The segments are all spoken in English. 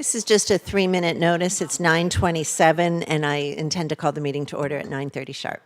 This is just a 3-minute notice. It's 9:27, and I intend to call the meeting to order at 9:30 sharp.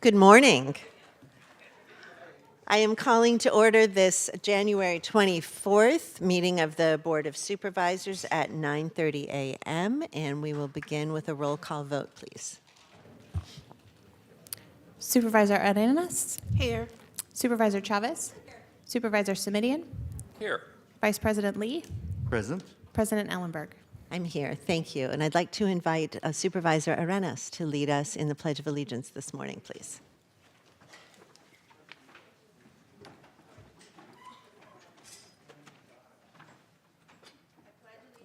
Good morning. I am calling to order this January 24th meeting of the Board of Supervisors at 9:30 a.m., and we will begin with a roll call vote, please. Supervisor Arenas? Here. Supervisor Chavez? Supervisor Simidian? Here. Vice President Lee? Present. President Ellenberg? I'm here, thank you. And I'd like to invite Supervisor Arenas to lead us in the Pledge of Allegiance this morning, please. I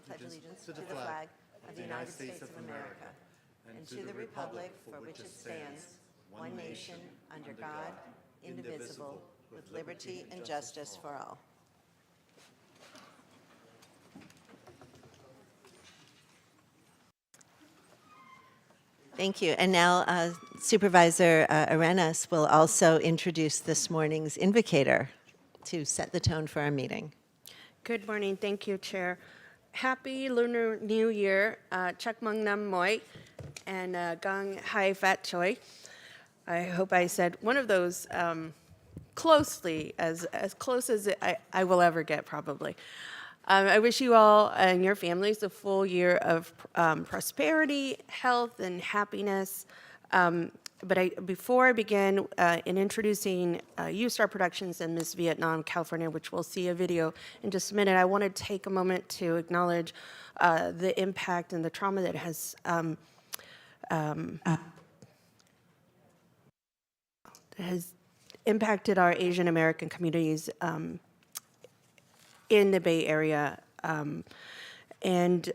pledge allegiance to the flag of the United States of America and to the republic for which it stands, one nation, under God, indivisible, with liberty and justice for all. Thank you. And now Supervisor Arenas will also introduce this morning's invocator to set the tone for our meeting. Good morning. Thank you, Chair. Happy Lunar New Year. Chak Mung Nam Moi and Gang Hai Fat Choi. I hope I said one of those closely, as close as I will ever get, probably. I wish you all and your families a full year of prosperity, health, and happiness. But before I begin in introducing U-Star Productions and Miss Vietnam, California, which we'll see a video in just a minute, I want to take a moment to acknowledge the impact and the trauma that has impacted our Asian American communities in the Bay Area. And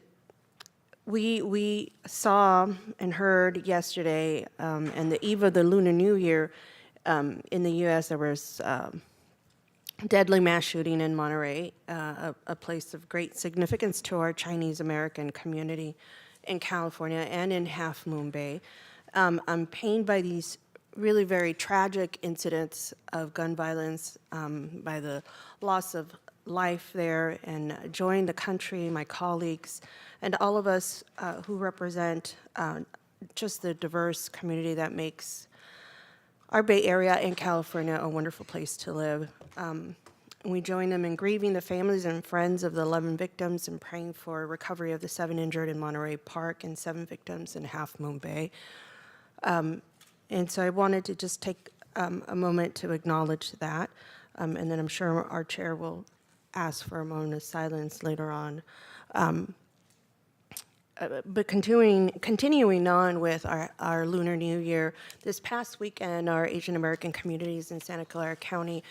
we saw and heard yesterday, and the eve of the Lunar New Year in the U.S., there was deadly mass shooting in Monterey, a place of great significance to our Chinese American community in California and in Half Moon Bay. I'm pained by these really very tragic incidents of gun violence, by the loss of life there, and join the country, my colleagues, and all of us who represent just the diverse community that makes our Bay Area and California a wonderful place to live. We join them in grieving the families and friends of the 11 victims and praying for recovery of the 7 injured in Monterey Park and 7 victims in Half Moon Bay. And so I wanted to just take a moment to acknowledge that, and then I'm sure our chair will ask for a moment of silence later on. But continuing on with our Lunar New Year, this past weekend, our Asian American communities in Santa Clara County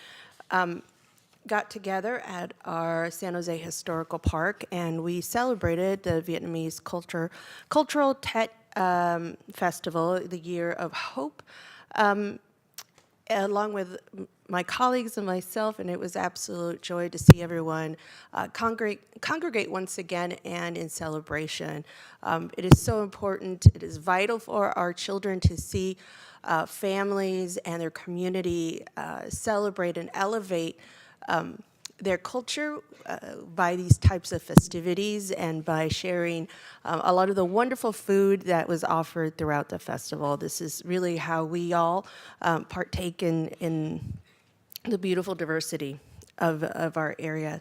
got together at our San Jose Historical Park, and we celebrated the Vietnamese Cultural Tet Festival, the Year of Hope, along with my colleagues and myself, and it was absolute joy to see everyone congregate once again and in celebration. It is so important, it is vital for our children to see families and their community celebrate and elevate their culture by these types of festivities and by sharing a lot of the wonderful food that was offered throughout the festival. This is really how we all partake in the beautiful diversity of our area.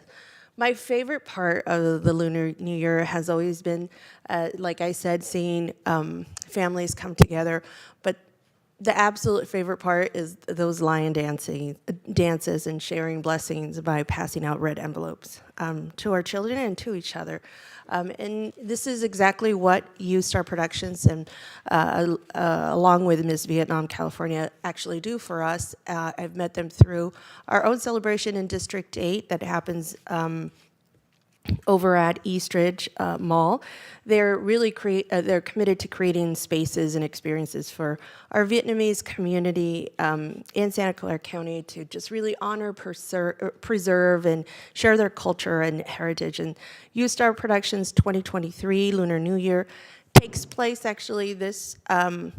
My favorite part of the Lunar New Year has always been, like I said, seeing families come together, but the absolute favorite part is those lion dances and sharing blessings by passing out red envelopes to our children and to each other. And this is exactly what Youth Star Productions and along with Miss Vietnam California actually do for us. I've met them through our own celebration in District 8 that happens over at Eastridge Mall. They're really they're committed to creating spaces and experiences for our Vietnamese community in Santa Clara County to just really honor, preserve, and share their culture and heritage. And Youth Star Productions 2023 Lunar New Year takes place actually this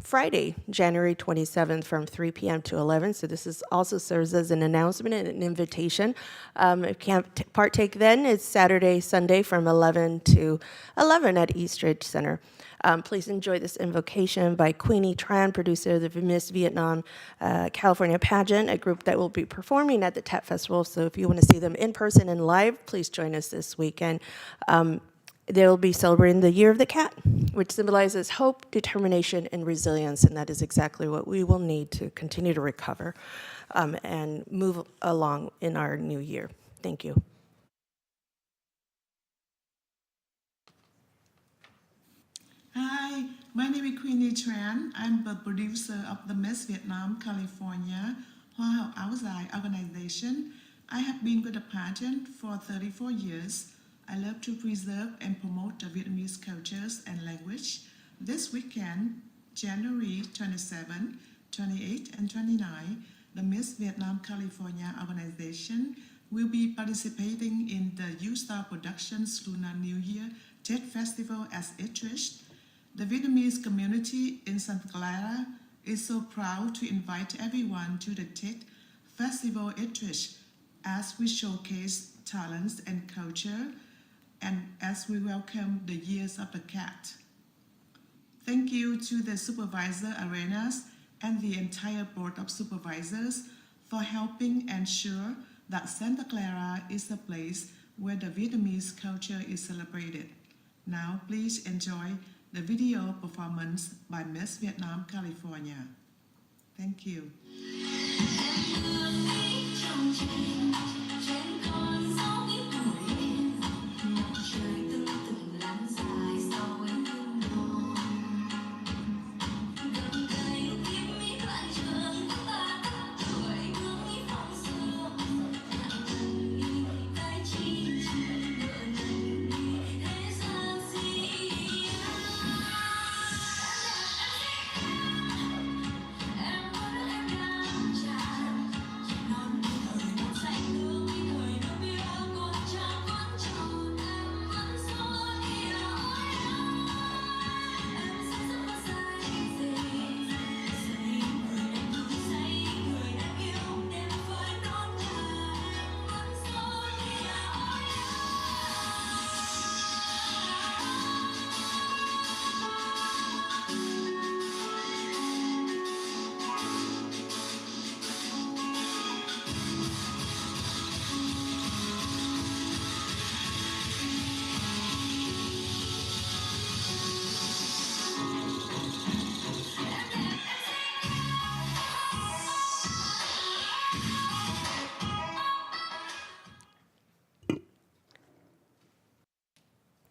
Friday, January 27th from 3 p.m. to 11. So this also serves as an announcement and an invitation. If you can't partake then, it's Saturday, Sunday from 11 to 11 at Eastridge Center. Please enjoy this invocation by Queenie Tran, producer of the Miss Vietnam California pageant, a group that will be performing at the Tet Festival. So if you want to see them in person and live, please join us this weekend. They'll be celebrating the Year of the Cat, which symbolizes hope, determination, and resilience, and that is exactly what we will need to continue to recover and move along in our new year. Thank you. Hi, my name is Queenie Tran. I'm the producer of the Miss Vietnam California Hoa Hậu Áo Dài organization. I have been with the pageant for 34 years. I love to preserve and promote the Vietnamese cultures and language. This weekend, January 27, 28, and 29, the Miss Vietnam California organization will be participating in the Youth Star Productions Lunar New Year Tet Festival at Eastridge. The Vietnamese community in Santa Clara is so proud to invite everyone to the Tet Festival Eastridge as we showcase talents and culture and as we welcome the Years of the Cat. Thank you to the Supervisor Arenas and the entire Board of Supervisors for helping ensure that Santa Clara is a place where the Vietnamese culture is celebrated. Now please enjoy the video performance by Miss Vietnam California. Thank you.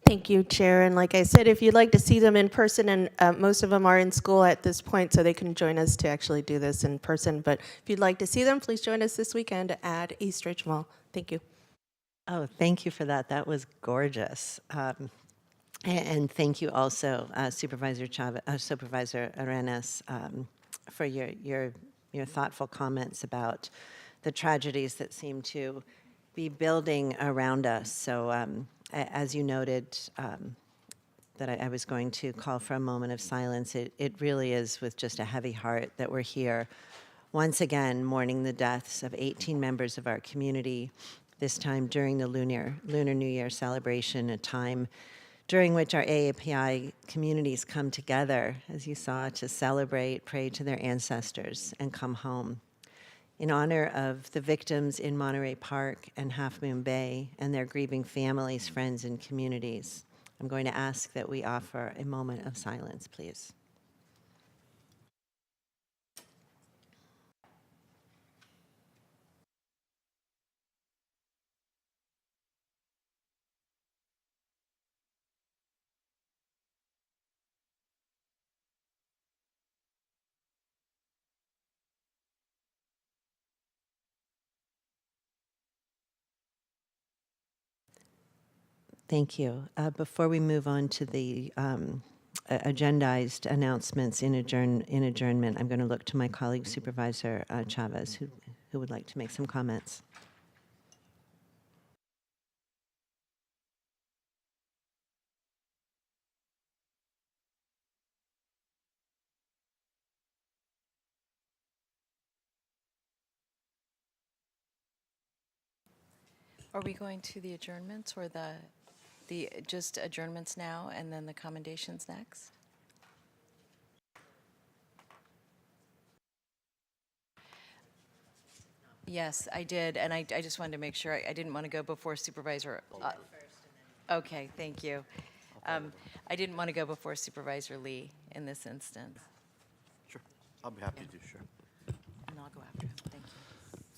Thank you, Chair. And like I said, if you'd like to see them in person, and most of them are in school at this point, so they can join us to actually do this in person. But if you'd like to see them, please join us this weekend at East Ridge Mall. Thank you. Oh, thank you for that. That was gorgeous. And thank you also, Supervisor Arenas, for your thoughtful comments about the tragedies that seem to be building around us. So, as you noted, that I was going to call for a moment of silence, it really is with just a heavy heart that we're here once again mourning the deaths of 18 members of our community, this time during the Lunar New Year celebration, a time during which our AAPI communities come together, as you saw, to celebrate, pray to their ancestors, and come home. In honor of the victims in Monterey Park and Half Moon Bay and their grieving families, friends, and communities, I'm going to ask that we offer a moment of silence, please. Thank you. Before we move on to the agendized announcements in adjournment, I'm going to look to my colleague, Supervisor Chavez, who would like to make some comments. Are we going to the adjournments or the just adjournments now and then the commendations next? Yes, I did, and I just wanted to make sure, I didn't want to go before Supervisor. Okay, thank you. I didn't want to go before Supervisor Lee in this instance, Sure. I'll be happy to, sure. and I'll go after him.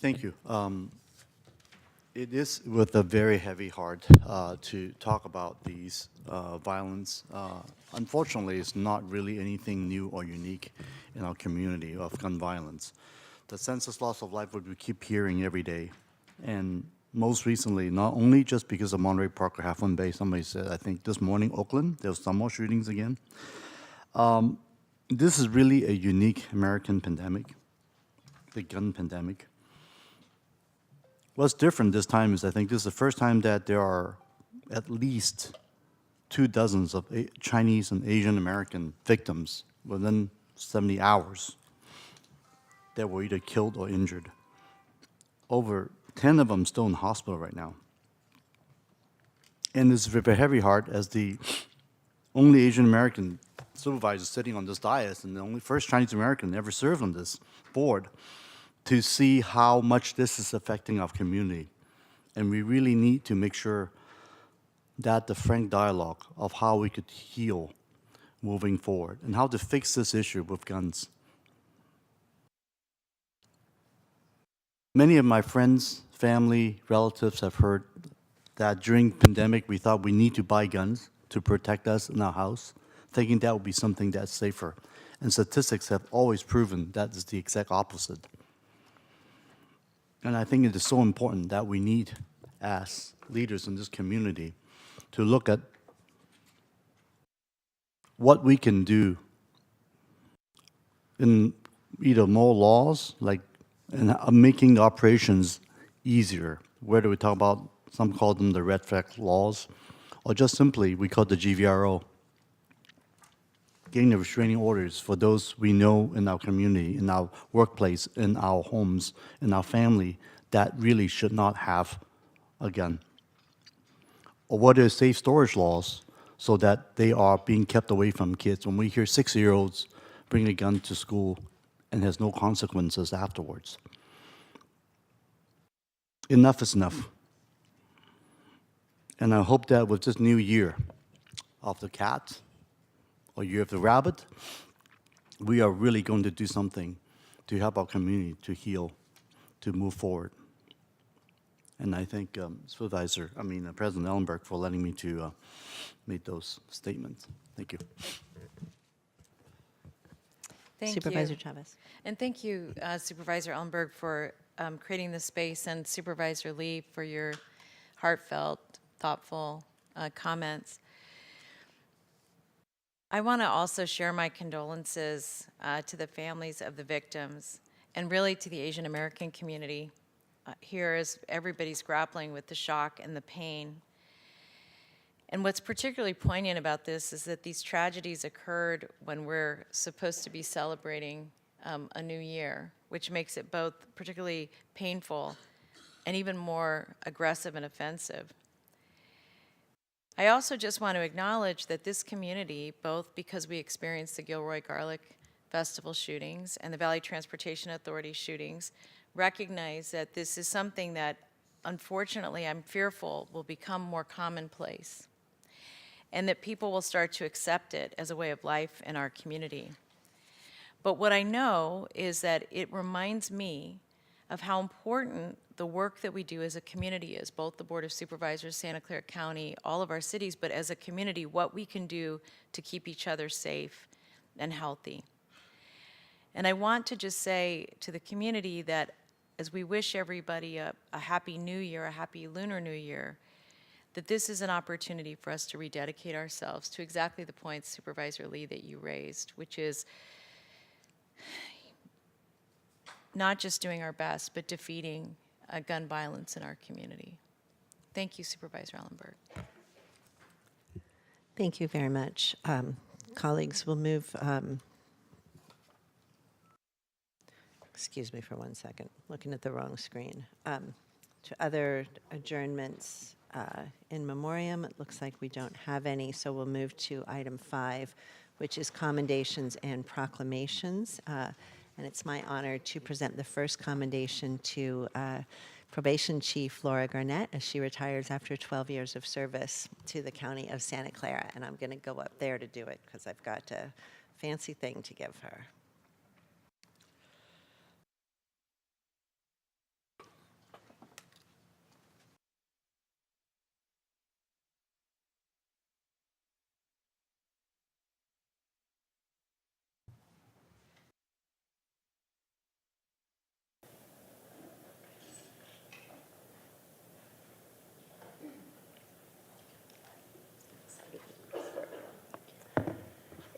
Thank you. Thank you. It is with a very heavy heart to talk about these violence. Unfortunately, it's not really anything new or unique in our community of gun violence. The senseless loss of life, what we keep hearing every day, and most recently, not only just because of Monterey Park or Half Moon Bay, somebody said, I think this morning, Oakland, there was some more shootings again. This is really a unique American pandemic, the gun pandemic. What's different this time is I think this is the first time that there are at least 24 of Chinese and Asian American victims within 70 hours that were either killed or injured. Over 10 of them still in hospital right now. And it's with a heavy heart as the only Asian American supervisor sitting on this dais and the only first Chinese American ever served on this board to see how much this is affecting our community. And we really need to make sure that the frank dialogue of how we could heal moving forward and how to fix this issue with guns. Many of my friends, family, relatives have heard that during pandemic we thought we need to buy guns to protect us in our house, thinking that would be something that's safer. And statistics have always proven that is the exact opposite. And I think it is so important that we need, as leaders in this community, to look at what we can do in either more laws, like and making the operations easier. Whether we talk about, some call them the red flag laws, or just simply we call it the GVRO. Getting the restraining orders for those we know in our community, in our workplace, in our homes, in our family, that really should not have a gun. Or what are safe storage laws so that they are being kept away from kids. When we hear 6-year-olds bring a gun to school and has no consequences afterwards. Enough is enough. And I hope that with this new year of the cat, or year of the rabbit, we are really going to do something to help our community to heal, to move forward. And I thank President Ellenberg for letting me to make those statements. Thank you. Thank Supervisor you. Chavez. And thank you, Supervisor Ellenberg, for creating this space, and Supervisor Lee for your heartfelt, thoughtful comments. I want to also share my condolences to the families of the victims and really to the Asian American community here as everybody's grappling with the shock and the pain. And what's particularly poignant about this is that these tragedies occurred when we're supposed to be celebrating a new year, which makes it both particularly painful and even more aggressive and offensive. I also just want to acknowledge that this community, both because we experienced the Gilroy Garlic Festival shootings and the Valley Transportation Authority shootings, recognize that this is something that, unfortunately, I'm fearful will become more commonplace, and that people will start to accept it as a way of life in our community. But what I know is that it reminds me of how important the work that we do as a community is, both the Board of Supervisors, Santa Clara County, all of our cities, but as a community, what we can do to keep each other safe and healthy. And I want to just say to the community that as we wish everybody a happy new year, a happy Lunar New Year, that this is an opportunity for us to rededicate ourselves to exactly the points, Supervisor Lee, that you raised, which is not just doing our best, but defeating gun violence in our community. Thank you, Supervisor Ellenberg. Thank you very much. Colleagues, we'll move, excuse me for 1 second, looking at the wrong screen, to other adjournments in memoriam. It looks like we don't have any, so we'll move to item 5, which is commendations and proclamations. And it's my honor to present the first commendation to Probation Chief Laura Garnett as she retires after 12 years of service to the County of Santa Clara. And I'm going to go up there to do it because I've got a fancy thing to give her.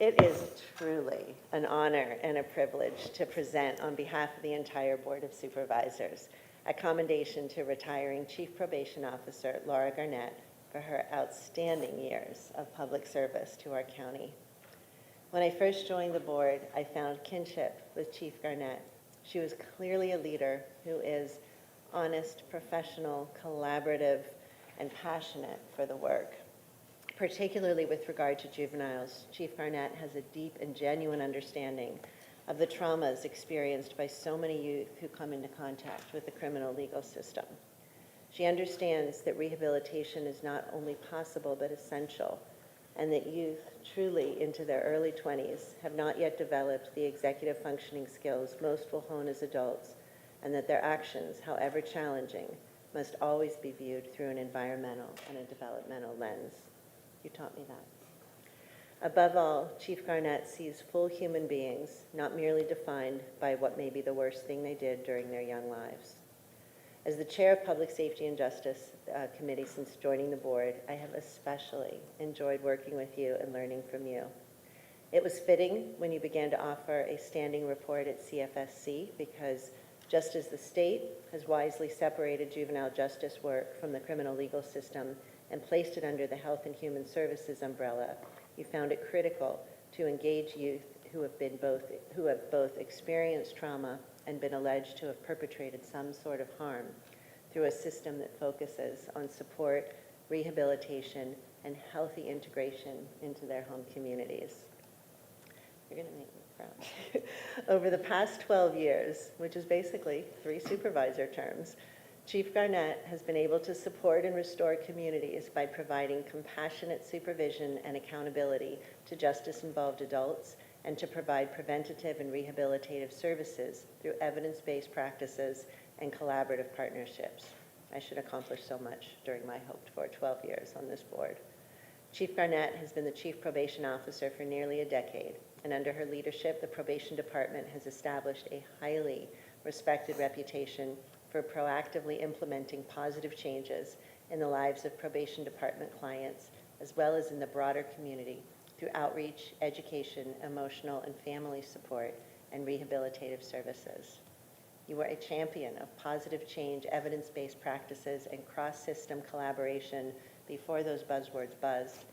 It is truly an honor and a privilege to present on behalf of the entire Board of Supervisors a commendation to retiring Chief Probation Officer Laura Garnett for her outstanding years of public service to our county. When I first joined the board, I found kinship with Chief Garnett. She was clearly a leader who is honest, professional, collaborative, and passionate for the work. Particularly with regard to juveniles, Chief Garnett has a deep and genuine understanding of the traumas experienced by so many youth who come into contact with the criminal legal system. She understands that rehabilitation is not only possible but essential, and that youth truly into their early 20s have not yet developed the executive functioning skills most will hone as adults, and that their actions, however challenging, must always be viewed through an environmental and a developmental lens. You taught me that. Above all, Chief Garnett sees full human beings, not merely defined by what may be the worst thing they did during their young lives. As the chair of Public Safety and Justice Committee since joining the board, I have especially enjoyed working with you and learning from you. It was fitting when you began to offer a standing report at CFSC because just as the state has wisely separated juvenile justice work from the criminal legal system and placed it under the Health and Human Services umbrella, you found it critical to engage youth who have both experienced trauma and been alleged to have perpetrated some sort of harm through a system that focuses on support, rehabilitation, and healthy integration into their home communities. You're going to make me proud. Over the past 12 years, which is basically 3 supervisor terms, Chief Garnett has been able to support and restore communities by providing compassionate supervision and accountability to justice-involved adults and to provide preventative and rehabilitative services through evidence-based practices and collaborative partnerships. I should accomplish so much during my hoped-for 12 years on this board. Chief Garnett has been the Chief Probation Officer for nearly a decade, and under her leadership, the Probation Department has established a highly respected reputation for proactively implementing positive changes in the lives of Probation Department clients, as well as in the broader community, through outreach, education, emotional and family support, and rehabilitative services. You are a champion of positive change, evidence-based practices, and cross-system collaboration before those buzzwords buzzed,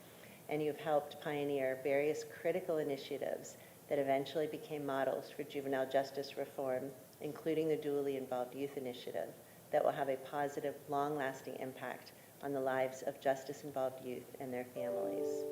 and you've helped pioneer various critical initiatives that eventually became models for juvenile justice reform, including the Dually Involved Youth Initiative, that will have a positive, long-lasting impact on the lives of justice-involved youth and their families.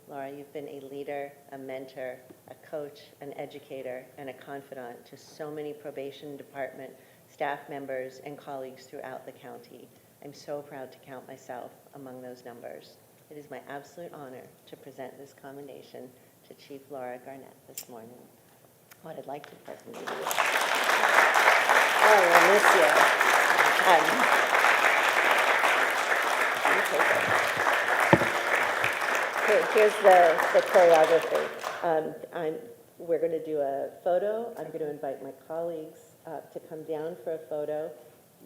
Laura, you've been a leader, a mentor, a coach, an educator, and a confidant to so many probation department staff members and colleagues throughout the county. I'm so proud to count myself among those numbers. It is my absolute honor to present this commendation to Chief Laura Garnett this morning. What I'd like to present to you. Oh, I miss you. You take it. Here's the choreography. We're going to do a photo. I'm going to invite my colleagues to come down for a photo.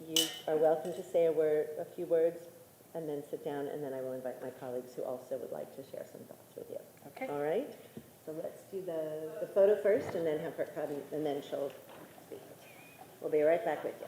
You are welcome to say a few words, and then sit down, and then I will invite my colleagues who also would like to share some thoughts with you. Okay. All right? So let's do the photo first, and then have her come, and then she'll speak. We'll be right back with you.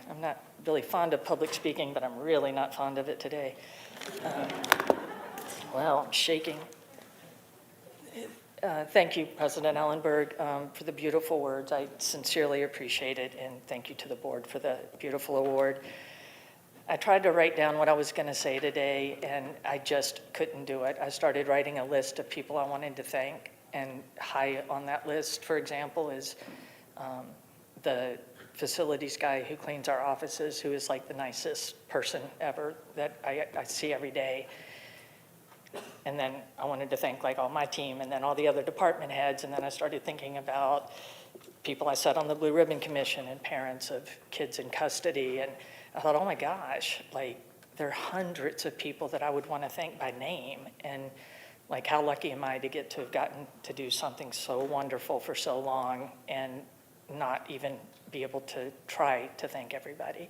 I'm not really fond of public speaking, but I'm really not fond of it today. Well, I'm shaking. Thank you, President Ellenberg, for the beautiful words. I sincerely appreciate it, and thank you to the board for the beautiful award. I tried to write down what I was going to say today, and I just couldn't do it. I started writing a list of people I wanted to thank, and high on that list, for example, is the facilities guy who cleans our offices, who is like the nicest person ever that I see every day. And then I wanted to thank like all my team and then all the other department heads. And then I started thinking about people I sat on the Blue Ribbon Commission and parents of kids in custody. And I thought, oh my gosh, like there are hundreds of people that I would want to thank by name. And like, how lucky am I to get to have gotten to do something so wonderful for so long and not even be able to try to thank everybody.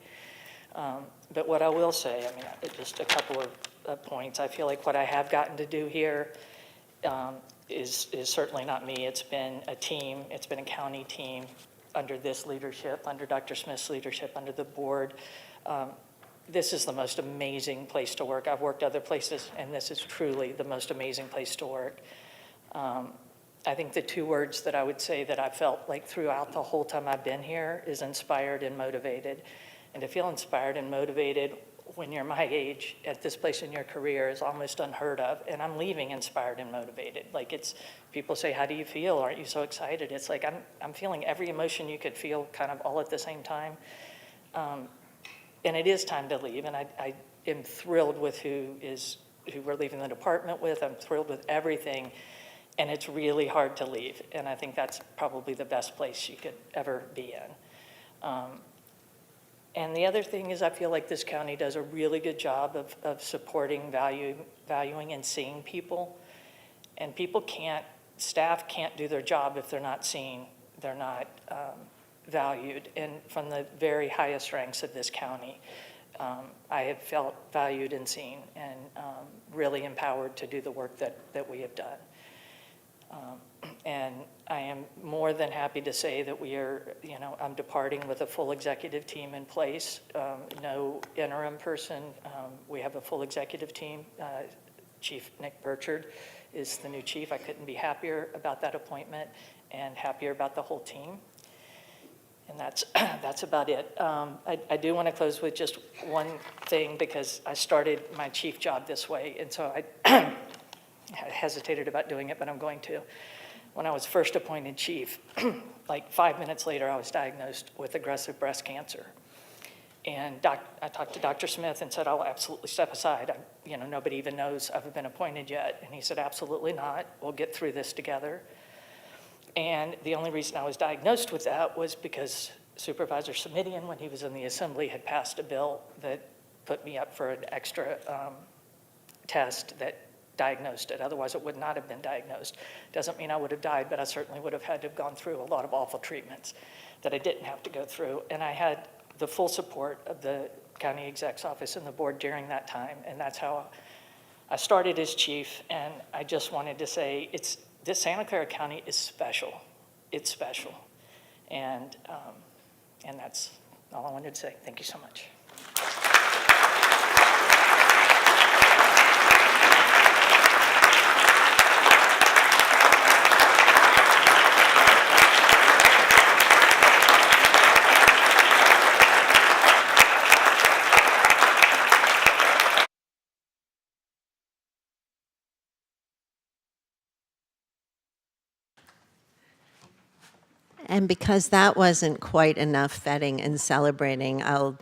But what I will say, I mean, just a couple of points. I feel like what I have gotten to do here is certainly not me. It's been a team. It's been a county team under this leadership, under Dr. Smith's leadership, under the board. This is the most amazing place to work. I've worked other places, and this is truly the most amazing place to work. I think the two words that I would say that I felt like throughout the whole time I've been here is inspired and motivated. And to feel inspired and motivated when you're my age at this place in your career is almost unheard of. And I'm leaving inspired and motivated. Like it's, people say, how do you feel? Aren't you so excited? It's like I'm feeling every emotion you could feel kind of all at the same time. And it is time to leave. And I am thrilled with who we're leaving the department with. I'm thrilled with everything. And it's really hard to leave. And I think that's probably the best place you could ever be in. And the other thing is I feel like this county does a really good job of supporting, valuing and seeing people. And staff can't do their job if they're not seen, they're not valued. And from the very highest ranks of this county, I have felt valued and seen and really empowered to do the work that we have done. And I am more than happy to say that we are, I'm departing with a full executive team in place. No interim person. We have a full executive team. Chief Nick Burchard is the new chief. I couldn't be happier about that appointment and happier about the whole team. And that's about it. I do want to close with just one thing, because I started my chief job this way, and so I hesitated about doing it, but I'm going to. When I was first appointed chief, like 5 minutes later, I was diagnosed with aggressive breast cancer. And I talked to Dr. Smith and said, I'll absolutely step aside. Nobody even knows I've been appointed yet. And he said, absolutely not. We'll get through this together. And the only reason I was diagnosed with that was because Supervisor Simitian, when he was in the assembly, had passed a bill that put me up for an extra test that diagnosed it. Otherwise, it would not have been diagnosed. Doesn't mean I would have died, but I certainly would have had to have gone through a lot of awful treatments that I didn't have to go through. And I had the full support of the county exec's office and the board during that time. And that's how I started as chief. And I just wanted to say, this Santa Clara County is special. It's special. And that's all I wanted to say. Thank you so much. And because that wasn't quite enough vetting and celebrating, I'll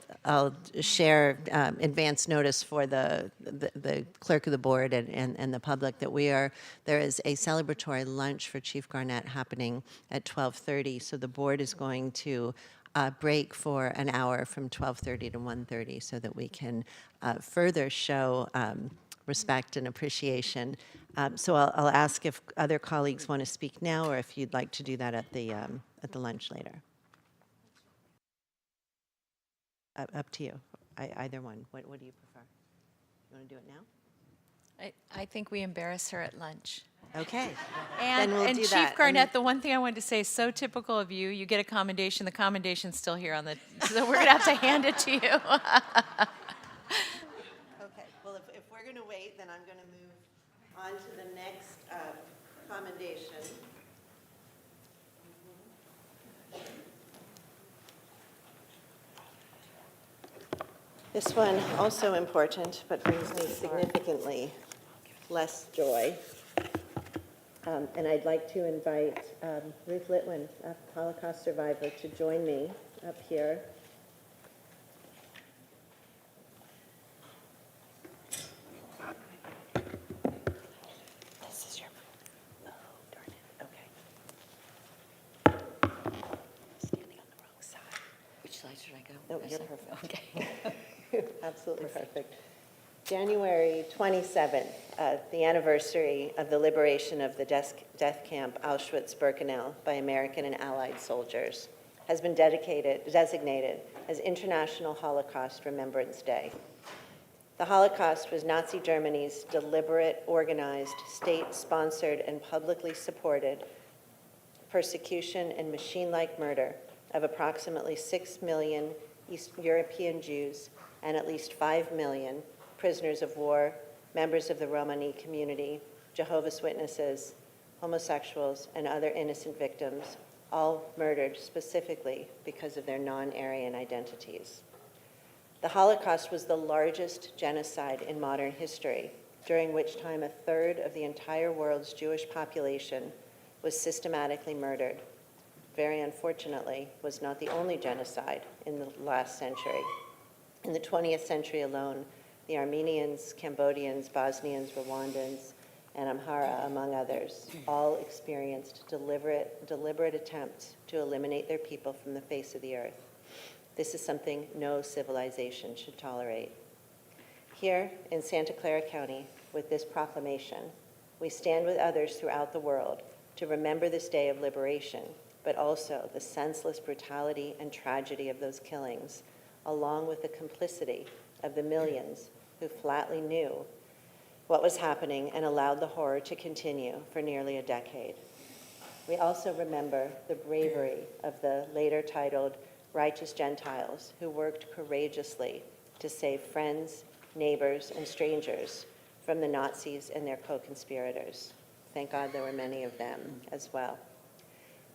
share advance notice for the clerk of the board and the public that there is a celebratory lunch for Chief Garnett happening at 12:30. So the board is going to break for an hour from 12:30 to 1:30 so that we can further show respect and appreciation. So I'll ask if other colleagues want to speak now, or if you'd like to do that at the lunch later. Up to you. Either one. What do you prefer? You want to do it now? I think we embarrass her at lunch. Okay. And, Then we'll and do Chief that. Garnett, the one thing I wanted to say is so typical of you. You get a commendation. The commendation's still here on the, so we're going to have to hand it to you. Okay. Well, if we're going to wait, then I'm going to move on to the next commendation. This one also important, but brings me significantly less joy. And I'd like to invite Ruth Litwin, a Holocaust survivor, to join me up here. This is your, oh, darn it, okay. Standing on the wrong side. Which side should I go? No, you're perfect. Okay. Absolutely perfect. January 27th, the anniversary of the liberation of the death camp Auschwitz-Birkenau by American and Allied soldiers, has been designated as International Holocaust Remembrance Day. The Holocaust was Nazi Germany's deliberate, organized, state-sponsored, and publicly supported persecution and machine-like murder of approximately 6 million East European Jews and at least 5 million prisoners of war, members of the Romani community, Jehovah's Witnesses, homosexuals, and other innocent victims, all murdered specifically because of their non-Aryan identities. The Holocaust was the largest genocide in modern history, during which time a third of the entire world's Jewish population was systematically murdered. Very unfortunately, was not the only genocide in the last century. In the 20th century alone, the Armenians, Cambodians, Bosnians, Rwandans, and Amhara, among others, all experienced deliberate attempts to eliminate their people from the face of the earth. This is something no civilization should tolerate. Here in Santa Clara County, with this proclamation, we stand with others throughout the world to remember this day of liberation, but also the senseless brutality and tragedy of those killings, along with the complicity of the millions who flatly knew what was happening and allowed the horror to continue for nearly a decade. We also remember the bravery of the later titled righteous Gentiles who worked courageously to save friends, neighbors, and strangers from the Nazis and their co-conspirators. Thank God there were many of them as well.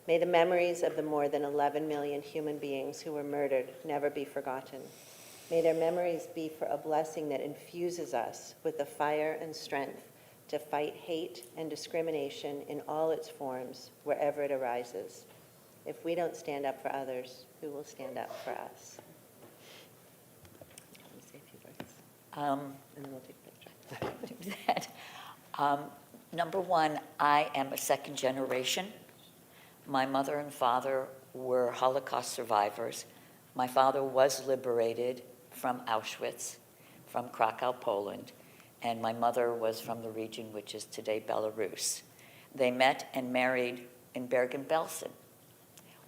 May the memories of the more than 11 million human beings who were murdered never be forgotten. May their memories be for a blessing that infuses us with the fire and strength to fight hate and discrimination in all its forms, wherever it arises. If we don't stand up for others, who will stand up for us? Let me say a few words, and then we'll take a picture. Do that. Number one, I am a second generation. My mother and father were Holocaust survivors. My father was liberated from Auschwitz, from Krakow, Poland, and my mother was from the region which is today Belarus. They met and married in Bergen-Belsen,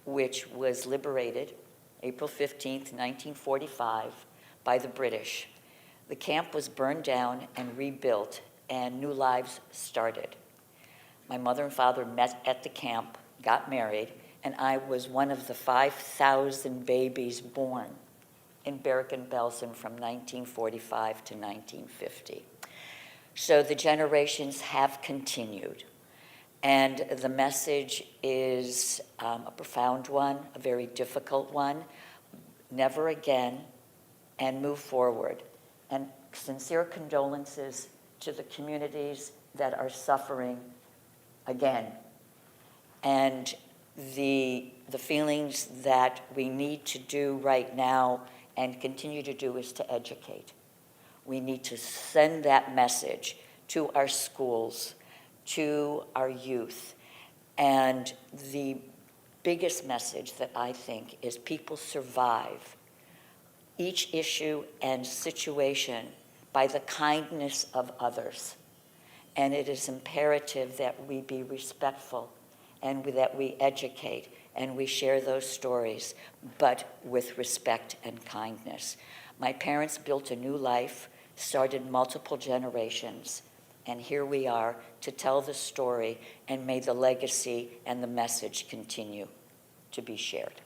which was liberated April 15th, 1945, by the British. The camp was burned down and rebuilt, and new lives started. My mother and father met at the camp, got married, and I was one of the 5,000 babies born in Bergen-Belsen from 1945 to 1950. So the generations have continued. And the message is a profound one, a very difficult one. Never again, and move forward. And sincere condolences to the communities that are suffering again. And the feelings that we need to do right now and continue to do is to educate. We need to send that message to our schools, to our youth. And the biggest message that I think is people survive each issue and situation by the kindness of others. And it is imperative that we be respectful and that we educate and we share those stories, but with respect and kindness. My parents built a new life, started multiple generations, and here we are to tell the story, and may the legacy and the message continue to be shared.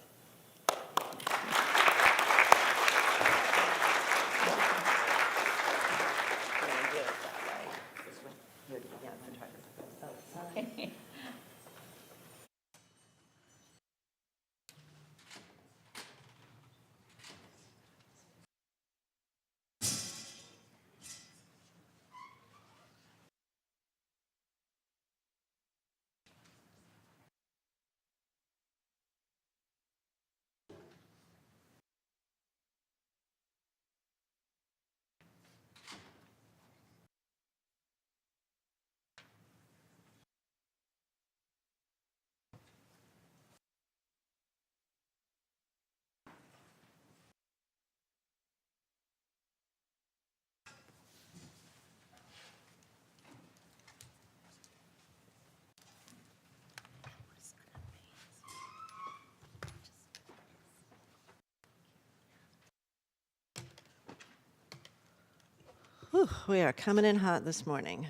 Whew, we are coming in hot this morning.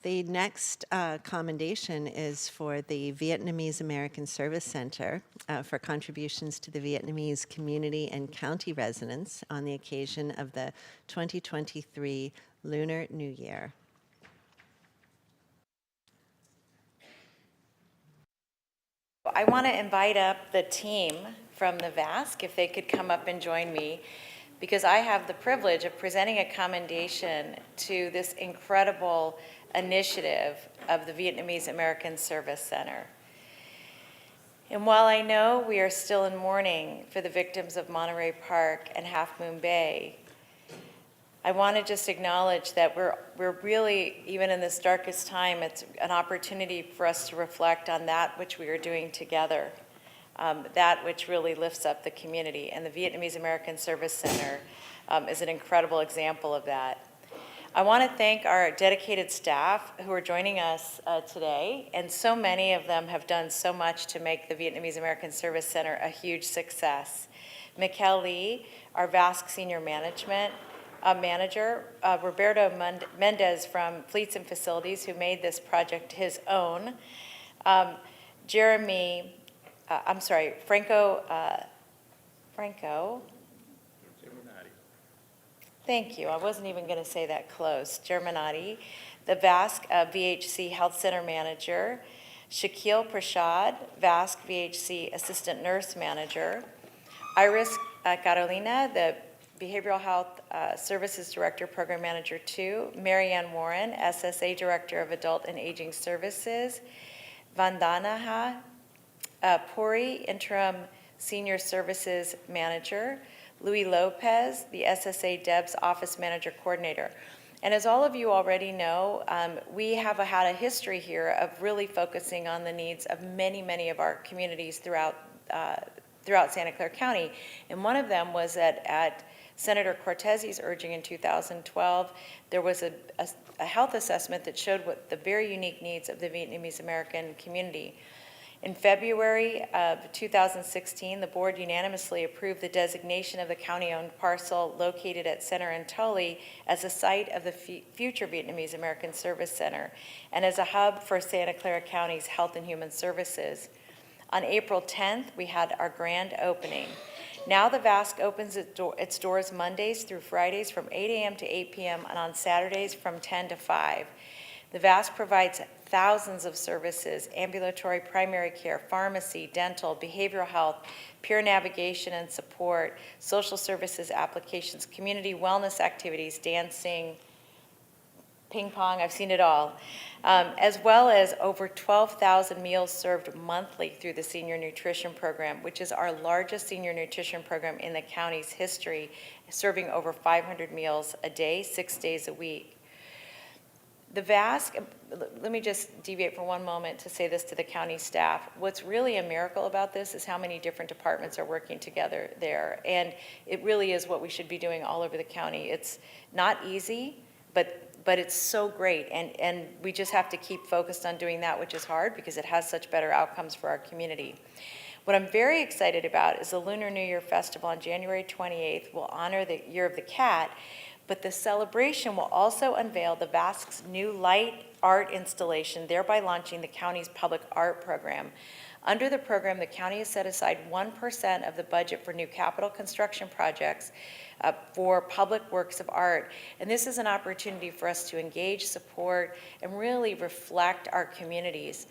The next commendation is for the Vietnamese American Service Center for contributions to the Vietnamese community and county residents on the occasion of the 2023 Lunar New Year. I want to invite up the team from the VASC, if they could come up and join me, because I have the privilege of presenting a commendation to this incredible initiative of the Vietnamese American Service Center. And while I know we are still in mourning for the victims of Monterey Park and Half Moon Bay, I want to just acknowledge that we're really, even in this darkest time, it's an opportunity for us to reflect on that which we are doing together, that which really lifts up the community. And the Vietnamese American Service Center is an incredible example of that. I want to thank our dedicated staff who are joining us today, and so many of them have done so much to make the Vietnamese American Service Center a huge success. Mikkel Lee, our VASC Senior Management, manager, Roberto Mendez from Fleets and Facilities, who made this project his own. Franco. Thank you. I wasn't even going to say that close. Germinati, the VASC VHC Health Center Manager, Shaquille Prashad, VASC VHC Assistant Nurse Manager, Iris Carolina, the Behavioral Health Services Director, Program Manager 2, Marianne Warren, SSA Director of Adult and Aging Services, Vandanaha Puri, Interim Senior Services Manager, Louis Lopez, the SSA DEBS Office Manager Coordinator. And as all of you already know, we have had a history here of really focusing on the needs of many, many of our communities throughout Santa Clara County. And one of them was that at Senator Cortez's urging in 2012, there was a health assessment that showed what the very unique needs of the Vietnamese American community. In February of 2016, the board unanimously approved the designation of the county-owned parcel located at Center and Tully as a site of the future Vietnamese American Service Center and as a hub for Santa Clara County's health and human services. On April 10th, we had our grand opening. Now the VASC opens its doors Mondays through Fridays from 8 a.m. to 8 p.m. and on Saturdays from 10 to 5. The VASC provides thousands of services: ambulatory primary care, pharmacy, dental, behavioral health, peer navigation and support, social services applications, community wellness activities, dancing, ping pong, I've seen it all, as well as over 12,000 meals served monthly through the Senior Nutrition Program, which is our largest senior nutrition program in the county's history, serving over 500 meals a day, 6 days a week. The VASC, let me just deviate for one moment to say this to the county staff. What's really a miracle about this is how many different departments are working together there. And it really is what we should be doing all over the county. It's not easy, but it's so great. And we just have to keep focused on doing that, which is hard because it has such better outcomes for our community. What I'm very excited about is the Lunar New Year Festival on January 28th will honor the Year of the Cat. But the celebration will also unveil the VASC's new light art installation, thereby launching the county's public art program. Under the program, the county has set aside 1% of the budget for new capital construction projects for public works of art. And this is an opportunity for us to engage, support, and really reflect our communities.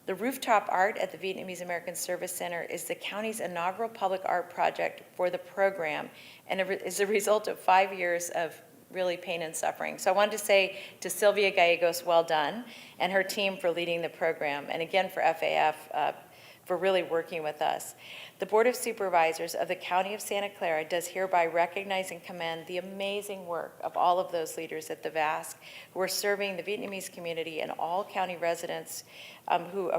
The rooftop art at the Vietnamese American Service Center is the county's inaugural public art project for the program, and it is a result of 5 years of really pain and suffering. So I wanted to say to Sylvia Gallegos, well done, and her team for leading the program, and again for FAF for really working with us. The Board of Supervisors of the County of Santa Clara does hereby recognize and commend the amazing work of all of those leaders at the VASC who are serving the Vietnamese community and all county residents who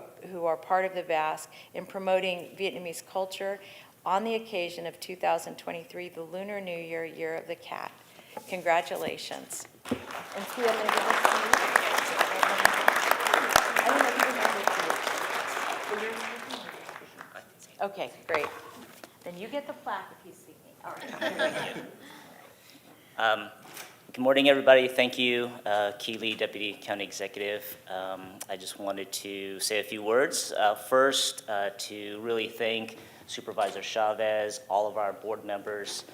are part of the VASC in promoting Vietnamese culture on the occasion of 2023, the Lunar New Year, Year of the Cat. Congratulations. And Sue, I'm going to give this to you. I don't know if you can hand it to you. Okay, great. Then you get the plaque if he's speaking. All right. Good morning, everybody. Thank you, Keeley, Deputy County Executive. I just wanted to say a few words. First, to really thank Supervisor Chavez, all of our board members,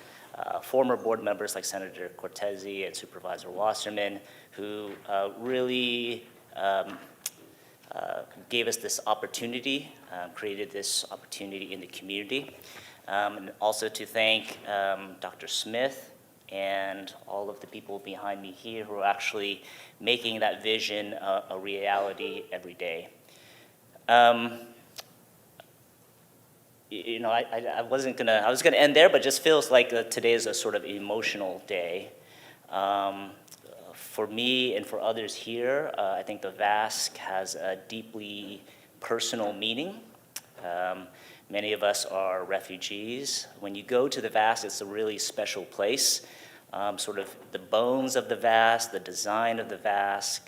former board members like Senator Cortez and Supervisor Wasserman, who really gave us this opportunity, created this opportunity in the community. And also to thank Dr. Smith and all of the people behind me here who are actually making that vision a reality every day. You know, I was gonna end there, but it just feels like today is a sort of emotional day. For me and for others here, I think the VASC has a deeply personal meaning. Many of us are refugees. When you go to the VASC, it's a really special place. Sort of the bones of the VASC, the design of the VASC,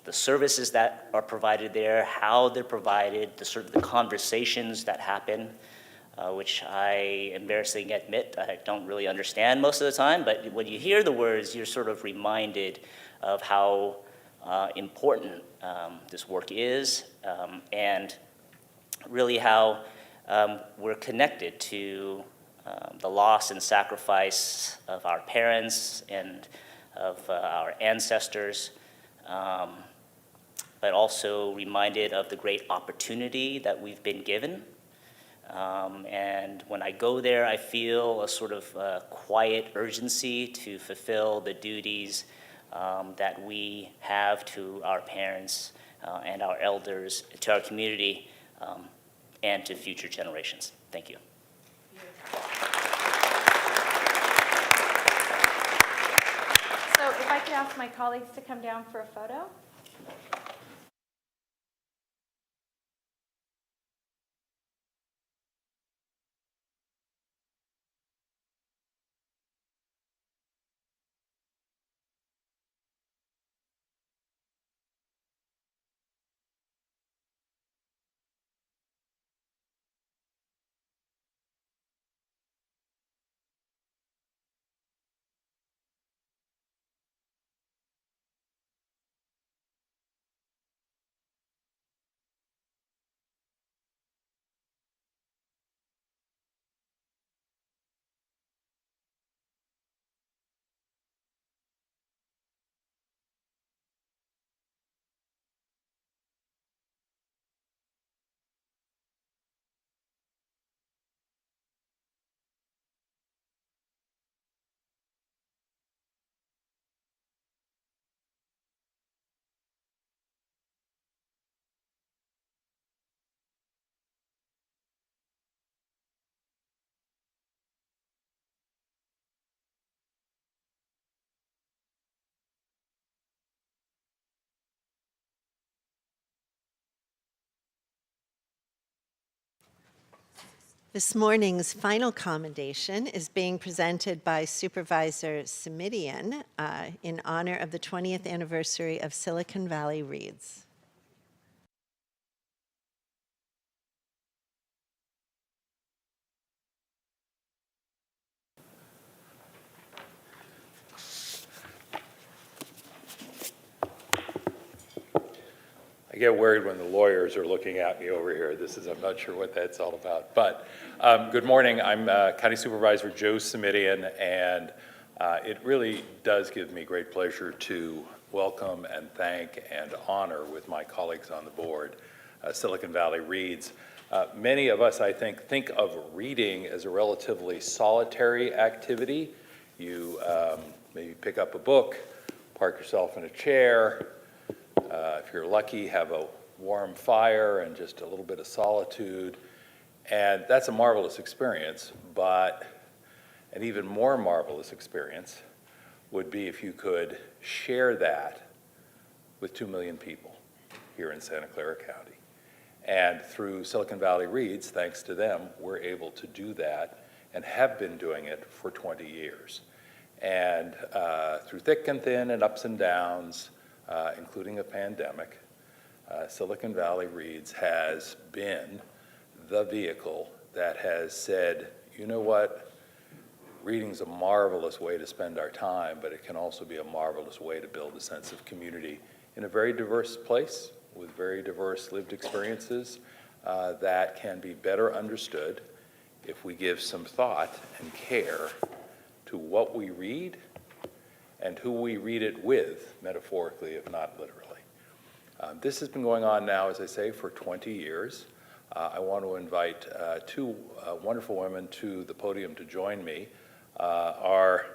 the services that are provided there, how they're provided, the sort of the conversations that happen. which I embarrassingly admit I don't really understand most of the time, but when you hear the words, you're sort of reminded of how important this work is, and really how we're connected to the loss and sacrifice of our parents and of our ancestors, but also reminded of the great opportunity that we've been given. And when I go there, I feel a sort of quiet urgency to fulfill the duties that we have to our parents and our elders, to our community, and to future generations. Thank you. So if I could ask my colleagues to come down for a photo. This morning's final commendation is being presented by Supervisor Simidian in honor of the 20th anniversary of Silicon Valley Reads. I get worried when the lawyers are looking at me over here. I'm not sure what that's all about. But good morning. I'm County Supervisor Joe Simidian, and it really does give me great pleasure to welcome and thank and honor with my colleagues on the board Silicon Valley Reads. Many of us, I think of reading as a relatively solitary activity. You maybe pick up a book, park yourself in a chair, if you're lucky, have a warm fire and just a little bit of solitude. And that's a marvelous experience, but an even more marvelous experience would be if you could share that with 2 million people here in Santa Clara County. And through Silicon Valley Reads, thanks to them, we're able to do that and have been doing it for 20 years. And through thick and thin and ups and downs, including a pandemic, Silicon Valley Reads has been the vehicle that has said, you know what, reading's a marvelous way to spend our time, but it can also be a marvelous way to build a sense of community in a very diverse place with very diverse lived experiences that can be better understood if we give some thought and care to what we read and who we read it with, metaphorically, if not literally. This has been going on now, as I say, for 20 years. I want to invite two wonderful women to the podium to join me. Our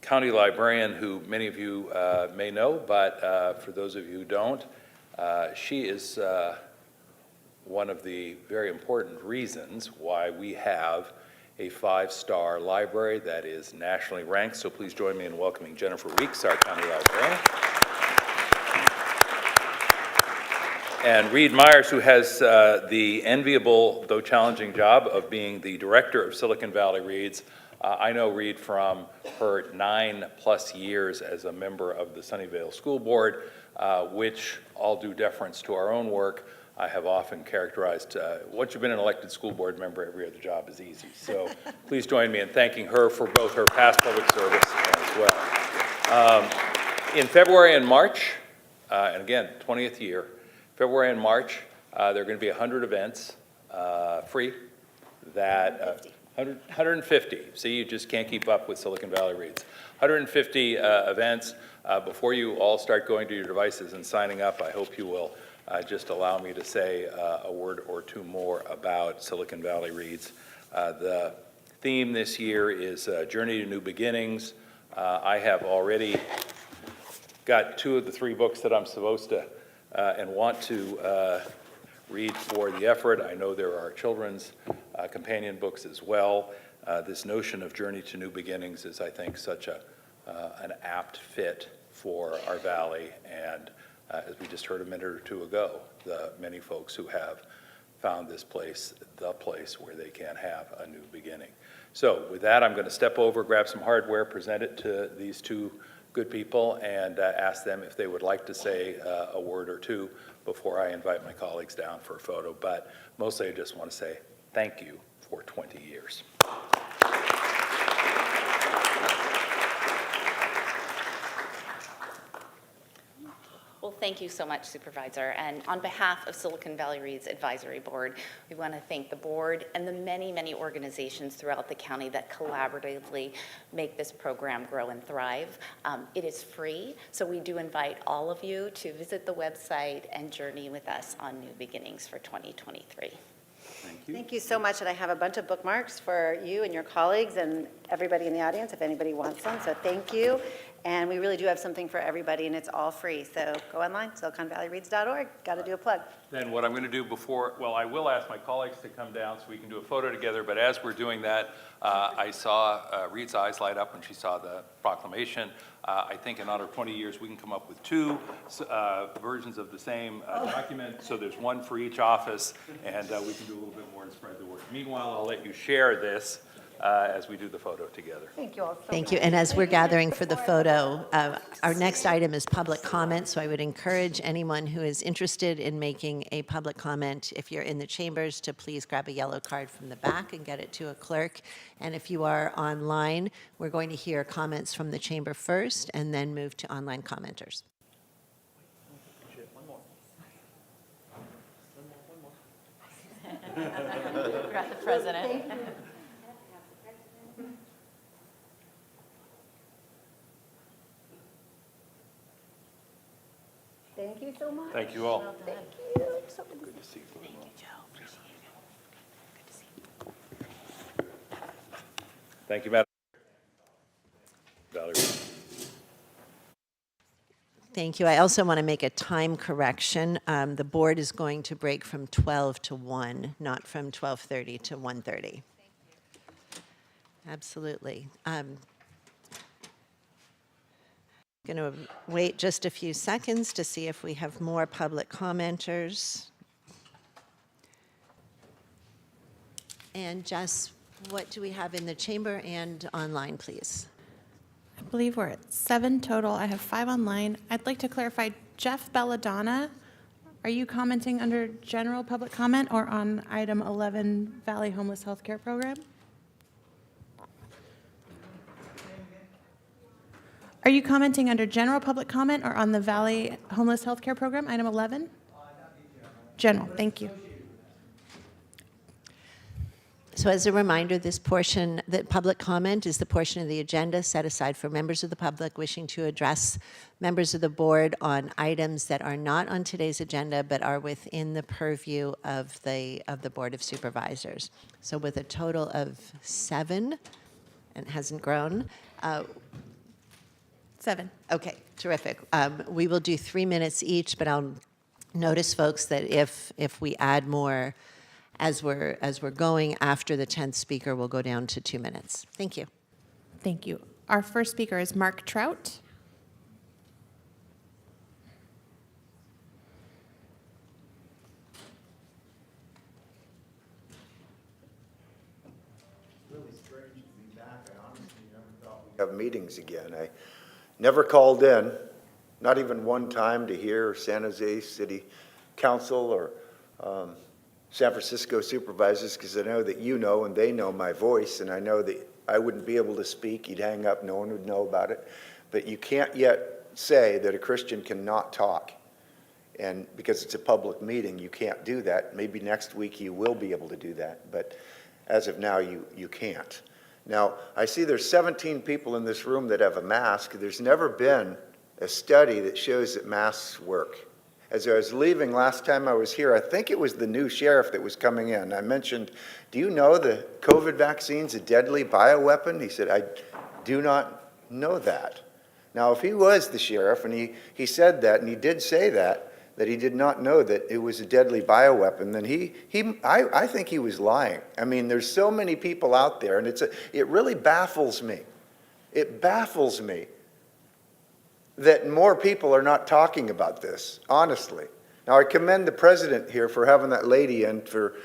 county librarian, who many of you may know, but for those of you who don't, she is one of the very important reasons why we have a 5-star library that is nationally ranked. So please join me in welcoming Jennifer Weeks, our county librarian. And Reed Myers, who has the enviable, though challenging job of being the director of Silicon Valley Reads. I know Reed from her 9+ years as a member of the Sunnyvale School Board, which, all due deference to our own work, I have often characterized, once you've been an elected school board member, every other job is easy. So please join me in thanking her for both her past public service as well. In February and March, and again, 20th year, February and March, there are going to be 100 events, free, that 150. See, you just can't keep up with Silicon Valley Reads. 150 events. Before you all start going to your devices and signing up, I hope you will just allow me to say a word or two more about Silicon Valley Reads. The theme this year is Journey to New Beginnings. I have already got 2 of the 3 books that I'm supposed to and want to read for the effort. I know there are children's companion books as well. This notion of Journey to New Beginnings is, I think, such an apt fit for our valley, and as we just heard a minute or 2 ago, the many folks who have found this place the place where they can have a new beginning. So with that, I'm going to step over, grab some hardware, present it to these 2 good people, and ask them if they would like to say a word or 2 before I invite my colleagues down for a photo. But mostly I just want to say thank you for 20 years. Well, thank you so much, Supervisor. And on behalf of Silicon Valley Reads Advisory Board, we want to thank the board and the many, many organizations throughout the county that collaboratively make this program grow and thrive. It is free, so we do invite all of you to visit the website and journey with us on New Beginnings for 2023. Thank you so much, and I have a bunch of bookmarks for you and your colleagues and everybody in the audience if anybody wants them, so thank you. And we really do have something for everybody, and it's all free, so go online, siliconvalleyreads.org. Got to do a plug. Then what I'm going to do before, well, I will ask my colleagues to come down so we can do a photo together, but as we're doing that, I saw Reed's eyes light up when she saw the proclamation. I think in honor of 20 years, we can come up with 2 versions of the same document, so there's 1 for each office, and we can do a little bit more to spread the word. Meanwhile, I'll let you share this as we do the photo together. Thank you all so Thank you. And as we're gathering for the photo, our next item is public comment. So I would encourage anyone who is interested in making a public comment, if you're in the chambers, to please grab a yellow card from the back and get it to a clerk. And if you are online, we're going to hear comments from the chamber first and then move to online commenters. Forgot the president. Thank you so much. Thank you all. Thank you. So Good to see you. Thank you, Madam Valerie. Thank you. I also want to make a time correction. The board is going to break from 12 to 1, not from 12:30 to 1:30. Absolutely. Going to wait just a few seconds to see if we have more public commenters. And Jess, what do we have in the chamber and online, please? I believe we're at 7 total. I have 5 online. I'd like to clarify, Jeff Belladonna, are you commenting under general public comment or on item 11, Valley Homeless Healthcare Program? Are you commenting under general public comment or on the Valley Homeless Healthcare Program, item 11? General, thank you. So as a reminder, this portion, the public comment is the portion of the agenda set aside for members of the public wishing to address members of the board on items that are not on today's agenda but are within the purview of the Board of Supervisors. So with a total of 7, and it hasn't grown. 7. Okay, terrific. We will do 3 minutes each, but I'll notice, folks, that if we add more as we're going after the 10th speaker, we'll go down to 2 minutes. Thank you. Thank you. Our first speaker is Mark Trout. Really strange to be back. I honestly never thought we'd have meetings again. I never called in, not even one time, to hear San Jose City Council or San Francisco supervisors, because I know that you know and they know my voice, and I know that I wouldn't be able to speak. You'd hang up, no one would know about it. But you can't yet say that a Christian cannot talk. And because it's a public meeting, you can't do that. Maybe next week you will be able to do that, but as of now, you can't. Now, I see there's 17 people in this room that have a mask. There's never been a study that shows that masks work. As I was leaving last time I was here, I think it was the new sheriff that was coming in. I mentioned, do you know the COVID vaccine's a deadly bioweapon? He said, I do not know that. Now, if he was the sheriff and he said that, and he did say that he did not know that it was a deadly bioweapon, then I think he was lying. I mean, there's so many people out there, and it really baffles me. It baffles me that more people are not talking about this, honestly. Now, I commend the president here for having that lady and for,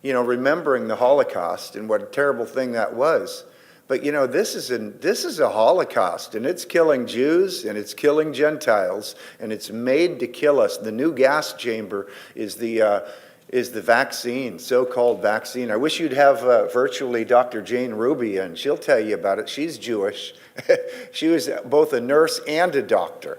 remembering the Holocaust and what a terrible thing that was. But, this is a Holocaust, and it's killing Jews, and it's killing Gentiles, and it's made to kill us. The new gas chamber is the vaccine, so-called vaccine. I wish you'd have virtually Dr. Jane Ruby, and she'll tell you about it. She's Jewish. She was both a nurse and a doctor.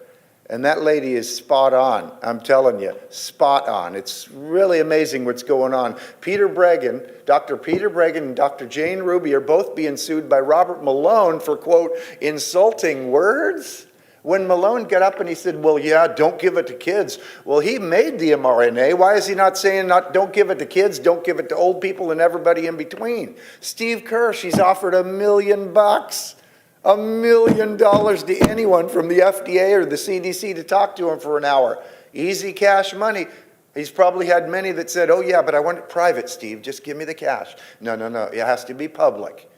And that lady is spot on. I'm telling you, spot on. It's really amazing what's going on. Peter Bregan, Dr. Peter Bregan and Dr. Jane Ruby are both being sued by Robert Malone for, quote, insulting words. When Malone got up and he said, well, yeah, don't give it to kids. Well, he made the mRNA. Why is he not saying don't give it to kids, don't give it to old people and everybody in between? Steve Kerr, she's offered $1 million. $1 million to anyone from the FDA or the CDC to talk to him for an hour. Easy cash money. He's probably had many that said, oh yeah, but I want it private, Steve. Just give me the cash. No. It has to be public.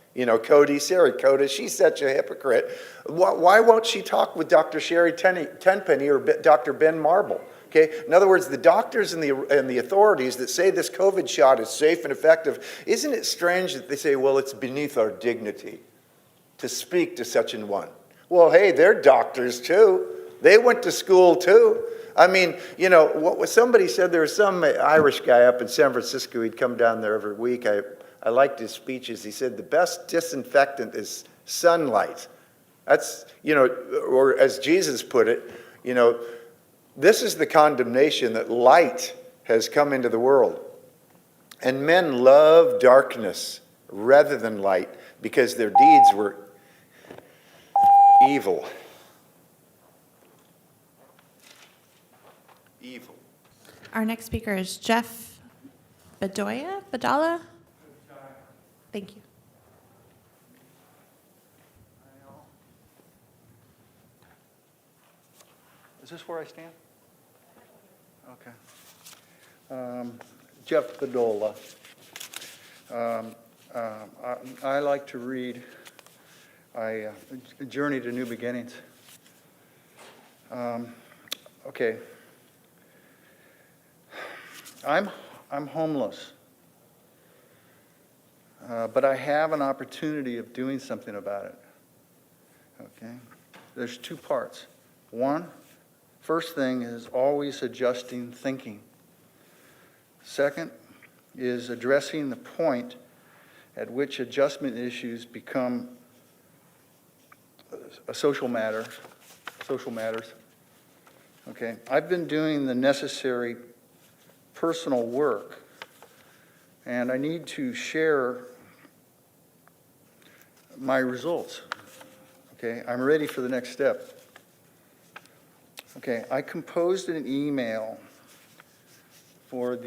Cody Siri, she's such a hypocrite. Why won't she talk with Dr. Sherry Tenpenny or Dr. Ben Marble? Okay? In other words, the doctors and the authorities that say this COVID shot is safe and effective, isn't it strange that they say, well, it's beneath our dignity to speak to such an one? Well, hey, they're doctors too. They went to school too. I mean, what somebody said, there was some Irish guy up in San Francisco, he'd come down there every week. I liked his speeches. He said, the best disinfectant is sunlight. That's, or as Jesus put it, this is the condemnation that light has come into the world. And men love darkness rather than light because their deeds were evil. Evil. Our next speaker is Jeff Badala? Thank you. Is this where I stand? Okay. Jeff Badola. I like to read A Journey to New Beginnings. Okay. I'm homeless, but I have an opportunity of doing something about it. Okay. There's two parts. First thing is always adjusting thinking. Second is addressing the point at which adjustment issues become a social matters. Okay, I've been doing the necessary personal work, and I need to share my results. Okay, I'm ready for the next step. Okay, I composed an email for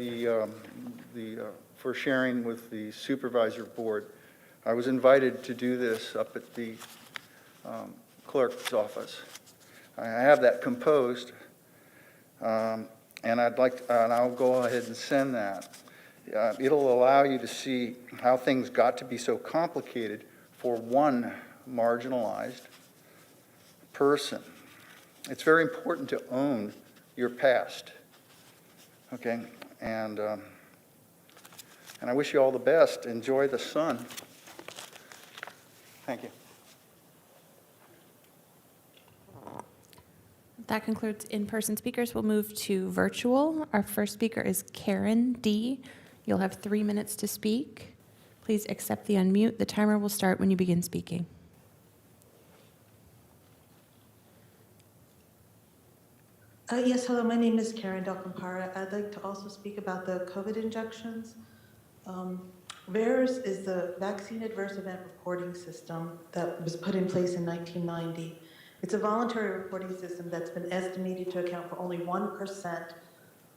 for sharing with the supervisor board. I was invited to do this up at the clerk's office. I have that composed, and I'll go ahead and send that. It'll allow you to see how things got to be so complicated for one marginalized person. It's very important to own your past, okay? And I wish you all the best. Enjoy the sun. Thank you. That concludes in-person speakers. We'll move to virtual. Our first speaker is Karen D. You'll have 3 minutes to speak. Please accept the unmute. The timer will start when you begin speaking. Yes, hello, my name is Karen Delcampara. I'd like to also speak about the COVID injections. VAERS is the Vaccine Adverse Event Reporting System that was put in place in 1990. It's a voluntary reporting system that's been estimated to account for only 1%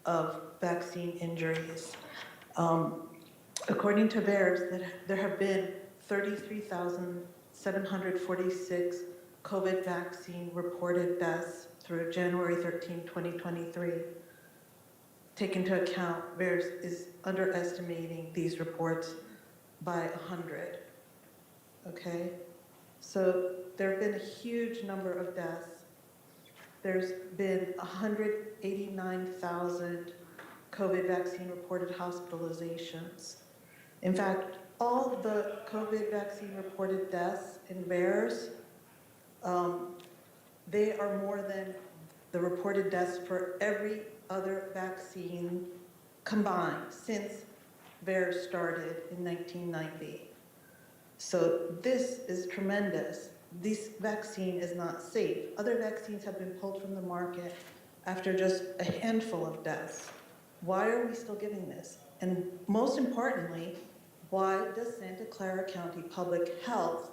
of vaccine injuries. According to VAERS, there have been 33,746 COVID vaccine reported deaths through January 13, 2023. Take into account, VAERS is underestimating these reports by 100, okay? So there have been a huge number of deaths. There's been 189,000 COVID vaccine reported hospitalizations. In fact, all the COVID vaccine reported deaths in VAERS, they are more than the reported deaths for every other vaccine combined since VAERS started in 1990. So this is tremendous. This vaccine is not safe. Other vaccines have been pulled from the market after just a handful of deaths. Why are we still giving this? And most importantly, why does Santa Clara County Public Health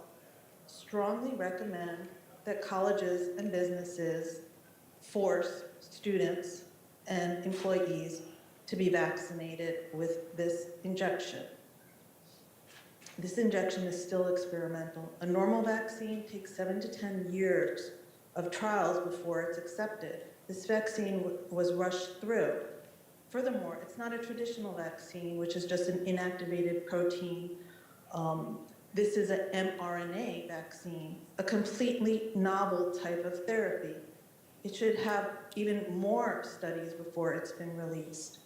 strongly recommend that colleges and businesses force students and employees to be vaccinated with this injection? This injection is still experimental. A normal vaccine takes 7 to 10 years of trials before it's accepted. This vaccine was rushed through. Furthermore, it's not a traditional vaccine, which is just an inactivated protein. This is an mRNA vaccine, a completely novel type of therapy. It should have even more studies before it's been released.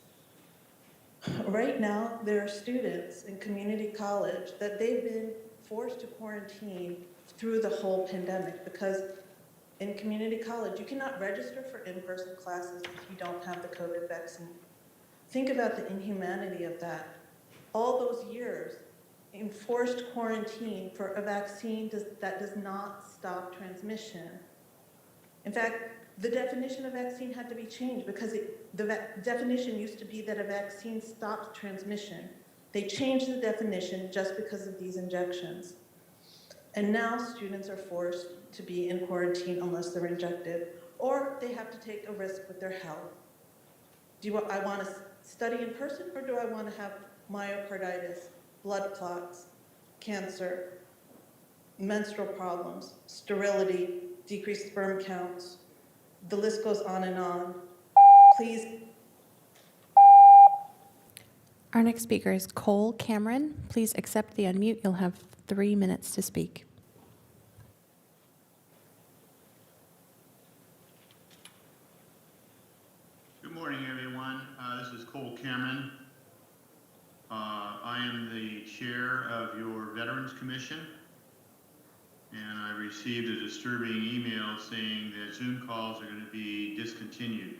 Right now, there are students in community college that they've been forced to quarantine through the whole pandemic because in community college, you cannot register for in-person classes if you don't have the COVID vaccine. Think about the inhumanity of that. All those years in forced quarantine for a vaccine that does not stop transmission. In fact, the definition of vaccine had to be changed because the definition used to be that a vaccine stops transmission. They changed the definition just because of these injections. And now students are forced to be in quarantine unless they're injected, or they have to take a risk with their health. Do I want to study in person, or do I want to have myocarditis, blood clots, cancer, menstrual problems, sterility, decreased sperm counts? The list goes on and on. Please. Our next speaker is Cole Cameron. Please accept the unmute. You'll have 3 minutes to speak. Good morning, everyone. This is Cole Cameron. I am the chair of your Veterans Commission, and I received a disturbing email saying that Zoom calls are going to be discontinued,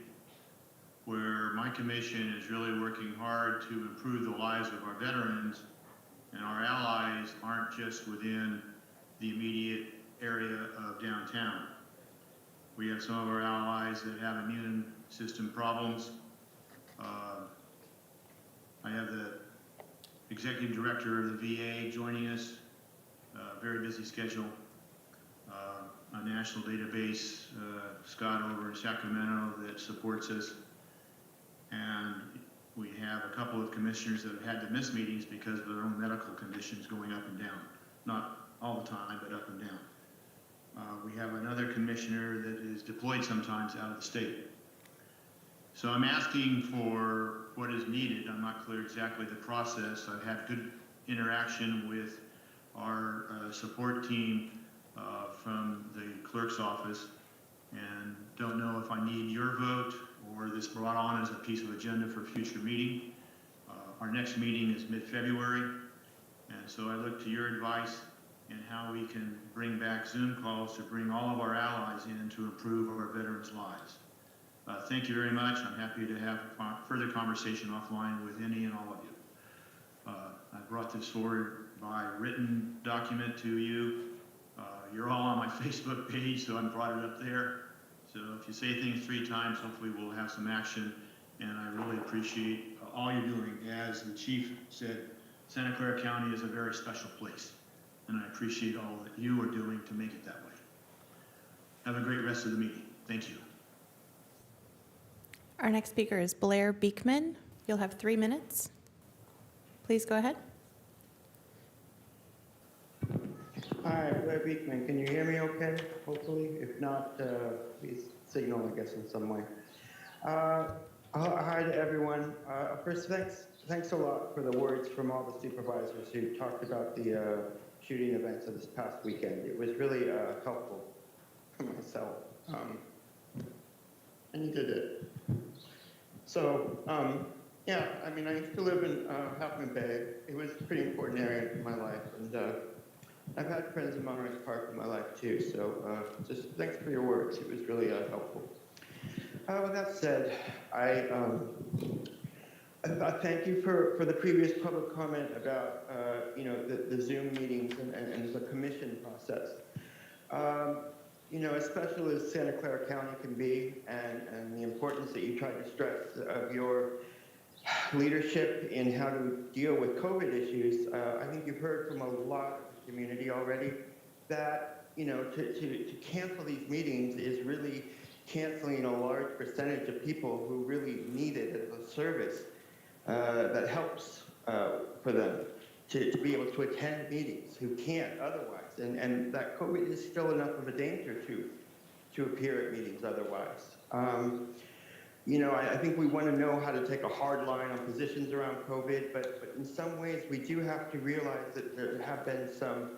where my commission is really working hard to improve the lives of our veterans, and our allies aren't just within the immediate area of downtown. We have some of our allies that have immune system problems. I have the executive director of the VA joining us, very busy schedule. A national database, Scott over in Sacramento, that supports us. And we have a couple of commissioners that have had to miss meetings because of their own medical conditions going up and down. Not all the time, but up and down. We have another commissioner that is deployed sometimes out of the state. So I'm asking for what is needed. I'm not clear exactly the process. I've had good interaction with our support team from the clerk's office, and don't know if I need your vote or this brought on as a piece of agenda for a future meeting. Our next meeting is mid-February, and so I look to your advice and how we can bring back Zoom calls to bring all of our allies in to improve our veterans' lives. Thank you very much. I'm happy to have further conversation offline with any and all of you. I brought this forward by written document to you. You're all on my Facebook page, so I brought it up there. So if you say things 3 times, hopefully we'll have some action. And I really appreciate all you're doing. As the chief said, Santa Clara County is a very special place. And I appreciate all that you are doing to make it that way. Have a great rest of the meeting. Thank you. Our next speaker is Blair Beekman. You'll have 3 minutes. Please go ahead. Hi, Blair Beekman. Can you hear me okay, hopefully? If not, please signal, I guess, in some way. Hi to everyone. First, thanks a lot for the words from all the supervisors who talked about the shooting events of this past weekend. It was really helpful for myself. I needed it. So, yeah, I mean, I used to live in Half Moon Bay. It was a pretty important area in my life, and I've had friends in Monterey Park in my life too, so just thanks for your words. It was really helpful. With that said, I thank you for the previous public comment about you know, the Zoom meetings and the commission process. You know, as special as Santa Clara County can be, and the importance that you tried to stress of your leadership in how to deal with COVID issues, I think you've heard from a lot of the community already that, you know, to cancel these meetings is really canceling a large percentage of people who really need it as a service that helps for them to be able to attend meetings who can't otherwise. And that COVID is still enough of a danger to appear at meetings otherwise. You know, I think we want to know how to take a hard line on positions around COVID, but in some ways we do have to realize that there have been some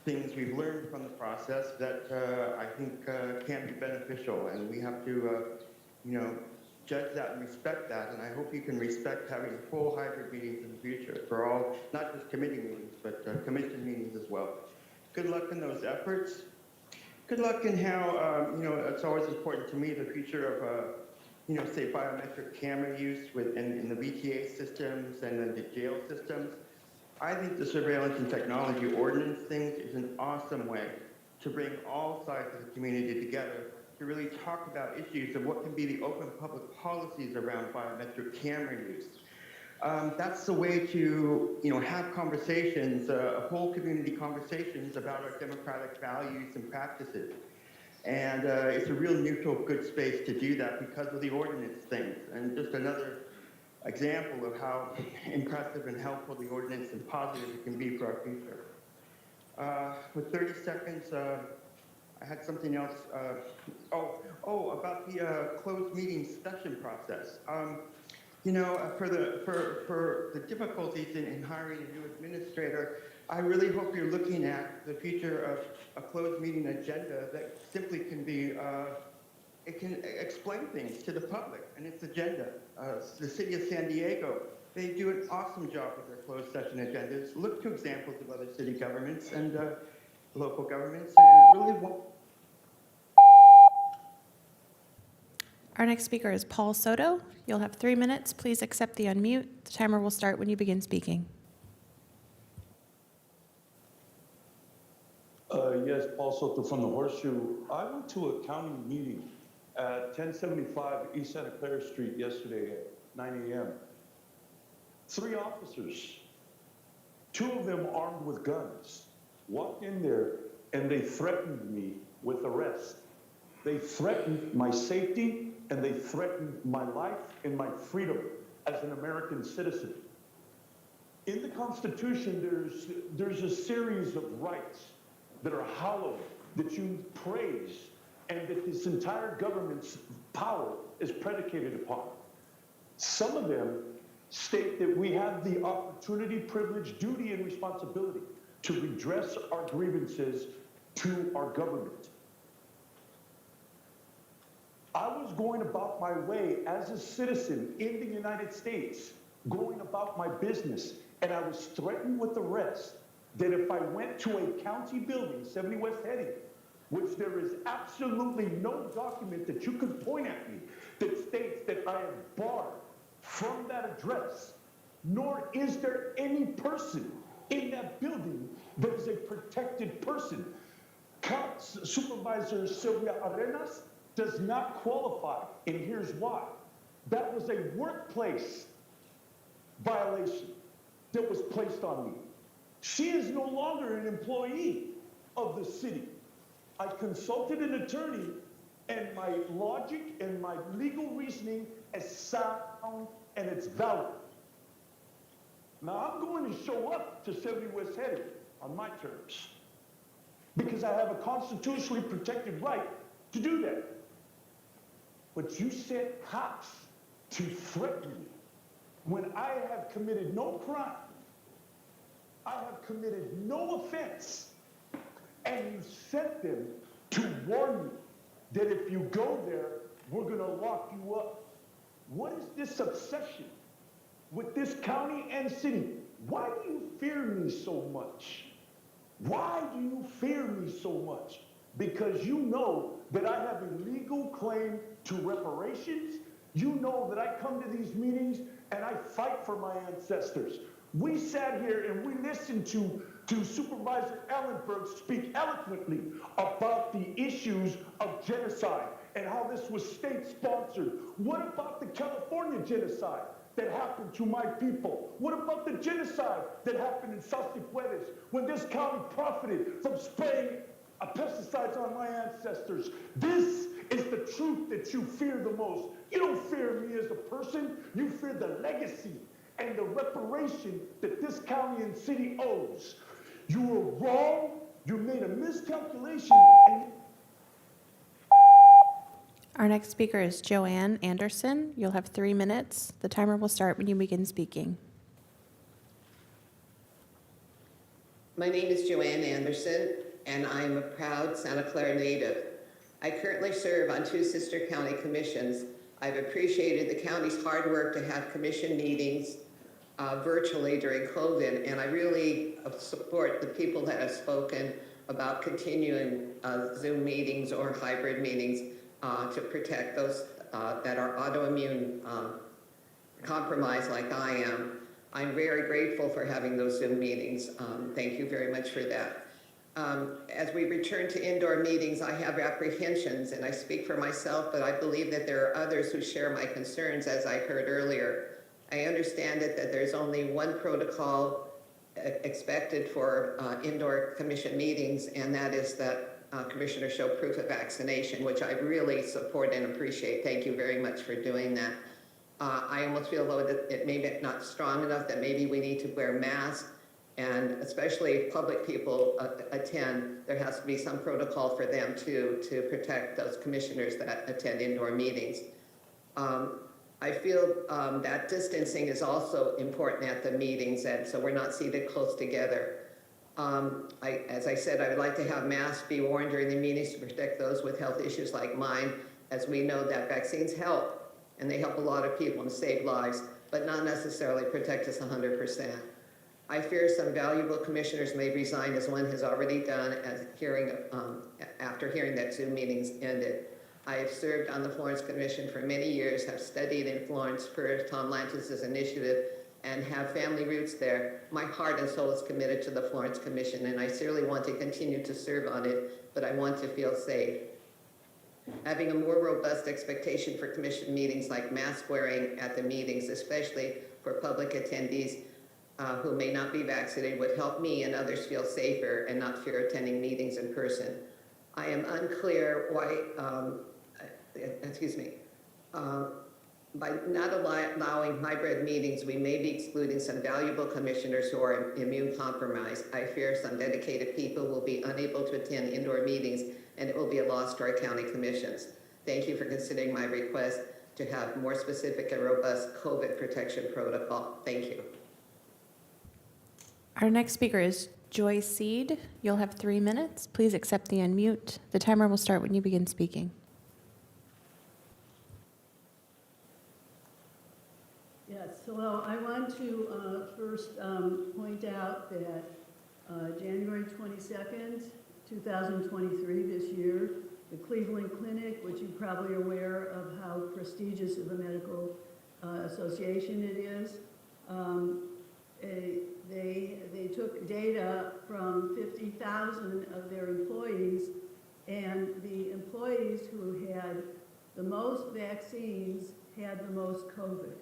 things we've learned from the process that I think can be beneficial, and we have to, you know, judge that and respect that. And I hope you can respect having full hybrid meetings in the future for all, not just committee meetings, but commission meetings as well. Good luck in those efforts. Good luck in how, you know, it's always important to me, the future of, you know, say biometric camera use in the VTA systems and in the jail systems. I think the surveillance and technology ordinance things is an awesome way to bring all sides of the community together to really talk about issues of what can be the open public policies around biometric camera use. That's the way to, you know, have conversations, whole community conversations about our democratic values and practices. And it's a real neutral, good space to do that because of the ordinance things. And just another example of how impressive and helpful the ordinance and positive it can be for our future. With 30 seconds, I had something else. About the closed meeting session process. You know, for the difficulties in hiring a new administrator, I really hope you're looking at the future of a closed meeting agenda that simply can be, it can explain things to the public and its agenda. The city of San Diego, they do an awesome job with their closed session agendas. Look to examples of other city governments and local governments, and really want. Our next speaker is Paul Soto. You'll have 3 minutes. Please accept the unmute. The timer will start when you begin speaking. Yes, Paul Soto from the Horseshoe. I went to a county meeting at 1075 East Santa Clara Street yesterday at 9 a.m. 3 officers, 2 of them armed with guns, walked in there and they threatened me with arrest. They threatened my safety and they threatened my life and my freedom as an American citizen. In the Constitution, there's a series of rights that are hallowed, that you praise, and that this entire government's power is predicated upon. Some of them state that we have the opportunity, privilege, duty, and responsibility to redress our grievances to our government. I was going about my way as a citizen in the United States, going about my business, and I was threatened with arrest that if I went to a county building, 70 West Heading, which there is absolutely no document that you could point at me that states that I am barred from that address, nor is there any person in that building that is a protected person. Supervisor Sylvia Arenas does not qualify, and here's why. That was a workplace violation that was placed on me. She is no longer an employee of the city. I consulted an attorney, and my logic and my legal reasoning is sound and it's valid. Now I'm going to show up to 70 West Heading on my terms because I have a constitutionally protected right to do that. But you sent cops to threaten me when I have committed no crime. I have committed no offense. And you sent them to warn me that if you go there, we're going to lock you up. What is this obsession with this county and city? Why do you fear me so much? Why do you fear me so much? Because you know that I have a legal claim to reparations. You know that I come to these meetings and I fight for my ancestors. We sat here and we listened to Supervisor Ellenberg speak eloquently about the issues of genocide and how this was state-sponsored. What about the California genocide that happened to my people? What about the genocide that happened in Saucipuedes when this county profited from spraying pesticides on my ancestors? This is the truth that you fear the most. You don't fear me as a person. You fear the legacy and the reparation that this county and city owes. You were wrong. You made a miscalculation. And Our next speaker is Joanne Anderson. You'll have 3 minutes. The timer will start when you begin speaking. My name is Joanne Anderson, and I am a proud Santa Clara native. I currently serve on 2 sister county commissions. I've appreciated the county's hard work to have commission meetings virtually during COVID, and I really support the people that have spoken about continuing Zoom meetings or hybrid meetings to protect those that are autoimmune compromised like I am. I'm very grateful for having those Zoom meetings. Thank you very much for that. As we return to indoor meetings, I have apprehensions, and I speak for myself, but I believe that there are others who share my concerns, as I heard earlier. I understand that there's only one protocol expected for indoor commission meetings, and that is that commissioners show proof of vaccination, which I really support and appreciate. Thank you very much for doing that. I almost feel, though, that it may be not strong enough, that maybe we need to wear masks, and especially if public people attend, there has to be some protocol for them to protect those commissioners that attend indoor meetings. I feel that distancing is also important at the meetings, and so we're not seated close together. As I said, I would like to have masks be worn during the meetings to protect those with health issues like mine, as we know that vaccines help, and they help a lot of people and save lives, but not necessarily protect us 100%. I fear some valuable commissioners may resign, as one has already done after hearing that Zoom meetings ended. I have served on the Florence Commission for many years, have studied in Florence per Tom Lantis's initiative, and have family roots there. My heart and soul is committed to the Florence Commission, and I sincerely want to continue to serve on it, but I want to feel safe. Having a more robust expectation for commission meetings, like mask wearing at the meetings, especially for public attendees who may not be vaccinated, would help me and others feel safer and not fear attending meetings in person. I am unclear why, by not allowing hybrid meetings, we may be excluding some valuable commissioners who are immune compromised. I fear some dedicated people will be unable to attend indoor meetings, and it will be a loss to our county commissions. Thank you for considering my request to have more specific and robust COVID protection protocol. Thank you. Our next speaker is Joy Seed. You'll have 3 minutes. Please accept the unmute. The timer will start when you begin speaking. Yes, hello. I want to first point out that January 22nd, 2023 this year, the Cleveland Clinic, which you're probably aware of how prestigious of a medical association it is, they took data from 50,000 of their employees, and the employees who had the most vaccines had the most COVID.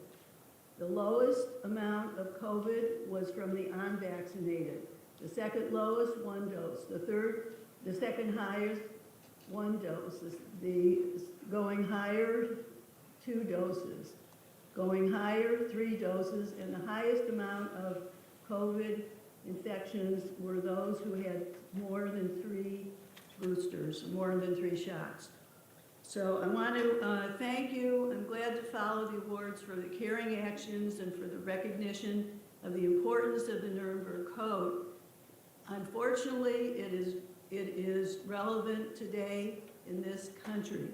The lowest amount of COVID was from the unvaccinated. The second lowest, 1 dose. The second highest, 1 dose. The going higher, 2 doses. Going higher, 3 doses, and the highest amount of COVID infections were those who had more than 3 boosters, more than 3 shots. So I want to thank you. I'm glad to follow the awards for the caring actions and for the recognition of the importance of the Nuremberg Code. Unfortunately, it is relevant today in this country.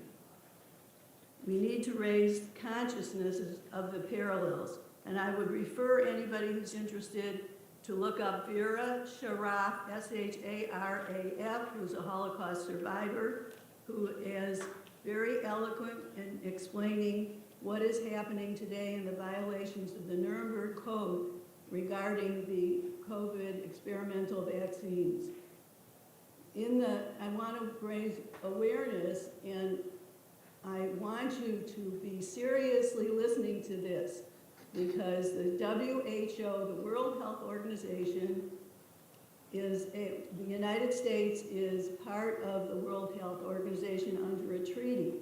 We need to raise consciousness of the parallels. And I would refer anybody who's interested to look up Vera Sharaf, S-H-A-R-A-F, who's a Holocaust survivor, who is very eloquent in explaining what is happening today in the violations of the Nuremberg Code regarding the COVID experimental vaccines. I want to raise awareness, and I want you to be seriously listening to this, because the WHO, the World Health Organization, the United States is part of the World Health Organization under a treaty.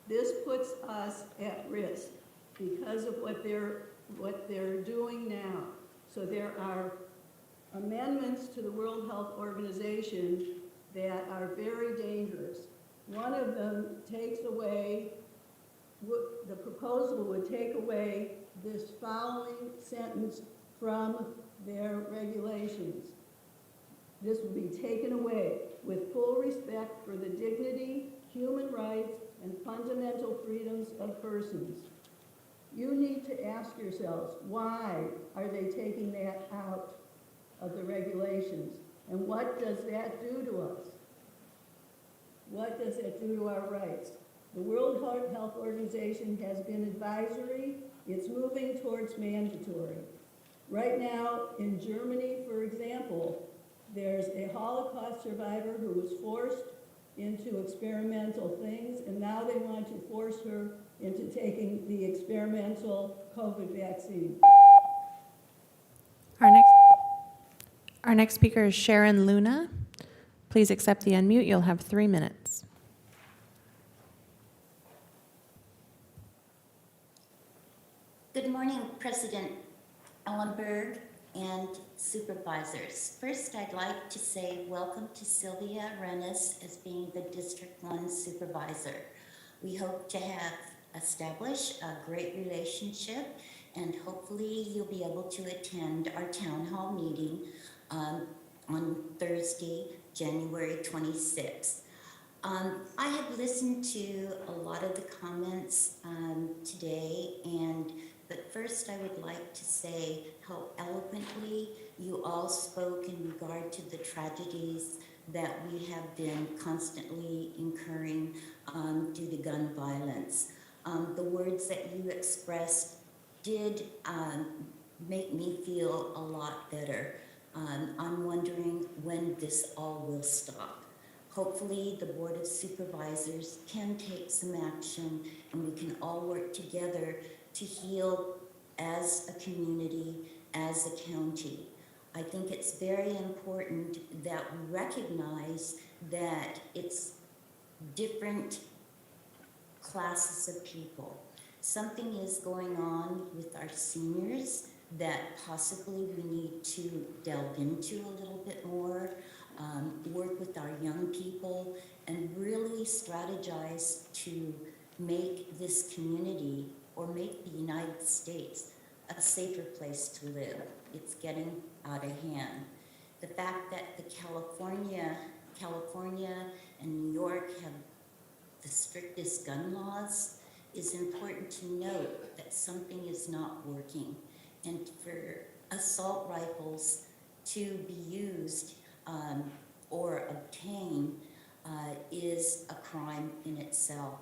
This puts us at risk because of what they're doing now. So there are amendments to the World Health Organization that are very dangerous. One of them takes away, the proposal would take away this following sentence from their regulations. This will be taken away with full respect for the dignity, human rights, and fundamental freedoms of persons. You need to ask yourselves, why are they taking that out of the regulations? And what does that do to us? What does that do to our rights? The World Health Organization has been advisory. It's moving towards mandatory. Right now, in Germany, for example, there's a Holocaust survivor who was forced into experimental things, and now they want to force her into taking the experimental COVID vaccine. Our next speaker is Sharon Luna. Please accept the unmute. You'll have 3 minutes. Good morning, President Ellenberg and supervisors. First, I'd like to say welcome to Sylvia Rennes as being the District 1 supervisor. We hope to have established a great relationship, and hopefully you'll be able to attend our town hall meeting on Thursday, January 26th. I have listened to a lot of the comments today, but first I would like to say how eloquently you all spoke in regard to the tragedies that we have been constantly incurring due to gun violence. The words that you expressed did make me feel a lot better. I'm wondering when this all will stop. Hopefully the Board of Supervisors can take some action and we can all work together to heal as a community, as a county. I think it's very important that we recognize that it's different classes of people. Something is going on with our seniors that possibly we need to delve into a little bit more, work with our young people, and really strategize to make this community or make the United States a safer place to live. It's getting out of hand. The fact that the California and New York have the strictest gun laws is important to note that something is not working. And for assault rifles to be used or obtain is a crime in itself.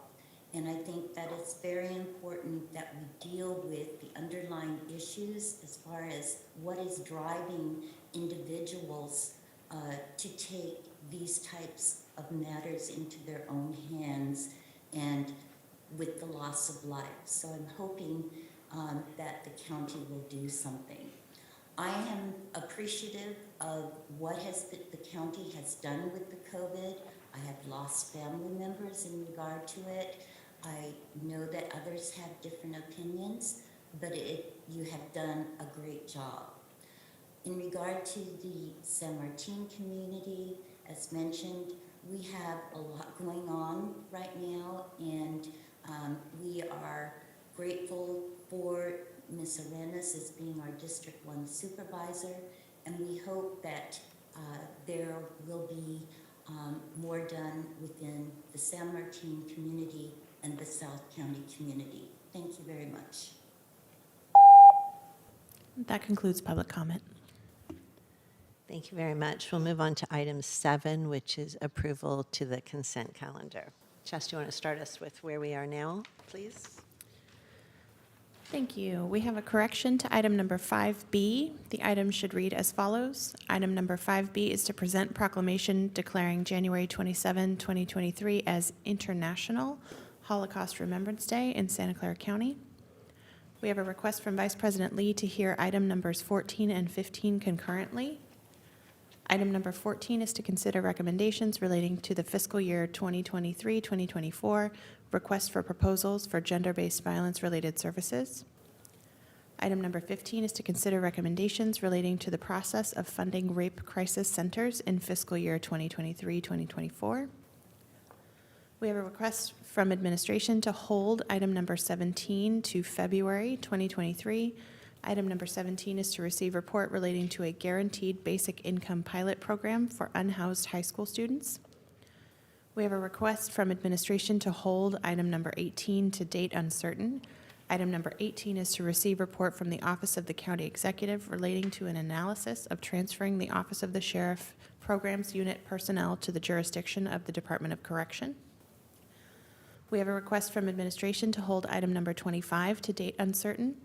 And I think that it's very important that we deal with the underlying issues as far as what is driving individuals to take these types of matters into their own hands and with the loss of life. So I'm hoping that the county will do something. I am appreciative of what the county has done with the COVID. I have lost family members in regard to it. I know that others have different opinions, but you have done a great job. In regard to the San Martin community, as mentioned, we have a lot going on right now, and we are grateful for Ms. Arenas as being our District 1 supervisor, and we hope that there will be more done within the San Martin community and the South County community. Thank you very much. That concludes public comment. Thank you very much. We'll move on to item 7, which is approval to the consent calendar. Jess, do you want to start us with where we are now, please? Thank you. We have a correction to item number 5B. The item should read as follows. Item number 5B is to present proclamation declaring January 27, 2023 as International Holocaust Remembrance Day in Santa Clara County. We have a request from Vice President Lee to hear item numbers 14 and 15 concurrently. Item number 14 is to consider recommendations relating to the fiscal year 2023-2024 request for proposals for gender-based violence-related services. Item number 15 is to consider recommendations relating to the process of funding rape crisis centers in fiscal year 2023-2024. We have a request from administration to hold item number 17 to February 2023. Item number 17 is to receive report relating to a guaranteed basic income pilot program for unhoused high school students. We have a request from administration to hold item number 18 to date uncertain. Item number 18 is to receive report from the Office of the County Executive relating to an analysis of transferring the Office of the Sheriff Programs Unit personnel to the jurisdiction of the Department of Correction. We have a request from administration to hold item number 25 to date uncertain.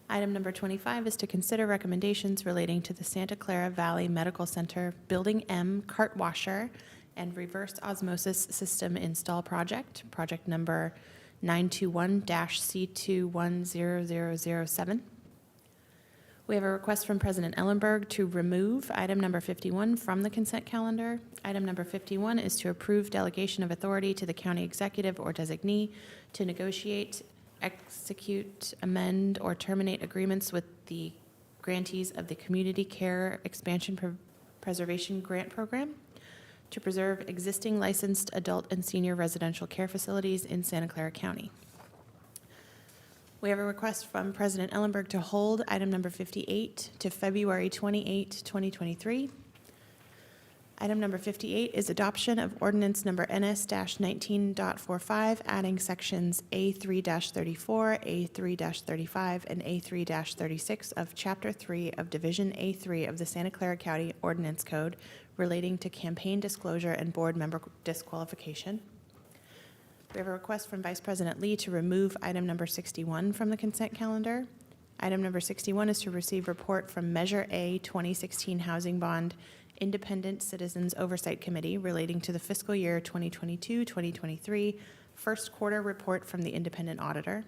Item number 25 is to consider recommendations relating to the Santa Clara Valley Medical Center Building M cart washer and reverse osmosis system install project, project number 921-C210007. We have a request from President Ellenberg to remove item number 51 from the consent calendar. Item number 51 is to approve delegation of authority to the county executive or designee to negotiate, execute, amend, or terminate agreements with the grantees of the Community Care Expansion Preservation Grant Program to preserve existing licensed adult and senior residential care facilities in Santa Clara County. We have a request from President Ellenberg to hold item number 58 to February 28, 2023. Item number 58 is adoption of ordinance number NS-19.45, adding sections A3-34, A3-35, and A3-36 of Chapter 3 of Division A3 of the Santa Clara County Ordinance Code relating to campaign disclosure and board member disqualification. We have a request from Vice President Lee to remove item number 61 from the consent calendar. Item number 61 is to receive report from Measure A 2016 Housing Bond Independent Citizens Oversight Committee relating to the fiscal year 2022-2023 first quarter report from the independent auditor.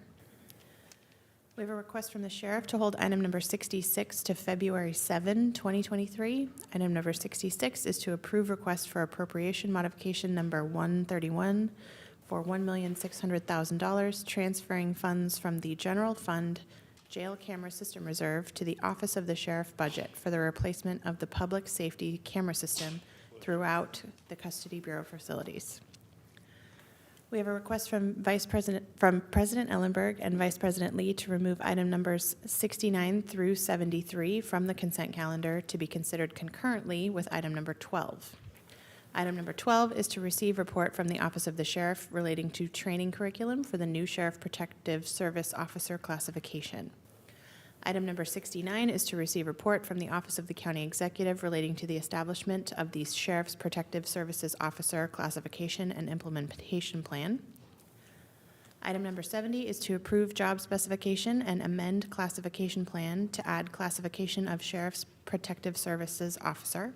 We have a request from the sheriff to hold item number 66 to February 7, 2023. Item number 66 is to approve request for appropriation modification number 131 for $1,600,000, transferring funds from the general fund jail camera system reserve to the Office of the Sheriff budget for the replacement of the public safety camera system throughout the Custody Bureau facilities. We have a request from President Ellenberg and Vice President Lee to remove item numbers 69 through 73 from the consent calendar to be considered concurrently with item number 12. Item number 12 is to receive report from the Office of the Sheriff relating to training curriculum for the new Sheriff Protective Service Officer classification. Item number 69 is to receive report from the Office of the County Executive relating to the establishment of the Sheriff's Protective Services Officer Classification and Implementation Plan. Item number 70 is to approve job specification and amend classification plan to add classification of Sheriff's Protective Services Officer.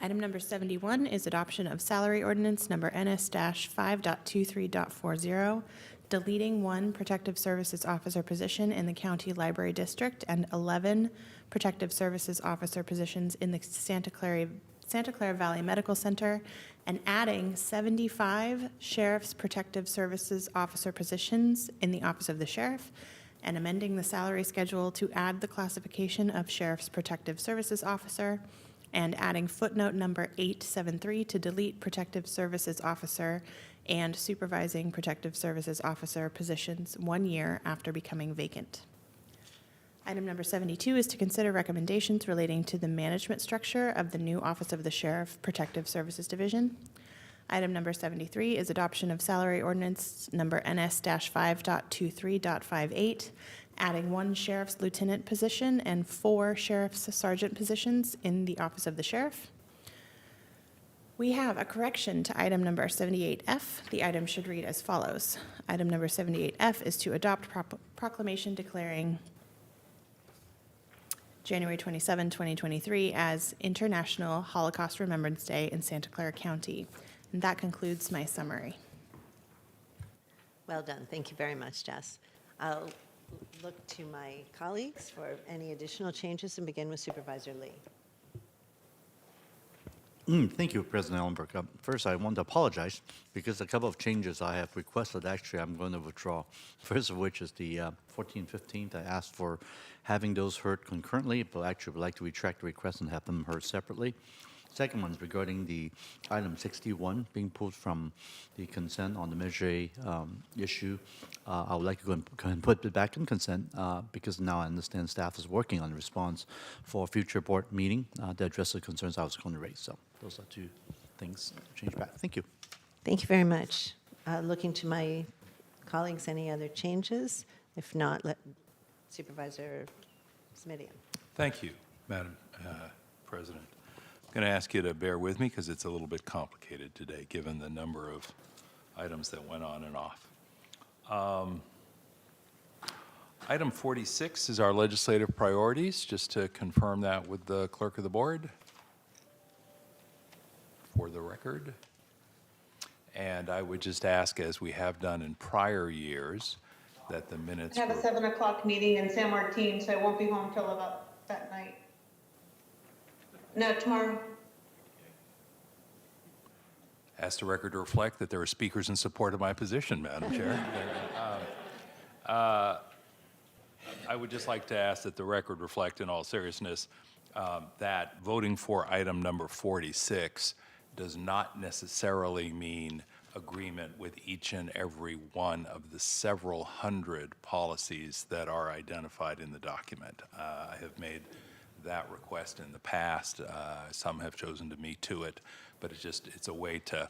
Item number 71 is adoption of salary ordinance number NS-5.23.40, deleting 1 Protective Services Officer position in the County Library District and 11 Protective Services Officer positions in the Santa Clara Valley Medical Center, and adding 75 Sheriff's Protective Services Officer positions in the Office of the Sheriff, and amending the salary schedule to add the classification of Sheriff's Protective Services Officer, and adding footnote number 873 to delete Protective Services Officer and Supervising Protective Services Officer positions 1 year after becoming vacant. Item number 72 is to consider recommendations relating to the management structure of the new Office of the Sheriff Protective Services Division. Item number 73 is adoption of salary ordinance number NS-5.23.58, adding 1 Sheriff's Lieutenant position and 4 Sheriff's Sergeant positions in the Office of the Sheriff. We have a correction to item number 78F. The item should read as follows. Item number 78F is to adopt proclamation declaring January 27, 2023 as International Holocaust Remembrance Day in Santa Clara County. And that concludes my summary. Well done. Thank you very much, Jess. I'll look to my colleagues for any additional changes and begin with Supervisor Lee. Thank you, President Ellenberg. First, I want to apologize because a couple of changes I have requested, actually, I'm going to withdraw. First of which is the 14th, 15th. I asked for having those heard concurrently, but actually would like to retract the request and have them heard separately. Second one is regarding the item 61 being pulled from the consent on the Measure A issue. I would like to go ahead and put it back in consent because now I understand staff is working on a response for a future board meeting to address the concerns I was going to raise. So those are 2 things change back. Thank you. Thank you very much. Looking to my colleagues, any other changes? If not, Supervisor Smidian. Thank you, Madam President. I'm going to ask you to bear with me because it's a little bit complicated today, given the number of items that went on and off. Item 46 is our legislative priorities, just to confirm that with the clerk of the board for the record. And I would just ask, as we have done in prior years, that the minutes I have a 7 o'clock meeting in San Martin, so I won't be home till about that night. No, tomorrow. Ask the record to reflect that there are speakers in support of my position, Madam Chair. I would just like to ask that the record reflect in all seriousness that voting for item number 46 does not necessarily mean agreement with each and every one of the several hundred policies that are identified in the document. I have made that request in the past. Some have chosen to meet to it, but it's a way to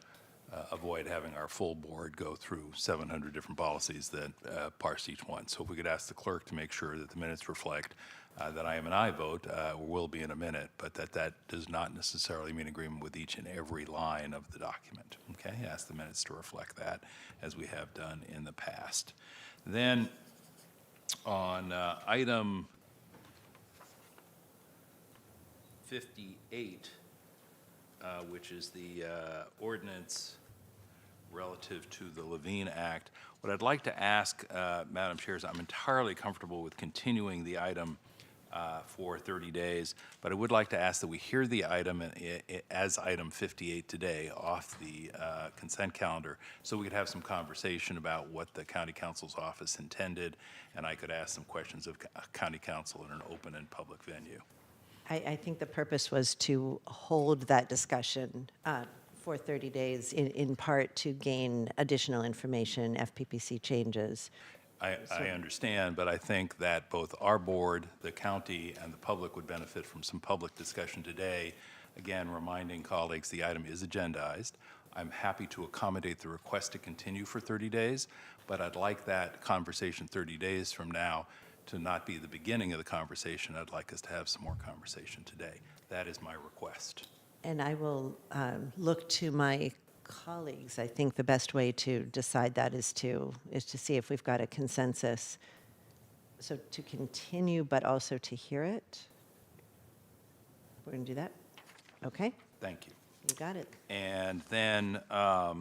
avoid having our full board go through 700 different policies that parse each one. So if we could ask the clerk to make sure that the minutes reflect that I am an aye vote, will be in a minute, but that does not necessarily mean agreement with each and every line of the document. Okay, ask the minutes to reflect that, as we have done in the past. Then on item 58, which is the ordinance relative to the Levine Act. What I'd like to ask, Madam Chair, is I'm entirely comfortable with continuing the item for 30 days, but I would like to ask that we hear the item as item 58 today off the consent calendar, so we could have some conversation about what the County Counsel's office intended, and I could ask some questions of County Counsel in an open and public venue. I think the purpose was to hold that discussion for 30 days, in part to gain additional information, FPPC changes. I understand, but I think that both our board, the county, and the public would benefit from some public discussion today. Again, reminding colleagues the item is agendized. I'm happy to accommodate the request to continue for 30 days, but I'd like that conversation 30 days from now to not be the beginning of the conversation, I'd like us to have some more conversation today. That is my request. And I will look to my colleagues. I think the best way to decide that is to see if we've got a consensus. So to continue, but also to hear it. We're going to do that? Okay, Thank you. you got it. And then I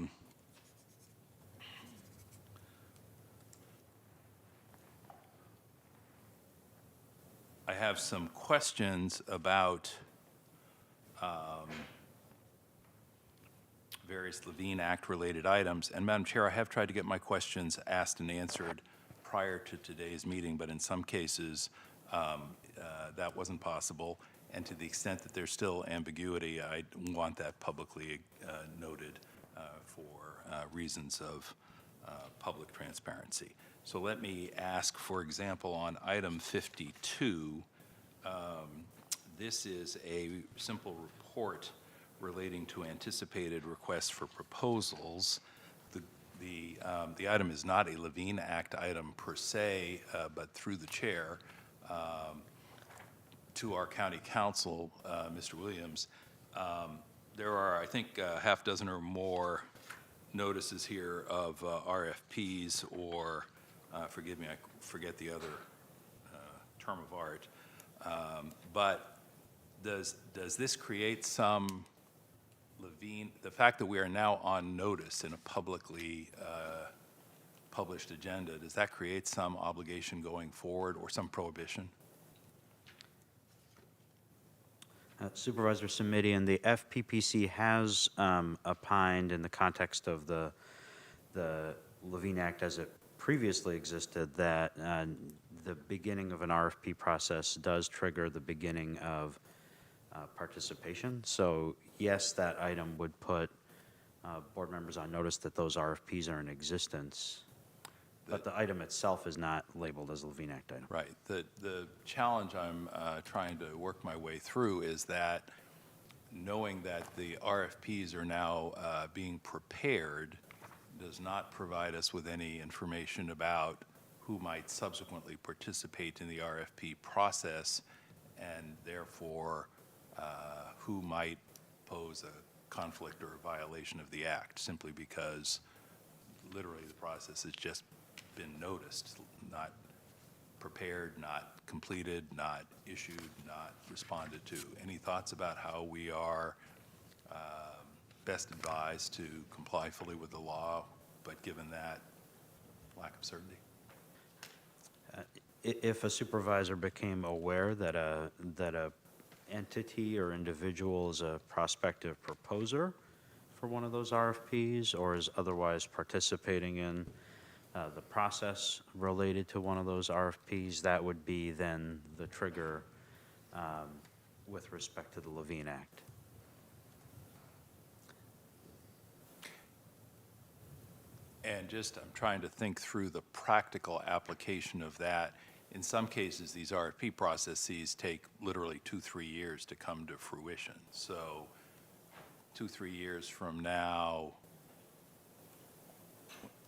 have some questions about various Levine Act-related items. And Madam Chair, I have tried to get my questions asked and answered prior to today's meeting, but in some cases, that wasn't possible. And to the extent that there's still ambiguity, I want that publicly noted for reasons of public transparency. So let me ask, for example, on item 52, this is a simple report relating to anticipated requests for proposals. The item is not a Levine Act item per se, but through the chair to our county counsel, Mr. Williams. There are, I think, a half dozen or more notices here of RFPs or, forgive me, I forget the other term of art. But does this create some Levine, the fact that we are now on notice in a publicly published agenda, does that create some obligation going forward or some prohibition? Supervisor Simidian, the FPPC has opined in the context of the Levine Act as it previously existed that the beginning of an RFP process does trigger the beginning of participation. So yes, that item would put board members on notice that those RFPs are in existence, but the item itself is not labeled as a Levine Act item. Right. The challenge I'm trying to work my way through is that knowing that the RFPs are now being prepared does not provide us with any information about who might subsequently participate in the RFP process, and therefore who might pose a conflict or a violation of the act, simply because literally the process has just been noticed, not prepared, not completed, not issued, not responded to. Any thoughts about how we are best advised to comply fully with the law, but given that lack of certainty? If a supervisor became aware that a entity or individual is a prospective proposer for one of those RFPs or is otherwise participating in the process related to one of those RFPs, that would be then the trigger with respect to the Levine Act. And just, I'm trying to think through the practical application of that. In some cases, these RFP processes take literally 2-3 years to come to fruition. So 2-3 years from now,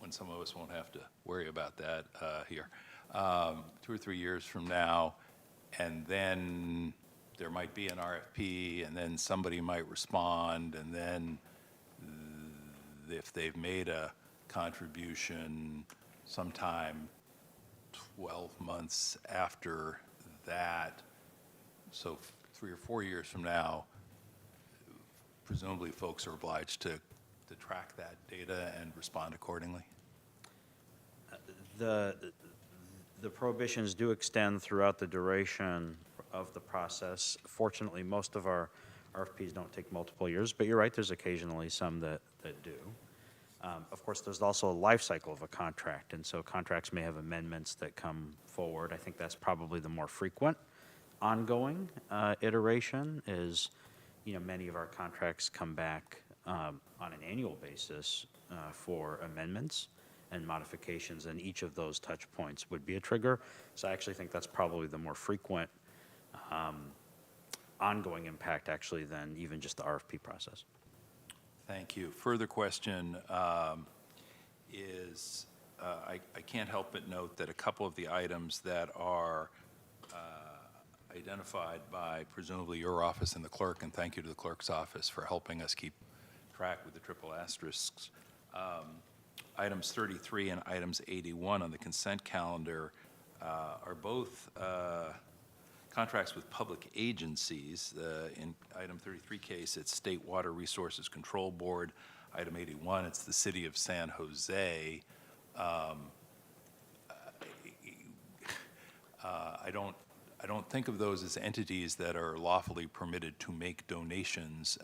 when some of us won't have to worry about that here, 2 or 3 years from now, and then there might be an RFP, and then somebody might respond, and then if they've made a contribution sometime 12 months after that, so 3 or 4 years from now, presumably folks are obliged to track that data and respond accordingly? The prohibitions do extend throughout the duration of the process. Fortunately, most of our RFPs don't take multiple years, but you're right, there's occasionally some that do. Of course, there's also a life cycle of a contract, and so contracts may have amendments that come forward. I think that's probably the more frequent ongoing iteration is, many of our contracts come back on an annual basis for amendments and modifications, and each of those touch points would be a trigger. So I actually think that's probably the more frequent ongoing impact, actually, than even just the RFP process. Thank you. Further question is I can't help but note that a couple of the items that are identified by presumably your office and the clerk, and thank you to the clerk's office for helping us keep track with the triple asterisks. Items 33 and items 81 on the consent calendar are both contracts with public agencies. In item 33 case, it's State Water Resources Control Board. Item 81, it's the City of San Jose. I don't think of those as entities that are lawfully permitted to make donations,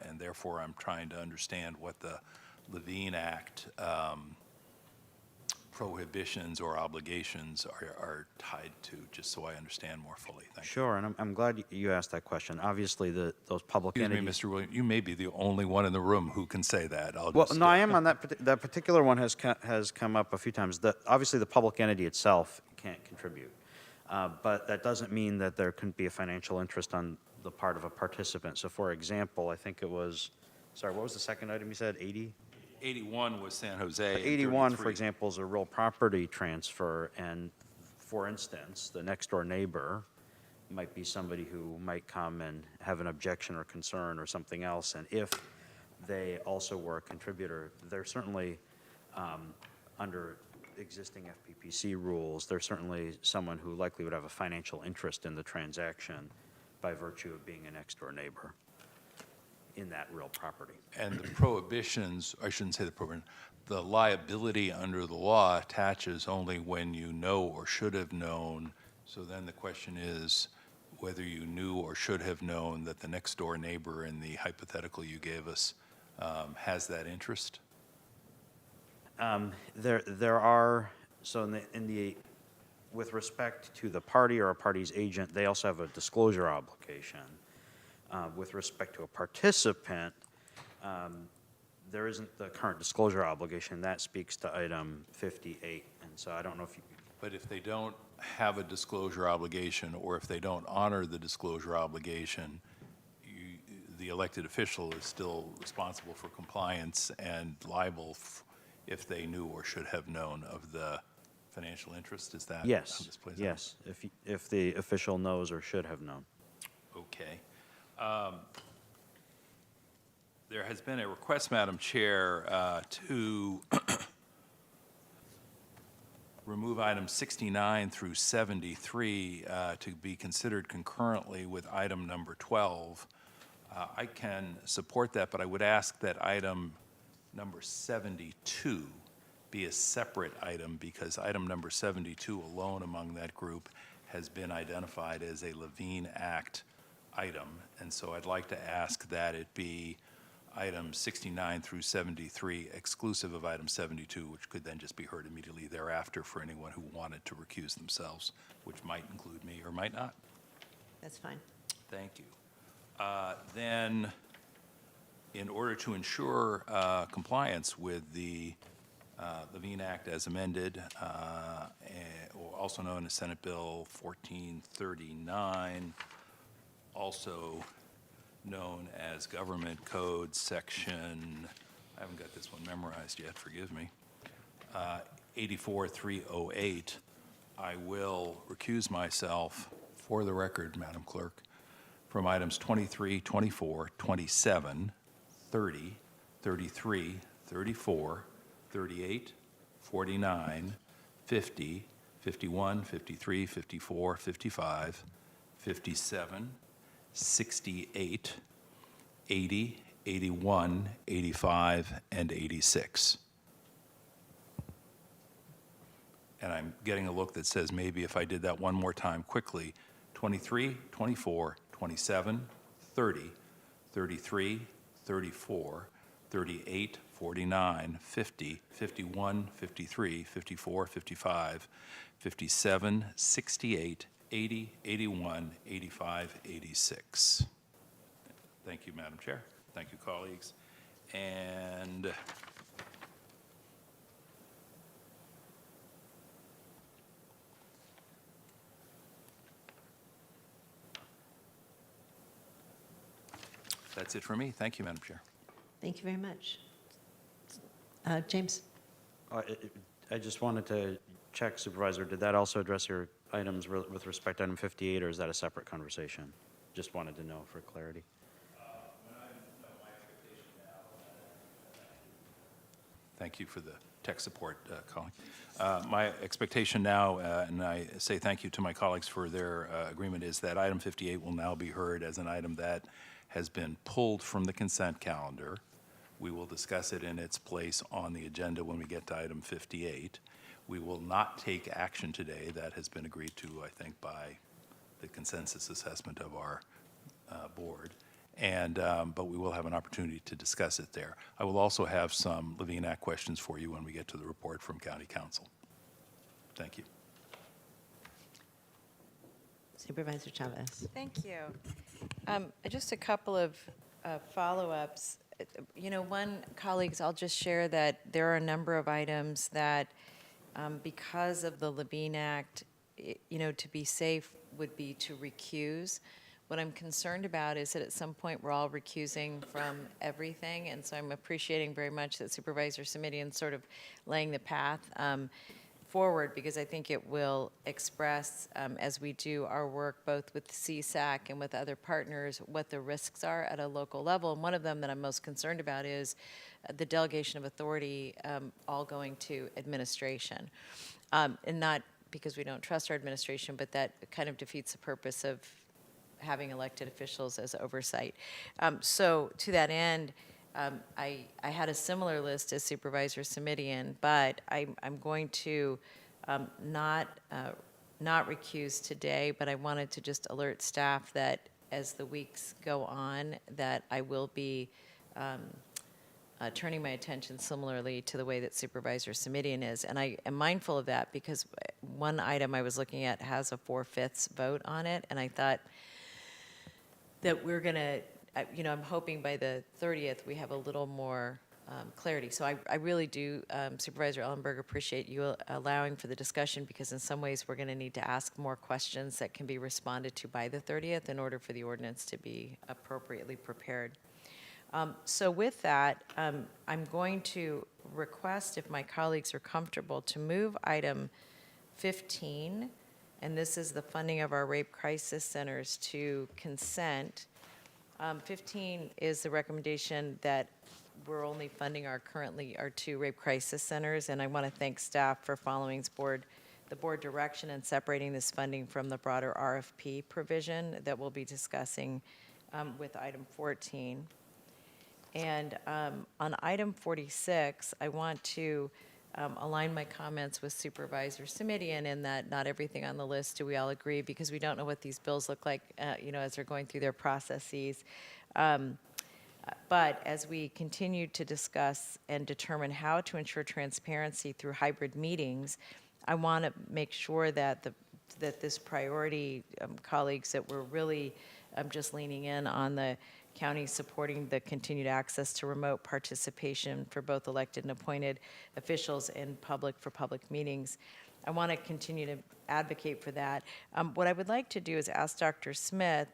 and therefore I'm trying to understand what the Levine Act prohibitions or obligations are tied to, just so I understand more fully. Thank you. Sure, and I'm glad you asked that question. Obviously, those public Excuse me, entities. Mr. Williams, you may be the only one in the room who can say that. Well, no, I am on that particular one has come up a few times. Obviously, the public entity itself can't contribute, but that doesn't mean that there couldn't be a financial interest on the part of a participant. So, for example, I think it was, sorry, what was the second item you said? 80. 81 was San Jose. and 81, 33. for example, is a real property transfer, and for instance, the next door neighbor might be somebody who might come and have an objection or concern or something else, and if they also were a contributor, they're certainly under existing FPPC rules, there's certainly someone who likely would have a financial interest in the transaction by virtue of being a next door neighbor in that real property. And the prohibitions, I shouldn't say the prohibition, the liability under the law attaches only when you know or should have known. So then the question is whether you knew or should have known that the next door neighbor in the hypothetical you gave us has that interest. There are, so with respect to the party or a party's agent, they also have a disclosure obligation. With respect to a participant, there isn't the current disclosure obligation. That speaks to item 58. And so I don't know if you... But if they don't have a disclosure obligation, or if they don't honor the disclosure obligation, the elected official is still responsible for compliance and liable if they knew or should have known of the financial interest. Is that how Yes, this plays out? yes, if the official knows or should have known. Okay. There has been a request, Madam Chair, to remove items 69 through 73 to be considered concurrently with item number 12. I can support that, but I would ask that item number 72 be a separate item, because item number 72 alone among that group has been identified as a Levine Act item, and so I'd like to ask that it be items 69 through 73 exclusive of item 72, which could then just be heard immediately thereafter for anyone who wanted to recuse themselves, which might include me or might not. That's fine. Thank you. Then, in order to ensure compliance with the Levine Act as amended, also known as Senate Bill 1439, also known as Government Code Section, I haven't got this one memorized yet, forgive me, 84308, I will recuse myself, for the record, Madam Clerk, from items 23, 24, 27, 30, 33, 34, 38, 49, 50, 51, 53, 54, 55, 57, 68, 80, 81, 85, and 86. And I'm getting a look that says maybe if I did that one more time quickly, 23, 24, 27, 30, 33, 34, 38, 49, 50, 51, 53, 54, 55, 57, 68, 80, 81, 85, 86. Thank you, Madam Chair. Thank you, colleagues. And that's it for me. Thank you, Madam Chair. Thank you very much. James? I just wanted to check, Supervisor, did that also address your items with respect to item 58, or is that a separate conversation? Just wanted to know for clarity. Thank you for the tech support, colleague. My expectation now, and I say thank you to my colleagues for their agreement, is that item 58 will now be heard as an item that has been pulled from the consent calendar. We will discuss it in its place on the agenda when we get to item 58. We will not take action today. That has been agreed to, I think, by the consensus assessment of our board. But we will have an opportunity to discuss it there. I will also have some Levine Act questions for you when we get to the report from County Counsel. Thank you. Supervisor Chavez. Thank you. Just a couple of follow-ups. One, colleagues, I'll just share that there are a number of items that, because of the Levine Act, to be safe would be to recuse. What I'm concerned about is that at some point we're all recusing from everything, and so I'm appreciating very much that Supervisor Simidian sort of laying the path forward, because I think it will express, as we do our work both with CSAC and with other partners, what the risks are at a local level. And one of them that I'm most concerned about is the delegation of authority all going to administration. And not because we don't trust our administration, but that kind of defeats the purpose of having elected officials as oversight. So to that end, I had a similar list as Supervisor Simidian, but I'm going to not recuse today, but I wanted to just alert staff that as the weeks go on, that I will be turning my attention similarly to the way that Supervisor Simidian is. And I am mindful of that because one item I was looking at has a 4/5 vote on it, and I thought that we're going to, I'm hoping by the 30th we have a little more clarity. So I really do, Supervisor Ellenberg, appreciate you allowing for the discussion, because in some ways we're going to need to ask more questions that can be responded to by the 30th in order for the ordinance to be appropriately prepared. So with that, I'm going to request, if my colleagues are comfortable, to move item 15, and this is the funding of our rape crisis centers, to consent. 15 is the recommendation that we're only funding our 2 rape crisis centers, and I want to thank staff for following the board direction and separating this funding from the broader RFP provision that we'll be discussing with item 14. And on item 46, I want to align my comments with Supervisor Simidian in that not everything on the list do we all agree, because we don't know what these bills look like, as they're going through their processes. But as we continue to discuss and determine how to ensure transparency through hybrid meetings, I want to make sure that this priority, colleagues, that we're really just leaning in on the county supporting the continued access to remote participation for both elected and appointed officials in public meetings. I want to continue to advocate for that. What I would like to do is ask Dr. Smith,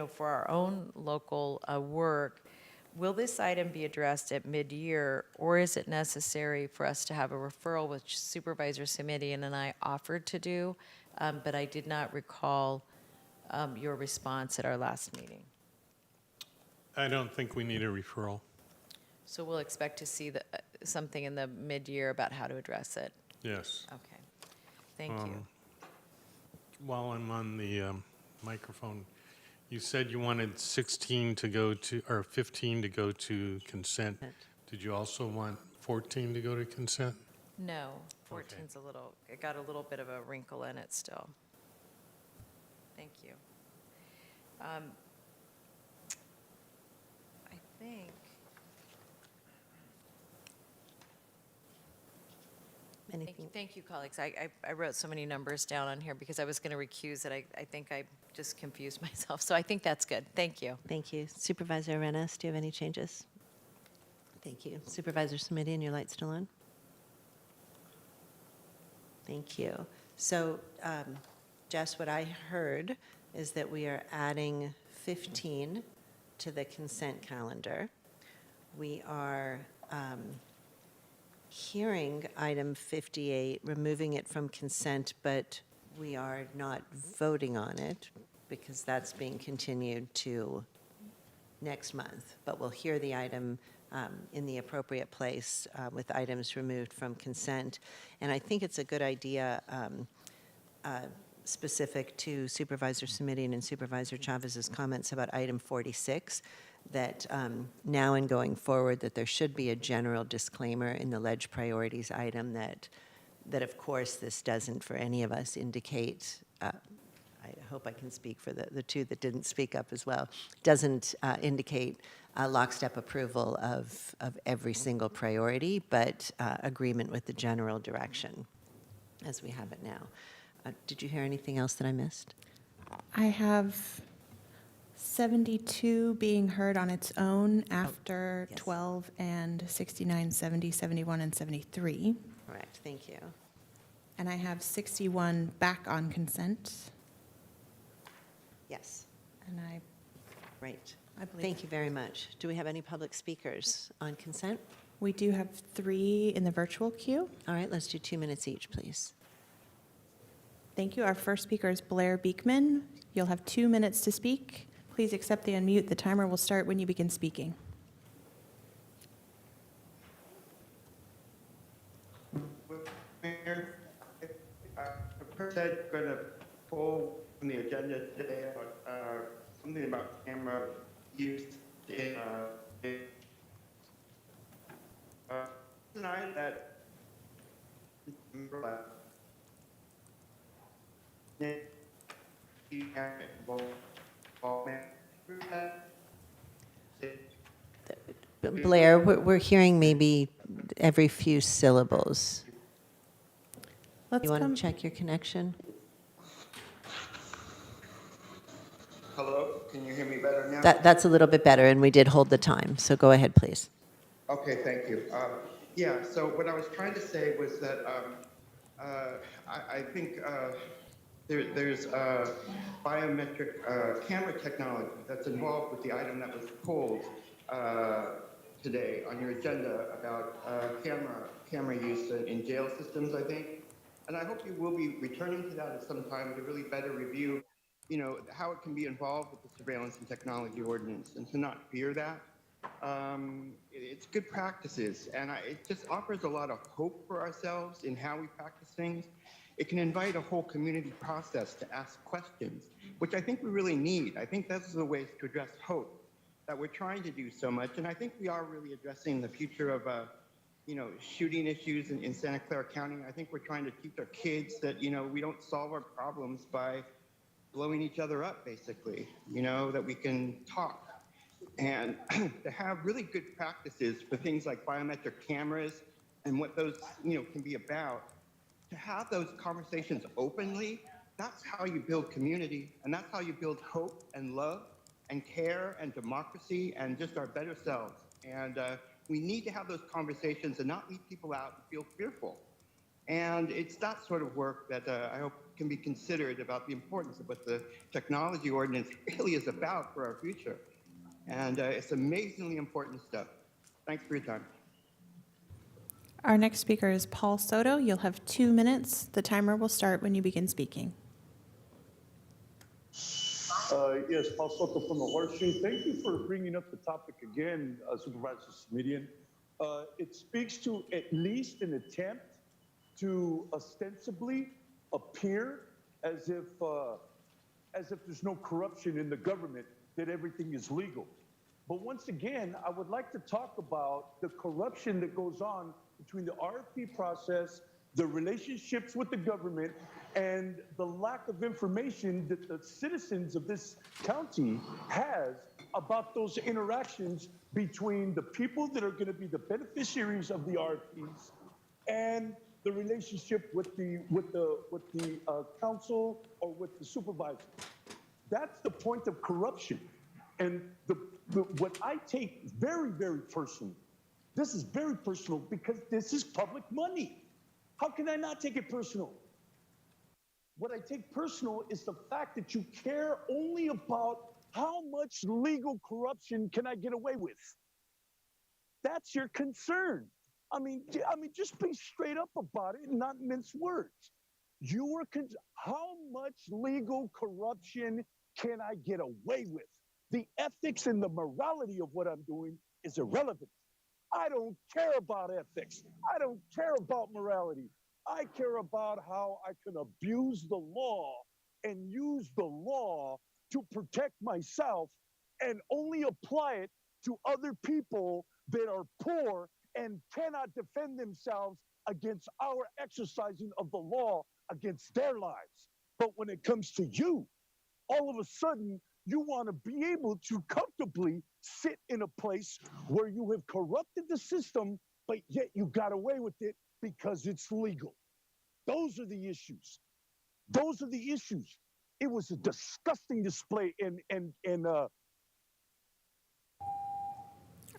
for our own local work, will this item be addressed at mid-year, or is it necessary for us to have a referral, which Supervisor Simidian and I offered to do, but I did not recall your response at our last meeting? I don't think we need a referral. So we'll expect to see something in the mid-year about how to address it? Yes. Okay. Thank you. While I'm on the microphone, you said you wanted 16 to go to, or 15 to go to consent. Did you also want 14 to go to consent? No, 14's it got a little bit of a wrinkle in it still. Thank you. I think. Thank you, colleagues. I wrote so many numbers down on here because I was going to recuse that I think I just confused myself. So I think that's good. Thank you. Thank you. Supervisor Arenas, do you have any changes? Thank you. Supervisor Simidian, your light's still on? Thank you. So, Jess, what I heard is that we are adding 15 to the consent calendar. We are hearing item 58, removing it from consent, but we are not voting on it because that's being continued to next month. But we'll hear the item in the appropriate place with items removed from consent. And I think it's a good idea specific to Supervisor Simidian and Supervisor Chavez's comments about item 46, that now and going forward that there should be a general disclaimer in the ledge priorities item that of course this doesn't for any of us indicate, I hope I can speak for the two that didn't speak up as well, doesn't indicate lockstep approval of every single priority, but agreement with the general direction as we have it now. Did you hear anything else that I missed? I have 72 being heard on its own after yes. 12 and 69, 70, 71, and 73. Correct, thank you. And I have 61 back on consent. Yes. And Right. I believe. Thank you very much. Do we have any public speakers on consent? We do have 3 in the virtual queue. All right, let's do 2 minutes each, please. Thank you. Our first speaker is Blair Beekman. You'll have 2 minutes to speak. Please accept the unmute. The timer will start when you begin speaking. Mayor, first I'm going to pull from the agenda today about something about camera use in tonight that Blair, we're hearing maybe every few syllables. You want to check your connection? Hello, can you hear me better now? That's a little bit better, and we did hold the time, so go ahead, please. Okay, thank you. Yeah, so what I was trying to say was that I think there's biometric camera technology that's involved with the item that was pulled today on your agenda about camera use in jail systems, I think. And I hope you will be returning to that at some time to really better review, how it can be involved with the surveillance and technology ordinance, and to not fear that. It's good practices, and it just offers a lot of hope for ourselves in how we practice things. It can invite a whole community process to ask questions, which I think we really need. I think those are the ways to address hope that we're trying to do so much, and I think we are really addressing the future of shooting issues in Santa Clara County. I think we're trying to teach our kids that, we don't solve our problems by blowing each other up, basically, that we can talk. And to have really good practices for things like biometric cameras and what those, can be about, to have those conversations openly, that's how you build community, and that's how you build hope and love and care and democracy and just our better selves. And we need to have those conversations and not leave people out and feel fearful. And it's that sort of work that I hope can be considered about the importance of what the technology ordinance really is about for our future. And it's amazingly important stuff. Thanks for your time. Our next speaker is Paul Soto. You'll have 2 minutes. The timer will start when you begin speaking. Yes, Paul Soto from the Horseshoe. Thank you for bringing up the topic again, Supervisor Simidian. It speaks to at least an attempt to ostensibly appear as if there's no corruption in the government, that everything is legal. But once again, I would like to talk about the corruption that goes on between the RFP process, the relationships with the government, and the lack of information that the citizens of this county has about those interactions between the people that are going to be the beneficiaries of the RFPs and the relationship with the council or with the supervisor. That's the point of corruption. And what I take very, very personally, this is very personal because this is public money. How can I not take it personal? What I take personal is the fact that you care only about how much legal corruption can I get away with. That's your concern. Just be straight up about it and not mince words. How much legal corruption can I get away with? The ethics and the morality of what I'm doing is irrelevant. I don't care about ethics. I don't care about morality. I care about how I can abuse the law and use the law to protect myself and only apply it to other people that are poor and cannot defend themselves against our exercising of the law against their lives. But when it comes to you, all of a sudden, you want to be able to comfortably sit in a place where you have corrupted the system, but yet you got away with it because it's legal. Those are the issues. Those are the issues. It was a disgusting display.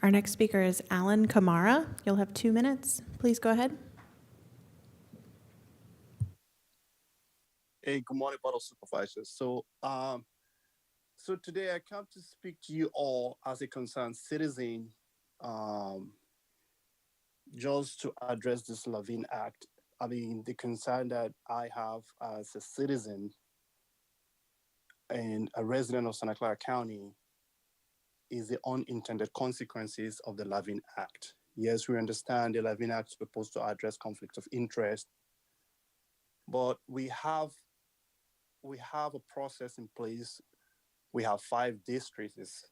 Our next speaker is Alan Kamara. You'll have 2 minutes. Please go ahead. Hey, good morning, Board of Supervisors. So today I come to speak to you all as a concerned citizen, just to address this Levine Act. The concern that I have as a citizen and a resident of Santa Clara County is the unintended consequences of the Levine Act. Yes, we understand the Levine Act is supposed to address conflicts of interest, but we have a process in place. We have 5 districts.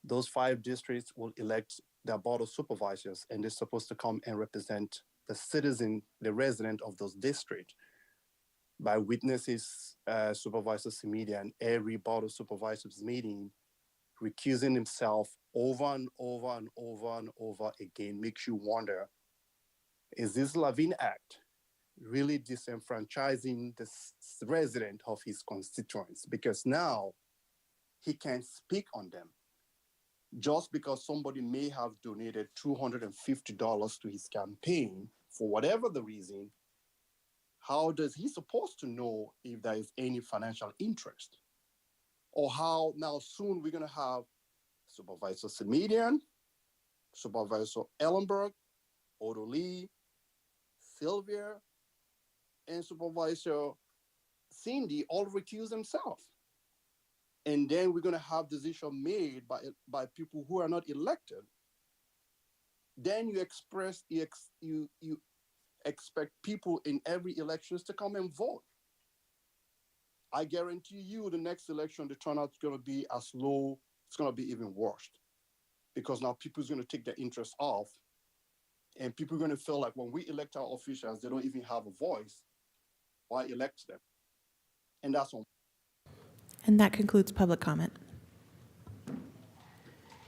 Those 5 districts will elect their Board of Supervisors, and they're supposed to come and represent the citizen, the resident of those districts. By witnesses, Supervisor Simidia, and every Board of Supervisors meeting, recusing himself over and over and over and over again makes you wonder, is this Levine Act really disenfranchising the resident of his constituents? Because now he can't speak on them. Just because somebody may have donated $250 to his campaign, for whatever the reason, how does he supposed to know if there is any financial interest? Or how now soon we're going to have Supervisor Simedian, Supervisor Ellenberg, Otto Lee, Sylvia, and Supervisor Cindy all recuse themselves. And then we're going to have decisions made by people who are not elected. Then you expect people in every elections to come and vote. I guarantee you the next election, the turnout is going to be as low, it's going to be even worse. Because now people's going to take their interest off, and people are going to feel like when we elect our officials, they don't even have a voice. Why elect them? And that's on. And that concludes public comment.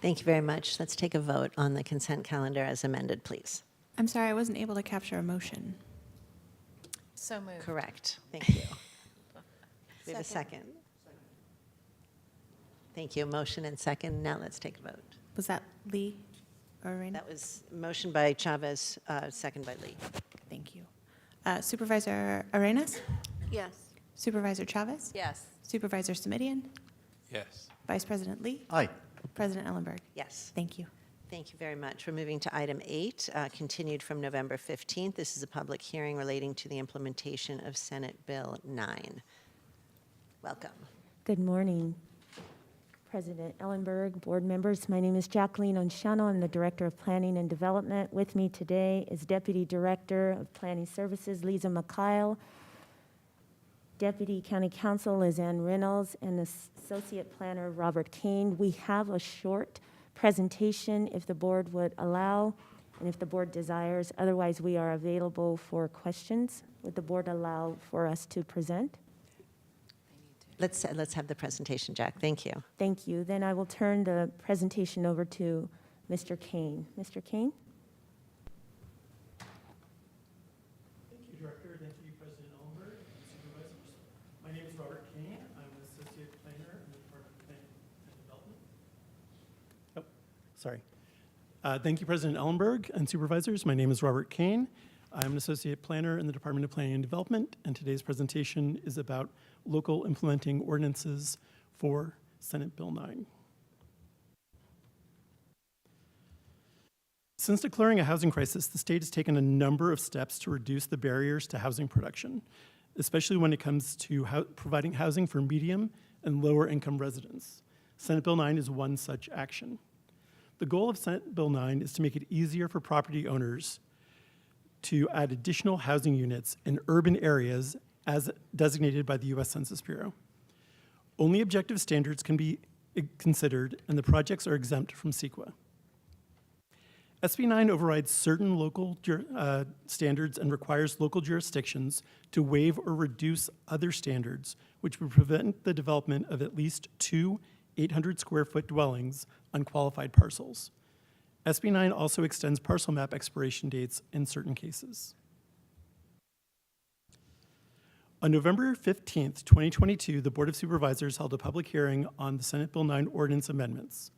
Thank you very much. Let's take a vote on the consent calendar as amended, please. I'm sorry, I wasn't able to capture a motion. So moved. Correct. Thank you. We have a second. Thank you. Motion and second. Now let's take a vote. Was that Lee or Arena? That was motion by Chavez, second by Lee. Thank you. Supervisor Arenas? Yes. Supervisor Chavez? Yes. Supervisor Simidian? Yes. Vice President Lee? Aye. President Ellenberg? Yes. Thank you. Thank you very much. We're moving to item 8, continued from November 15th. This is a public hearing relating to the implementation of Senate Bill 9. Welcome. Good morning, President Ellenberg, board members. My name is Jacqueline Onshano. I'm the Director of Planning and Development. With me today is Deputy Director of Planning Services, Lisa McKyle. Deputy County Counsel is Ann Reynolds, and Associate Planner Robert Kane. We have a short presentation if the board would allow and if the board desires. Otherwise, we are available for questions. Would the board allow for us to present? Let's have the presentation, Jack. Thank you. Thank you. Then I will turn the presentation over to Mr. Kane. Mr. Kane? Thank you, Director. Thank you, President Ellenberg and Supervisors. My name is Robert Kane. I'm an Associate Planner in the Department of Planning and Development. Oh, sorry. Thank you, President Ellenberg and Supervisors. My name is Robert Kane. I'm an Associate Planner in the Department of Planning and Development, and today's presentation is about local implementing ordinances for Senate Bill 9. Since declaring a housing crisis, the state has taken a number of steps to reduce the barriers to housing production, especially when it comes to providing housing for medium and lower income residents. Senate Bill 9 is one such action. The goal of Senate Bill 9 is to make it easier for property owners to add additional housing units in urban areas as designated by the U.S. Census Bureau. Only objective standards can be considered, and the projects are exempt from CEQA. SB 9 overrides certain local standards and requires local jurisdictions to waive or reduce other standards, which would prevent the development of at least 2 800-square-foot dwellings on qualified parcels. SB 9 also extends parcel map expiration dates in certain cases. On November 15th, 2022, the Board of Supervisors held a public hearing on the Senate Bill 9 ordinance amendments.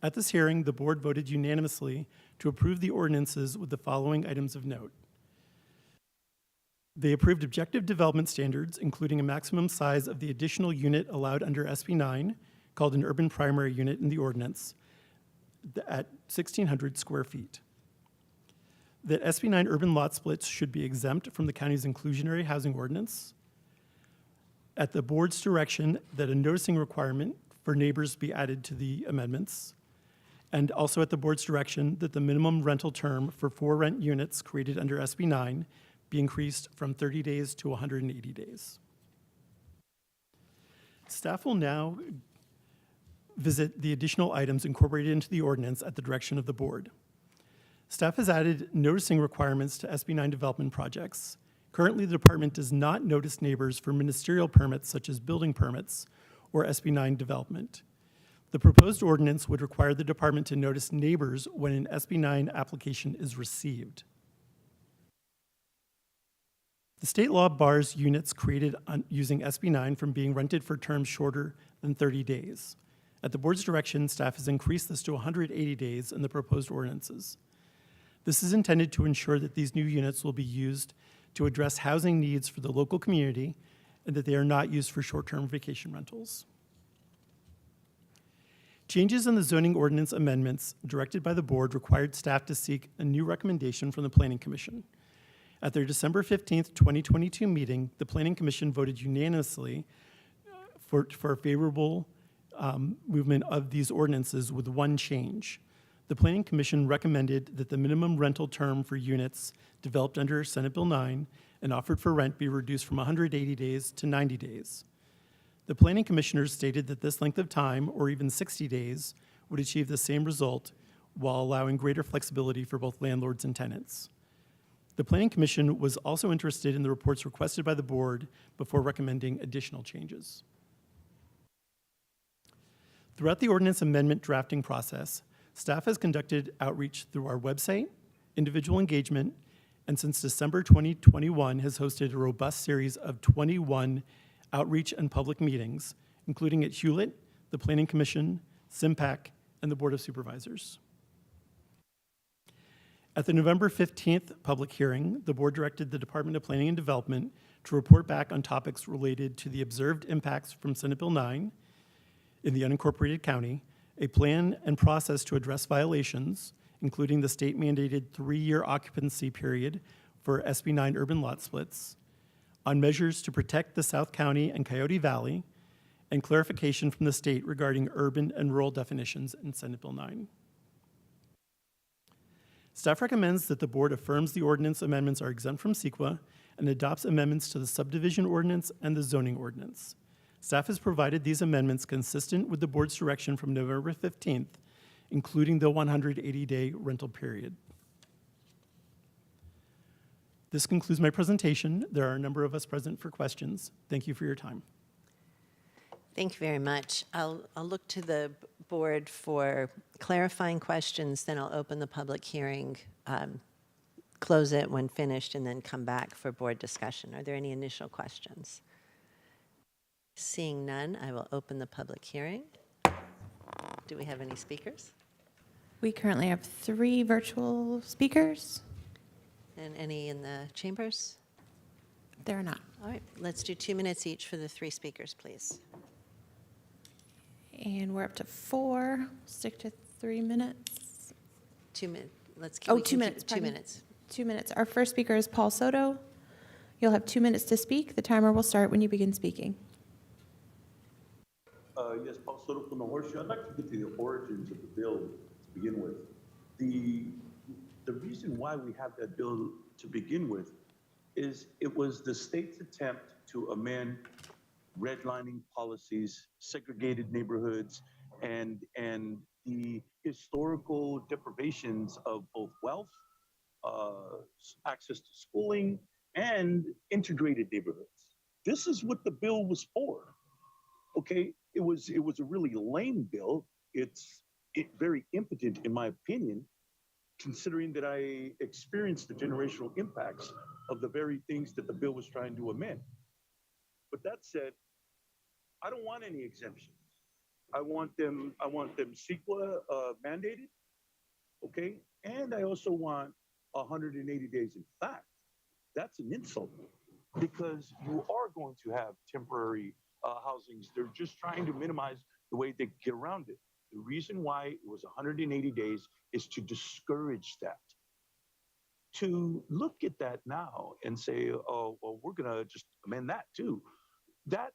At this hearing, the board voted unanimously to approve the ordinances with the following items of note. They approved objective development standards, including a maximum size of the additional unit allowed under SB 9, called an urban primary unit in the ordinance, at 1,600 square feet. That SB 9 urban lot splits should be exempt from the county's inclusionary housing ordinance. At the board's direction, that a noticing requirement for neighbors be added to the amendments. And also at the board's direction, that the minimum rental term for 4 rent units created under SB 9 be increased from 30 days to 180 days. Staff will now visit the additional items incorporated into the ordinance at the direction of the board. Staff has added noticing requirements to SB 9 development projects. Currently, the department does not notice neighbors for ministerial permits such as building permits or SB 9 development. The proposed ordinance would require the department to notice neighbors when an SB 9 application is received. The state law bars units created using SB 9 from being rented for terms shorter than 30 days. At the board's direction, staff has increased this to 180 days in the proposed ordinances. This is intended to ensure that these new units will be used to address housing needs for the local community and that they are not used for short-term vacation rentals. Changes in the zoning ordinance amendments directed by the board required staff to seek a new recommendation from the Planning Commission. At their December 15th, 2022 meeting, the Planning Commission voted unanimously for favorable movement of these ordinances with one change. The Planning Commission recommended that the minimum rental term for units developed under Senate Bill 9 and offered for rent be reduced from 180 days to 90 days. The Planning Commissioners stated that this length of time, or even 60 days, would achieve the same result while allowing greater flexibility for both landlords and tenants. The Planning Commission was also interested in the reports requested by the board before recommending additional changes. Throughout the ordinance amendment drafting process, staff has conducted outreach through our website, individual engagement, and since December 2021 has hosted a robust series of 21 outreach and public meetings, including at Hewlett, the Planning Commission, SIMPAC, and the Board of Supervisors. At the November 15th public hearing, the board directed the Department of Planning and Development to report back on topics related to the observed impacts from Senate Bill 9 in the unincorporated county, a plan and process to address violations, including the state-mandated 3-year occupancy period for SB 9 urban lot splits, on measures to protect the South County and Coyote Valley, and clarification from the state regarding urban and rural definitions in Senate Bill 9. Staff recommends that the board affirms the ordinance amendments are exempt from CEQA and adopts amendments to the subdivision ordinance and the zoning ordinance. Staff has provided these amendments consistent with the board's direction from November 15th, including the 180-day rental period. This concludes my presentation. There are a number of us present for questions. Thank you for your time. Thank you very much. I'll look to the board for clarifying questions, then I'll open the public hearing, close it when finished, and then come back for board discussion. Are there any initial questions? Seeing none, I will open the public hearing. Do we have any speakers? We currently have 3 virtual speakers. And any in the chambers? There are not. All right, let's do 2 minutes each for the 3 speakers, please. And we're up to 4. Stick to 3 minutes. 2 minutes. Can we 2 keep minutes. 2 pardon. minutes? 2 minutes. Our first speaker is Paul Soto. You'll have 2 minutes to speak. The timer will start when you begin speaking. Yes, Paul Soto from the Horseshoe. I'd like to get to the origins of the bill to begin with. The reason why we have that bill to begin with is it was the state's attempt to amend redlining policies, segregated neighborhoods, and the historical deprivations of both wealth, access to schooling, and integrated neighborhoods. This is what the bill was for. Okay, it was a really lame bill. It's very impotent, in my opinion, considering that I experienced the generational impacts of the very things that the bill was trying to amend. But that said, I don't want any exemptions. I want them CEQA mandated, okay? And I also want 180 days. In fact, that's an insult because you are going to have temporary housings. They're just trying to minimize the way they get around it. The reason why it was 180 days is to discourage that. To look at that now and say, oh, well, we're going to just amend that too. That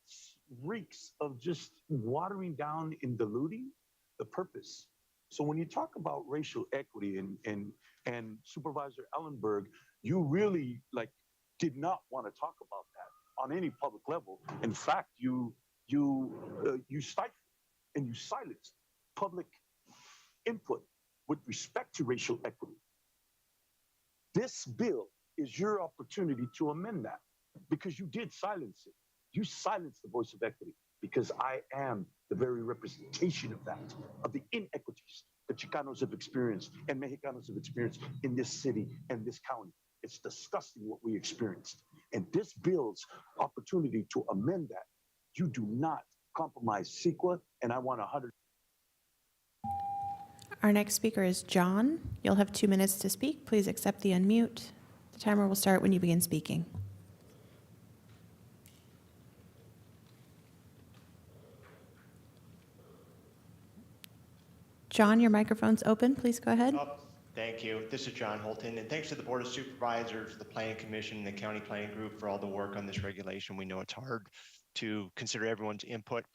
reeks of just watering down and diluting the purpose. So when you talk about racial equity and Supervisor Ellenberg, you really did not want to talk about that on any public level. In fact, you stifled and you silenced public input with respect to racial equity. This bill is your opportunity to amend that because you did silence it. You silenced the voice of equity because I am the very representation of that, of the inequities that Chicanos have experienced and Mexicanos have experienced in this city and this county. It's disgusting what we experienced. And this bill's opportunity to amend that, you do not compromise CEQA, and I want 100. Our next speaker is John. You'll have 2 minutes to speak. Please accept the unmute. The timer will start when you begin speaking. John, your microphone's open. Please go ahead. Oh, thank you. This is John Holton, and thanks to the Board of Supervisors, the Planning Commission, and the County Planning Group for all the work on this regulation. We know it's hard to consider everyone's input.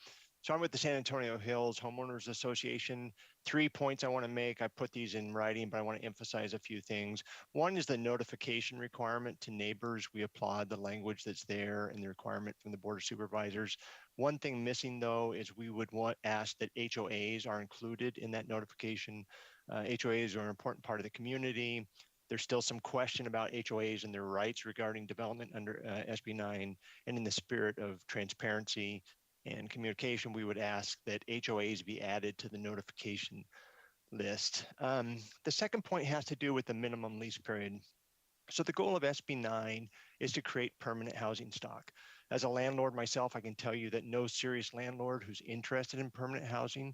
So I'm with the San Antonio Hills Homeowners Association. 3 points I want to make. I put these in writing, but I want to emphasize a few things. One is the notification requirement to neighbors. We applaud the language that's there and the requirement from the Board of Supervisors. One thing missing, though, is we would ask that HOAs are included in that notification. HOAs are an important part of the community. There's still some question about HOAs and their rights regarding development under SB 9. And in the spirit of transparency and communication, we would ask that HOAs be added to the notification list. The second point has to do with the minimum lease period. So the goal of SB 9 is to create permanent housing stock. As a landlord myself, I can tell you that no serious landlord who's interested in permanent housing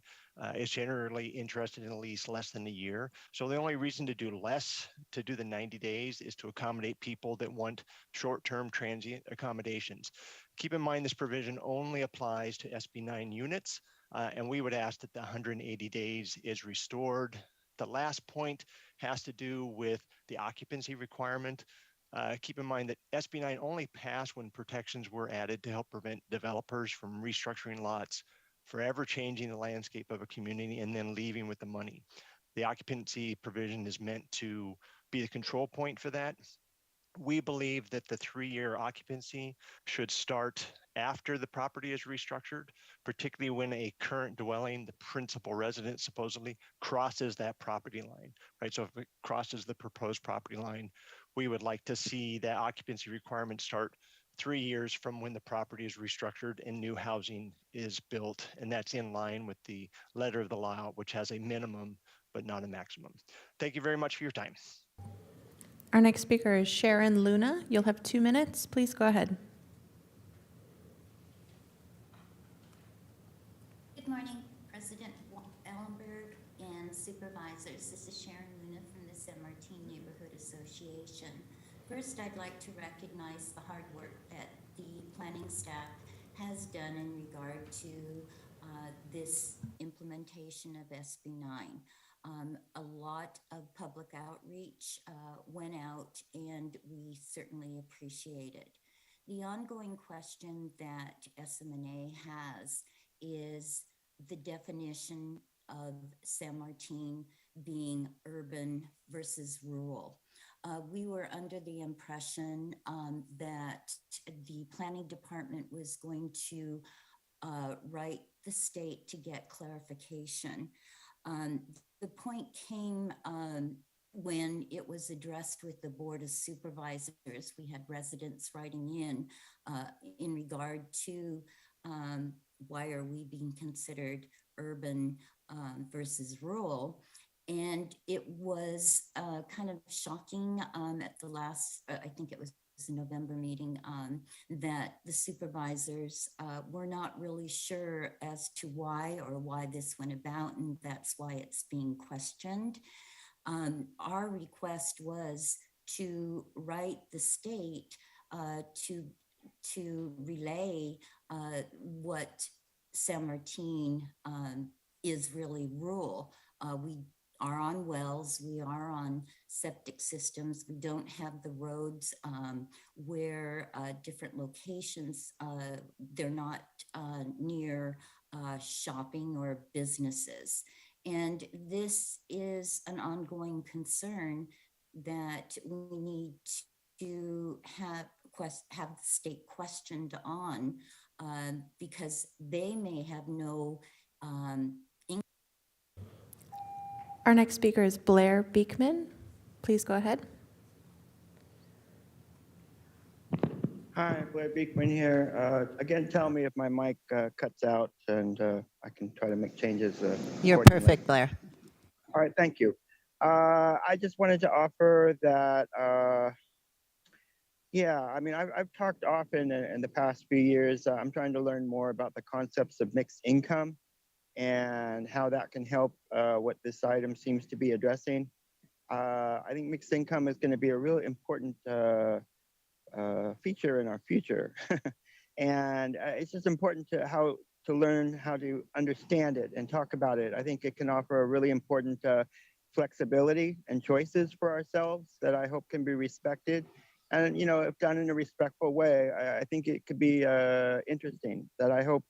is generally interested in a lease less than a year. So the only reason to do the 90 days is to accommodate people that want short-term transient accommodations. Keep in mind this provision only applies to SB 9 units, and we would ask that the 180 days is restored. The last point has to do with the occupancy requirement. Keep in mind that SB 9 only passed when protections were added to help prevent developers from restructuring lots, forever changing the landscape of a community and then leaving with the money. The occupancy provision is meant to be the control point for that. We believe that the 3-year occupancy should start after the property is restructured, particularly when a current dwelling, the principal residence supposedly, crosses that property line, right? So if it crosses the proposed property line, we would like to see that occupancy requirement start 3 years from when the property is restructured and new housing is built. And that's in line with the letter of the law, which has a minimum but not a maximum. Thank you very much for your time. Our next speaker is Sharon Luna. You'll have 2 minutes. Please go ahead. Good morning, President Ellenberg and Supervisors. This is Sharon Luna from the San Martin Neighborhood Association. First, I'd like to recognize the hard work that the planning staff has done in regard to this implementation of SB 9. A lot of public outreach went out, and we certainly appreciate it. The ongoing question that SMNA has is the definition of San Martin being urban versus rural. We were under the impression that the planning department was going to write the state to get clarification. The point came when it was addressed with the Board of Supervisors. We had residents writing in regard to why are we being considered urban versus rural. And it was kind of shocking at the last, I think it was the November meeting, that the supervisors were not really sure as to why this went about, and that's why it's being questioned. Our request was to write the state to relay what San Martin is really rural. We are on wells, we are on septic systems, we don't have the roads where different locations, they're not near shopping or businesses. And this is an ongoing concern that we need to have the state questioned on because they may have no Our next speaker is Blair Beekman. Please go ahead. Hi, Blair Beekman here. Again, tell me if my mic cuts out, and I can try to make changes. You're accordingly. perfect, Blair. All right, thank you. I just wanted to offer that, yeah, I mean, I've talked often in the past few years. I'm trying to learn more about the concepts of mixed income and how that can help what this item seems to be addressing. I think mixed income is going to be a real important feature in our future. And it's just important to learn how to understand it and talk about it. I think it can offer a really important flexibility and choices for ourselves that I hope can be respected. And, you know, if done in a respectful way, I think it could be interesting, that I hope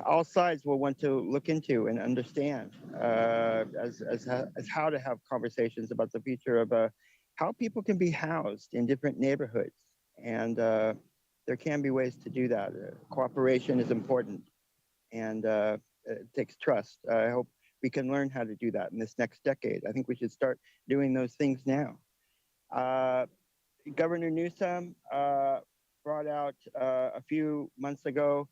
all sides will want to look into and understand as how to have conversations about the future of how people can be housed in different neighborhoods. And there can be ways to do that. Cooperation is important, and it takes trust. I hope we can learn how to do that in this next decade. I think we should start doing those things now. Governor Newsom brought out a few months ago,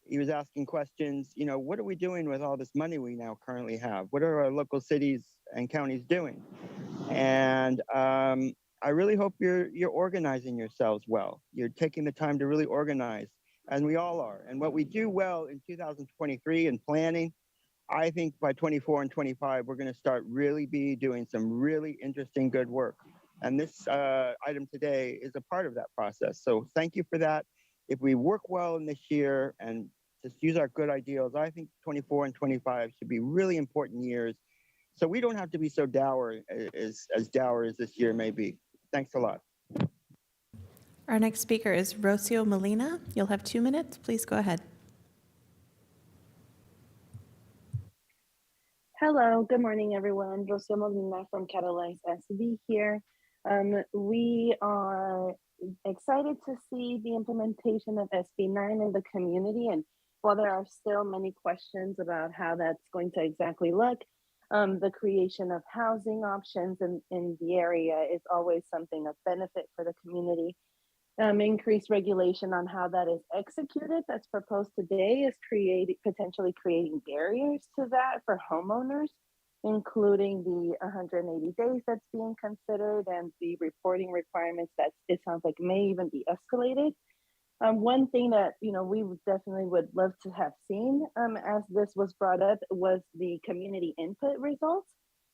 he was asking questions, you know, what are we doing with all this money we now currently have? What are our local cities and counties doing? And I really hope you're organizing yourselves well. You're taking the time to really organize, and we all are. And what we do well in 2023 in planning, I think by 24 and 25, we're going to start really be doing some really interesting, good work. And this item today is a part of that process. So thank you for that. If we work well in this year and just use our good ideals, I think 24 and 25 should be really important years. So we don't have to be so dour as dour as this year may be. Thanks a lot. Our next speaker is Rocio Molina. You'll have 2 minutes. Please go ahead. Hello, good morning, everyone. Rocio Molina from Catalyze SV here. We are excited to see the implementation of SB9 in the community. And while there are still many questions about how that's going to exactly look, the creation of housing options in the area is always something of benefit for the community. Increased regulation on how that is executed that's proposed today is potentially creating barriers to that for homeowners, including the 180 days that's being considered and the reporting requirements that it sounds like may even be escalated. One thing that we definitely would love to have seen as this was brought up was the community input results.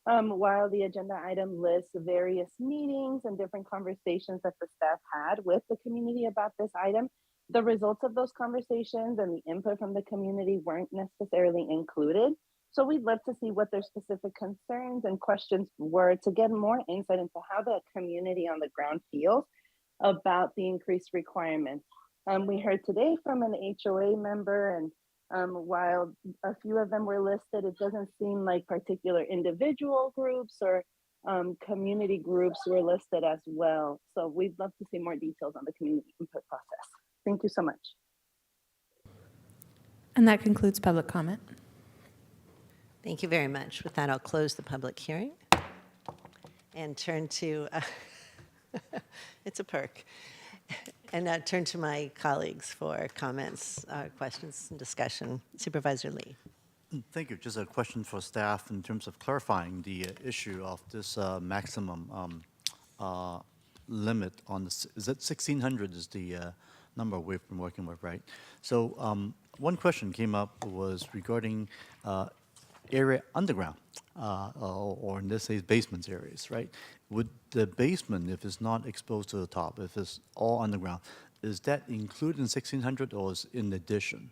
While the agenda item lists various meetings and different conversations that the staff had with the community about this item, the results of those conversations and the input from the community weren't necessarily included. So we'd love to see what their specific concerns and questions were to get more insight into how the community on the ground feels about the increased requirements. We heard today from an HOA member, and while a few of them were listed, it doesn't seem like particular individual groups or community groups were listed as well. So we'd love to see more details on the community input process. Thank you so much. And that concludes public comment. Thank you very much. With that, I'll close the public hearing and turn to, it's a perk, and turn to my colleagues for comments, questions, and discussion. Supervisor Lee. Thank you. Just a question for staff in terms of clarifying the issue of this maximum limit on the, is it 1,600 is the number we've been working with, right? So one question came up was regarding area underground, or in this case, basements areas, right? Would the basement, if it's not exposed to the top, if it's all underground, is that included in 1,600 or is in addition?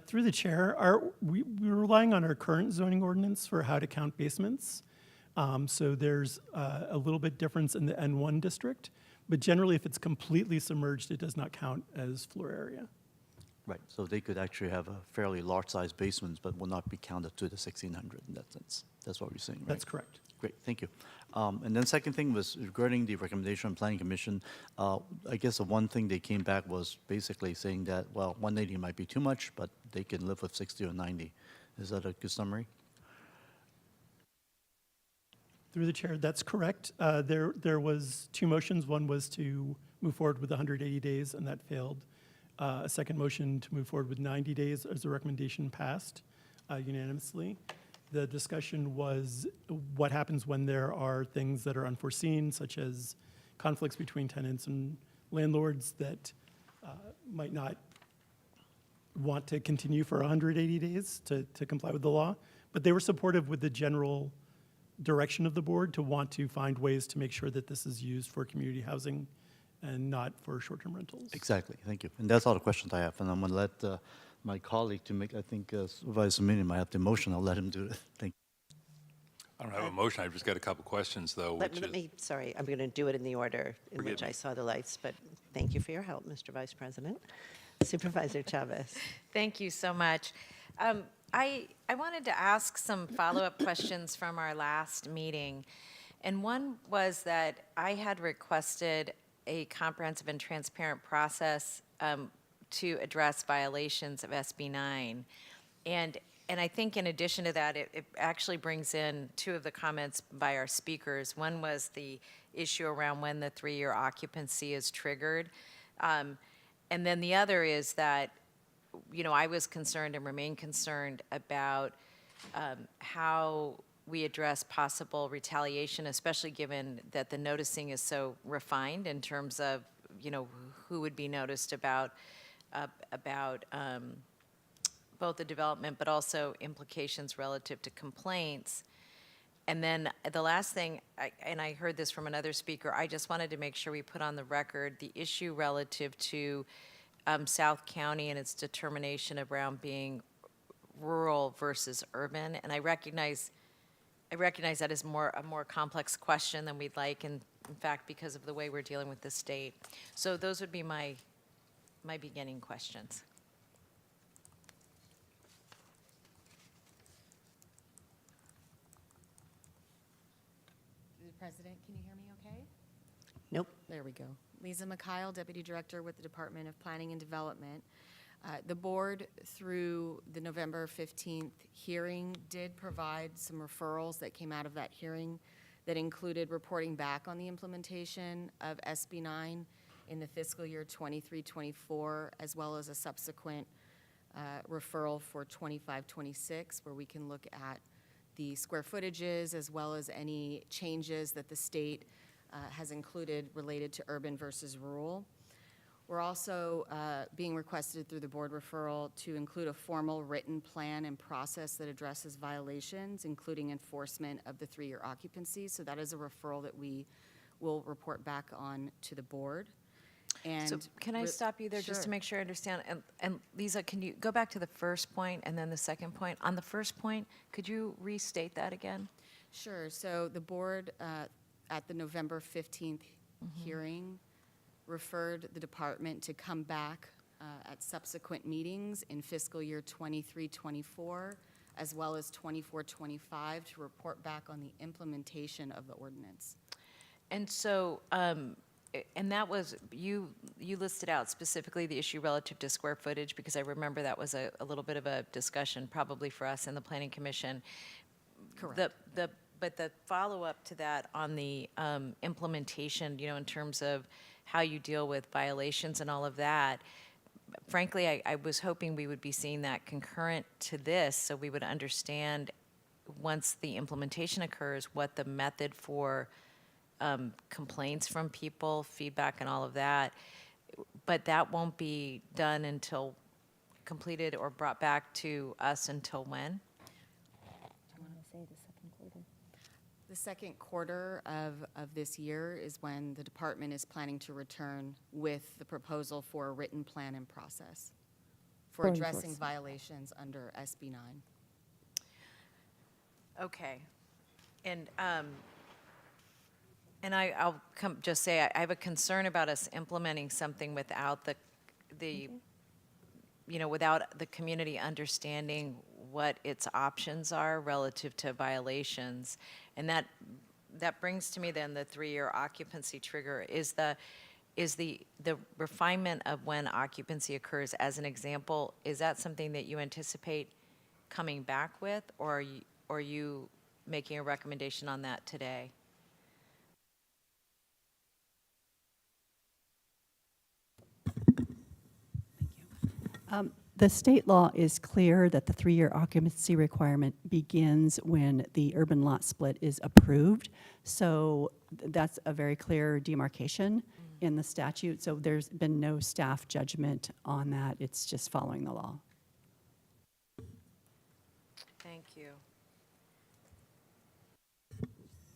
Through the chair, we're relying on our current zoning ordinance for how to count basements. So there's a little bit difference in the N1 district, but generally if it's completely submerged, it does not count as floor area. Right, so they could actually have a fairly large-sized basements, but will not be counted to the 1,600 in that sense. That's what we're saying, right? That's correct. Great, thank you. And then second thing was regarding the recommendation on Planning Commission. I guess the one thing they came back was basically saying that, well, 180 might be too much, but they can live with 60 or 90. Is that a good summary? Through the chair, that's correct. There was two motions. One was to move forward with 180 days, and that failed. A second motion to move forward with 90 days as a recommendation passed unanimously. The discussion was what happens when there are things that are unforeseen, such as conflicts between tenants and landlords that might not want to continue for 180 days to comply with the law. But they were supportive with the general direction of the board to want to find ways to make sure that this is used for community housing and not for short-term rentals. Exactly, thank you. And that's all the questions I have. And I'm going to let my colleague to make, I think Supervisor Minion might have the motion. I'll let him do it. Thank you. I don't have a motion. I've just got a couple questions, though. Sorry, I'm going to do it in the order in Forgive which me. I saw the lights, but thank you for your help, Mr. Vice President. Supervisor Chavez. Thank you so much. I wanted to ask some follow-up questions from our last meeting. And one was that I had requested a comprehensive and transparent process to address violations of SB 9. And I think in addition to that, it actually brings in two of the comments by our speakers. One was the issue around when the 3-year occupancy is triggered. And then the other is that, you know, I was concerned and remain concerned about how we address possible retaliation, especially given that the noticing is so refined in terms of, you know, who would be noticed about both the development, but also implications relative to complaints. And then the last thing, and I heard this from another speaker, I just wanted to make sure we put on the record the issue relative to South County and its determination around being rural versus urban. And I recognize that is a more complex question than we'd like, and in fact, because of the way we're dealing with the state. So those would be my beginning questions. President, can you hear me okay? Nope. There we go. Lisa Mikhail, Deputy Director with the Department of Planning and Development. The board, through the November 15th hearing, did provide some referrals that came out of that hearing that included reporting back on the implementation of SB 9 in the fiscal year 23-24, as well as a subsequent referral for 25-26, where we can look at the square footages as well as any changes that the state has included related to urban versus rural. We're also being requested through the board referral to include a formal written plan and process that addresses violations, including enforcement of the 3-year occupancy. So that is a referral that we will report back on to the board. So And can I stop you there just to Sure. make sure I understand? And Lisa, can you go back to the first point and then the second point? On the first point, could you restate that again? Sure. So the board, at the November 15th hearing, referred the department to come back at subsequent meetings in fiscal year 23-24, as well as 24-25, to report back on the implementation of the ordinance. And so, and that was, you listed out specifically the issue relative to square footage, because I remember that was a little bit of a discussion probably for us in the Planning Commission. Correct. But the follow-up to that on the implementation, in terms of how you deal with violations and all of that, frankly, I was hoping we would be seeing that concurrent to this, so we would understand, once the implementation occurs, what the method for complaints from people, feedback and all of that, but that won't be done until completed or brought back to us until when? The second quarter of this year is when the department is planning to return with the proposal for a written plan and process for For addressing enforcement. violations under SB 9. Okay. And I'll just say, I have a concern about us implementing something without without the community understanding what its options are relative to violations. And that brings to me then the 3-year occupancy trigger. Is the refinement of when occupancy occurs, as an example, is that something that you anticipate coming back with, or are you making a recommendation on that today? The state law is clear that the 3-year occupancy requirement begins when the urban lot split is approved. So that's a very clear demarcation in the statute. So there's been no staff judgment on that. It's just following the law. Thank you.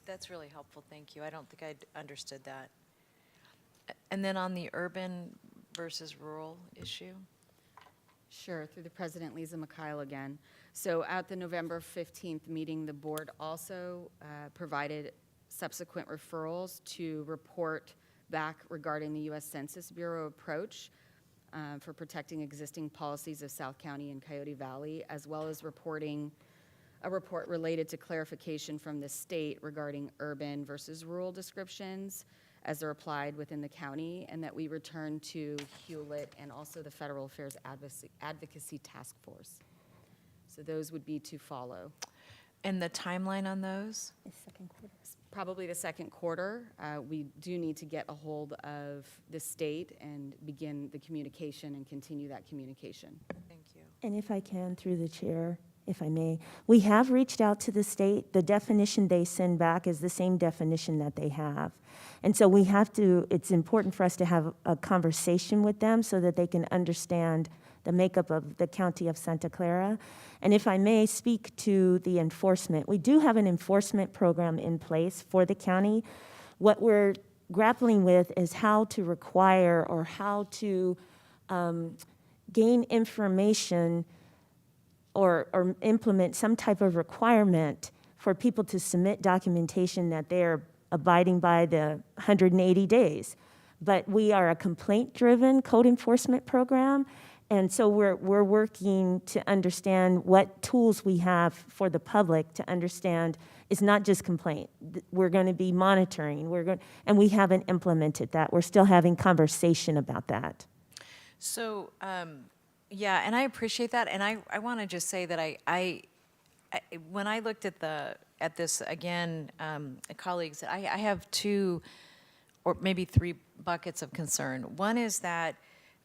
That's really helpful, thank you. I don't think I understood that. And then on the urban versus rural issue? Sure, through the president, Lisa Mikhail again. So at the November 15th meeting, the board also provided subsequent referrals to report back regarding the U.S. Census Bureau approach for protecting existing policies of South County and Coyote Valley, as well as reporting a report related to clarification from the state regarding urban versus rural descriptions as they're applied within the county, and that we return to Hewlett and also the Federal Affairs Advocacy Task Force. So those would be to follow. And the timeline on those? Probably the second quarter. We do need to get a hold of the state and begin the communication and continue that communication. Thank you. And if I can, through the chair, if I may, we have reached out to the state. The definition they send back is the same definition that they have. And so we have to, it's important for us to have a conversation with them so that they can understand the makeup of the county of Santa Clara. And if I may speak to the enforcement, we do have an enforcement program in place for the county. What we're grappling with is how to require or how to gain information or implement some type of requirement for people to submit documentation that they're abiding by the 180 days. But we are a complaint-driven code enforcement program, and so we're working to understand what tools we have for the public to understand it's not just complaint. We're going to be monitoring. And we haven't implemented that. We're still having conversation about that. So, yeah, and I appreciate that, and I want to just say that I when I looked at this again, colleagues, I have 2 or maybe 3 buckets of concern. One is that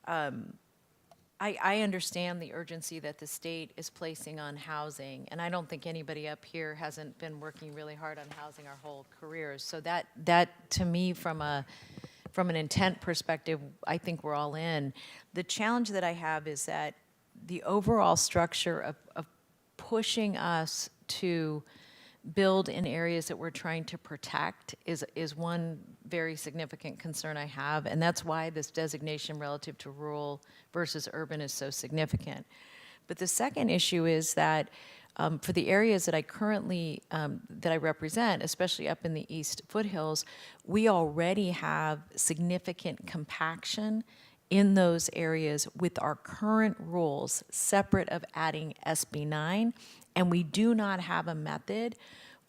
I understand the urgency that the state is placing on housing, and I don't think anybody up here hasn't been working really hard on housing our whole careers. So that to me, from an intent perspective, I think we're all in. The challenge that I have is that the overall structure of pushing us to build in areas that we're trying to protect is one very significant concern I have, and that's why this designation relative to rural versus urban is so significant. But the second issue is that for the areas that I currently, that I represent, especially up in the East foothills, we already have significant compaction in those areas with our current rules, separate of adding SB 9, and we do not have a method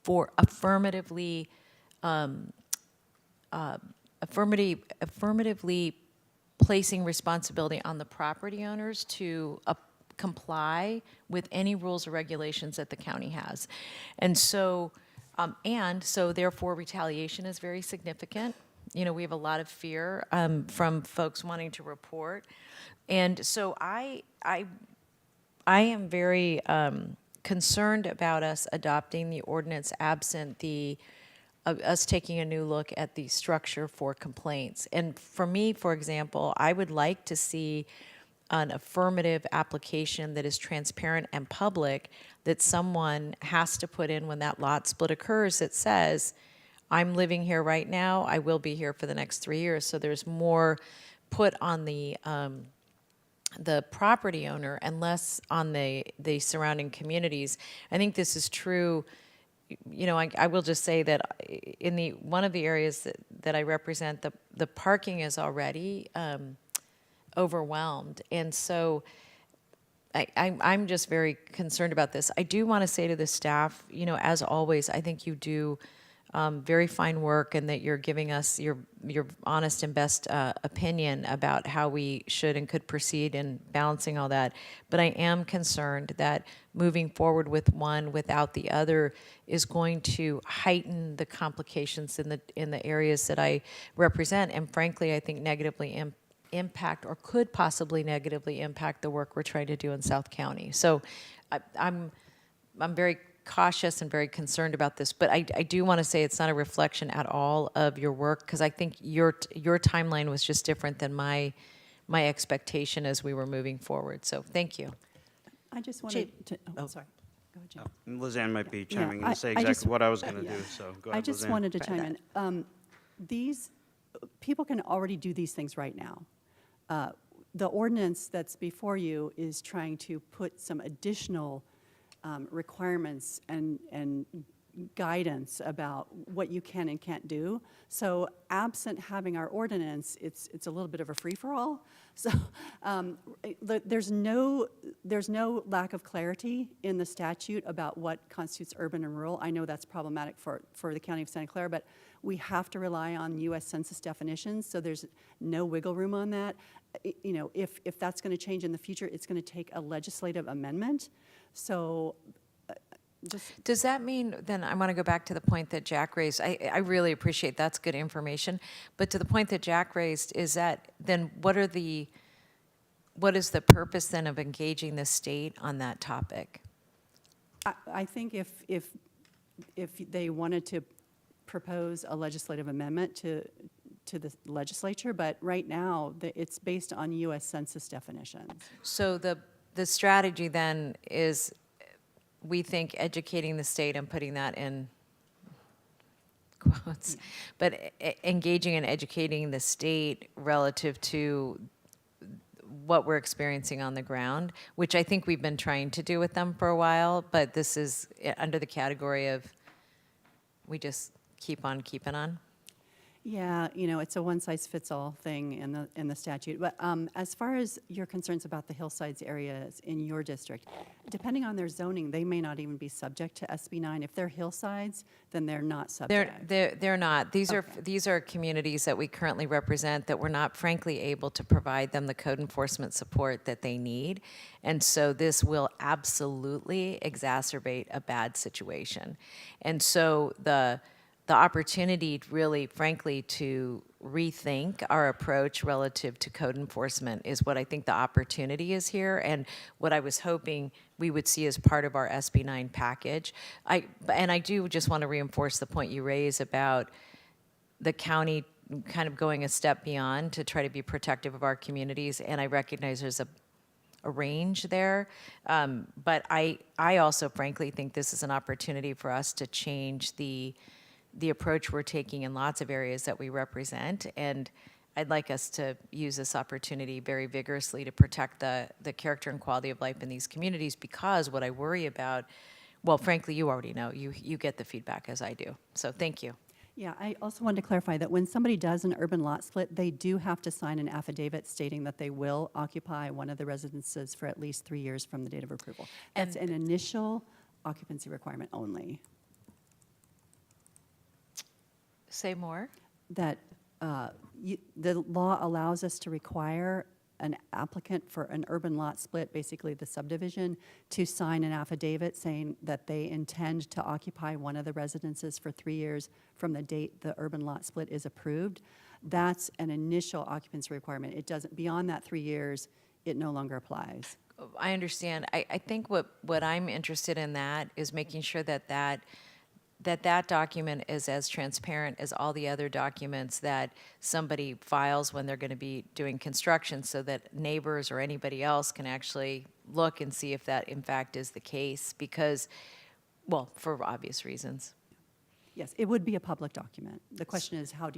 for affirmatively placing responsibility on the property owners to comply with any rules or regulations that the county has. And so therefore retaliation is very significant. You know, we have a lot of fear from folks wanting to report. And so I am very concerned about us adopting the ordinance absent us taking a new look at the structure for complaints. And for me, for example, I would like to see an affirmative application that is transparent and public that someone has to put in when that lot split occurs that says, I'm living here right now, I will be here for the next 3 years. So there's more put on the property owner and less on the surrounding communities. I think this is true. You know, I will just say that in one of the areas that I represent, the parking is already overwhelmed. And so I'm just very concerned about this. I do want to say to the staff, you know, as always, I think you do very fine work and that you're giving us your honest and best opinion about how we should and could proceed in balancing all that. But I am concerned that moving forward with one without the other is going to heighten the complications in the areas that I represent, and frankly, I think negatively impact or could possibly negatively impact the work we're trying to do in South County. So I'm very cautious and very concerned about this, but I do want to say it's not a reflection at all of your work, because I think your timeline was just different than my expectation as we were moving forward. So thank you. I just wanted to, sorry. Go ahead, Jim. Lizanne might be chiming in I to say just- exactly what I was going to do, so go ahead, I just Lizanne. wanted to chime in. These, people can already do these things right now. The ordinance that's before you is trying to put some additional requirements and guidance about what you can and can't do. So absent having our ordinance, it's a little bit of a free-for-all. So there's no lack of clarity in the statute about what constitutes urban and rural. I know that's problematic for the County of Santa Clara, but we have to rely on U.S. Census definitions, so there's no wiggle room on that. You know, if that's going to change in the future, it's going to take a legislative amendment. So Does that mean, then I want to go back to the point that Jack raised. I really appreciate that's good information. But to the point that Jack raised, is that then what is the purpose then of engaging the state on that topic? I think if they wanted to propose a legislative amendment to the legislature, but right now it's based on U.S. Census definitions. So the strategy then is, we think, educating the state and putting that in quotes, but engaging and educating the state relative to what we're experiencing on the ground, which I think we've been trying to do with them for a while, but this is under the category of we just keep on keeping on. Yeah, you know, it's a one-size-fits-all thing in the statute. But as far as your concerns about the hillsides areas in your district, depending on their zoning, they may not even be subject to SB 9. If they're hillsides, then they're not subject. They're not. These are communities that we currently represent that we're not, frankly, able to provide them the code enforcement support that they need, and so this will absolutely exacerbate a bad situation. And so the opportunity really, frankly, to rethink our approach relative to code enforcement is what I think the opportunity is here, and what I was hoping we would see as part of our SB 9 package. And I do just want to reinforce the point you raise about the county kind of going a step beyond to try to be protective of our communities, and I recognize there's a range there, but I also frankly think this is an opportunity for us to change the the approach we're taking in lots of areas that we represent. And I'd like us to use this opportunity very vigorously to protect the character and quality of life in these communities, because what I worry about, well, frankly, you already know, you get the feedback as I do. So thank you. Yeah, I also wanted to clarify that when somebody does an urban lot split, they do have to sign an affidavit stating that they will occupy one of the residences for at least 3 years from the date of approval. That's an initial occupancy requirement only. Say more. That the law allows us to require an applicant for an urban lot split, basically the subdivision, to sign an affidavit saying that they intend to occupy one of the residences for 3 years from the date the urban lot split is approved. That's an initial occupancy requirement. It doesn't, beyond that 3 years, it no longer applies. I understand. I think what I'm interested in that is making sure that document is as transparent as all the other documents that somebody files when they're going to be doing construction, so that neighbors or anybody else can actually look and see if that in fact is the case, because, well, for obvious reasons. Yes, it would be a public document. The question is, how,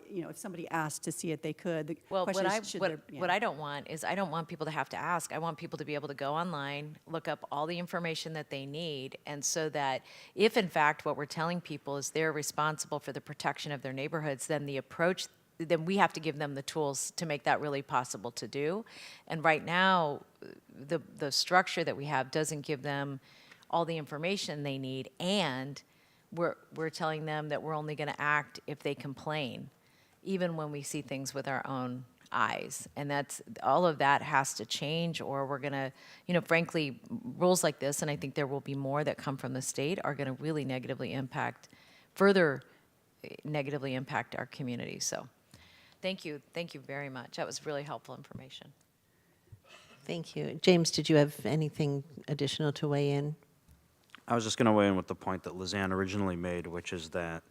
if somebody asked to see it, they could. The Well, question is, what I don't want is, I don't want people to have to ask. I want people to be able to go online, look up all the information that they need, and so that if in fact what we're telling people is they're responsible for the protection of their neighborhoods, then then we have to give them the tools to make that really possible to do. And right now, the structure that we have doesn't give them all the information they need, and we're telling them that we're only going to act if they complain, even when we see things with our own eyes. And all of that has to change, or we're going to, frankly, rules like this, and I think there will be more that come from the state, are going to really further negatively impact our community. So thank you very much. That was really helpful information. Thank you. James, did you have anything additional to weigh in? I was just going to weigh in with the point that Lizanne originally made, which is that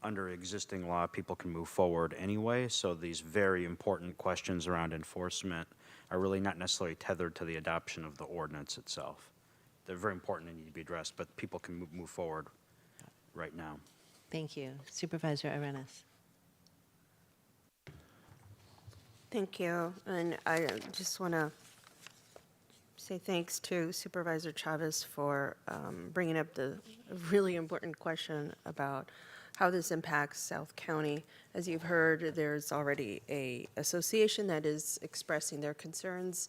under existing law, people can move forward anyway, so these very important questions around enforcement are really not necessarily tethered to the adoption of the ordinance itself. They're very important and need to be addressed, but people can move forward right now. Thank you. Supervisor Arenas. Thank you. And I just want to say thanks to Supervisor Chavez for bringing up the really important question about how this impacts South County. As you've heard, there's already an association that is expressing their concerns.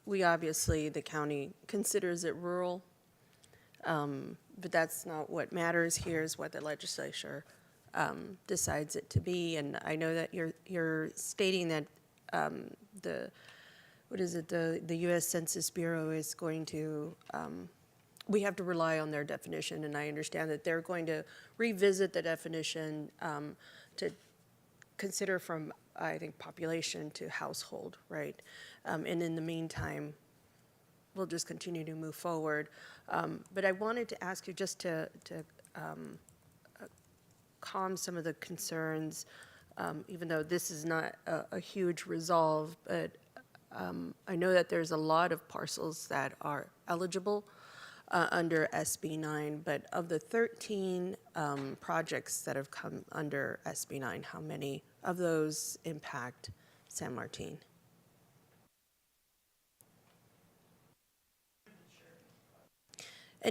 We obviously, the county considers it rural, but that's not what matters here, is what the legislature decides it to be. And I know that you're stating that the U.S. Census Bureau is going to, we have to rely on their definition, and I understand that they're going to revisit the definition to consider from, I think, population to household, right? And in the meantime, we'll just continue to move forward. But I wanted to ask you just to calm some of the concerns, even though this is not a huge resolve, but I know that there's a lot of parcels that are eligible under SB 9, but of the 13 projects that have come under SB 9, how many of those impact San Martin?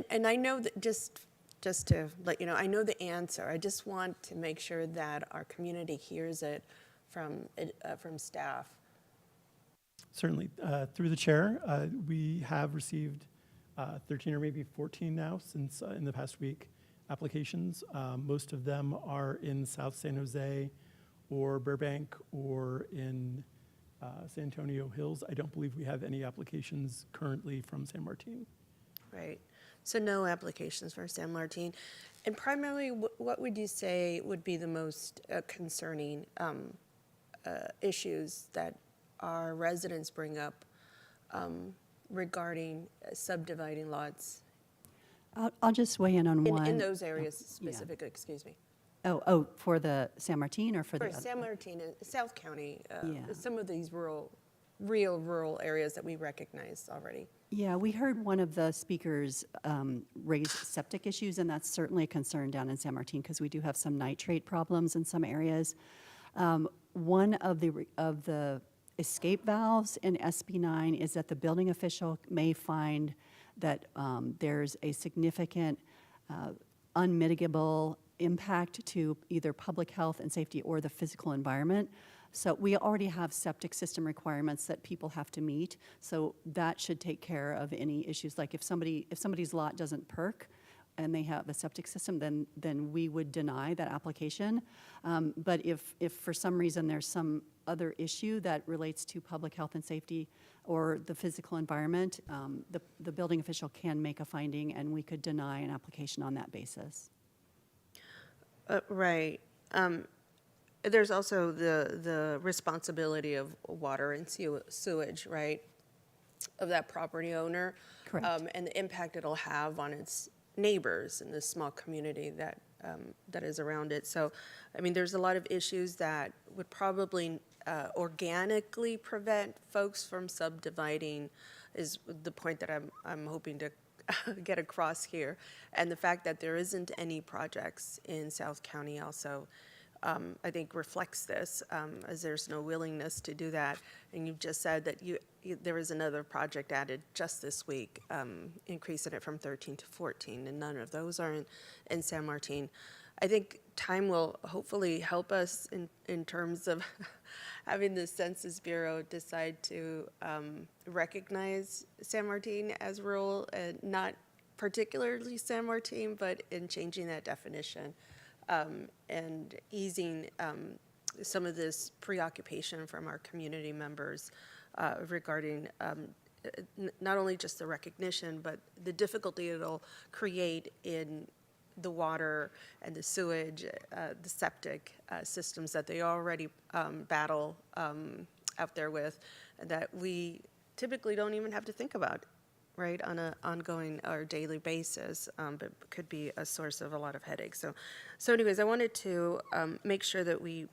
And I know that just to let you know, I know the answer. I just want to make sure that our community hears it from staff. Certainly. Through the chair, we have received 13 or maybe 14 now since in the past week applications. Most of them are in South San Jose or Burbank or in San Antonio Hills. I don't believe we have any applications currently from San Martin. Right. So no applications for San Martin. And primarily, what would you say would be the most concerning issues that our residents bring up regarding subdividing lots? I'll just weigh in on one. In those areas specifically, excuse me. Oh, for the San Martin or for the other? San Martin, South County, some of these rural real rural areas that we recognize already. Yeah, we heard one of the speakers raise septic issues, and that's certainly a concern down in San Martin because we do have some nitrate problems in some areas. One of the escape valves in SB9 is that the building official may find that there's a significant unmitigable impact to either public health and safety or the physical environment. So we already have septic system requirements that people have to meet. So that should take care of any issues. Like if somebody's lot doesn't perk and they have a septic system, then we would deny that application. But if for some reason there's some other issue that relates to public health and safety or the physical environment, the building official can make a finding and we could deny an application on that basis. Right. There's also the responsibility of water and sewage, right, of that property owner. Correct. And the impact it'll have on its neighbors in this small community that is around it. So, I mean, there's a lot of issues that would probably organically prevent folks from subdividing is the point that I'm hoping to get across here. And the fact that there isn't any projects in South County also, I think reflects this, as there's no willingness to do that. And you've just said that there is another project added just this week, increasing it from 13 to 14, and none of those are in San Martin. I think time will hopefully help us in terms of having the Census Bureau decide to recognize San Martin as rural, and not particularly San Martin, but in changing that definition. And easing some of this preoccupation from our community members regarding not only just the recognition, but the difficulty it'll create in the water and the sewage, the septic systems that they already battle out there with, that we typically don't even have to think about, right, on an ongoing or daily basis, but could be a source of a lot of headaches. So anyways, I wanted to make sure that we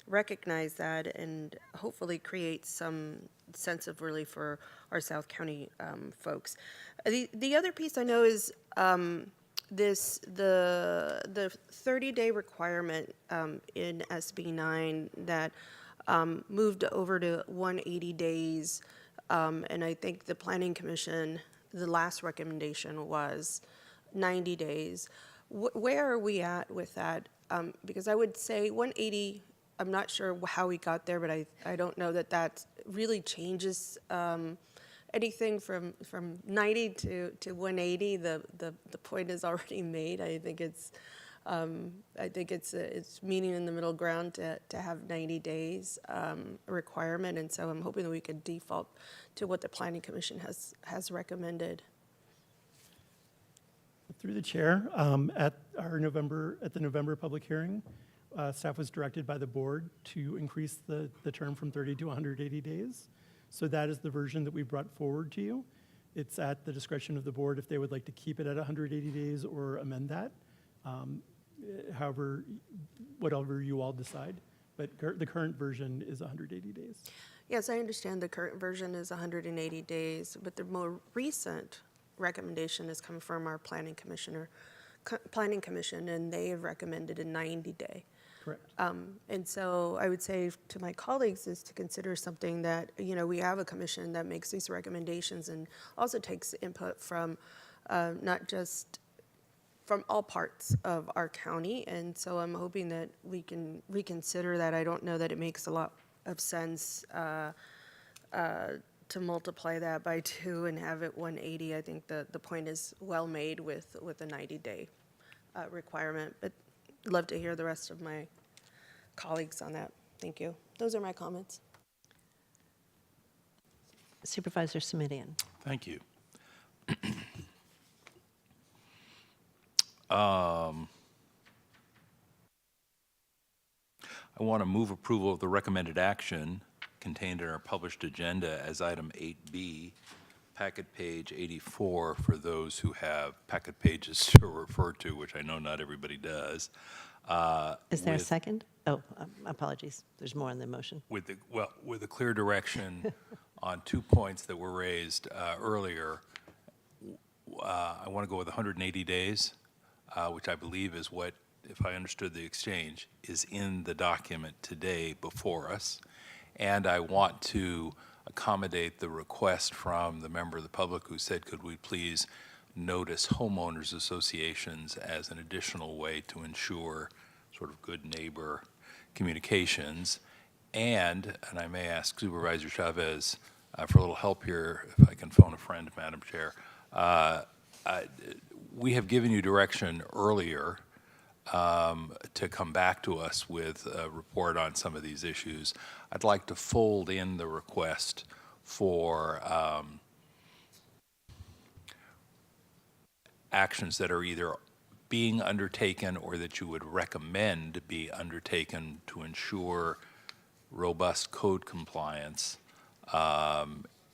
recognize that and hopefully create some sense of relief for our South County folks. The other piece I know is the 30-day requirement in SB 9 that moved over to 180 days. And I think the Planning Commission, the last recommendation was 90 days. Where are we at with that? Because I would say 180, I'm not sure how we got there, but I don't know that really changes anything from 90 to 180. The point is already made. I think it's meeting in the middle ground to have 90 days requirement, and so I'm hoping that we could default to what the Planning Commission has recommended. Through the chair, at the November public hearing, staff was directed by the board to increase the term from 30 to 180 days. So that is the version that we brought forward to you. It's at the discretion of the board if they would like to keep it at 180 days or amend that. However, whatever you all decide. But the current version is 180 days. Yes, I understand the current version is 180 days, but the more recent recommendation is coming from our Planning Commission, and they have recommended a 90-day. Correct. And so I would say to my colleagues is to consider something that, we have a commission that makes these recommendations and also takes input from not just from all parts of our county. And so I'm hoping that we can reconsider that. I don't know that it makes a lot of sense to multiply that by 2 and have it 180. I think the point is well made with a 90-day requirement. But I'd love to hear the rest of my colleagues on that. Thank you. Those are my comments. Supervisor Simidian. Thank you. I want to move approval of the recommended action contained in our published agenda as item 8B, packet page 84 for those who have packet pages to refer to, which I know not everybody does. Is there a with- second? Oh, apologies. There's more on the motion. With a clear direction on 2 points that were raised earlier, I want to go with 180 days, which I believe is what, if I understood the exchange, is in the document today before us. And I want to accommodate the request from the member of the public who said, could we please notice homeowners associations as an additional way to ensure sort of good neighbor communications. And I may ask Supervisor Chavez for a little help here, if I can phone a friend, Madam Chair. We have given you direction earlier to come back to us with a report on some of these issues. I'd like to fold in the request for actions that are either being undertaken or that you would recommend be undertaken to ensure robust code compliance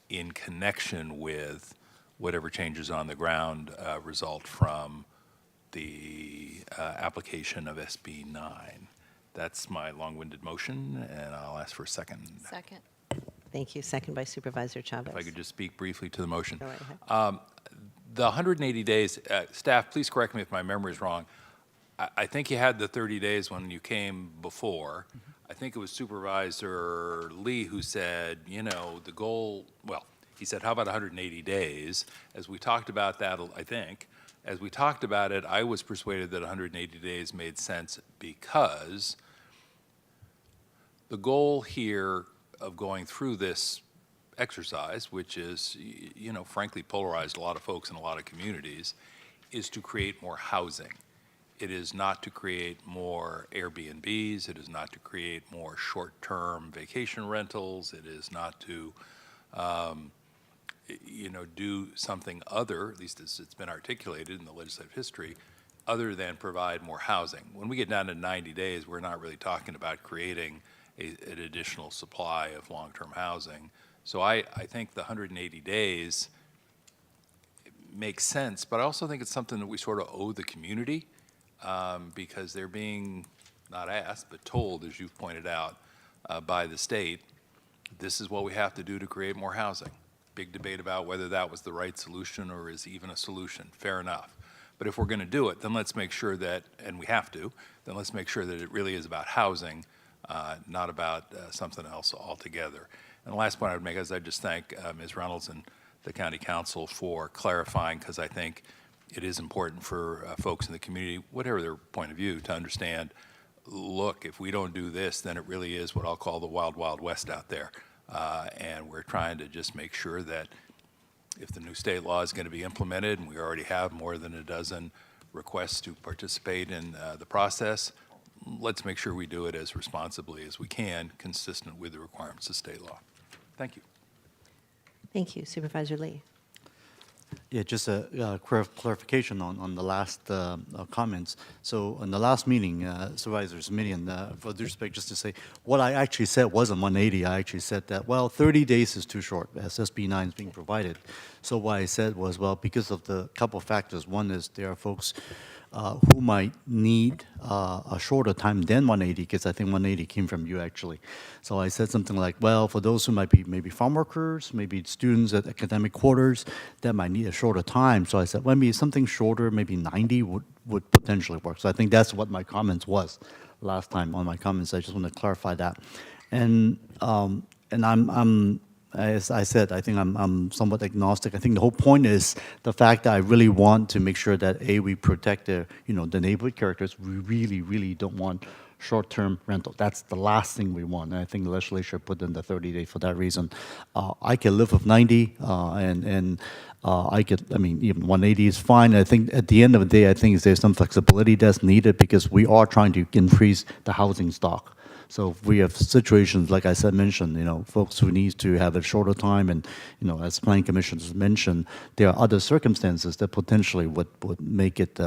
in connection with whatever changes on the ground result from the application of SB 9. That's my long-winded motion, and I'll ask for a second. Second. Thank you. Second by Supervisor Chavez. If I could just speak briefly to the motion. Go right ahead. The 180 days, staff, please correct me if my memory is wrong. I think you had the 30 days when you came before. I think it was Supervisor Lee who said, you know, the goal, well, he said, how about 180 days? As we talked about that, I think, as we talked about it, I was persuaded that 180 days made sense because the goal here of going through this exercise, which is, you know, frankly polarized a lot of folks in a lot of communities, is to create more housing. It is not to create more Airbnbs. It is not to create more short-term vacation rentals. It is not to, you know, do something other, at least as it's been articulated in the legislative history, other than provide more housing. When we get down to 90 days, we're not really talking about creating an additional supply of long-term housing. So I think the 180 days makes sense, but I also think it's something that we sort of owe the community because they're being, not asked, but told, as you've pointed out, by the state, this is what we have to do to create more housing. Big debate about whether that was the right solution or is even a solution. Fair enough. But if we're going to do it, then let's make sure that, and we have to, then let's make sure that it really is about housing, not about something else altogether. And the last point I would make is I just thank Ms. Reynolds and the County Council for clarifying, because I think it is important for folks in the community, whatever their point of view, to understand, look, if we don't do this, then it really is what I'll call the wild, wild west out there. And we're trying to just make sure that if the new state law is going to be implemented, and we already have more than a dozen requests to participate in the process, let's make sure we do it as responsibly as we can, consistent with the requirements of state law. Thank you. Thank you. Supervisor Lee. Yeah, just a clarification on the last comments. So in the last meeting, Supervisors meeting, for due respect, just to say, what I actually said wasn't 180. I actually said that, well, 30 days is too short as SB 9 is being provided. So what I said was, well, because of the couple of factors. One is there are folks who might need a shorter time than 180, because I think 180 came from you, actually. So I said something like, well, for those who might be maybe farm workers, maybe students at academic quarters, that might need a shorter time. So I said, well, maybe something shorter, maybe 90 would potentially work. So I think that's what my comments was last time on my comments. I just want to clarify that. And I'm as I said, I think I'm somewhat agnostic. I think the whole point is the fact that I really want to make sure that we protect the neighborhood characters. We really, really don't want short-term rental. That's the last thing we want. And I think the legislature put in the 30-day for that reason. I can live with 90, and I mean, even 180 is fine. I think at the end of the day, I think there's some flexibility that's needed because we are trying to increase the housing stock. So if we have situations, like I said, mentioned, folks who need to have a shorter time, and, as planning commissioners mentioned, there are other circumstances that potentially would make it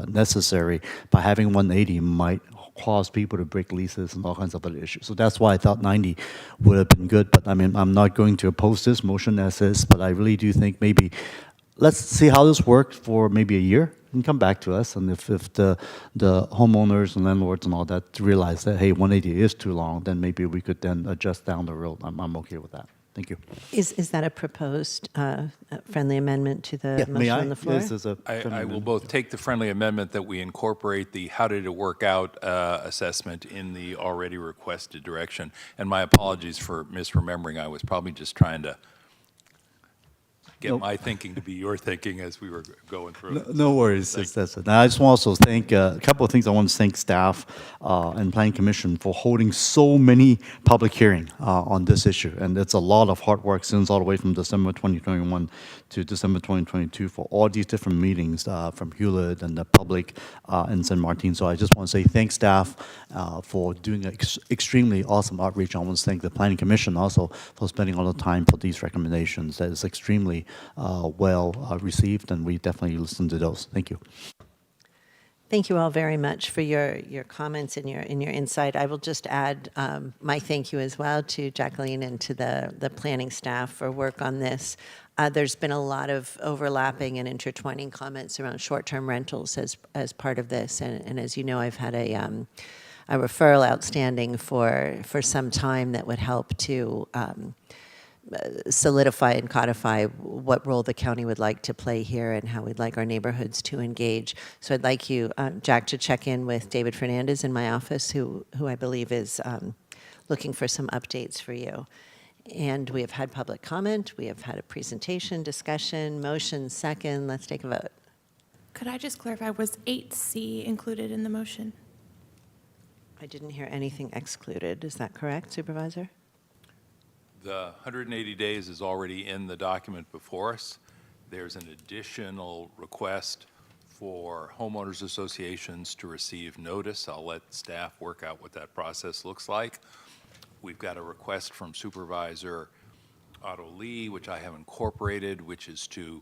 necessary. By having 180 might cause people to break leases and all kinds of other issues. So that's why I thought 90 would have been good. But I mean, I'm not going to oppose this motion as is, but I really do think maybe let's see how this works for maybe a year and come back to us. And if the homeowners and landlords and all that realize that, hey, 180 is too long, then maybe we could then adjust down the road. I'm okay with that. Thank you. Is that a proposed friendly amendment to the Yeah, may motion I? on the floor? Yes, there's a friendly I will amendment. both take the friendly amendment that we incorporate the how did it work out assessment in the already requested direction. And my apologies for misremembering. I was probably just trying to get Nope. my thinking to be your thinking as we were going through it. No worries. That's it. Now, I just want to also thank a couple of things. I want to thank staff and Planning Commission for holding so many public hearings on this issue. And it's a lot of hard work since all the way from December 2021 to December 2022 for all these different meetings from Hewlett and the public in San Martin. So I just want to say thanks, staff, for doing extremely awesome outreach. I want to thank the Planning Commission also for spending all the time for these recommendations. That is extremely well received, and we definitely listen to those. Thank you. Thank you all very much for your comments and your insight. I will just add my thank you as well to Jacqueline and to the planning staff for work on this. There's been a lot of overlapping and intertwining comments around short-term rentals as part of this, and as you know, I've had a referral outstanding for some time that would help to solidify and codify what role the county would like to play here and how we'd like our neighborhoods to engage. So I'd like you, Jack, to check in with David Fernandez in my office, who I believe is looking for some updates for you. And we have had public comment, we have had a presentation, discussion, motion, second. Let's take a vote. Could I just clarify, was 8C included in the motion? I didn't hear anything excluded. Is that correct, Supervisor? The 180 days is already in the document before us. There's an additional request for homeowners associations to receive notice. I'll let staff work out what that process looks like. We've got a request from Supervisor Otto Lee, which I have incorporated, which is to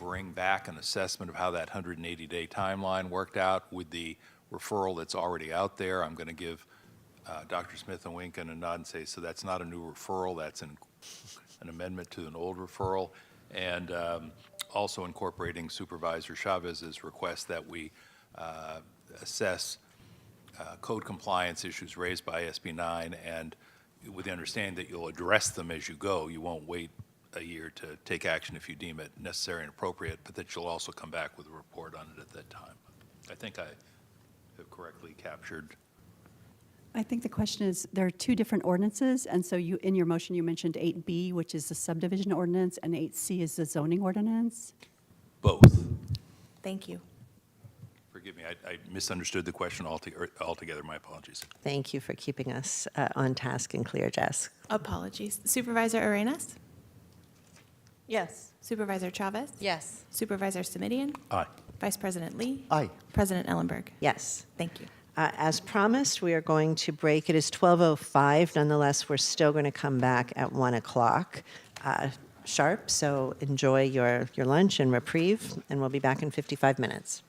bring back an assessment of how that 180-day timeline worked out with the referral that's already out there. I'm going to give Dr. Smith and Winken a nod and say, so that's not a new referral, that's an amendment to an old referral, and also incorporating Supervisor Chavez's request that we assess code compliance issues raised by SB 9, and with the understanding that you'll address them as you go. You won't wait a year to take action if you deem it necessary and appropriate, but that you'll also come back with a report on it at that time. I think I have correctly captured. I think the question is, there are two different ordinances, and so you, in your motion, you mentioned 8B, which is the subdivision ordinance, and 8C is the zoning ordinance? Both. Thank you. Forgive me, I misunderstood the question altogether. My apologies. Thank you for keeping us on task and clear, Jess. Apologies. Supervisor Arenas? Yes. Supervisor Chavez? Yes. Supervisor Simidian? Aye. Vice President Lee? Aye. President Ellenberg? Yes. Thank you. As promised, we are going to break. It is 12:05. Nonetheless, we're still going to come back at 1 o'clock sharp. So enjoy your lunch and reprieve, and we'll be back in 55 minutes.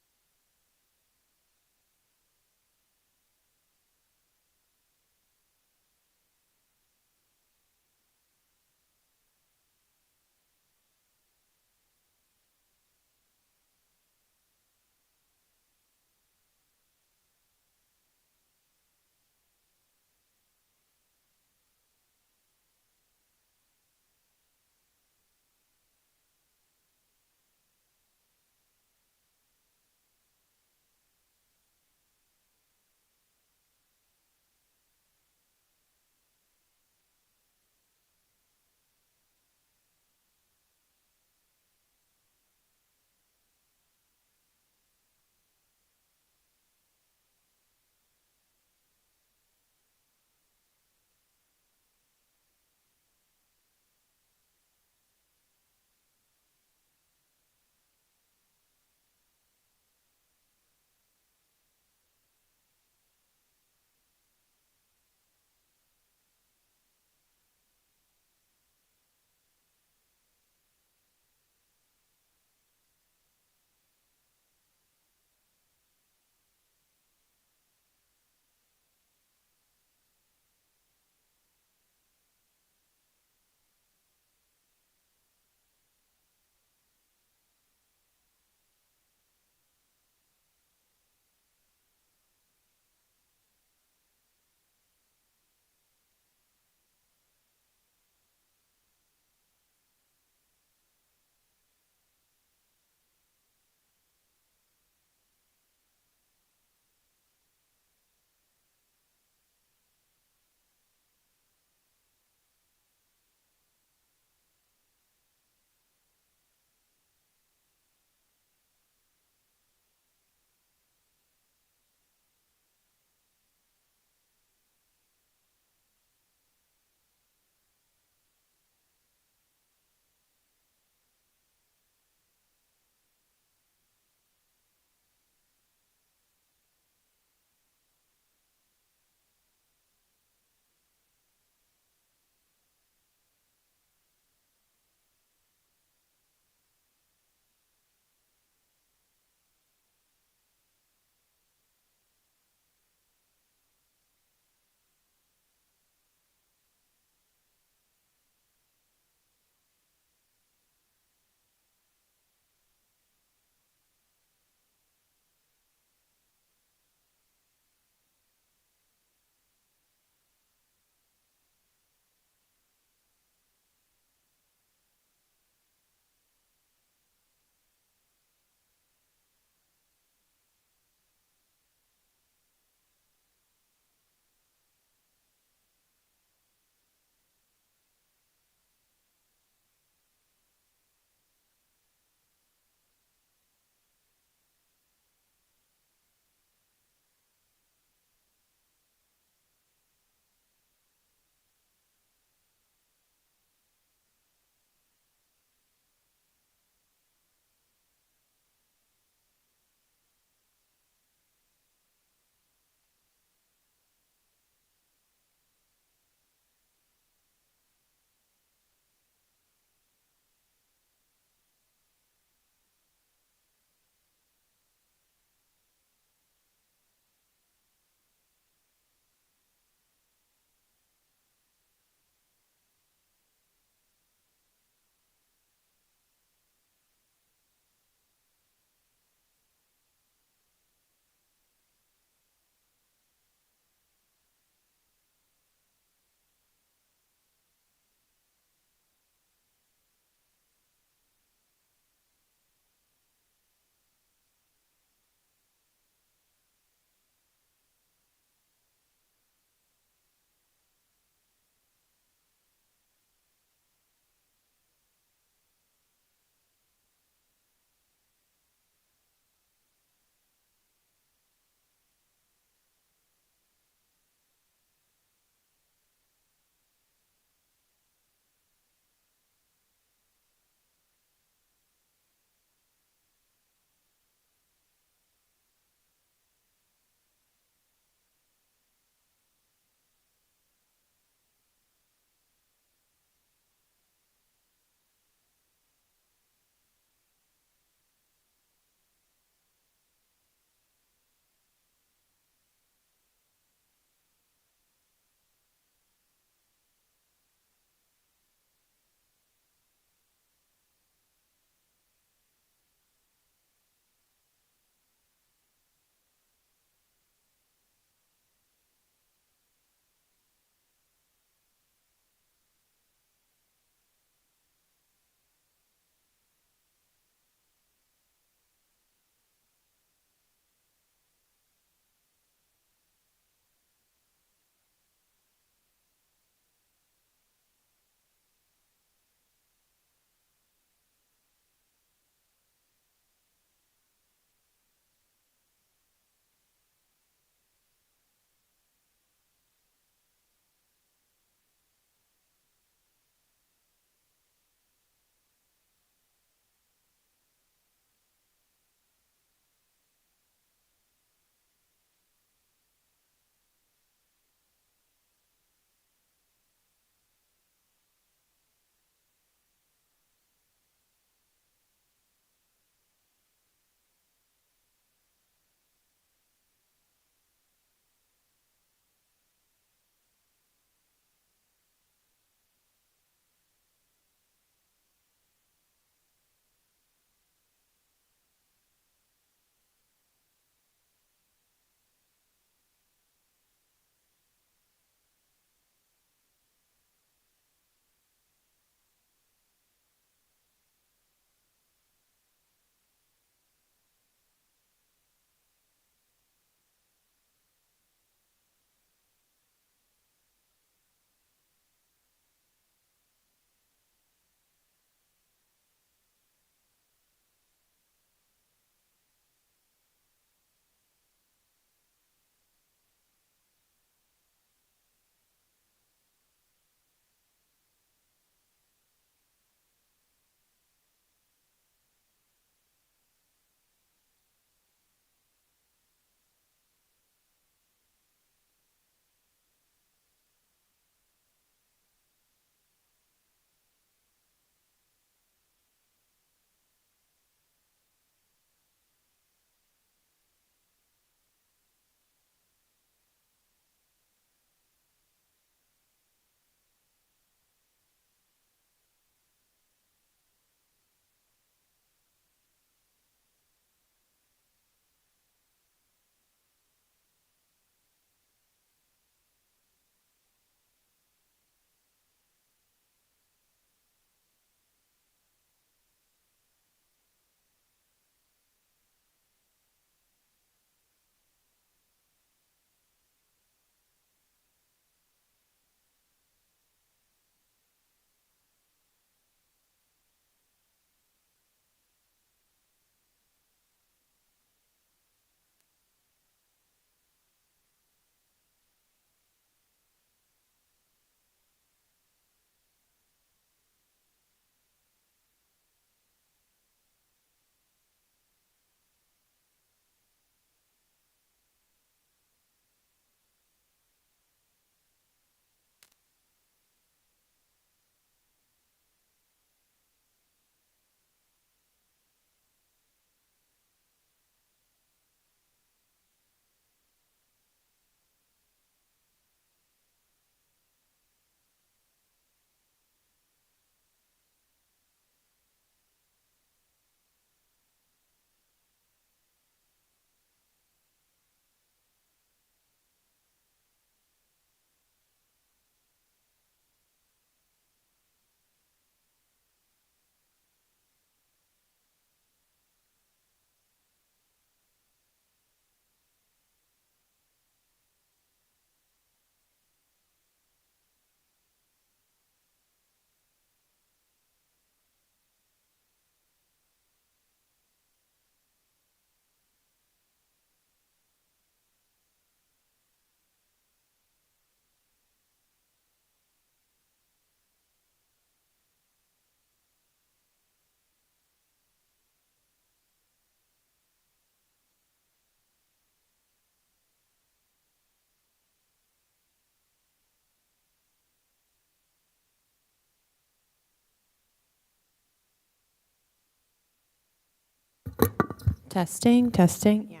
Testing, testing. Yeah.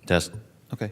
Test. Okay.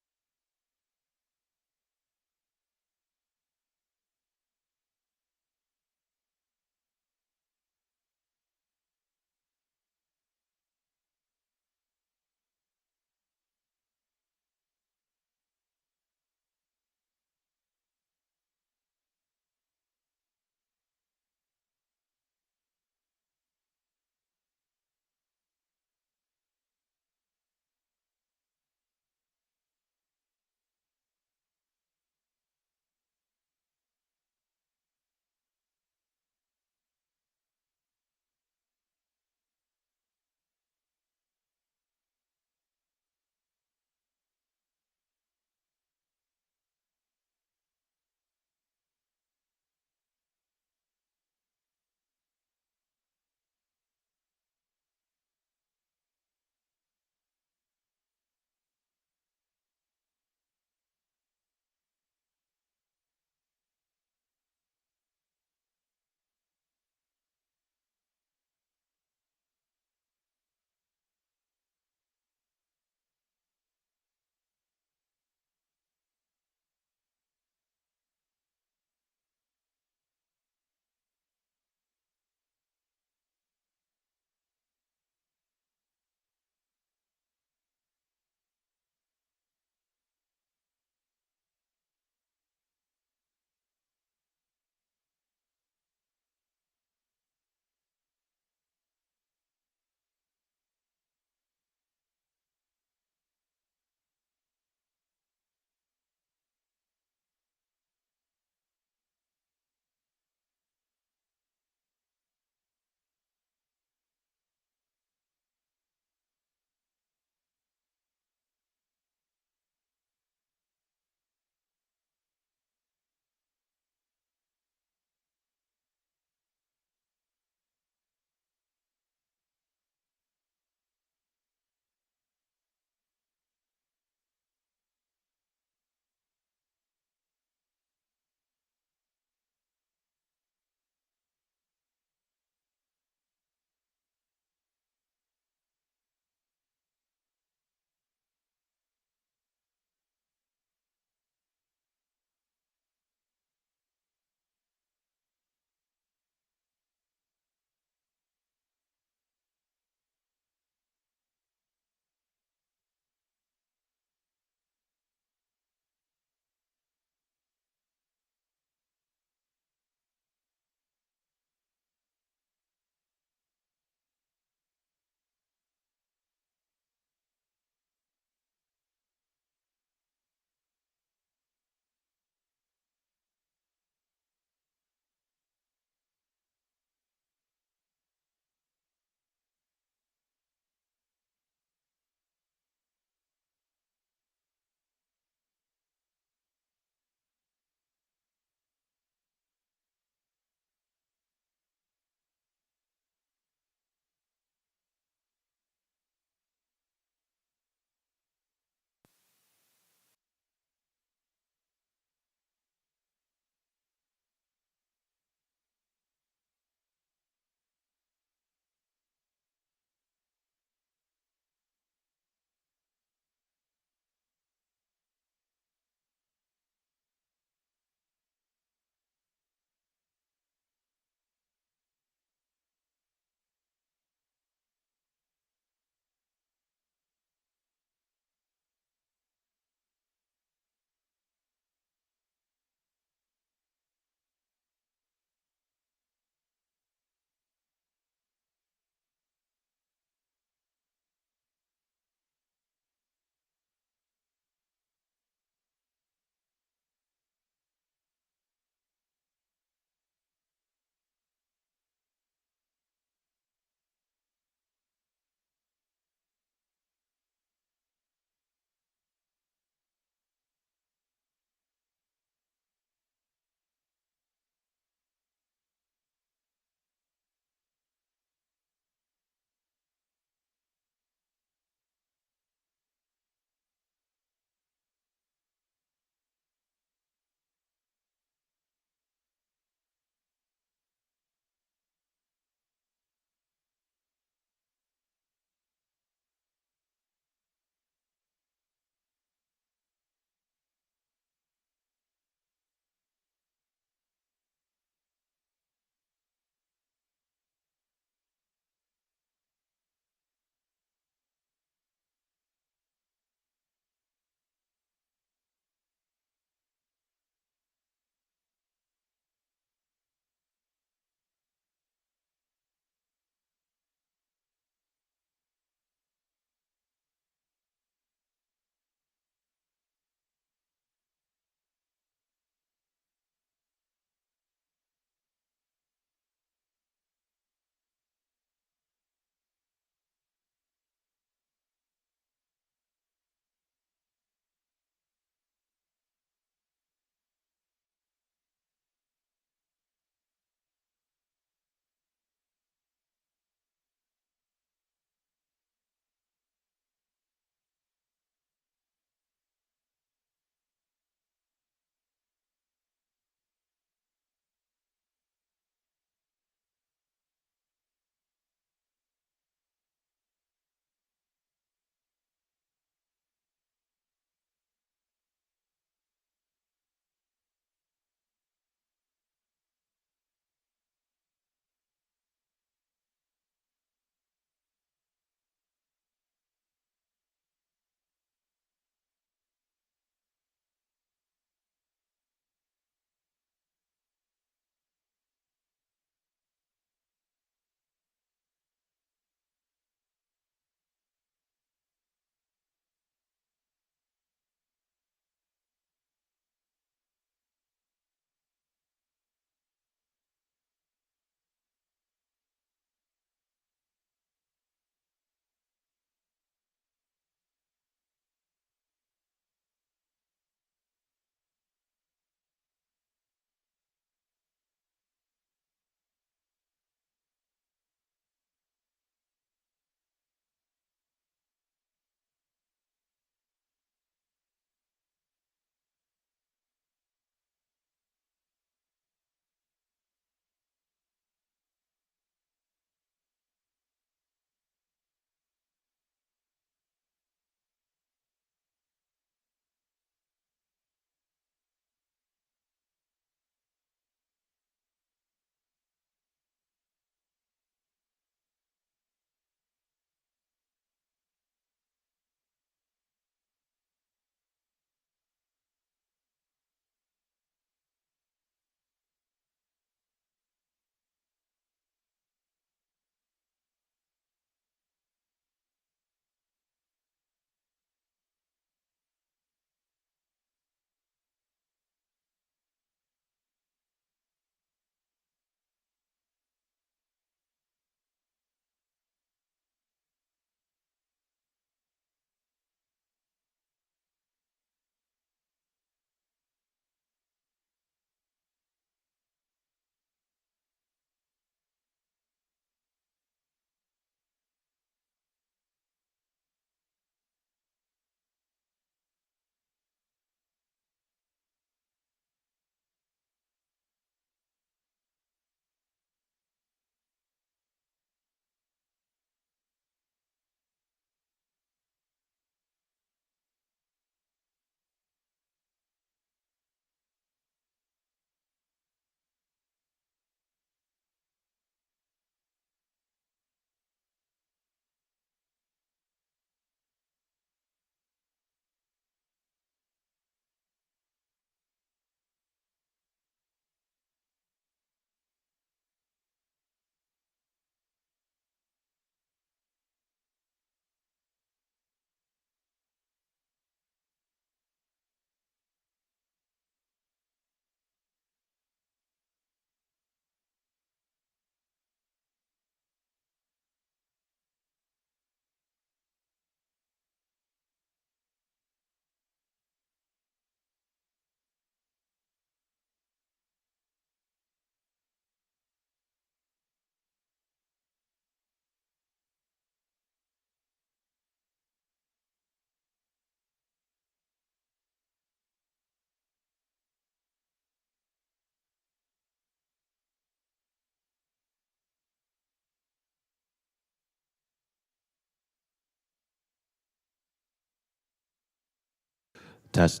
Test.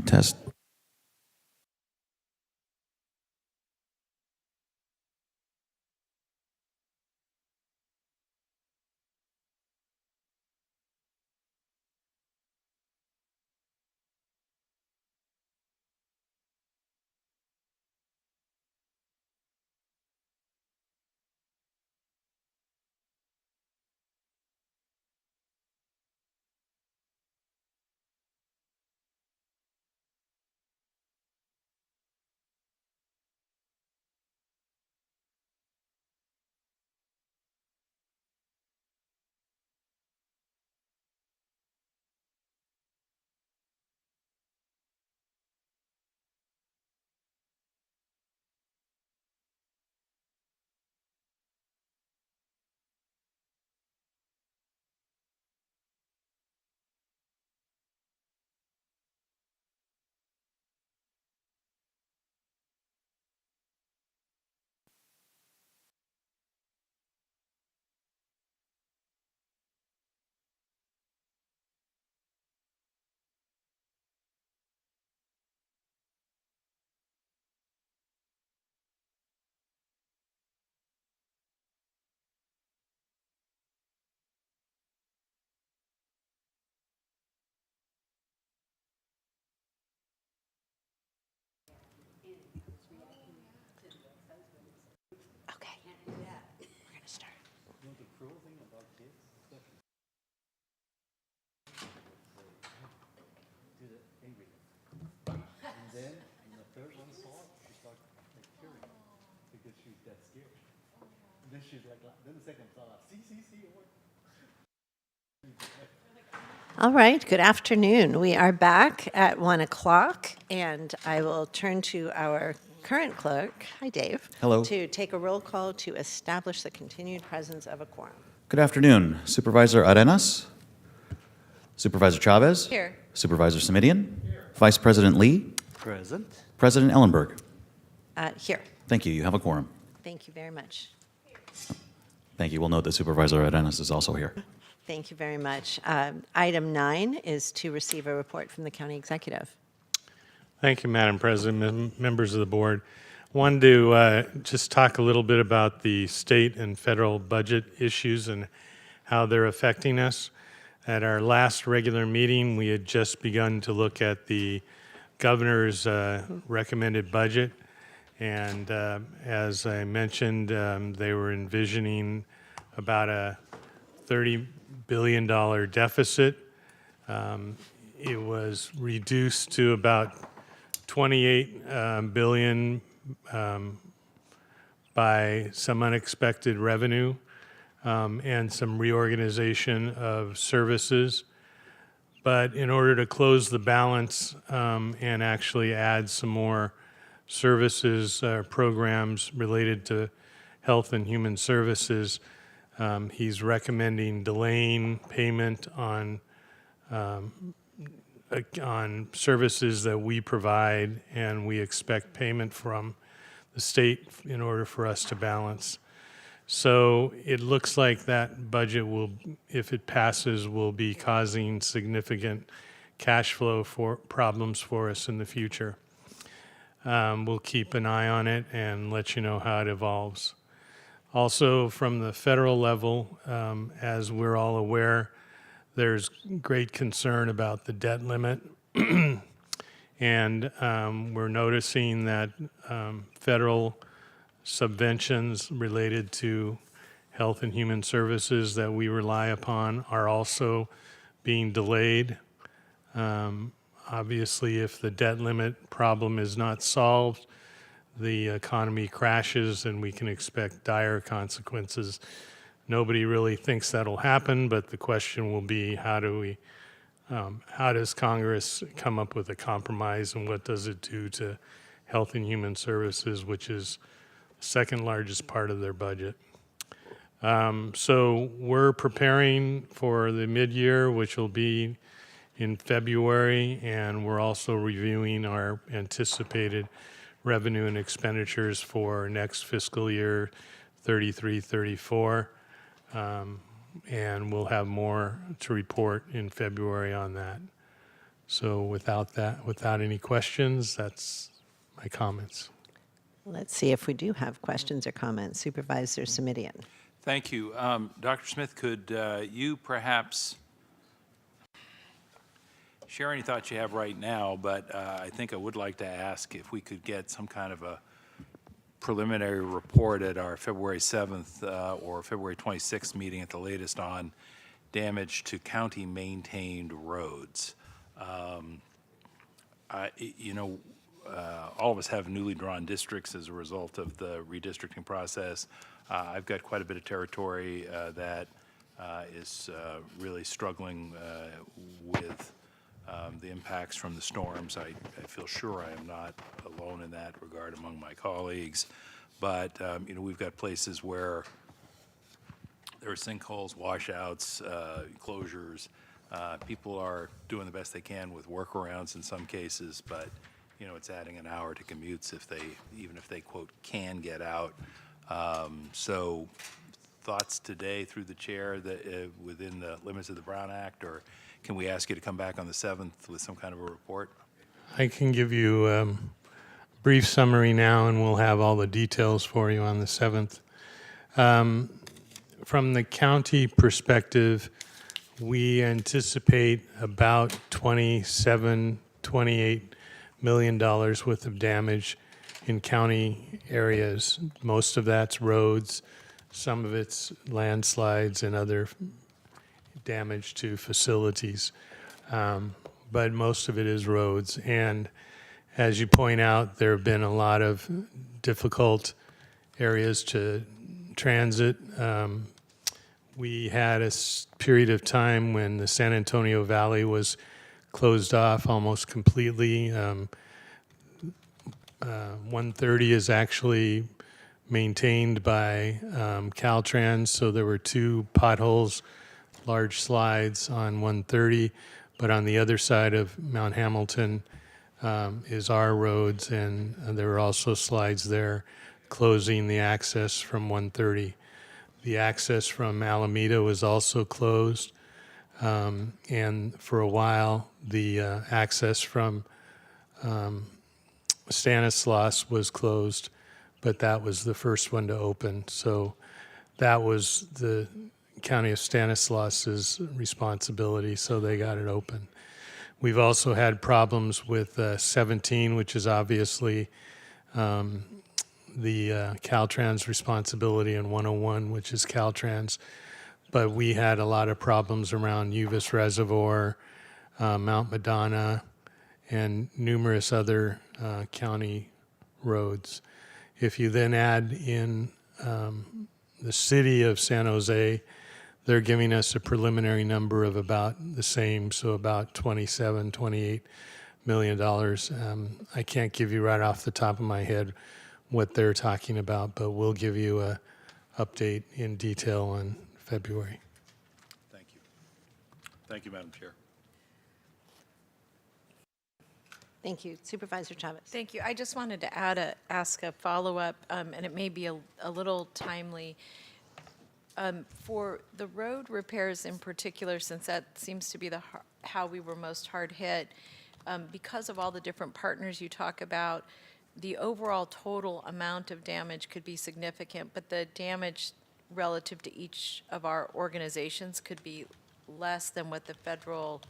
Test. Okay, we're going to start. And then, the third one saw it, she started like tearing because she's that scared. And then she's like, then the second saw like, see, it worked. All right, good afternoon. We are back at 1 o'clock, and I will turn to our current clerk, hi Dave. Hello. To take a roll call to establish the continued presence of a quorum. Good afternoon. Supervisor Arenas? Supervisor Chavez? Here. Supervisor Simidian? Vice President Lee? Present. President Ellenberg? Here. Thank you. You have a quorum. Thank you very much. Thank you. We'll note that Supervisor Arenas is also here. Thank you very much. Item 9 is to receive a report from the county executive. Thank you, Madam President, members of the board. Wanted to just talk a little bit about the state and federal budget issues and how they're affecting us. At our last regular meeting, we had just begun to look at the governor's recommended budget. And as I mentioned, they were envisioning about a $30 billion deficit. It was reduced to about 28 billion by some unexpected revenue and some reorganization of services. But in order to close the balance and actually add some more services programs related to health and human services, he's recommending delaying payment on services that we provide, and we expect payment from the state in order for us to balance. So it looks like that budget will, if it passes, will be causing significant cash flow problems for us in the future. We'll keep an eye on it and let you know how it evolves. Also, from the federal level, as we're all aware, there's great concern about the debt limit. And we're noticing that federal subventions related to health and human services that we rely upon are also being delayed. Obviously, if the debt limit problem is not solved, the economy crashes and we can expect dire consequences. Nobody really thinks that'll happen, but the question will be, how does Congress come up with a compromise, and what does it do to health and human services, which is the second largest part of their budget? So we're preparing for the mid-year, which will be in February, and we're also reviewing our anticipated revenue and expenditures for next fiscal year 33, 34. And we'll have more to report in February on that. So without any questions, that's my comments. Let's see if we do have questions or comments. Supervisor Semidian. Thank you. Dr. Smith, could you perhaps share any thoughts you have right now, but I think I would like to ask if we could get some kind of a preliminary report at our February 7th or February 26th meeting at the latest on damage to county-maintained roads. All of us have newly drawn districts as a result of the redistricting process. I've got quite a bit of territory that is really struggling with the impacts from the storms. I feel sure I am not alone in that regard among my colleagues. But, we've got places where there are sinkholes, washouts, closures. People are doing the best they can with workarounds in some cases, but, it's adding an hour to commutes even if they, quote, can get out. So thoughts today through the chair that within the limits of the Brown Act, or can we ask you to come back on the 7th with some kind of a report? I can give you a brief summary now, and we'll have all the details for you on the 7th. From the county perspective, we anticipate about $27, $28 million worth of damage in county areas. Most of that's roads, some of it's landslides and other damage to facilities, but most of it is roads. And as you point out, there have been a lot of difficult areas to transit. We had a period of time when the San Antonio Valley was closed off almost completely. 130 is actually maintained by Caltrans, so there were 2 potholes, large slides on 130, but on the other side of Mount Hamilton is our roads, and there were also slides there closing the access from 130. The access from Alameda was also closed, and for a while the access from Stanislaus was closed, but that was the first one to open. So that was the County of Stanislaus's responsibility, so they got it open. We've also had problems with 17, which is obviously the Caltrans responsibility, and 101, which is Caltrans. But we had a lot of problems around Uvis Reservoir, Mount Madonna, and numerous other county roads. If you then add in the city of San Jose, they're giving us a preliminary number of about the same, so about $27, $28 million. I can't give you right off the top of my head what they're talking about, but we'll give you an update in detail in February. Thank you. Thank you, Madam Chair. Thank you. Supervisor Chavez. Thank you. I just wanted to ask a follow-up, and it may be a little timely. For the road repairs in particular, since that seems to be how we were most hard hit, because of all the different partners you talk about, the overall total amount of damage could be significant, but the damage relative to each of our organizations could be less than what the federal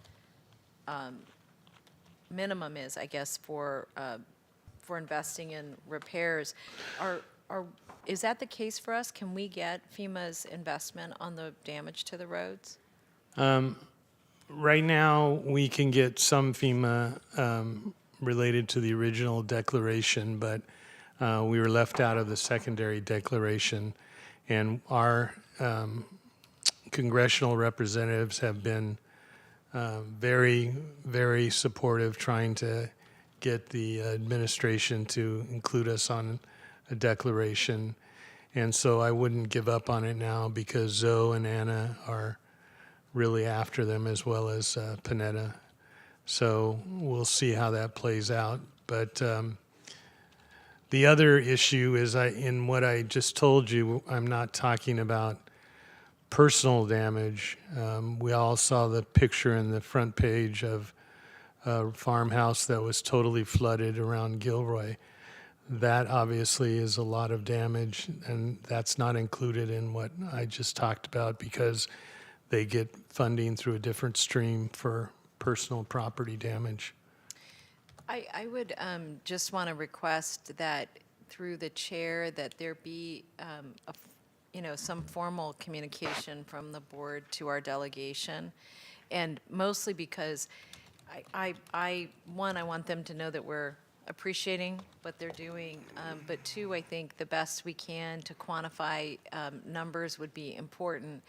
minimum is, I guess, for investing in repairs. Is that the case for us? Can we get FEMA's investment on the damage to the roads? Right now, we can get some FEMA related to the original declaration, but we were left out of the secondary declaration. And our congressional representatives have been very, very supportive, trying to get the administration to include us on a declaration. And so I wouldn't give up on it now, because Zoe and Anna are really after them, as well as So we'll see how that plays out. But The other issue is in what I just told you, I'm not talking about personal damage. We all saw the picture in the front page of a farmhouse that was totally flooded around Gilroy. That obviously is a lot of damage, and that's not included in what I just talked about because they get funding through a different stream for personal property damage. I would just want to request that through the chair that there be some formal communication from the board to our delegation, and mostly because I want them to know that we're appreciating what they're doing, but two, I think the best we can to quantify numbers would be important.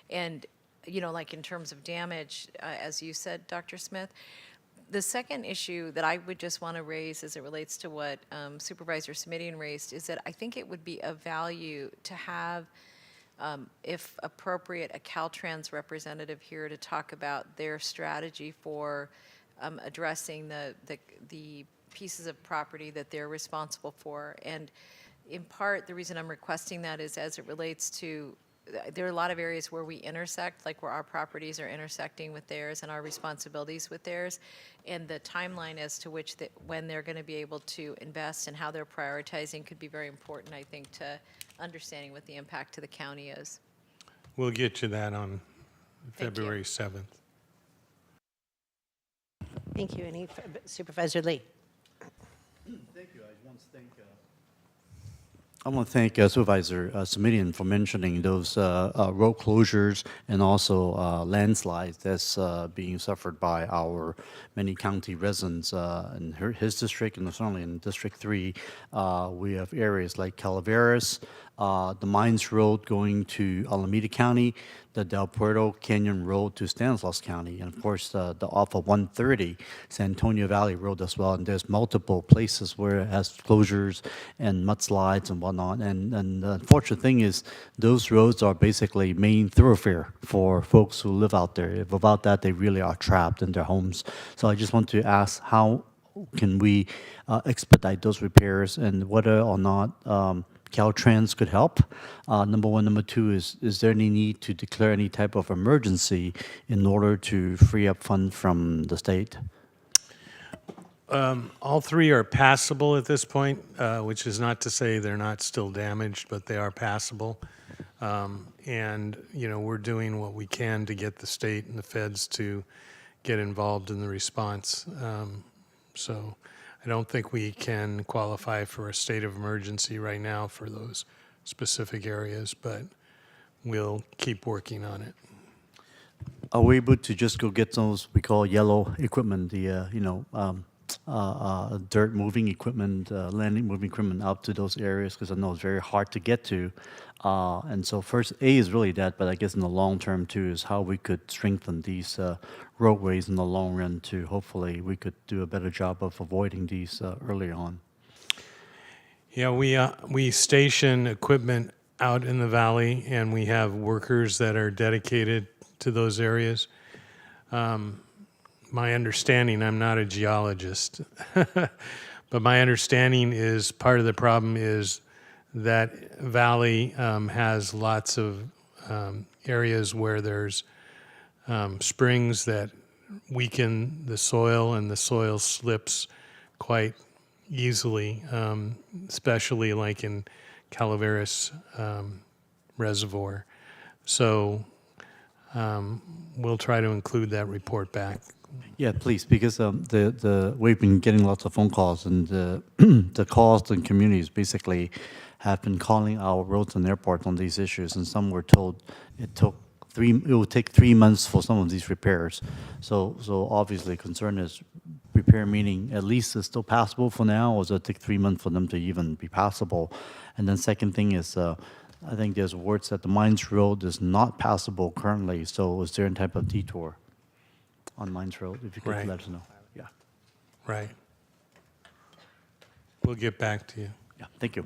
And, like in terms of damage, as you said, Dr. Smith, the second issue that I would just want to raise as it relates to what Supervisor Smidian raised is that I think it would be of value to have, if appropriate, a Caltrans representative here to talk about their strategy for addressing the pieces of property that they're responsible for. And in part, the reason I'm requesting that is as it relates to, there are a lot of areas where we intersect, like where our properties are intersecting with theirs and our responsibilities with theirs. And the timeline as to which, when they're going to be able to invest and how they're prioritizing could be very important, I think, to understanding what the impact to the county is. We'll get you that on February 7th. Thank you. Supervisor Lee. Thank you. I want to thank Supervisor Smidian for mentioning those road closures and also landslides that's being suffered by our many county residents in his district and certainly in District 3. We have areas like Calaveras, the Mines Road going to Alameda County, the Del Puerto Canyon Road to Stanislaus County, and of course the off of 130 San Antonio Valley Road as well. And there's multiple places where it has closures and mudslides and whatnot. And the unfortunate thing is those roads are basically main thoroughfare for folks who live out there. If without that, they really are trapped in their homes. So I just want to ask, how can we expedite those repairs, and whether or not Caltrans could help? Number one. Number two is there any need to declare any type of emergency in order to free up funds from the state? All three are passable at this point, which is not to say they're not still damaged, but they are passable. And, we're doing what we can to get the state and the feds to get involved in the response. So I don't think we can qualify for a state of emergency right now for those specific areas, but we'll keep working on it. Are we able to just go get those we call yellow equipment, the dirt moving equipment, landing moving equipment out to those areas? Because I know it's very hard to get to. And so first, A is really that, but I guess in the long term too is how we could strengthen these roadways in the long run to hopefully we could do a better job of avoiding these early on. Yeah, we station equipment out in the valley, and we have workers that are dedicated to those areas. My understanding, I'm not a geologist, but my understanding is part of the problem is that valley has lots of areas where there's springs that weaken the soil, and the soil slips quite easily, especially like in Calaveras Reservoir. So we'll try to include that report back. Yeah, please, because we've been getting lots of phone calls, and the calls and communities basically have been calling our roads and airports on these issues, and some were told it will take 3 months for some of these repairs. So obviously concern is repair, meaning at least it's still passable for now, or does it take 3 months for them to even be passable? And then second thing is, I think there's words that the Mines Road is not passable currently, so is there any type of detour on Mines Road? If you could let us know. Yeah. Right. We'll get back to you. Yeah, thank you.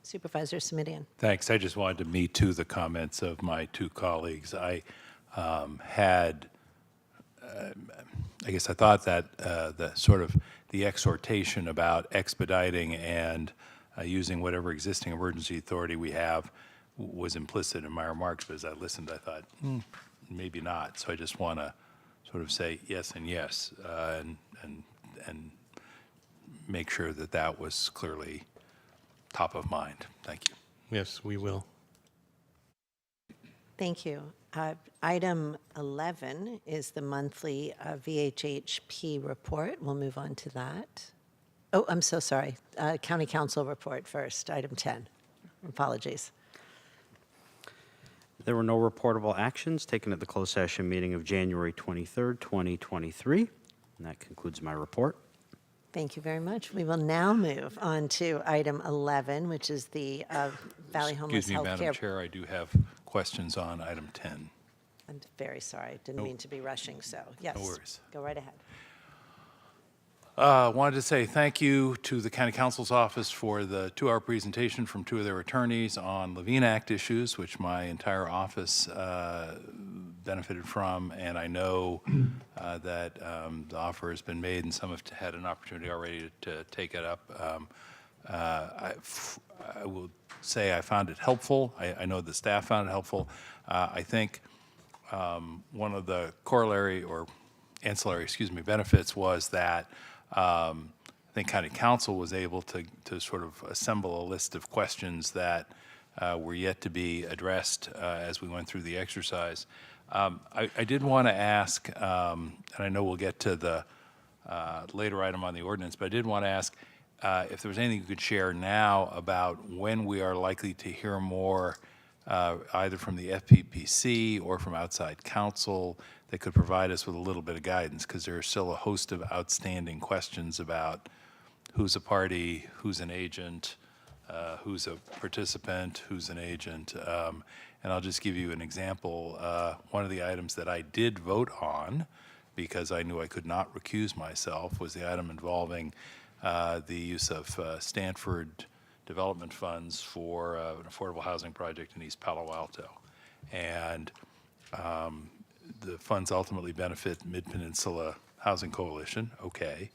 Supervisor Smidian. Thanks. I just wanted to me too the comments of my two colleagues. I had I guess I thought that the sort of the exhortation about expediting and using whatever existing emergency authority we have was implicit in my remarks, but as I listened, I thought, maybe not. So I just want to sort of say yes and yes, and make sure that that was clearly top of mind. Thank you. Yes, we will. Thank you. Item 11 is the monthly VHHP report. We'll move on to that. Oh, I'm so sorry. County Council report first, item 10. Apologies. There were no reportable actions taken at the closed session meeting of January 23rd, 2023. And that concludes my report. Thank you very much. We will now move on to item 11, which is the Valley Homeless Excuse me, Madam Healthcare. Chair, I do have questions on item 10. I'm very sorry. Didn't mean to be rushing, so yes. No worries. Go right ahead. Wanted to say thank you to the County Counsel's Office for the 2-hour presentation from 2 of their attorneys on Levine Act issues, which my entire office benefited from, and I know that the offer has been made and some have had an opportunity already to take it up. I will say I found it helpful. I know the staff found it helpful. I think one of the corollary or ancillary, benefits was that I think County Council was able to sort of assemble a list of questions that were yet to be addressed as we went through the exercise. I did want to ask, and I know we'll get to the later item on the ordinance, but I did want to ask if there was anything you could share now about when we are likely to hear more either from the FPPC or from outside counsel that could provide us with a little bit of guidance, because there are still a host of outstanding questions about who's a party, who's an agent, who's a participant, who's an agent. And I'll just give you an example. One of the items that I did vote on, because I knew I could not recuse myself, was the item involving the use of Stanford development funds for an affordable housing project in East Palo Alto. And the funds ultimately benefit Mid-Peninsula Housing Coalition, okay.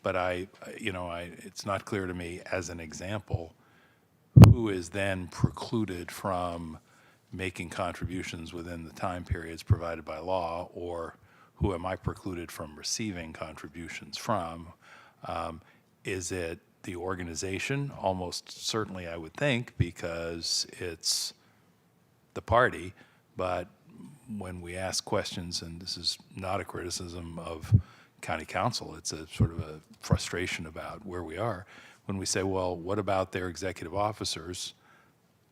But it's not clear to me, as an example, who is then precluded from making contributions within the time periods provided by law, or who am I precluded from receiving contributions from? Is it the organization? Almost certainly, I would think, because it's the party. But when we ask questions, and this is not a criticism of County Council, it's a sort of a frustration about where we are. When we say, well, what about their executive officers?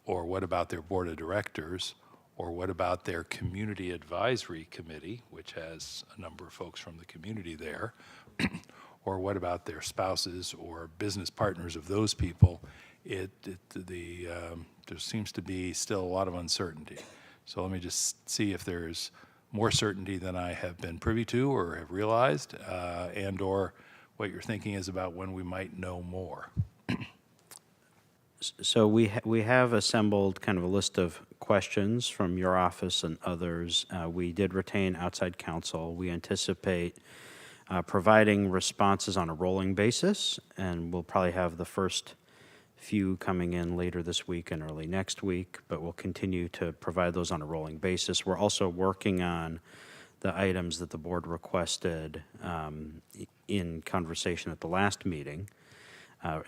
Or what about their board of directors? Or what about their community advisory committee, which has a number of folks from the community there? Or what about their spouses or business partners of those people? There seems to be still a lot of uncertainty. So let me just see if there's more certainty than I have been privy to or have realized, and or what your thinking is about when we might know more. So we have assembled kind of a list of questions from your office and others. We did retain outside counsel. We anticipate providing responses on a rolling basis, and we'll probably have the first few coming in later this week and early next week, but we'll continue to provide those on a rolling basis. We're also working on the items that the board requested in conversation at the last meeting,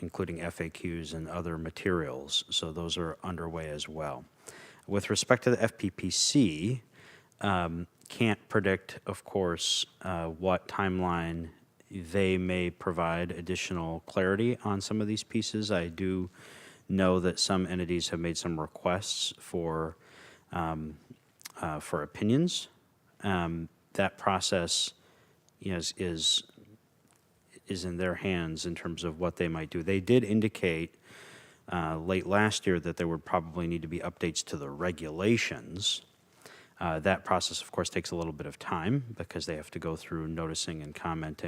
including FAQs and other materials, so those are underway as well. With respect to the FPPC, can't predict, of course, what timeline they may provide additional clarity on some of these pieces. I do know that some entities have made some requests for opinions. That process is in their hands in terms of what they might do. They did indicate late last year that there would probably need to be updates to the regulations. That process, of course, takes a little bit of time because they have to go through noticing and comment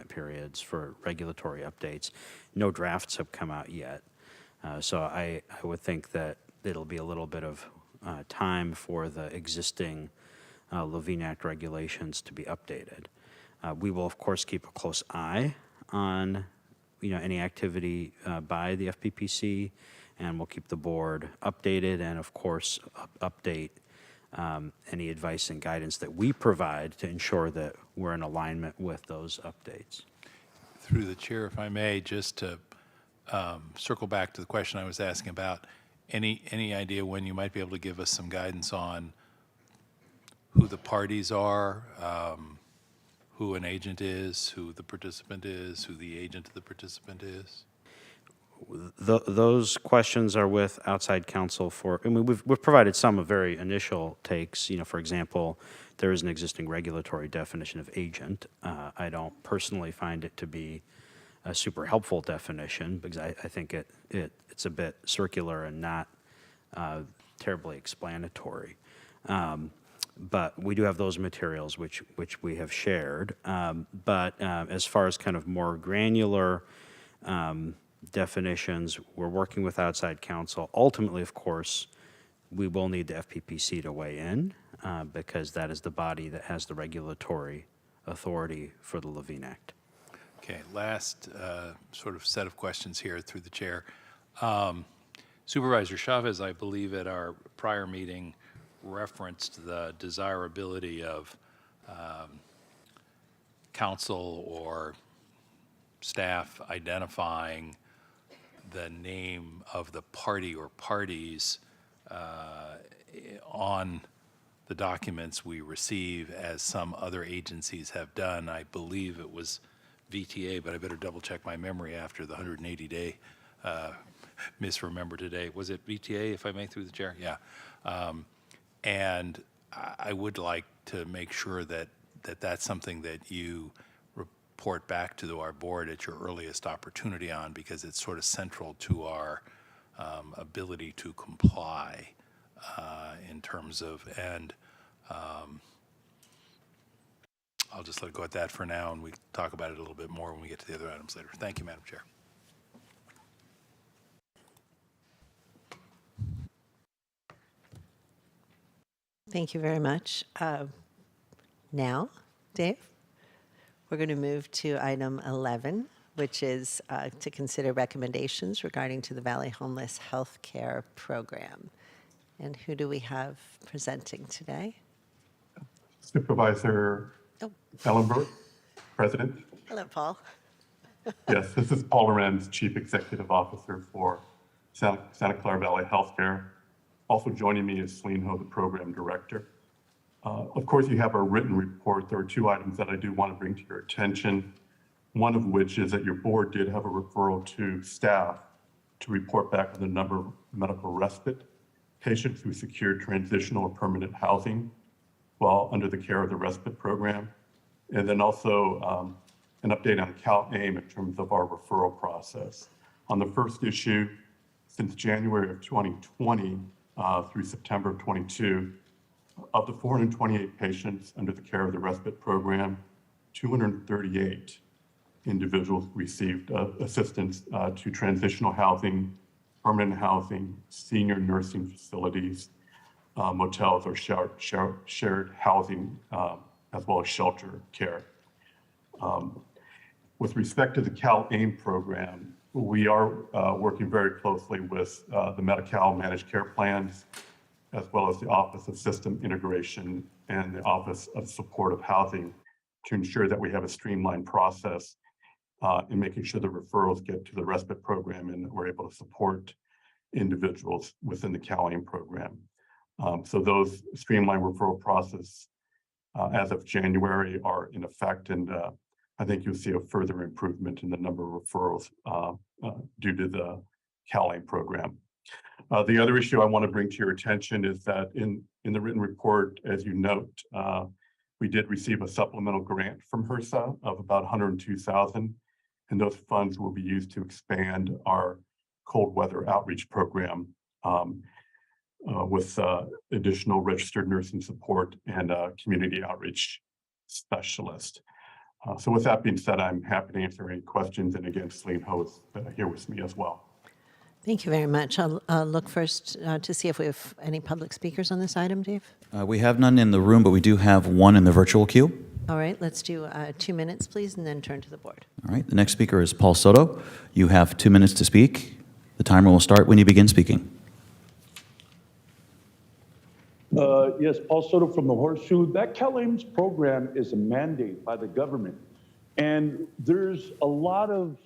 periods for regulatory updates. No drafts have come out yet. So I would think that it'll be a little bit of time for the existing Levine Act regulations to be updated. We will, of course, keep a close eye on, any activity by the FPPC, and we'll keep the board updated and, of course, update any advice and guidance that we provide to ensure that we're in alignment with those updates. Through the chair, if I may, just to circle back to the question I was asking about, any idea when you might be able to give us some guidance on who the parties are, who an agent is, who the participant is, who the agent of the participant is? Those questions are with outside counsel we've provided some of very initial takes. For example, there is an existing regulatory definition of agent. I don't personally find it to be a super helpful definition because I think it's a bit circular and not terribly explanatory. But we do have those materials which we have shared. But as far as kind of more granular definitions, we're working with outside counsel. Ultimately, of course, we will need the FPPC to weigh in because that is the body that has the regulatory authority for the Levine Act. Okay, last sort of set of questions here through the chair. Supervisor Chavez, I believe at our prior meeting, referenced the desirability of counsel or staff identifying the name of the party or parties on the documents we receive, as some other agencies have done. I believe it was VTA, but I better double check my memory after the 180-day misremember today. Was it VTA, if I may, through the chair? Yeah. And I would like to make sure that that's something that you report back to our board at your earliest opportunity on, because it's sort of central to our ability to comply in terms of, and I'll just let it go at that for now, and we talk about it a little bit more when we get to the other items later. Thank you, Madam Chair. Thank you very much. Now, Dave, we're going to move to item 11, which is to consider recommendations regarding to the Valley Homeless Health Care Program. And who do we have presenting today? Supervisor Ellenberg, President. Hello, Paul. Yes, this is Paul Lorenz, Chief Executive Officer for Santa Clara Valley Healthcare. Also joining me is Celine Ho, the Program Director. Of course, you have a written report. There are two items that I do want to bring to your attention. One of which is that your board did have a referral to staff to report back on the number of medical respite patients who secured transitional or permanent housing while under the care of the respite program. And then also an update on CalAIM in terms of our referral process. On the first issue, since January of 2020 through September of 22, of the 428 patients under the care of the respite program, 238 individuals received assistance to transitional housing, permanent housing, senior nursing facilities, motels, or shared housing, as well as shelter care. With respect to the CalAIM program, we are working very closely with the Medi-Cal managed care plans, as well as the Office of System Integration and the Office of Supportive Housing, to ensure that we have a streamlined process in making sure the referrals get to the respite program and we're able to support individuals within the CalAIM program. So those streamlined referral process as of January are in effect, and I think you'll see a further improvement in the number of referrals due to the CalAIM program. The other issue I want to bring to your attention is that in the written report, as you note, we did receive a supplemental grant from HRSA of about $102,000, and those funds will be used to expand our cold weather outreach program with additional registered nursing support and community outreach specialist. So with that being said, I'm happy to answer any questions, and again, Celine Ho is here with me as well. Thank you very much. I'll look first to see if we have any public speakers on this item, Dave. We have none in the room, but we do have one in the virtual queue. All right, let's do 2 minutes, please, and then turn to the board. All right, the next speaker is Paul Soto. You have 2 minutes to speak. The timer will start when you begin speaking. Yes, Paul Soto from the Horseshoe. That CalAIMS program is a mandate by the government. And there's a lot of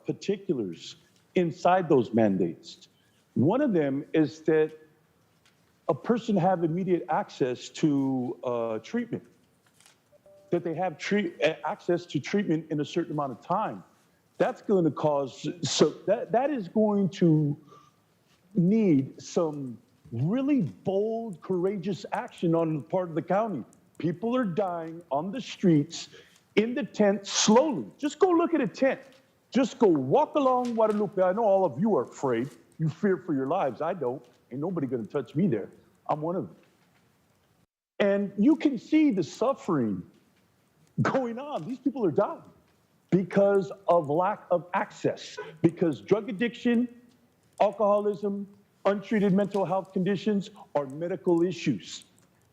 particulars inside those mandates. One of them is that a person have immediate access to treatment, that they have access to treatment in a certain amount of time. That's going to cause, so that is going to need some really bold, courageous action on the part of the county. People are dying on the streets, in the tent, slowly. Just go look at a tent. Just go walk along Guadalupe. I know all of you are afraid. You fear for your lives. I don't. Ain't nobody gonna touch me there. I'm one of them. And you can see the suffering going on. These people are dying because of lack of access, because drug addiction, alcoholism, untreated mental health conditions are medical issues.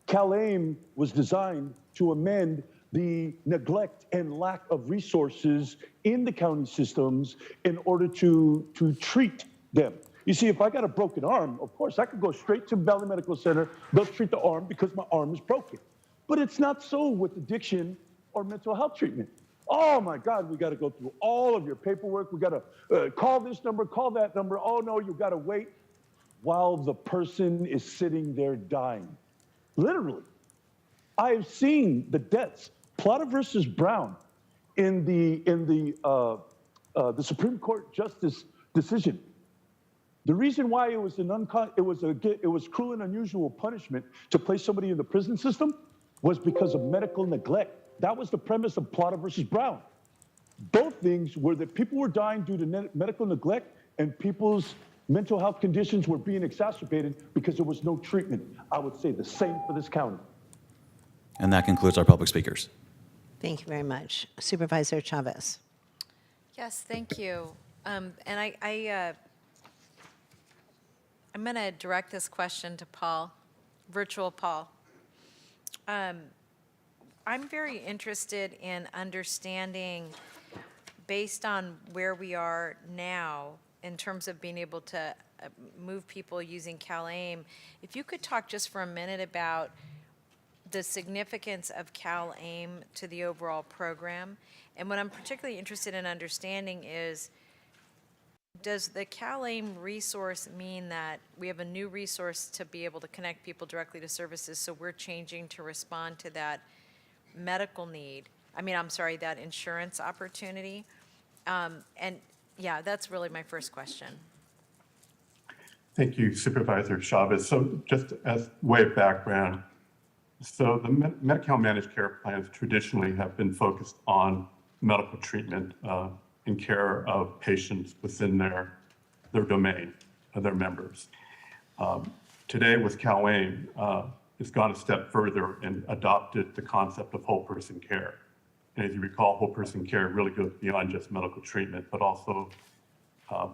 CalAIM was designed to amend the neglect and lack of resources in the county systems in order to treat them. You see, if I got a broken arm, of course, I could go straight to Valley Medical Center. They'll treat the arm because my arm is broken. But it's not so with addiction or mental health treatment. Oh my God, we got to go through all of your paperwork. We got to call this number, call that number. Oh no, you got to wait while the person is sitting there dying. Literally. I've seen the deaths. Plata versus Brown in the Supreme Court Justice decision. The reason why it was it was cruel and unusual punishment to place somebody in the prison system was because of medical neglect. That was the premise of Plata versus Brown. Both things were that people were dying due to medical neglect and people's mental health conditions were being exacerbated because there was no treatment. I would say the same for this county. And that concludes our public speakers. Thank you very much. Supervisor Chavez. Yes, thank you. And I'm going to direct this question to Paul, virtual Paul. I'm very interested in understanding, based on where we are now, in terms of being able to move people using CalAIM, if you could talk just for a minute about the significance of CalAIM to the overall program. And what I'm particularly interested in understanding is, does the CalAIM resource mean that we have a new resource to be able to connect people directly to services, so we're changing to respond to that medical need? That insurance opportunity. And yeah, that's really my first question. Thank you, Supervisor Chavez. So just as way of background, so the Medi-Cal managed care plans traditionally have been focused on medical treatment and care of patients within their domain of their members. Today with CalAIM, it's gone a step further and adopted the concept of whole person care. And as you recall, whole person care really goes beyond just medical treatment, but also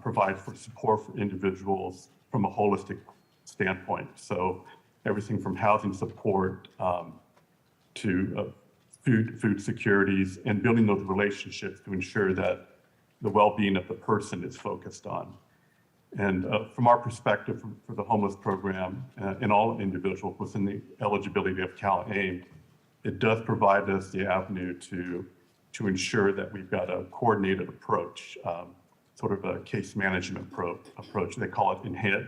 provides for support for individuals from a holistic standpoint. So everything from housing support to food securities, and building those relationships to ensure that the well-being of the person is focused on. And from our perspective for the homeless program and all individuals within the eligibility of CalAIM, it does provide us the avenue to ensure that we've got a coordinated approach, sort of a case management approach. They call it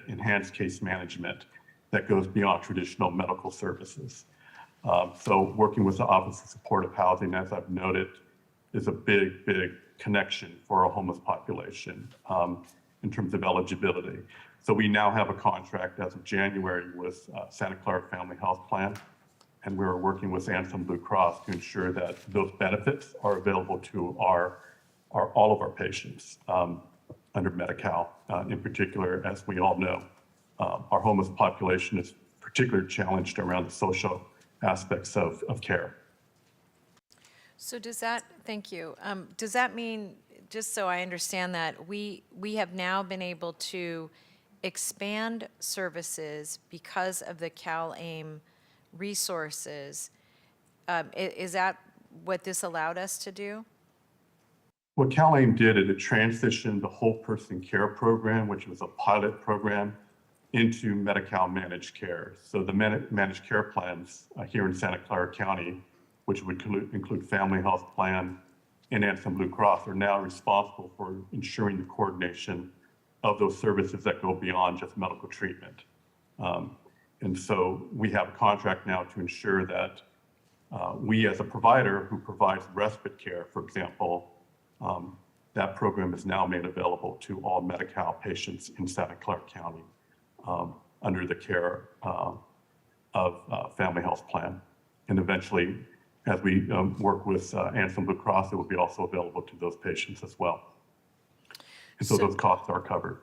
enhanced case management that goes beyond traditional medical services. So working with the Office of Supportive Housing, as I've noted, is a big, big connection for our homeless population in terms of eligibility. So we now have a contract as of January with Santa Clara Family Health Plan, and we're working with Anthem Blue Cross to ensure that those benefits are available to all of our patients under Medi-Cal. In particular, as we all know, our homeless population is particularly challenged around the social aspects of care. So thank you. Does that mean, just so I understand that, we have now been able to expand services because of the CalAIM resources? Is that what this allowed us to do? What CalAIM did is it transitioned the whole person care program, which was a pilot program, into Medi-Cal managed care. So the managed care plans here in Santa Clara County, which would include Family Health Plan and Anthem Blue Cross, are now responsible for ensuring the coordination of those services that go beyond just medical treatment. And so we have a contract now to ensure that we as a provider who provides respite care, for example, that program is now made available to all Medi-Cal patients in Santa Clara County under the care of Family Health Plan. And eventually, as we work with Anthem Blue Cross, it will be also available to those patients as well. And so those costs are covered.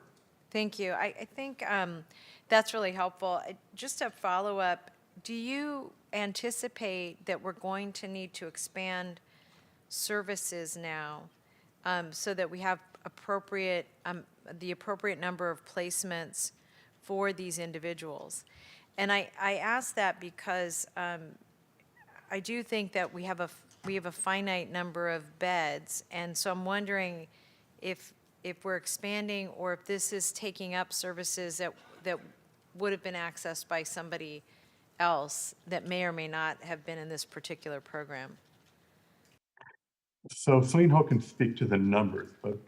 Thank you. I think that's really helpful. Just a follow-up, do you anticipate that we're going to need to expand services now so that we have the appropriate number of placements for these individuals? And I ask that because I do think that we have a finite number of beds, and so I'm wondering if we're expanding or if this is taking up services that would have been accessed by somebody else that may or may not have been in this particular program. So Celine Ho can speak to the numbers, but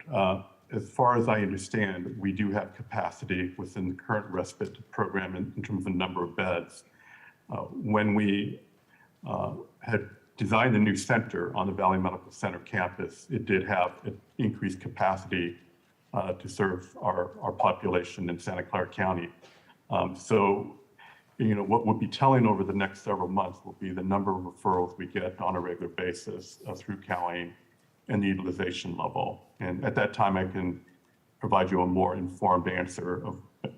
as far as I understand, we do have capacity within the current respite program in terms of the number of beds. When we had designed the new center on the Valley Medical Center campus, it did have an increased capacity to serve our population in Santa Clara County. So, what we'll be telling over the next several months will be the number of referrals we get on a regular basis through CalAIM and the utilization level. And at that time, I can provide you a more informed answer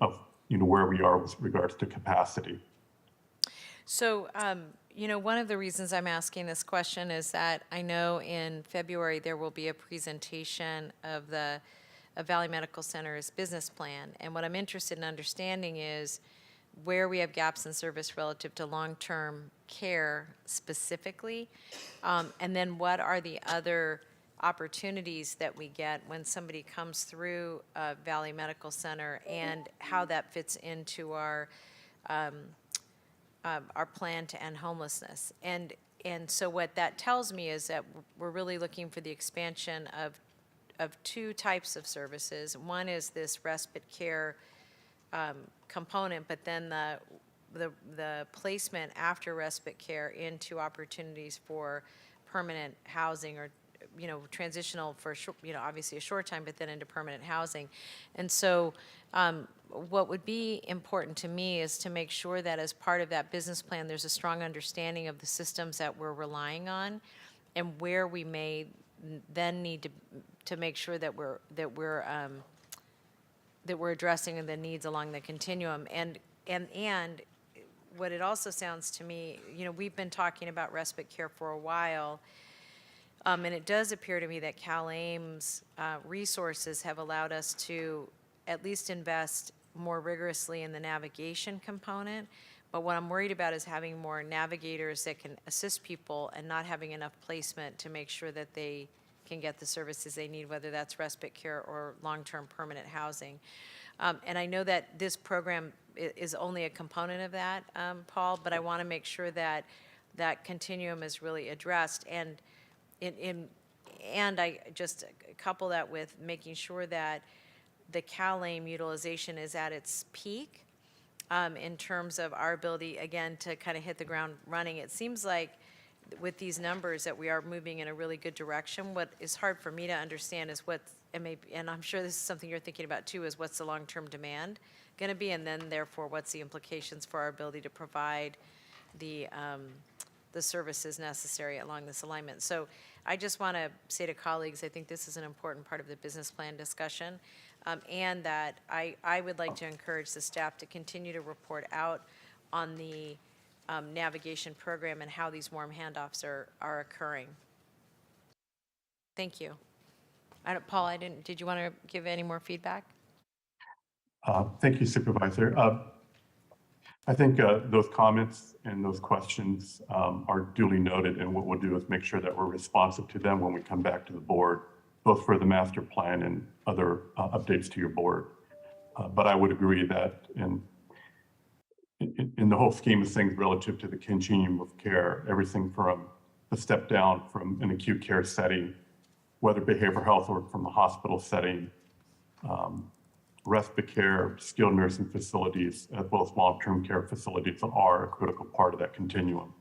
of where we are with regards to capacity. So, one of the reasons I'm asking this question is that I know in February there will be a presentation of Valley Medical Center's business plan. And what I'm interested in understanding is where we have gaps in service relative to long-term care specifically, and then what are the other opportunities that we get when somebody comes through Valley Medical Center and how that fits into our plan to end homelessness. And so what that tells me is that we're really looking for the expansion of two types of services. One is this respite care component, but then the placement after respite care into opportunities for permanent housing or transitional for obviously a short time, but then into permanent housing. And so what would be important to me is to make sure that as part of that business plan, there's a strong understanding of the systems that we're relying on and where we may then need to make sure that we're addressing the needs along the continuum. And what it also sounds to me, we've been talking about respite care for a while, and it does appear to me that CalAIM's resources have allowed us to at least invest more rigorously in the navigation component. But what I'm worried about is having more navigators that can assist people and not having enough placement to make sure that they can get the services they need, whether that's respite care or long-term permanent housing. And I know that this program is only a component of that, Paul, but I want to make sure that that continuum is really addressed. And I just couple that with making sure that the CalAIM utilization is at its peak in terms of our ability, again, to kind of hit the ground running. It seems like with these numbers that we are moving in a really good direction. What is hard for me to understand is and I'm sure this is something you're thinking about too, is what's the long-term demand going to be, and then therefore what's the implications for our ability to provide the services necessary along this alignment. So I just want to say to colleagues, I think this is an important part of the business plan discussion, and that I would like to encourage the staff to continue to report out on the navigation program and how these warm handoffs are occurring. Thank you. Paul, did you want to give any more feedback? Thank you, Supervisor. I think those comments and those questions are duly noted, and what we'll do is make sure that we're responsive to them when we come back to the board, both for the master plan and other updates to your board. But I would agree that in the whole scheme of things relative to the continuum of care, everything from the step down from an acute care setting, whether behavioral health or from the hospital setting, respite care, skilled nursing facilities, as well as long-term care facilities are a critical part of that continuum.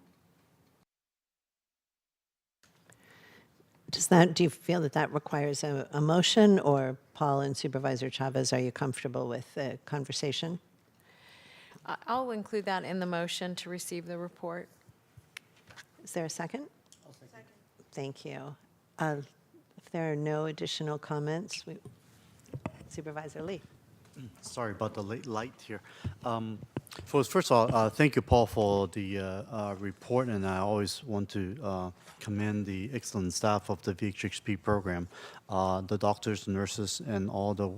Do you feel that that requires a motion, or Paul and Supervisor Chavez, are you comfortable with the conversation? I'll include that in the motion to receive the report. Is there a second? I'll second. Thank you. If there are no additional comments, Supervisor Lee. Sorry about the late light here. First of all, thank you, Paul, for the report, and I always want to commend the excellent staff of the VHHP program. The doctors, nurses, and all the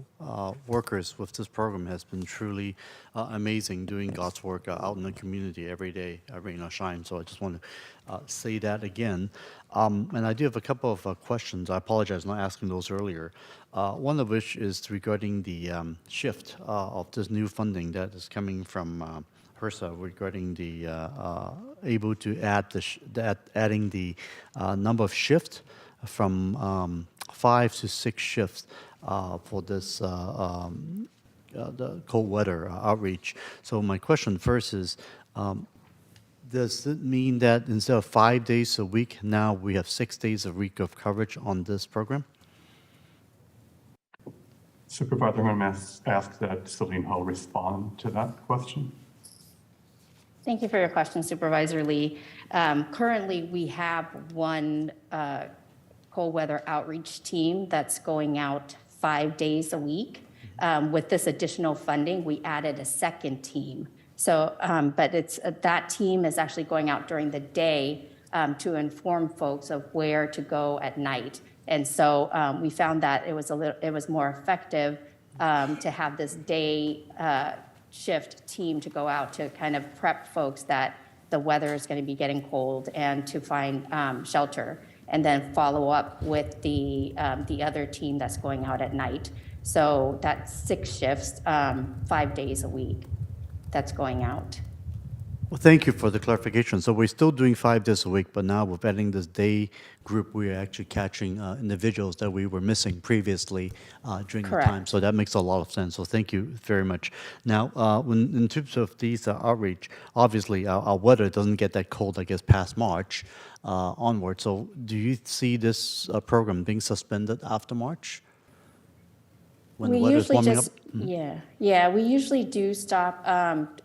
workers with this program has been truly amazing, doing God's work out in the community every day, rain or shine. So I just want to say that again. And I do have a couple of questions. I apologize for not asking those earlier. One of which is regarding the shift of this new funding that is coming from HRSA regarding the able to add adding the number of shifts from 5 to 6 shifts for this the cold weather outreach. So my question first is, does it mean that instead of 5 days a week, now we have 6 days a week of coverage on this program? Supervisor, I'm going to ask that Celine Ho respond to that question. Thank you for your question, Supervisor Lee. Currently, we have one cold weather outreach team that's going out 5 days a week. With this additional funding, we added a second team. So, but that team is actually going out during the day to inform folks of where to go at night. And so we found that it was more effective to have this day shift team to go out to kind of prep folks that the weather is going to be getting cold and to find shelter, and then follow up with the other team that's going out at night. So that's 6 shifts, 5 days a week that's going out. Well, thank you for the clarification. So we're still doing 5 days a week, but now with adding this day group, we're actually catching individuals that we were missing previously during the time. So that makes a lot of sense. So thank you very much. Now, in terms of these outreach, obviously our weather doesn't get that cold, I guess, past March onward. So do you see this program being suspended after March? When the We weather's usually warming just, up? yeah, we usually do stop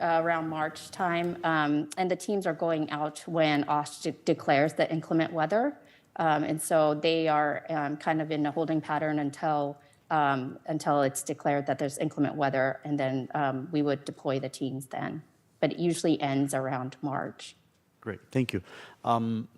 around March time, and the teams are going out when OSH declares the inclement weather. And so they are kind of in a holding pattern until it's declared that there's inclement weather, and then we would deploy the teams then. But it usually ends around March. Great, thank you.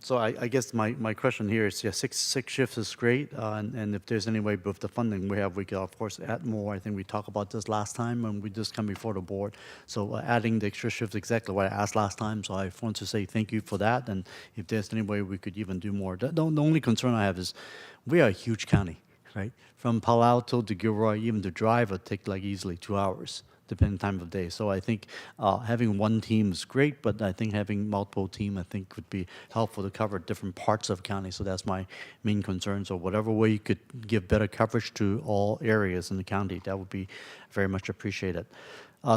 So I guess my question here is, yeah, six shifts is great, and if there's any way with the funding we have, we could of course add more. I think we talked about this last time when we just come before the board. So adding the extra shifts, exactly what I asked last time. So I want to say thank you for that, and if there's any way we could even do more. The only concern I have is we are a huge county, right? From Palo Alto to Gilroy, even to drive would take like easily 2 hours, depending time of day. So I think having one team is great, but I think having multiple team, I think, would be helpful to cover different parts of county. So that's my main concern. So whatever way you could give better coverage to all areas in the county, that would be very much appreciated.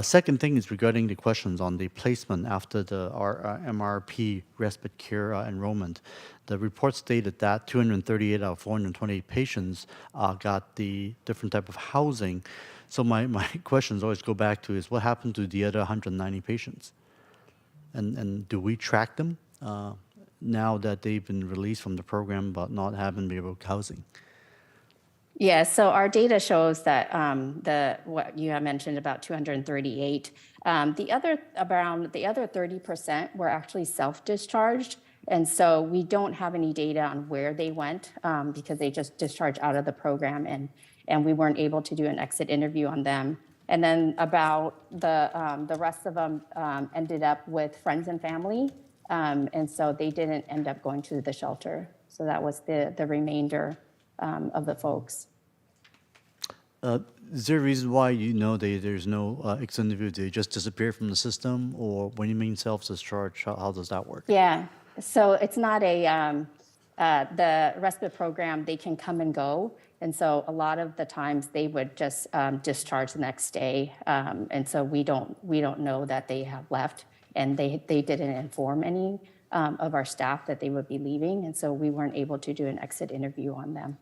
Second thing is regarding the questions on the placement after the MRP respite care enrollment. The report stated that 238 out of 428 patients got the different type of housing. So my questions always go back to is what happened to the other 190 patients? And do we track them now that they've been released from the program but not having been able to housing? Yeah, so our data shows that what you have mentioned about 238, the other 30% were actually self-discharged. And so we don't have any data on where they went because they just discharged out of the program, and we weren't able to do an exit interview on them. And then about the rest of them ended up with friends and family. And so they didn't end up going to the shelter. So that was the remainder of the folks. Is there a reason why you know there's no extended view? They just disappear from the system, or when you mean self-discharge, how does that work? Yeah, so it's not the respite program, they can come and go. And so a lot of the times they would just discharge the next day. And so we don't know that they have left, and they didn't inform any of our staff that they would be leaving. And so we weren't able to do an exit interview on them.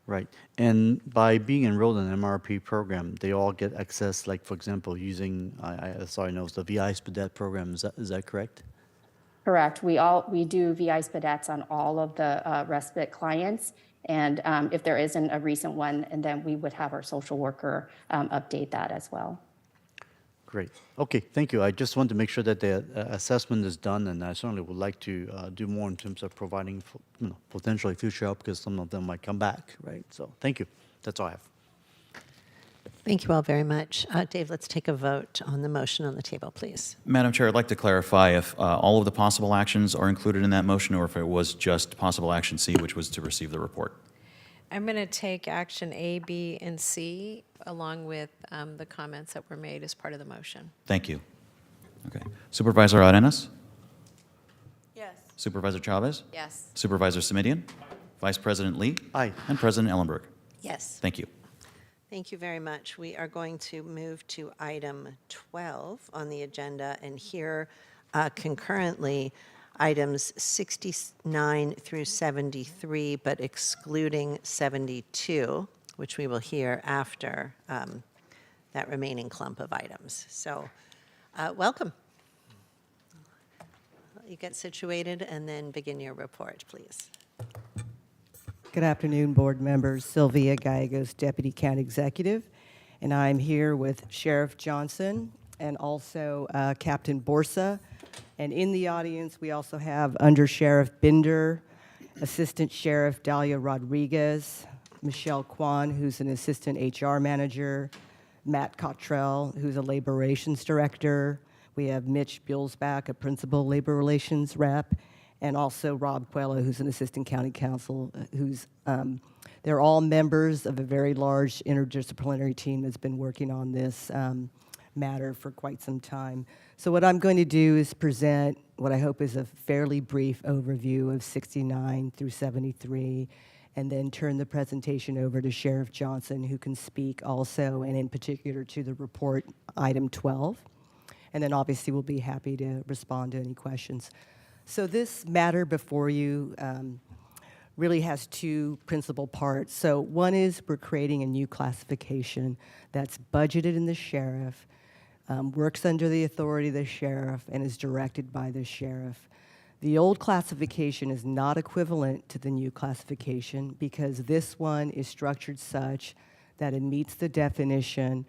Right. And by being enrolled in an MRP program, they all get access, like, for example, using, I know it's the VI SPDET program. Is that correct? Correct. We do VI SPDETs on all of the respite clients. And if there isn't a recent one, and then we would have our social worker update that as well. Great. Okay, thank you. I just want to make sure that the assessment is done, and I certainly would like to do more in terms of providing potentially future help, because some of them might come back, right? So thank you. That's all I have. Thank you all very much. Dave, let's take a vote on the motion on the table, please. Madam Chair, I'd like to clarify if all of the possible actions are included in that motion, or if it was just possible action C, which was to receive the report. I'm going to take action A, B, and C along with the comments that were made as part of the motion. Thank you. Okay. Supervisor Arenas? Yes. Supervisor Chavez? Yes. Supervisor Simidian? Vice President Lee? Aye. And President Ellenberg? Yes. Thank you. Thank you very much. We are going to move to item 12 on the agenda, and here concurrently items 69 through 73, but excluding 72, which we will hear after that remaining clump of items. So welcome. You get situated and then begin your report, please. Good afternoon, board members. Sylvia Gallegos, Deputy County Executive, and I'm here with Sheriff Johnson and also Captain Borsa. And in the audience, we also have Under Sheriff Binder, Assistant Sheriff Dalia Rodriguez, Michelle Kwan, who's an Assistant HR Manager, Matt Cottrell, who's a Labor Relations Director. We have Mitch Bielsbach, a Principal Labor Relations Rep, and also Rob Quella, who's an Assistant County Counsel, they're all members of a very large interdisciplinary team that's been working on this matter for quite some time. So what I'm going to do is present what I hope is a fairly brief overview of 69 through 73, and then turn the presentation over to Sheriff Johnson, who can speak also, and in particular to the report item 12. And then obviously we'll be happy to respond to any questions. So this matter before you really has two principal parts. So one is we're creating a new classification that's budgeted in the sheriff, works under the authority of the sheriff, and is directed by the sheriff. The old classification is not equivalent to the new classification because this one is structured such that it meets the definition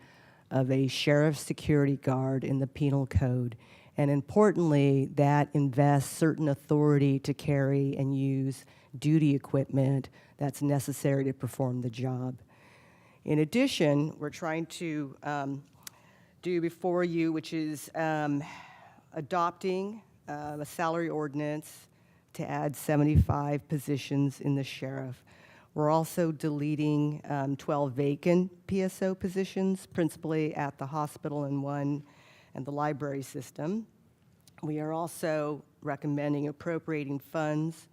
of a sheriff's security guard in the penal code. And importantly, that invests certain authority to carry and use duty equipment that's necessary to perform the job. In addition, we're trying to do before you, which is adopting a salary ordinance to add 75 positions in the sheriff. We're also deleting 12 vacant PSO positions, principally at the hospital and one and the library system. We are also recommending appropriating funds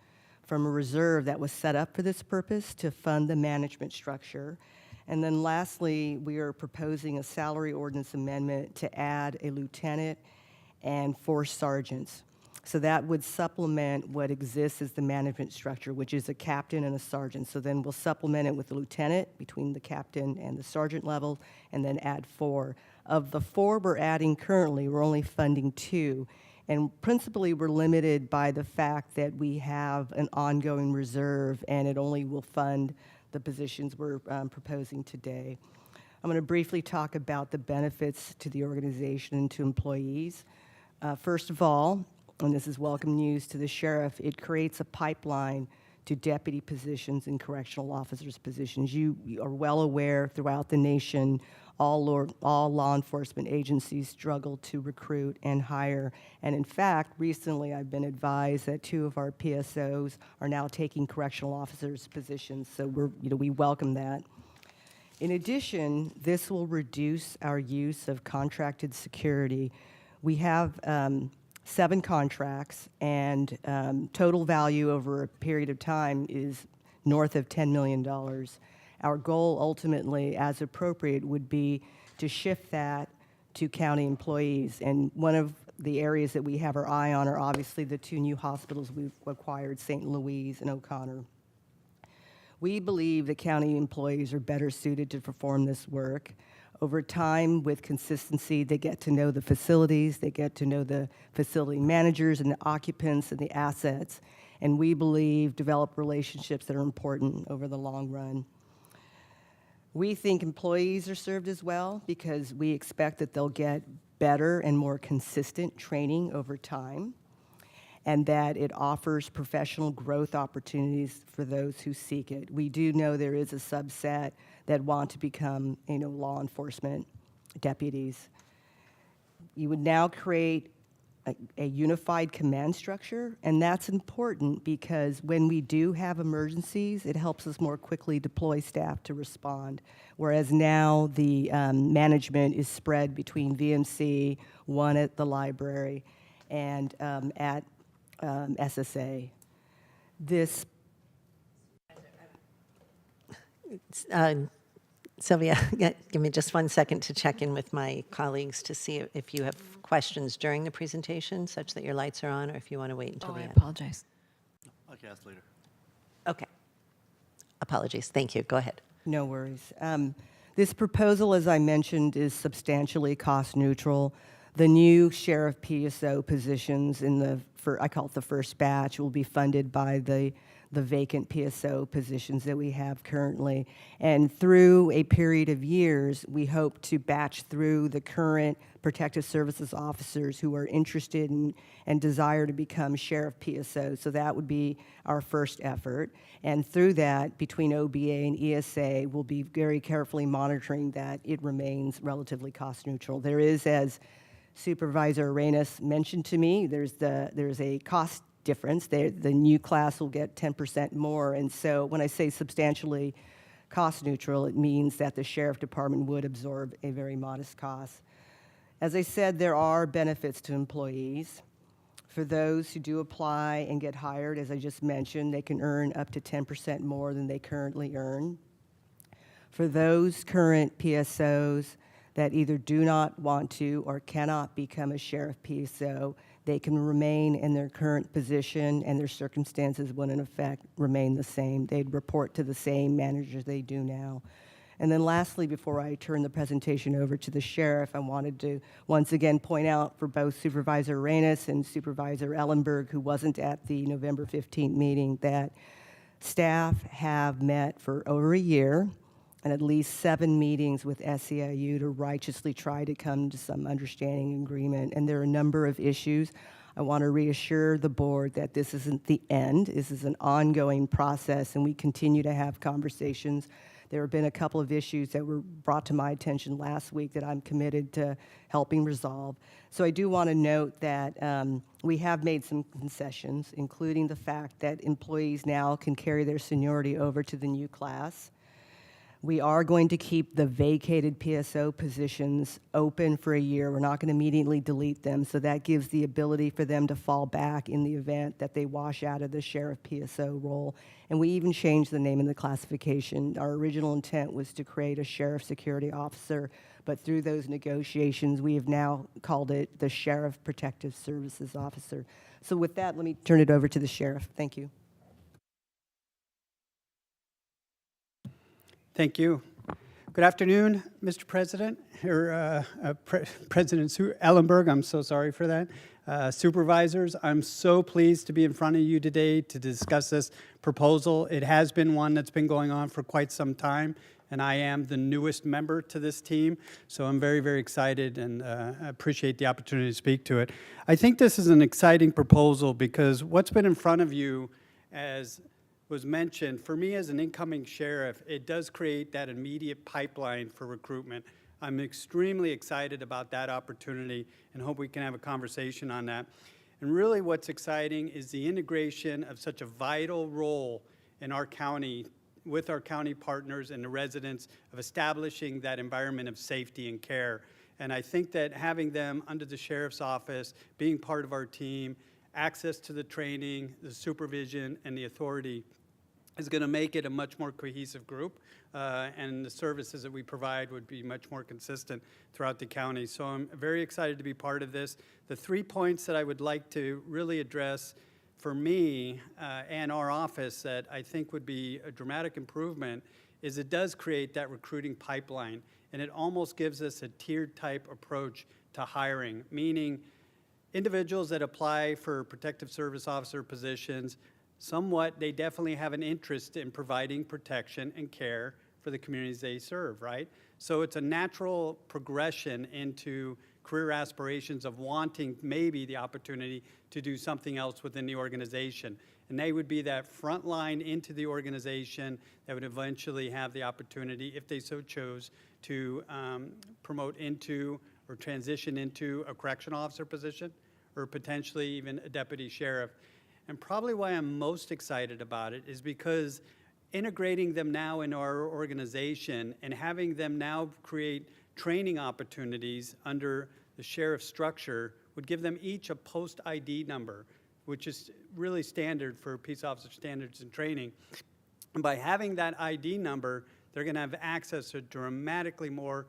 from a reserve that was set up for this purpose to fund the management structure. And then lastly, we are proposing a salary ordinance amendment to add a lieutenant and 4 sergeants. So that would supplement what exists as the management structure, which is a captain and a sergeant. So then we'll supplement it with a lieutenant between the captain and the sergeant level, and then add 4. Of the 4 we're adding currently, we're only funding 2. And principally, we're limited by the fact that we have an ongoing reserve, and it only will fund the positions we're proposing today. I'm going to briefly talk about the benefits to the organization and to employees. First of all, and this is welcome news to the sheriff, it creates a pipeline to deputy positions and correctional officers positions. You are well aware throughout the nation, all law enforcement agencies struggle to recruit and hire. And in fact, recently I've been advised that 2 of our PSOs are now taking correctional officers positions. So we welcome that. In addition, this will reduce our use of contracted security. We have 7 contracts, and total value over a period of time is north of $10 million. Our goal ultimately, as appropriate, would be to shift that to county employees. And one of the areas that we have our eye on are obviously the 2 new hospitals we've acquired, St. Louis and O'Connor. We believe that county employees are better suited to perform this work. Over time, with consistency, they get to know the facilities, they get to know the facility managers and the occupants and the assets, and we believe develop relationships that are important over the long run. We think employees are served as well because we expect that they'll get better and more consistent training over time, and that it offers professional growth opportunities for those who seek it. We do know there is a subset that want to become, law enforcement deputies. You would now create a unified command structure, and that's important because when we do have emergencies, it helps us more quickly deploy staff to respond, whereas now the management is spread between VMC, one at the library, and at SSA. This Sylvia, give me just 1 second to check in with my colleagues to see if you have questions during the presentation, such that your lights are on, or if you want to wait until the end. apologize. I can ask later. Okay. Apologies. Thank you. Go ahead. No worries. This proposal, as I mentioned, is substantially cost neutral. The new sheriff PSO positions I call it the first batch, will be funded by the vacant PSO positions that we have currently. And through a period of years, we hope to batch through the current protective services officers who are interested in and desire to become sheriff PSO. So that would be our first effort. And through that, between OBA and ESA, we'll be very carefully monitoring that it remains relatively cost neutral. There is, as Supervisor Arenas mentioned to me, there's a cost difference. The new class will get 10% more. And so when I say substantially cost neutral, it means that the sheriff department would absorb a very modest cost. As I said, there are benefits to employees. For those who do apply and get hired, as I just mentioned, they can earn up to 10% more than they currently earn. For those current PSOs that either do not want to or cannot become a sheriff PSO, they can remain in their current position, and their circumstances would in effect remain the same. They'd report to the same managers they do now. And then lastly, before I turn the presentation over to the sheriff, I wanted to once again point out for both Supervisor Arenas and Supervisor Ellenberg, who wasn't at the November 15th meeting, that staff have met for over a year and at least 7 meetings with SEIU to righteously try to come to some understanding and agreement. And there are a number of issues. I want to reassure the board that this isn't the end. This is an ongoing process, and we continue to have conversations. There have been a couple of issues that were brought to my attention last week that I'm committed to helping resolve. So I do want to note that we have made some concessions, including the fact that employees now can carry their seniority over to the new class. We are going to keep the vacated PSO positions open for a year. We're not going to immediately delete them, so that gives the ability for them to fall back in the event that they wash out of the sheriff PSO role. And we even changed the name of the classification. Our original intent was to create a sheriff security officer, but through those negotiations, we have now called it the Sheriff Protective Services Officer. So with that, let me turn it over to the sheriff. Thank you. Thank you. Good afternoon, Mr. President, or President Ellenberg. I'm so sorry for that. Supervisors, I'm so pleased to be in front of you today to discuss this proposal. It has been one that's been going on for quite some time, and I am the newest member to this team, so I'm very, very excited and appreciate the opportunity to speak to it. I think this is an exciting proposal because what's been in front of you as was mentioned, for me as an incoming sheriff, it does create that immediate pipeline for recruitment. I'm extremely excited about that opportunity and hope we can have a conversation on that. And really what's exciting is the integration of such a vital role in our county with our county partners and the residents of establishing that environment of safety and care. And I think that having them under the sheriff's office, being part of our team, access to the training, the supervision, and the authority is going to make it a much more cohesive group, and the services that we provide would be much more consistent throughout the county. So I'm very excited to be part of this. The 3 points that I would like to really address for me and our office that I think would be a dramatic improvement is it does create that recruiting pipeline, and it almost gives us a tiered type approach to hiring, meaning individuals that apply for protective service officer positions, somewhat, they definitely have an interest in providing protection and care for the communities they serve, right? So it's a natural progression into career aspirations of wanting maybe the opportunity to do something else within the organization. And they would be that front line into the organization that would eventually have the opportunity, if they so chose, to promote into or transition into a correctional officer position or potentially even a deputy sheriff. And probably why I'm most excited about it is because integrating them now in our organization and having them now create training opportunities under the sheriff structure would give them each a post-ID number, which is really standard for peace officer standards and training. And by having that ID number, they're going to have access to dramatically more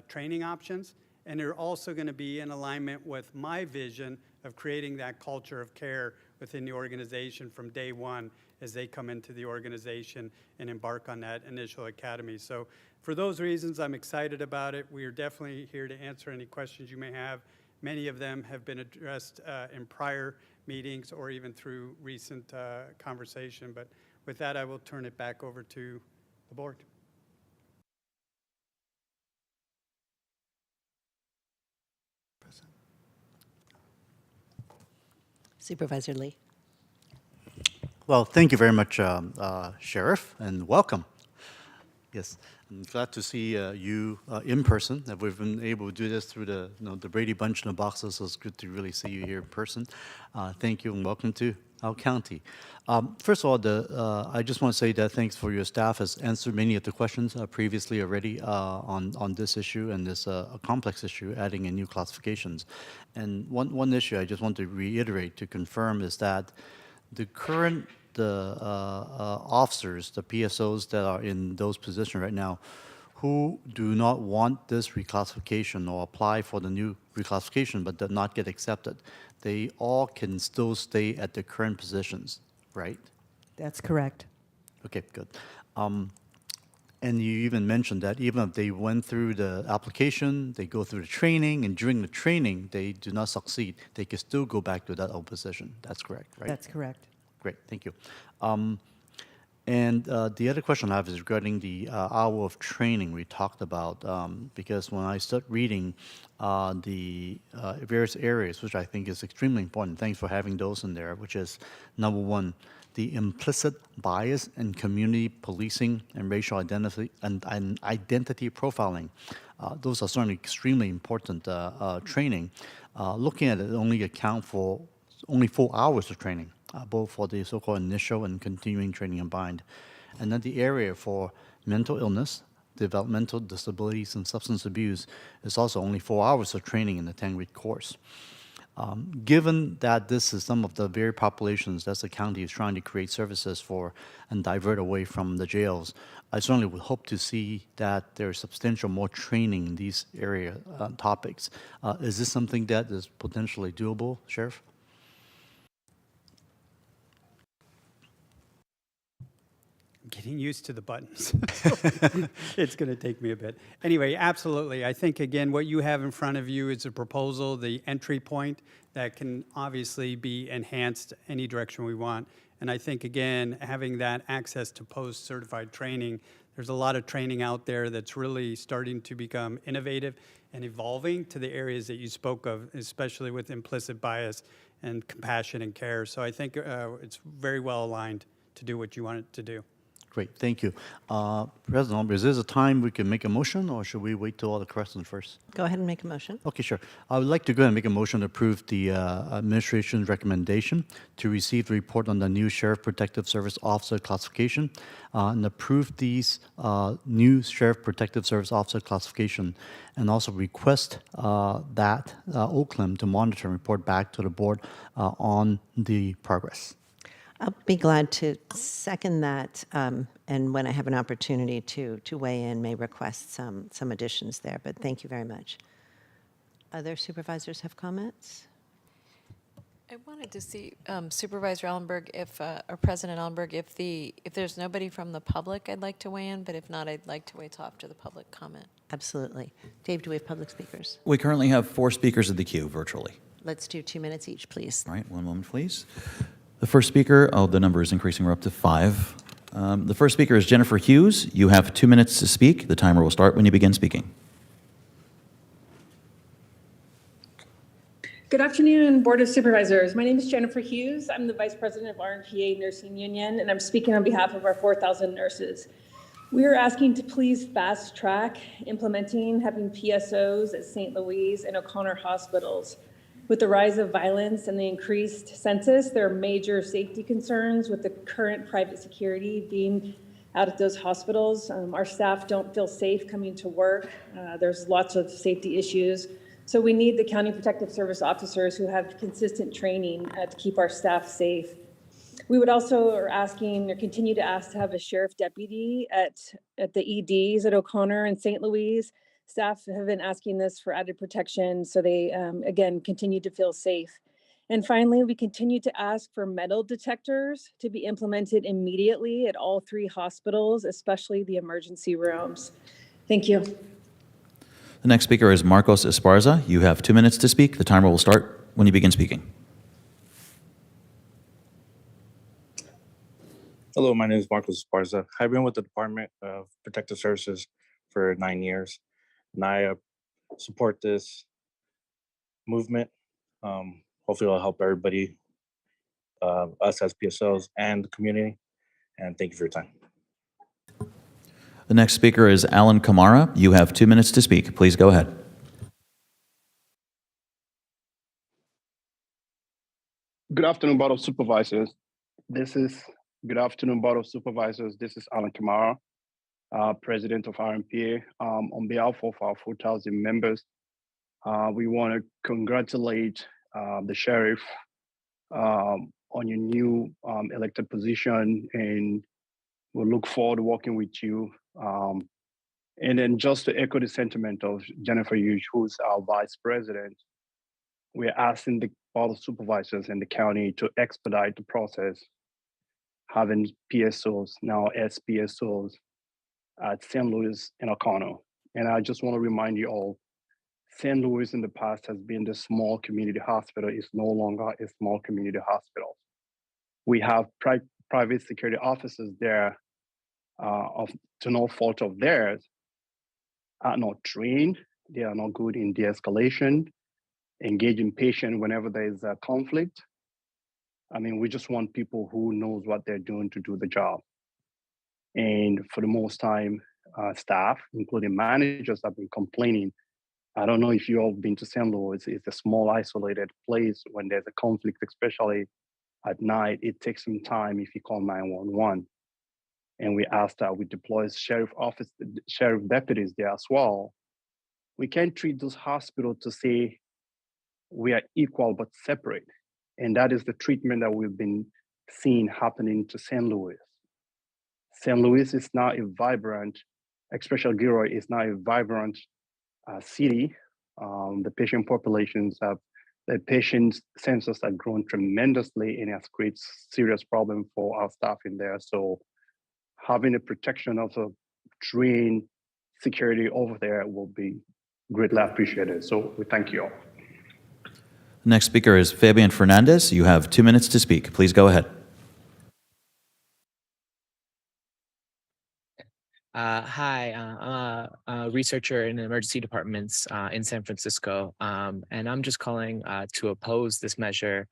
training options, and they're also going to be in alignment with my vision of creating that culture of care within the organization from day one as they come into the organization and embark on that initial academy. So for those reasons, I'm excited about it. We are definitely here to answer any questions you may have. Many of them have been addressed in prior meetings or even through recent conversation. But with that, I will turn it back over to the board. Supervisor Lee. Well, thank you very much, Sheriff, and welcome. Yes, I'm glad to see you in person. That we've been able to do this through the the Brady Bunch in the boxes, so it's good to really see you here in person. Thank you and welcome to our county. First of all, I just want to say that thanks for your staff has answered many of the questions previously already on this issue and this a complex issue, adding in new classifications. And one issue I just want to reiterate to confirm is that the current officers, the PSOs that are in those positions right now, who do not want this reclassification or apply for the new reclassification but did not get accepted, they all can still stay at their current positions, right? That's correct. Okay, good. And you even mentioned that even if they went through the application, they go through the training, and during the training they do not succeed, they can still go back to that old position. That's correct, right? That's correct. Great, thank you. And the other question I have is regarding the hour of training we talked about, because when I start reading the various areas, which I think is extremely important, thanks for having those in there, which is number one, the implicit bias in community policing and racial identity and identity profiling. Those are certainly extremely important training. Looking at it, only account for only 4 hours of training, both for the so-called initial and continuing training combined. And then the area for mental illness, developmental disabilities, and substance abuse is also only 4 hours of training in the 10-week course. Given that this is some of the very populations that the county is trying to create services for and divert away from the jails, I certainly would hope to see that there's substantial more training in these area topics. Is this something that is potentially doable, Sheriff? Getting used to the buttons. It's going to take me a bit. Anyway, absolutely. I think, again, what you have in front of you is a proposal, the entry point that can obviously be enhanced any direction we want. And I think, again, having that access to post-certified training, there's a lot of training out there that's really starting to become innovative and evolving to the areas that you spoke of, especially with implicit bias and compassion and care. So I think it's very well aligned to do what you want it to do. Great, thank you. President Olmberg, is this a time we can make a motion, or should we wait till all the questions first? Go ahead and make a motion. Okay, sure. I would like to go ahead and make a motion to approve the administration's recommendation to receive the report on the new Sheriff Protective Service Officer classification and approve these new Sheriff Protective Service Officer classification, and also request that OCLIM to monitor and report back to the board on the progress. I'll be glad to second that, and when I have an opportunity to weigh in, may request some additions there, but thank you very much. Other supervisors have comments? I wanted to see Supervisor Ellenberg, or President Ellenberg, if there's nobody from the public, I'd like to weigh in, but if not, I'd like to wait till after the public comment. Absolutely. Dave, do we have public speakers? We currently have 4 speakers in the queue virtually. Let's do 2 minutes each, please. All right, one moment, please. The first speaker, the number is increasing, we're up to 5. The first speaker is Jennifer Hughes. You have 2 minutes to speak. The timer will start when you begin speaking. Good afternoon, Board of Supervisors. My name is Jennifer Hughes. I'm the Vice President of RNPA Nursing Union, and I'm speaking on behalf of our 4,000 nurses. We are asking to please fast track implementing having PSOs at St. Louis and O'Connor hospitals. With the rise of violence and the increased census, there are major safety concerns with the current private security being out at those hospitals. Our staff don't feel safe coming to work. There's lots of safety issues. So we need the County Protective Service officers who have consistent training to keep our staff safe. We would also are asking or continue to ask to have a sheriff deputy at the EDs at O'Connor and St. Louis. Staff have been asking this for added protection, so they, again, continue to feel safe. And finally, we continue to ask for metal detectors to be implemented immediately at all 3 hospitals, especially the emergency rooms. Thank you. The next speaker is Marcos Esparza. You have 2 minutes to speak. The timer will start when you begin speaking. Hello, my name is Marcos Esparza. I've been with the Department of Protective Services for 9 years, and I support this movement. Hopefully it'll help everybody, us as PSOs and the community, and thank you for your time. The next speaker is Alan Kamara. You have 2 minutes to speak. Please go ahead. Good afternoon, Board of Supervisors. Good afternoon, Board of Supervisors. This is Alan Kamara, President of RMPA. On behalf of our 4,000 members, we want to congratulate the sheriff on your new elected position, and we'll look forward to working with you. And then just to echo the sentiment of Jennifer Hughes, who's our Vice President, we're asking the Board of Supervisors and the county to expedite the process, having PSOs, now SPSOs, at St. Louis and O'Connor. And I just want to remind you all, St. Louis in the past has been the small community hospital. It's no longer a small community hospital. We have private security officers there to no fault of theirs, are not trained. They are not good in de-escalation, engaging patients whenever there is a conflict. I mean, we just want people who knows what they're doing to do the job. And for the most time, staff, including managers, have been complaining. I don't know if you all been to St. Louis. It's a small, isolated place. When there's a conflict, especially at night, it takes some time if you call 911. And we asked that we deploy sheriff deputies there as well. We can't treat those hospitals to say we are equal but separate. And that is the treatment that we've been seeing happening to St. Louis. St. Louis is now a vibrant, especially Gilroy is now a vibrant city. The patient the patient census have grown tremendously, and it has created serious problem for our staff in there. So having a protection of a trained security over there will be greatly appreciated. So we thank you all. The next speaker is Fabian Fernandez. You have 2 minutes to speak. Please go ahead. Hi, I'm a researcher in emergency departments in San Francisco, and I'm just calling to oppose this measure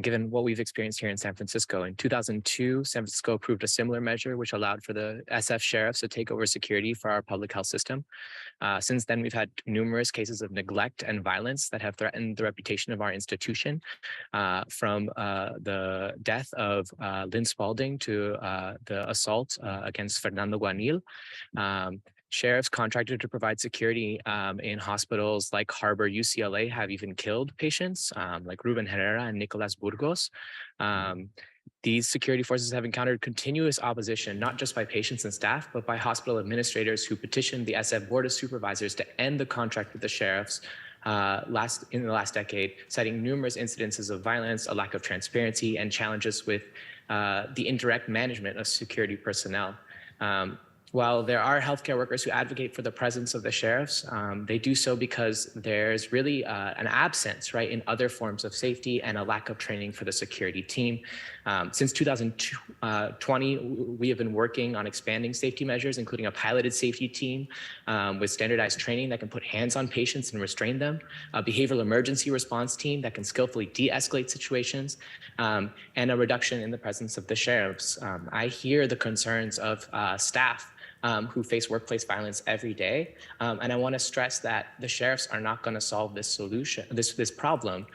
given what we've experienced here in San Francisco. In 2002, San Francisco approved a similar measure, which allowed for the SF sheriffs to take over security for our public health system. Since then, we've had numerous cases of neglect and violence that have threatened the reputation of our institution, from the death of Lynn Spalding to the assault against Fernando Guanil. Sheriffs contracted to provide security in hospitals like Harbor UCLA have even killed patients like Ruben Herrera and Nicolas Burgos. These security forces have encountered continuous opposition, not just by patients and staff, but by hospital administrators who petitioned the SF Board of Supervisors to end the contract with the sheriffs in the last decade, citing numerous incidences of violence, a lack of transparency, and challenges with the indirect management of security personnel. While there are healthcare workers who advocate for the presence of the sheriffs, they do so because there's really an absence, right, in other forms of safety and a lack of training for the security team. Since 2020, we have been working on expanding safety measures, including a piloted safety team with standardized training that can put hands on patients and restrain them, a behavioral emergency response team that can skillfully de-escalate situations, and a reduction in the presence of the sheriffs. I hear the concerns of staff who face workplace violence every day. And I want to stress that the sheriffs are not going to solve this problem.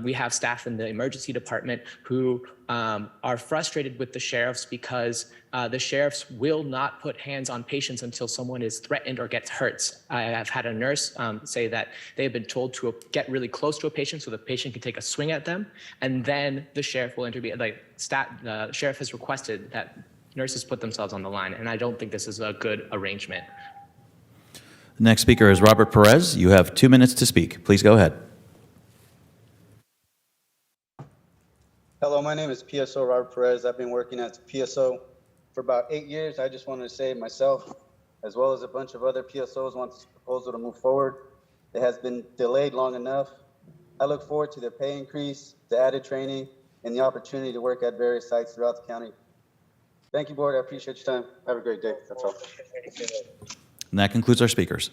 We have staff in the emergency department who are frustrated with the sheriffs because the sheriffs will not put hands on patients until someone is threatened or gets hurt. I have had a nurse say that they have been told to get really close to a patient so the patient can take a swing at them, and then the sheriff will intervene. The sheriff has requested that nurses put themselves on the line, and I don't think this is a good arrangement. The next speaker is Robert Perez. You have 2 minutes to speak. Please go ahead. Hello, my name is PSO Robert Perez. I've been working as PSO for about 8 years. I just wanted to say myself, as well as a bunch of other PSOs, want this proposal to move forward. It has been delayed long enough. I look forward to the pay increase, the added training, and the opportunity to work at various sites throughout the county. Thank you, board. I appreciate your time. Have a great day. That's all. And that concludes our speakers.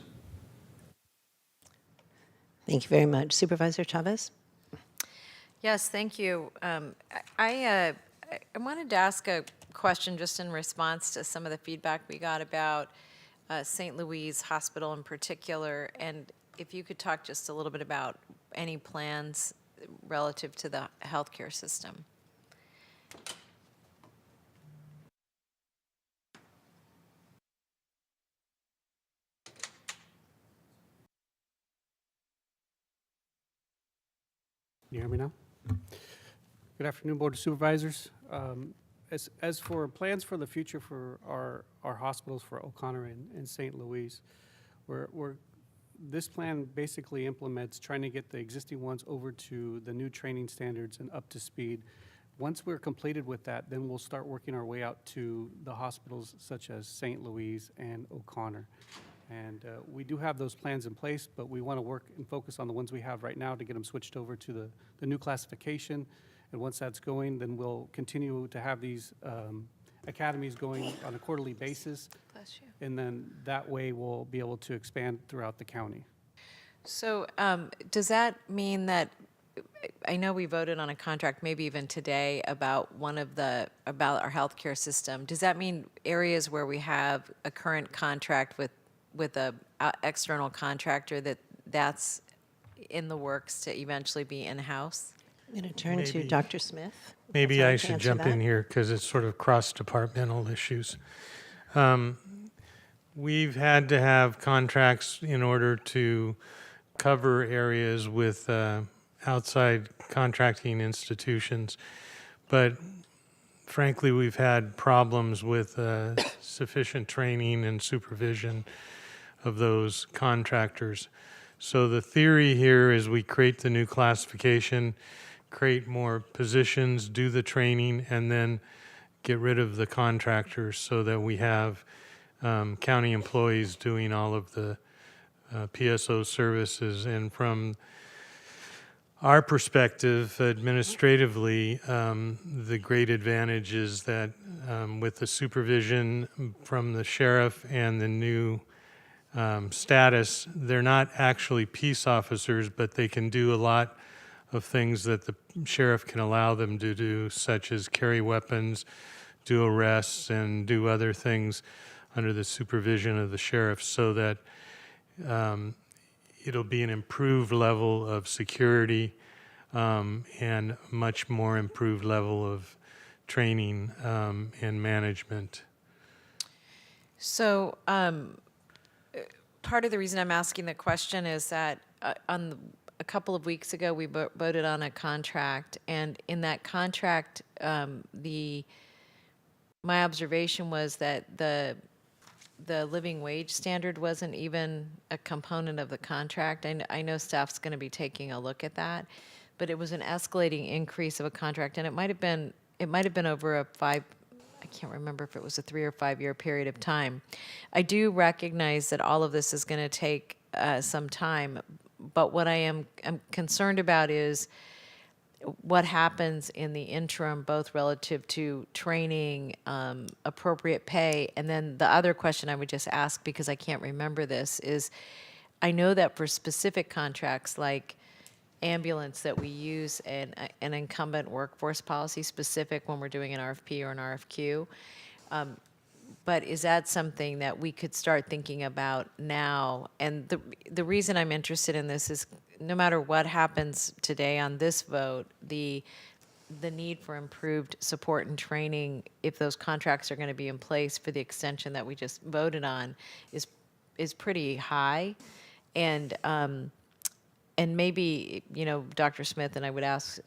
Thank you very much. Supervisor Chavez? Yes, thank you. I wanted to ask a question just in response to some of the feedback we got about St. Louis Hospital in particular, and if you could talk just a little bit about any plans relative to the healthcare system. Can you hear me now? Good afternoon, Board of Supervisors. As for plans for the future for our hospitals for O'Connor and St. Louis, this plan basically implements trying to get the existing ones over to the new training standards and up to speed. Once we're completed with that, then we'll start working our way out to the hospitals such as St. Louis and O'Connor. And we do have those plans in place, but we want to work and focus on the ones we have right now to get them switched over to the new classification. And once that's going, then we'll continue to have these academies going on a quarterly basis. Bless you. And then that way we'll be able to expand throughout the county. So does that mean that, I know we voted on a contract maybe even today about about our healthcare system. Does that mean areas where we have a current contract with a external contractor that's in the works to eventually be in-house? I'm going to turn to Dr. Smith. Maybe Would you I like to should answer jump that? in here because it's sort of cross-departmental issues. We've had to have contracts in order to cover areas with outside contracting institutions, but frankly, we've had problems with sufficient training and supervision of those contractors. So the theory here is we create the new classification, create more positions, do the training, and then get rid of the contractors so that we have county employees doing all of the PSO services. And from our perspective, administratively, the great advantage is that with the supervision from the sheriff and the new status, they're not actually peace officers, but they can do a lot of things that the sheriff can allow them to do, such as carry weapons, do arrests, and do other things under the supervision of the sheriff, so that it'll be an improved level of security and much more improved level of training and management. So part of the reason I'm asking the question is that a couple of weeks ago, we voted on a contract, and in that contract, my observation was that the living wage standard wasn't even a component of the contract. I know staff's going to be taking a look at that, but it was an escalating increase of a contract, and it might have been over I can't remember if it was a 3 or 5 year period of time. I do recognize that all of this is going to take some time, but what I'm concerned about is what happens in the interim, both relative to training, appropriate pay, and then the other question I would just ask, because I can't remember this, is I know that for specific contracts like ambulance that we use an incumbent workforce policy specific when we're doing an RFP or an RFQ, but is that something that we could start thinking about now? And the reason I'm interested in this is no matter what happens today on this vote, the need for improved support and training, if those contracts are going to be in place for the extension that we just voted on, is pretty high. And maybe, Dr. Smith, and I would ask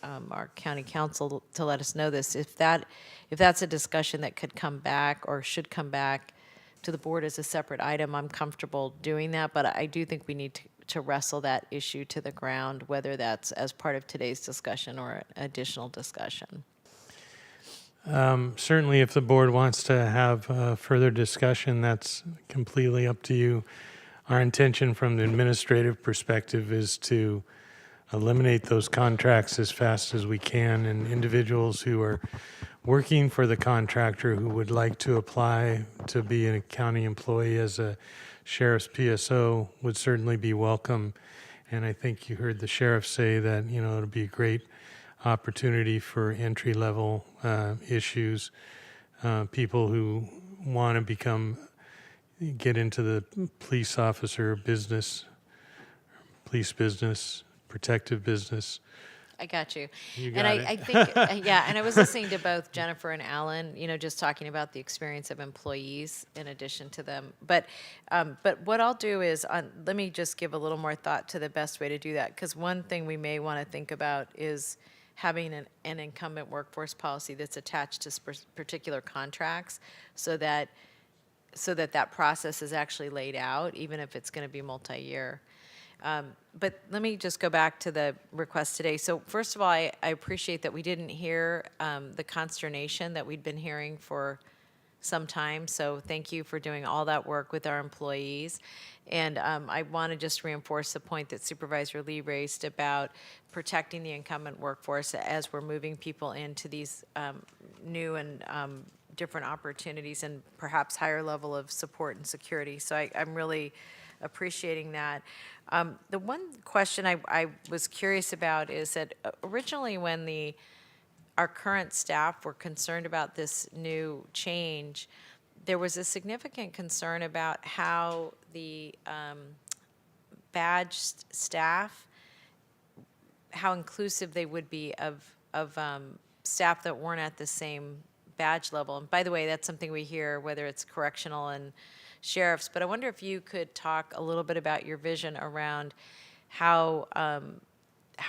our county counsel to let us know this, if that's a discussion that could come back or should come back to the board as a separate item, I'm comfortable doing that, but I do think we need to wrestle that issue to the ground, whether that's as part of today's discussion or an additional discussion. Certainly, if the board wants to have further discussion, that's completely up to you. Our intention from the administrative perspective is to eliminate those contracts as fast as we can, and individuals who are working for the contractor who would like to apply to be a county employee as a sheriff's PSO would certainly be welcome. And I think you heard the sheriff say that, it'll be a great opportunity for entry-level issues, people who want to get into the police officer business, police business, protective business. I got you. You And got it. I think, yeah, and I was listening to both Jennifer and Alan, just talking about the experience of employees in addition to them. But what I'll do is, let me just give a little more thought to the best way to do that, because one thing we may want to think about is having an incumbent workforce policy that's attached to particular contracts, so that process is actually laid out, even if it's going to be multi-year. But let me just go back to the request today. So first of all, I appreciate that we didn't hear the consternation that we'd been hearing for some time. So thank you for doing all that work with our employees. And I want to just reinforce the point that Supervisor Lee raised about protecting the incumbent workforce as we're moving people into these new and different opportunities and perhaps higher level of support and security. So I'm really appreciating that. The one question I was curious about is that originally when our current staff were concerned about this new change, there was a significant concern about how the badged staff, how inclusive they would be of staff that weren't at the same badge level. And by the way, that's something we hear, whether it's correctional and sheriffs, but I wonder if you could talk a little bit about your vision around how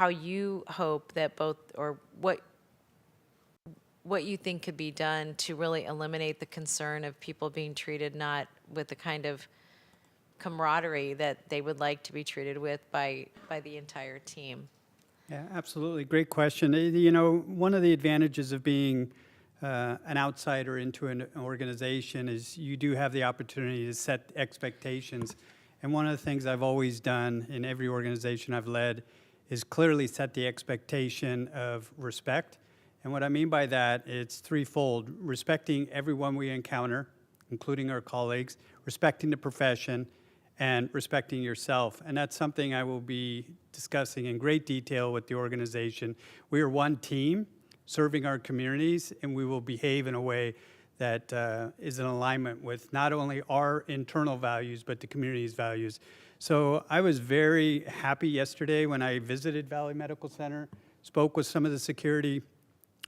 you hope that both, or what you think could be done to really eliminate the concern of people being treated not with the kind of camaraderie that they would like to be treated with by the entire team. Yeah, absolutely. Great question. One of the advantages of being an outsider into an organization is you do have the opportunity to set expectations. And one of the things I've always done in every organization I've led is clearly set the expectation of respect. And what I mean by that, it's threefold: respecting everyone we encounter, including our colleagues, respecting the profession, and respecting yourself. And that's something I will be discussing in great detail with the organization. We are one team serving our communities, and we will behave in a way that is in alignment with not only our internal values, but the community's values. So I was very happy yesterday when I visited Valley Medical Center, spoke with some of the security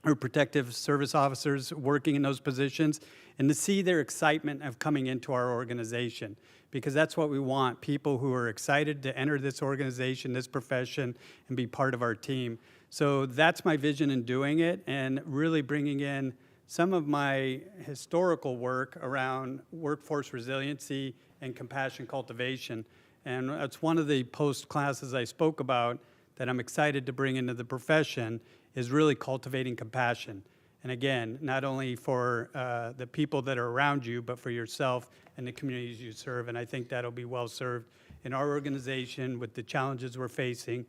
or protective service officers working in those positions, and to see their excitement of coming into our organization, because that's what we want, people who are excited to enter this organization, this profession, and be part of our team. So that's my vision in doing it, and really bringing in some of my historical work around workforce resiliency and compassion cultivation. And that's one of the post classes I spoke about that I'm excited to bring into the profession, is really cultivating compassion. And again, not only for the people that are around you, but for yourself and the communities you serve. And I think that'll be well served in our organization with the challenges we're facing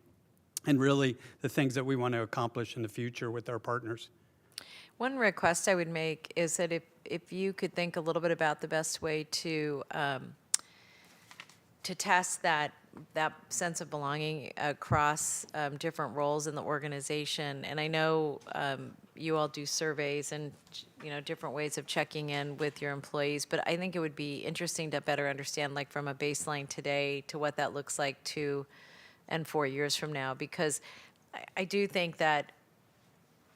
and really the things that we want to accomplish in the future with our partners. One request I would make is that if you could think a little bit about the best way to test that sense of belonging across different roles in the organization. And I know you all do surveys and different ways of checking in with your employees, but I think it would be interesting to better understand, like from a baseline today to what that looks like 2 and 4 years from now, because I do think that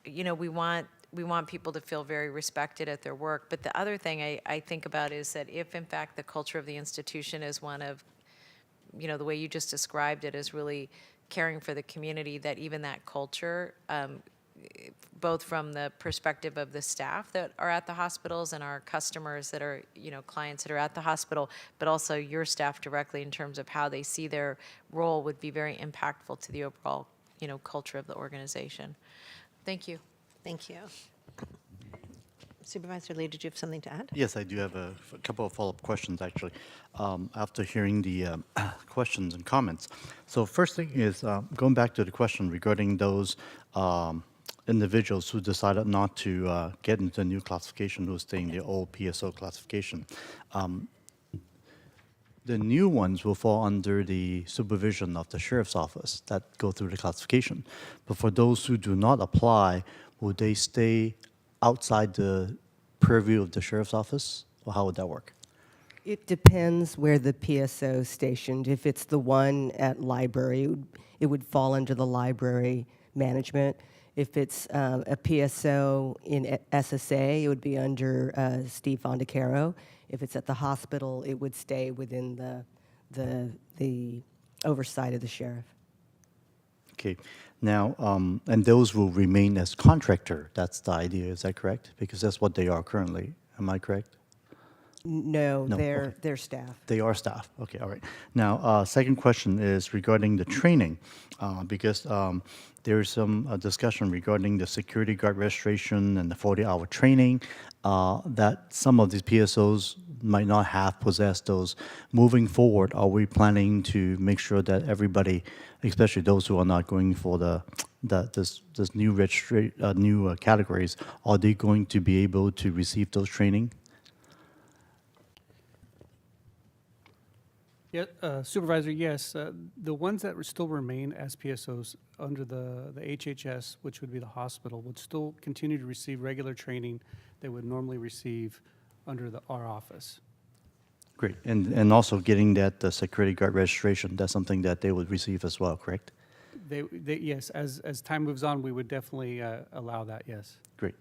we want people to feel very respected at their work. But the other thing I think about is that if in fact the culture of the institution is one of the way you just described it, is really caring for the community, that even that culture, both from the perspective of the staff that are at the hospitals and our customers that are, clients that are at the hospital, but also your staff directly in terms of how they see their role, would be very impactful to the overall, culture of the organization. Thank you. Thank you. Supervisor Lee, did you have something to add? Yes, I do have a couple of follow-up questions, actually, after hearing the questions and comments. So first thing is, going back to the question regarding those individuals who decided not to get into the new classification, who stay in the old PSO classification. The new ones will fall under the supervision of the sheriff's office that go through the classification. But for those who do not apply, will they stay outside the purview of the sheriff's office, or how would that work? It depends where the PSO is stationed. If it's the one at library, it would fall under the library management. If it's a PSO in SSA, it would be under Steve Fondacaro. If it's at the hospital, it would stay within the oversight of the sheriff. Okay. Now, and those will remain as contractor. That's the idea. Is that correct? Because that's what they are currently. Am I correct? No, No, they're staff. They are staff. Okay, all right. Now, second question is regarding the training, because there's some discussion regarding the security guard registration and the 40-hour training that some of these PSOs might not have possessed those. Moving forward, are we planning to make sure that everybody, especially those who are not going for this new new categories, are they going to be able to receive those training? Yeah, Supervisor, yes. The ones that still remain as PSOs under the HHS, which would be the hospital, would still continue to receive regular training they would normally receive under our office. Great. And also getting that security guard registration, that's something that they would receive as well, correct? Yes, as time moves on, we would definitely allow that, yes. Great.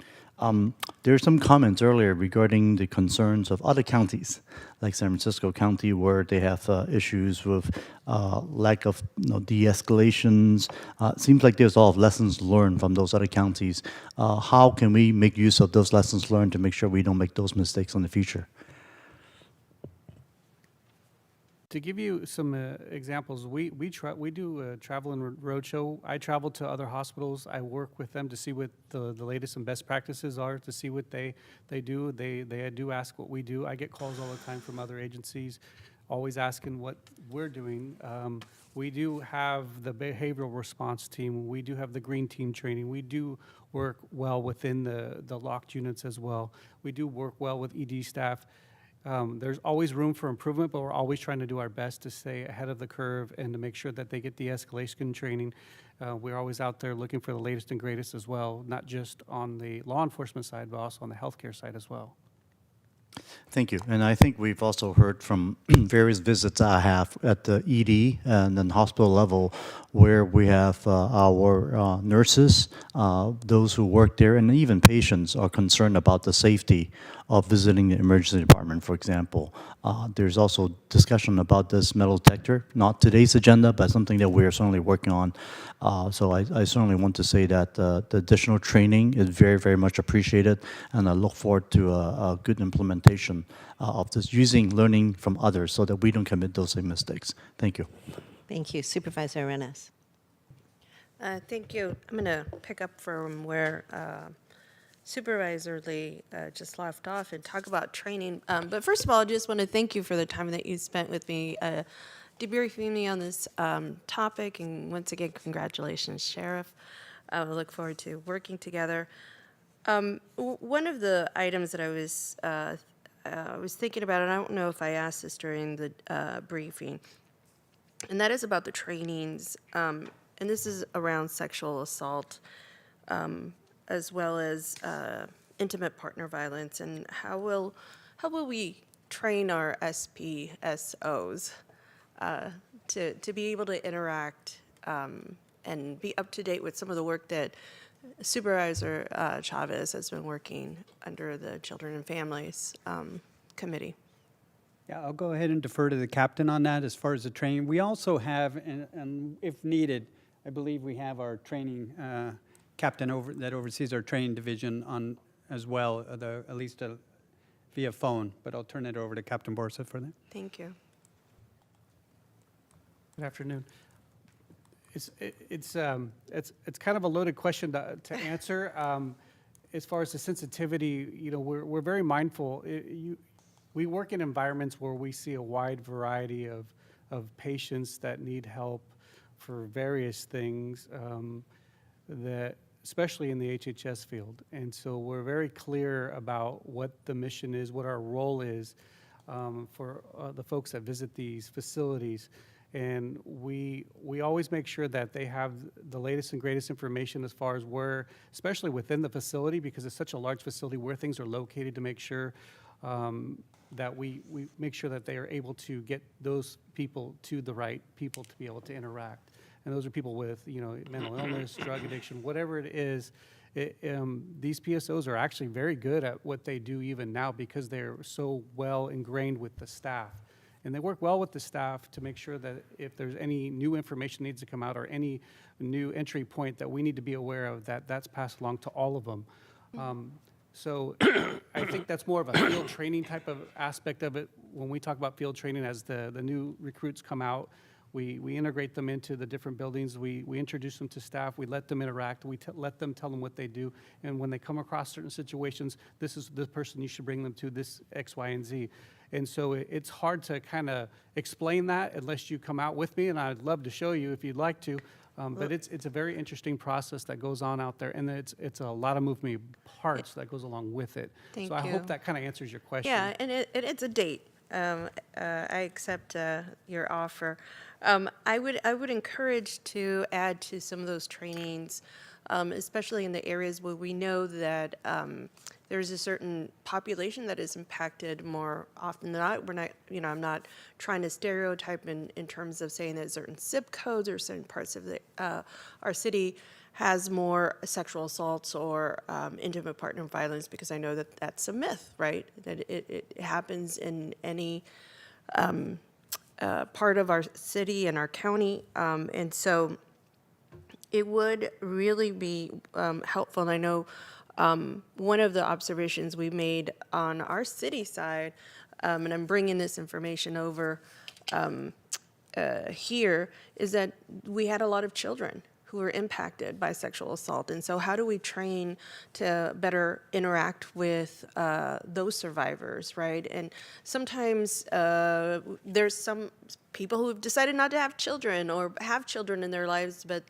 There are some comments earlier regarding the concerns of other counties, like San Francisco County, where they have issues with lack of de-escalations. Seems like there's a lot of lessons learned from those other counties. How can we make use of those lessons learned to make sure we don't make those mistakes in the future? To give you some examples, we do a travel and roadshow. I travel to other hospitals. I work with them to see what the latest and best practices are, to see what they do. They do ask what we do. I get calls all the time from other agencies, always asking what we're doing. We do have the behavioral response team. We do have the green team training. We do work well within the locked units as well. We do work well with ED staff. There's always room for improvement, but we're always trying to do our best to stay ahead of the curve and to make sure that they get de-escalation training. We're always out there looking for the latest and greatest as well, not just on the law enforcement side, but also on the healthcare side as well. Thank you. And I think we've also heard from various visits I have at the ED and then hospital level where we have our nurses, those who work there, and even patients are concerned about the safety of visiting the emergency department, for example. There's also discussion about this metal detector, not today's agenda, but something that we're certainly working on. So I certainly want to say that the additional training is very, very much appreciated, and I look forward to a good implementation of this, learning from others so that we don't commit those same mistakes. Thank you. Thank you. Supervisor Arenas. Thank you. I'm going to pick up from where Supervisor Lee just left off and talk about training. But first of all, I just want to thank you for the time that you spent with me debriefing me on this topic. And once again, congratulations, Sheriff. I look forward to working together. One of the items that I was thinking about, and I don't know if I asked this during the briefing, and that is about the trainings. And this is around sexual assault, as well as intimate partner violence, and how will we train our SPSOs to be able to interact and be up to date with some of the work that Supervisor Chavez has been working under the Children and Families Committee. Yeah, I'll go ahead and defer to the captain on that as far as the training. We also have, and if needed, I believe we have our training captain that oversees our training division on as well, at least via phone. But I'll turn it over to Captain Borsa for that. Thank you. Good afternoon. It's kind of a loaded question to answer. As far as the sensitivity, we're very mindful. We work in environments where we see a wide variety of patients that need help for various things, that especially in the HHS field. And so we're very clear about what the mission is, what our role is for the folks that visit these facilities. And we always make sure that they have the latest and greatest information as far as where, especially within the facility, because it's such a large facility, where things are located, to make sure that we make sure that they are able to get those people to the right people to be able to interact. And those are people with, mental illness, drug addiction, whatever it is. These PSOs are actually very good at what they do even now because they're so well ingrained with the staff. And they work well with the staff to make sure that if there's any new information needs to come out or any new entry point that we need to be aware of, that's passed along to all of them. So I think that's more of a field training type of aspect of it. When we talk about field training, as the new recruits come out, we integrate them into the different buildings. We introduce them to staff. We let them interact. We let them tell them what they do. And when they come across certain situations, this is the person you should bring them to, this X, Y, and Z. And so it's hard to kind of explain that unless you come out with me, and I'd love to show you if you'd like to. But it's a very interesting process that goes on out there, and it's a lot of moving parts that goes along with it. Thank so I you. hope that kind of answers your question. Yeah, and it's a date. I accept your offer. I would encourage to add to some of those trainings, especially in the areas where we know that there's a certain population that is impacted more often than not. We're not, I'm not trying to stereotype in terms of saying that certain zip codes or certain parts of our city has more sexual assaults or intimate partner violence, because I know that that's a myth, right? That it happens in any part of our city and our county. And so it would really be helpful. And I know one of the observations we made on our city side, and I'm bringing this information over here, is that we had a lot of children who were impacted by sexual assault. And so how do we train to better interact with those survivors, right? And sometimes there's some people who have decided not to have children or have children in their lives, but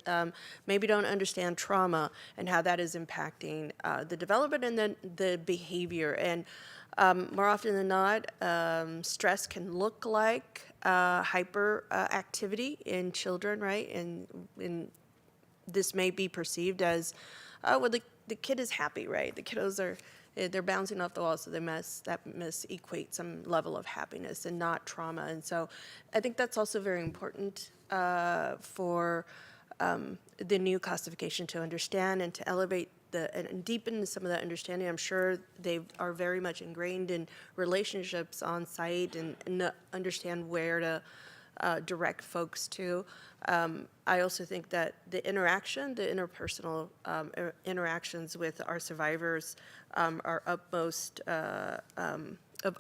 maybe don't understand trauma and how that is impacting the development and then the behavior. And More often than not, stress can look like hyper activity in children, right? And this may be perceived as, well, the kid is happy, right? The kiddos are, they're bouncing off the wall, so that must equate some level of happiness and not trauma. And so I think that's also very important for the new classification to understand and to elevate and deepen some of that understanding. I'm sure they are very much ingrained in relationships on site and understand where to direct folks to. I also think that the interpersonal interactions with our survivors are of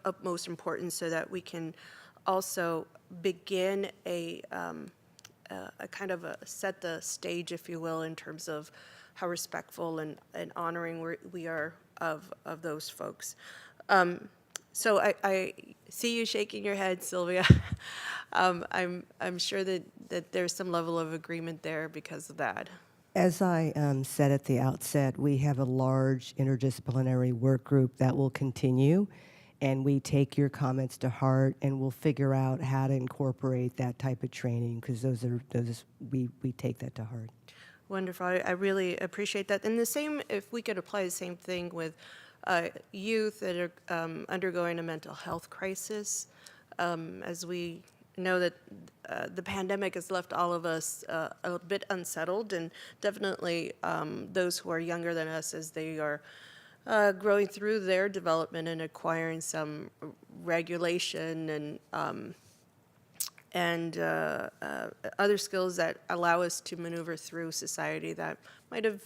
utmost importance, so that we can also begin a kind of set the stage, if you will, in terms of how respectful and honoring we are of those folks. So I see you shaking your head, Sylvia. I'm sure that there's some level of agreement there because of that. As I said at the outset, we have a large interdisciplinary work group that will continue, and we take your comments to heart, and we'll figure out how to incorporate that type of training, because we take that to heart. Wonderful. I really appreciate that. And the same, if we could apply the same thing with youth that are undergoing a mental health crisis, as we know that the pandemic has left all of us a bit unsettled, and definitely those who are younger than us as they are growing through their development and acquiring some regulation and other skills that allow us to maneuver through society that might have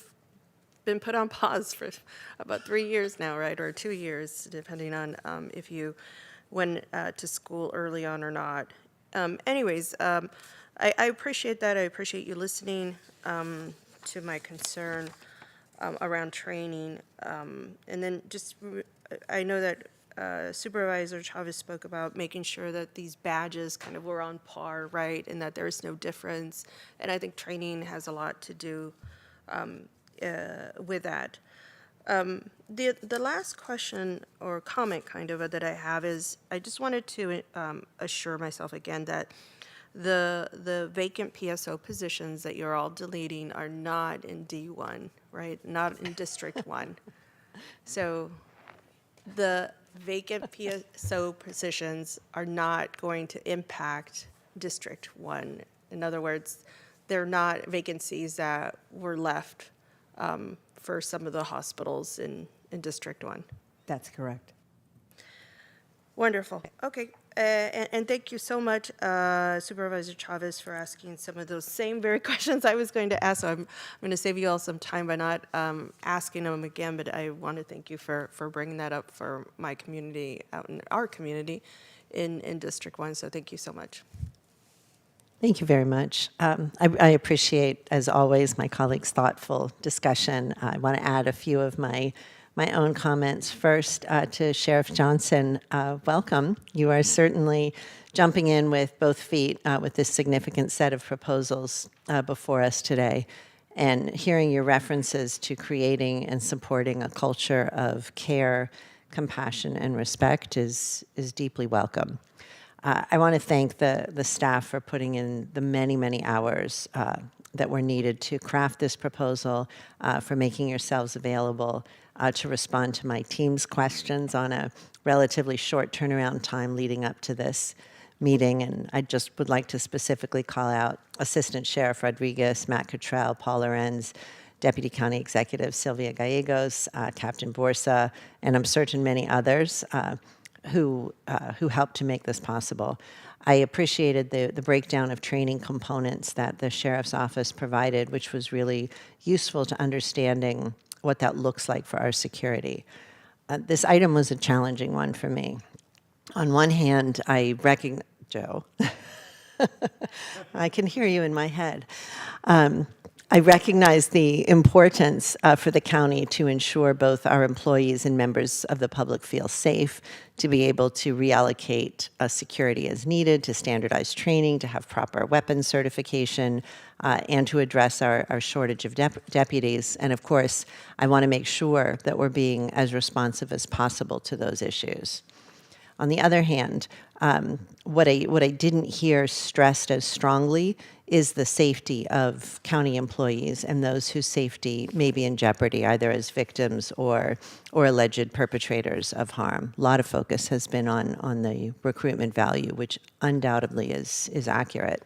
been put on pause for about 3 years now, right, or 2 years, depending on if you went to school early on or not. Anyways, I appreciate that. I appreciate you listening to my concern around training. And then just, I know that Supervisor Chavez spoke about making sure that these badges kind of were on par, right, and that there is no difference. And I think training has a lot to do with that. The last question or comment kind of that I have is, I just wanted to assure myself again that the vacant PSO positions that you're all deleting are not in D1, right? Not in District 1. So the vacant PSO positions are not going to impact District 1. In other words, they're not vacancies that were left for some of the hospitals in District 1. That's correct. Wonderful. Okay. And thank you so much, Supervisor Chavez, for asking some of those same very questions I was going to ask. So I'm going to save you all some time by not asking them again, but I want to thank you for bringing that up for my community, out in our community in District 1. So thank you so much. Thank you very much. I appreciate, as always, my colleagues' thoughtful discussion. I want to add a few of my own comments. First, to Sheriff Johnson, welcome. You are certainly jumping in with both feet with this significant set of proposals before us today. And hearing your references to creating and supporting a culture of care, compassion, and respect is deeply welcome. I want to thank the staff for putting in the many, many hours that were needed to craft this proposal, for making yourselves available to respond to my team's questions on a relatively short turnaround time leading up to this meeting. And I just would like to specifically call out Assistant Sheriff Rodriguez, Matt Cottrell, Paul Lorenz, Deputy County Executive Sylvia Gallegos, Captain Borsa, and I'm certain many others who helped to make this possible. I appreciated the breakdown of training components that the Sheriff's Office provided, which was really useful to understanding what that looks like for our security. This item was a challenging one for me. On one hand, I recognize, Joe, I can hear you in my head. I recognize the importance for the county to ensure both our employees and members of the public feel safe, to be able to reallocate security as needed, to standardize training, to have proper weapons certification, and to address our shortage of deputies. And of course, I want to make sure that we're being as responsive as possible to those issues. On the other hand, what I didn't hear stressed as strongly is the safety of county employees and those whose safety may be in jeopardy, either as victims or alleged perpetrators of harm. A lot of focus has been on the recruitment value, which undoubtedly is accurate.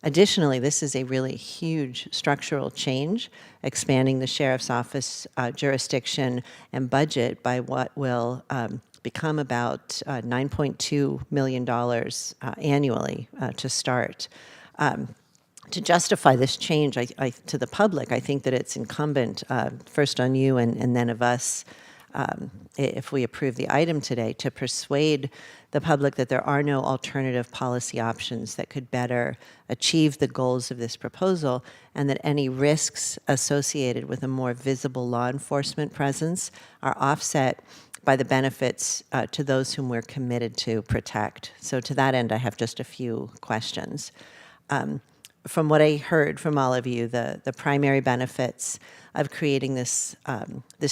Additionally, this is a really huge structural change, expanding the sheriff's office jurisdiction and budget by what will become about $9.2 million annually to start. To justify this change to the public, I think that it's incumbent, first on you and then of us, if we approve the item today, to persuade the public that there are no alternative policy options that could better achieve the goals of this proposal, and that any risks associated with a more visible law enforcement presence are offset by the benefits to those whom we're committed to protect. So to that end, I have just a few questions. From what I heard from all of you, the primary benefits of creating this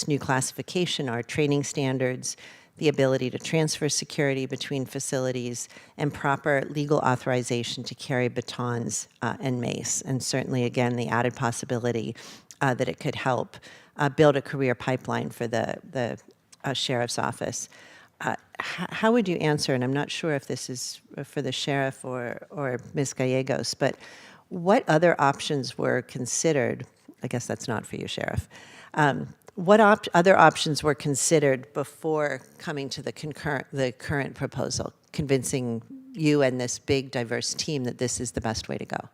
new classification are training standards, the ability to transfer security between facilities, and proper legal authorization to carry batons and mace. And certainly, again, the added possibility that it could help build a career pipeline for the sheriff's office. How would you answer, and I'm not sure if this is for the sheriff or Ms. Gallegos, but what other options were considered? I guess that's not for you, Sheriff. What other options were considered before coming to the current proposal, convincing you and this big, diverse team that this is the best way to go?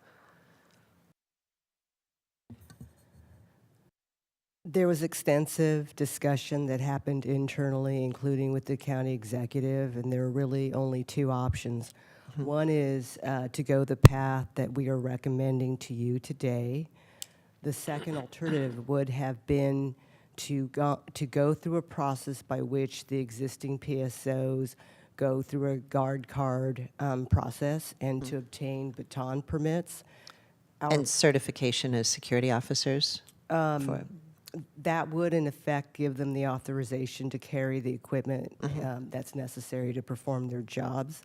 There was extensive discussion that happened internally, including with the county executive, and there are really only two options. One is to go the path that we are recommending to you today. The second alternative would have been to go through a process by which the existing PSOs go through a guard card process and to obtain baton permits. And certification as security officers? That would, in effect, give them the authorization to carry the equipment that's necessary to perform their jobs.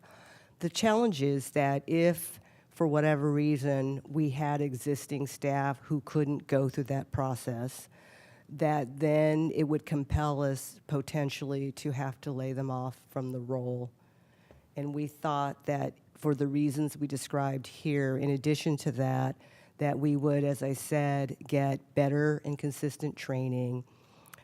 The challenge is that if, for whatever reason, we had existing staff who couldn't go through that process, that then it would compel us potentially to have to lay them off from the role. And we thought that for the reasons we described here, in addition to that, that we would, as I said, get better and consistent training.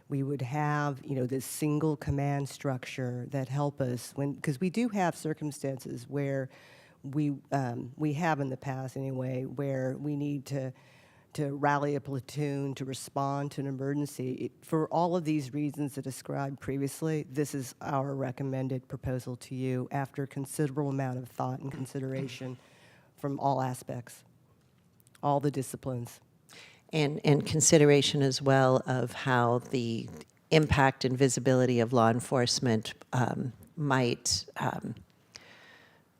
We would have, this single command structure that help us because we do have circumstances where we have in the past anyway, where we need to rally a platoon to respond to an emergency. For all of these reasons that described previously, this is our recommended proposal to you after a considerable amount of thought and consideration from all aspects, all the disciplines. And consideration as well of how the impact and visibility of law enforcement might,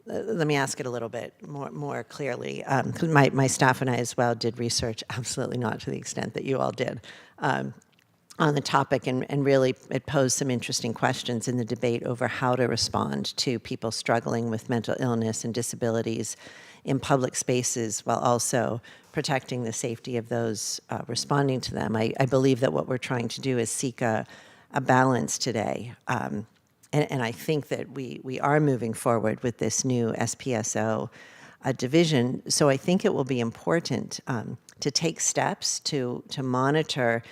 let me ask it a little bit more clearly. My staff and I as well did research, absolutely not to the extent that you all did, on the topic, and really it posed some interesting questions in the debate over how to respond to people struggling with mental illness and disabilities in public spaces while also protecting the safety of those responding to them. I believe that what we're trying to do is seek a balance today. And I think that we are moving forward with this new SPSO division. So I think it will be important to take steps to monitor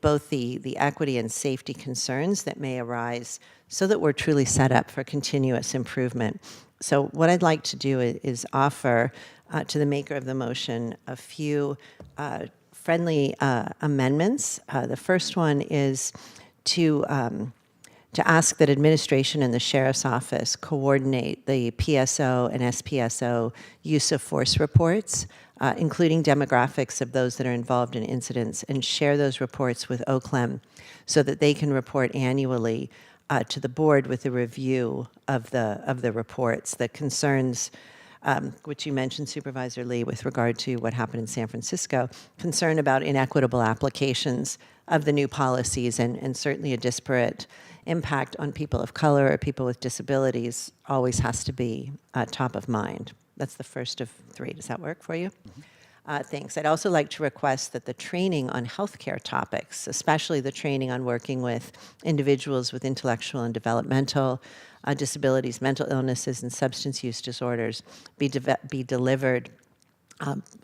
both the equity and safety concerns that may arise so that we're truly set up for continuous improvement. So what I'd like to do is offer to the maker of the motion a few friendly amendments. The first one is to ask that administration and the sheriff's office coordinate the PSO and SPSO use of force reports including demographics of those that are involved in incidents, and share those reports with OCLEM so that they can report annually to the board with a review of the reports. The concerns, which you mentioned, Supervisor Lee, with regard to what happened in San Francisco, concern about inequitable applications of the new policies and certainly a disparate impact on people of color or people with disabilities always has to be top of mind. That's the first of three. Does that work for you? Thanks. I'd also like to request that the training on healthcare topics, especially the training on working with individuals with intellectual and developmental disabilities, mental illnesses, and substance use disorders, be delivered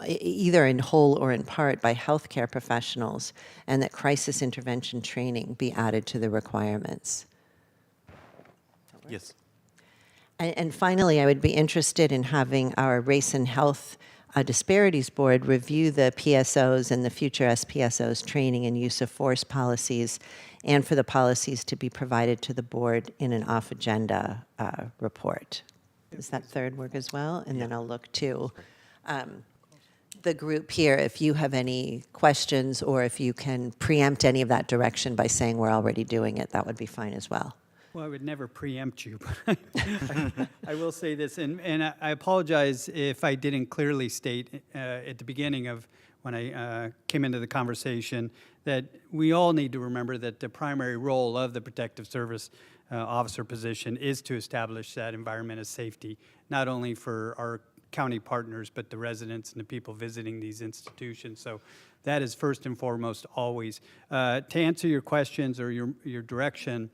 either in whole or in part by healthcare professionals, and that crisis intervention training be added to the requirements. Yes. And finally, I would be interested in having our Race and Health Disparities Board review the PSOs and the future SPSOs training and use of force policies, and for the policies to be provided to the board in an off-agenda report. Does that third work as well? And then I'll look to the group here if you have any questions, or if you can preempt any of that direction by saying we're already doing it, that would be fine as well. Well, I would never preempt you, but I will say this, and I apologize if I didn't clearly state at the beginning of when I came into the conversation that we all need to remember that the primary role of the protective service officer position is to establish that environment of safety, not only for our county partners, but the residents and the people visiting these institutions. So that is first and foremost always. To answer your questions or your direction,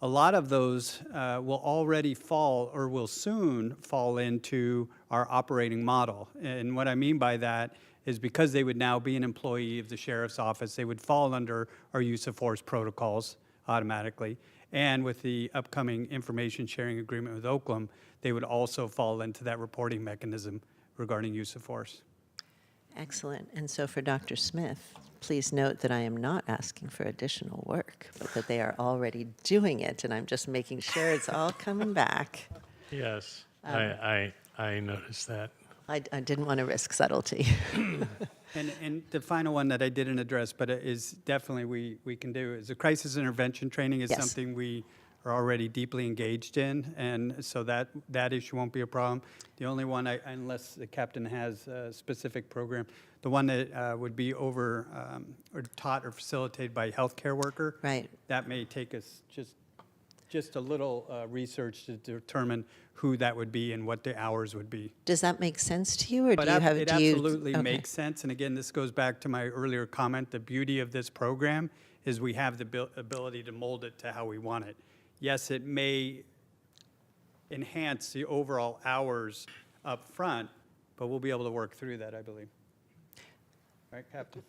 a lot of those will already fall or will soon fall into our operating model. And what I mean by that is because they would now be an employee of the sheriff's office, they would fall under our use of force protocols automatically. And with the upcoming information sharing agreement with OCLEM, they would also fall into that reporting mechanism regarding use of force. Excellent. And so for Dr. Smith, please note that I am not asking for additional work, but that they are already doing it, and I'm just making sure it's all coming back. Yes, I noticed that. I didn't want to risk subtlety. And the final one that I didn't address, but is definitely we can do, is the crisis intervention training is Yes. something we are already deeply engaged in, and so that issue won't be a problem. The only one, unless the captain has a specific program, the one that would be over or taught or facilitated by a healthcare worker. Right. That may take us just a little research to determine who that would be and what the hours would be. Does that make sense to you, or But do you have? it do you- absolutely okay. makes sense. And again, this goes back to my earlier comment. The beauty of this program is we have the ability to mold it to how we want it. Yes, it may enhance the overall hours up front, but we'll be able to work through that, I believe. Right, Captain?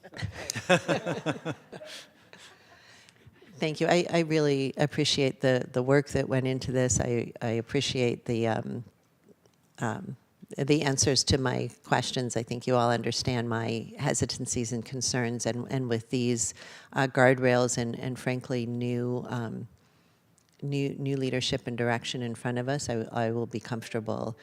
Thank you. I really appreciate the work that went into this. I appreciate the answers to my questions. I think you all understand my hesitancies and concerns, and with these guardrails and frankly new leadership and direction in front of us, I will be comfortable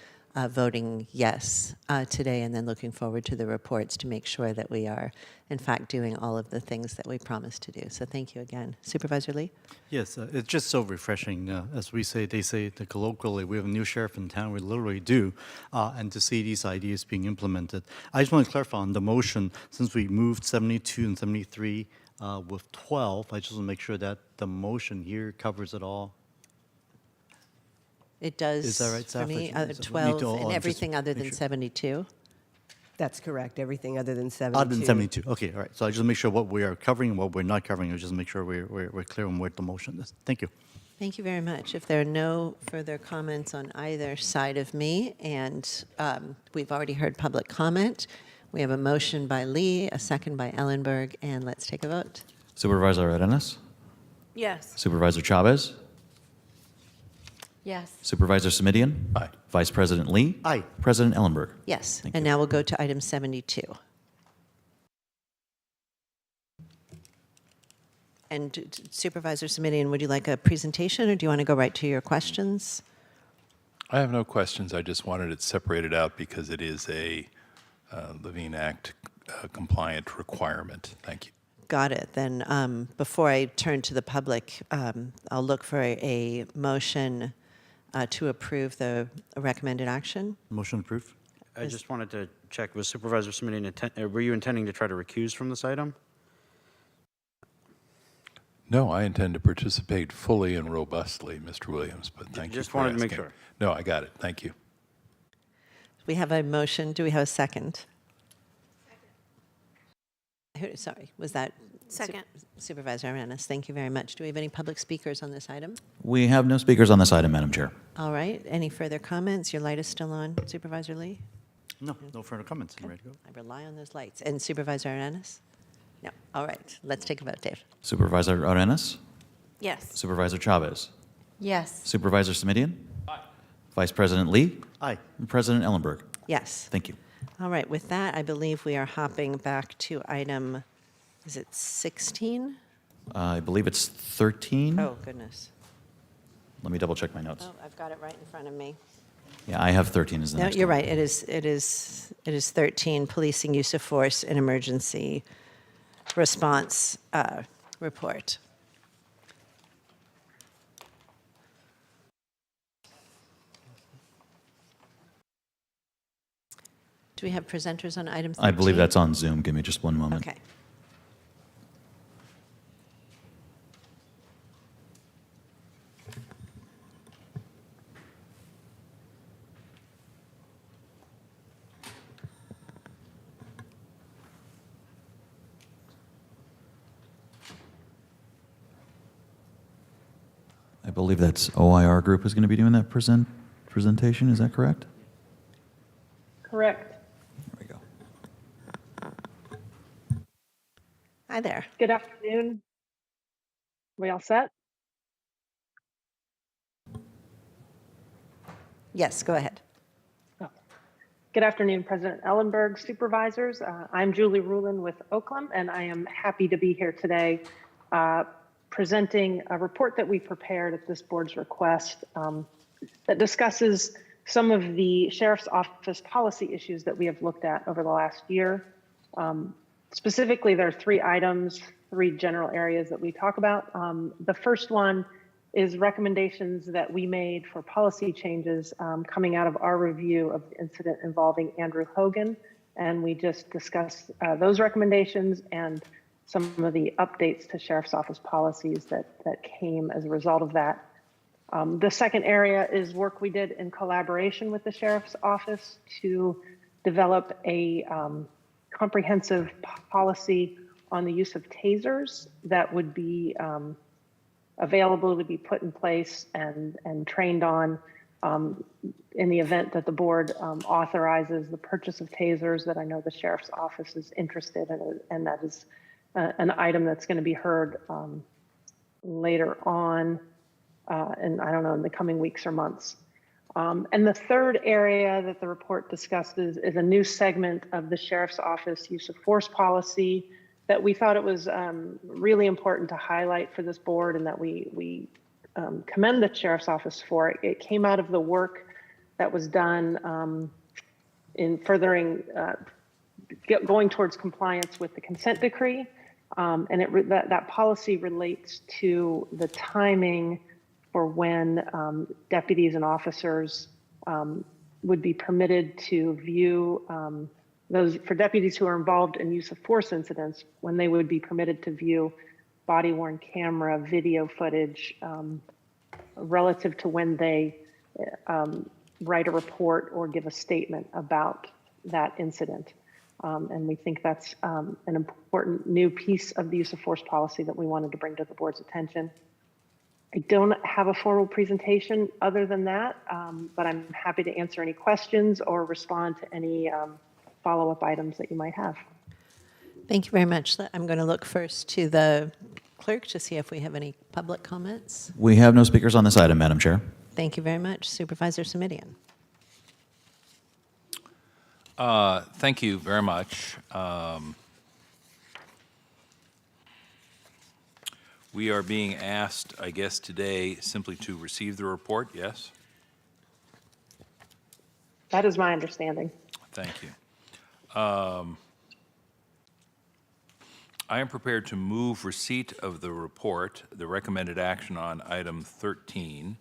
voting yes today, and then looking forward to the reports to make sure that we are, in fact, doing all of the things that we promised to do. So thank you again. Supervisor Lee? Yes, it's just so refreshing. As we say, they say that colloquially, we have a new sheriff in town. We literally do. And to see these ideas being implemented. I just want to clarify on the motion, since we moved 72 and 73 with 12, I just want to make sure that the motion here covers it all. It does. Is that right, For staff? me, I just- 12 need to- and just everything other make than sure. 72. That's correct, everything other than 72. Other than 72, okay, all right. So I just make sure what we are covering and what we're not covering, I just make sure we're clear on what the motion is. Thank you. Thank you very much. If there are no further comments on either side of me, and we've already heard public comment, we have a motion by Lee, a second by Ellenberg, and let's take a vote. Supervisor Arenas? Yes. Supervisor Chavez? Yes. Supervisor Simidian? Aye. Vice President Lee? Aye. President Ellenberg? Yes, Thank and you. now we'll go to item 72. And Supervisor Simidian, would you like a presentation, or do you want to go right to your questions? I have no questions. I just wanted it separated out because it is a Levine Act compliant requirement. Thank you. Got it. Then before I turn to the public, I'll look for a motion to approve the recommended action. Motion approved. I just wanted to check, was Supervisor submitting, were you intending to try to recuse from this item? No, I intend to participate fully and robustly, Mr. Williams, but thank you Just for wanted to make asking. sure. No, I got it. Thank you. We have a motion. Do we have a second? Sorry, was that? Second. Supervisor Arenas, thank you very much. Do we have any public speakers on this item? We have no speakers on this item, Madam Chair. All right. Any further comments? Your light is still on, Supervisor Lee? No, no further comments. I'm ready to go. I rely on those lights. And Supervisor Arenas? No. All right. Let's take a vote, Dave. Supervisor Arenas? Yes. Supervisor Chavez? Yes. Supervisor Simidian? Aye. Vice President Lee? Aye. And President Ellenberg? Yes. Thank you. All right. With that, I believe we are hopping back to item, is it 16? I believe it's 13. Oh, goodness. Let me double check my notes. Oh, I've got it right in front of me. Yeah, I have 13 as the No, next you're one. right. It is 13, policing use of force in emergency response report. Do we have presenters on item 13? I believe that's on Zoom. Give me just one moment. Okay. I believe that's OIR Group is going to be doing that presentation. Is that correct? Correct. There we go. Hi there. Good afternoon. We all set? Yes, go ahead. Good afternoon, President Ellenberg, Supervisors. I'm Julie Rulin with Oakland, and I am happy to be here today presenting a report that we prepared at this board's request that discusses some of the Sheriff's Office policy issues that we have looked at over the last year. Specifically, there are 3 items, 3 general areas that we talk about. The first one is recommendations that we made for policy changes coming out of our review of the incident involving Andrew Hogan. And we just discussed those recommendations and some of the updates to Sheriff's Office policies that came as a result of that. The second area is work we did in collaboration with the Sheriff's Office to develop a comprehensive policy on the use of tasers that would be available to be put in place and trained on in the event that the board authorizes the purchase of tasers that I know the Sheriff's Office is interested in, and that is an item that's going to be heard later on, and I don't know, in the coming weeks or months. And the third area that the report discusses is a new segment of the Sheriff's Office use of force policy that we thought it was really important to highlight for this board, and that we commend the Sheriff's Office for. It came out of the work that was done in furthering, going towards compliance with the consent decree. And that policy relates to the timing for when deputies and officers would be permitted to view for deputies who are involved in use of force incidents, when they would be permitted to view body-worn camera video footage relative to when they write a report or give a statement about that incident. And we think that's an important new piece of the use of force policy that we wanted to bring to the board's attention. I don't have a formal presentation other than that, but I'm happy to answer any questions or respond to any follow-up items that you might have. Thank you very much. I'm going to look first to the clerk to see if we have any public comments. We have no speakers on this item, Madam Chair. Thank you very much. Supervisor Simidian. Thank you very much. We are being asked, I guess, today simply to receive the report, yes? That is my understanding. Thank you. I am prepared to move receipt of the report, the recommended action on item 13.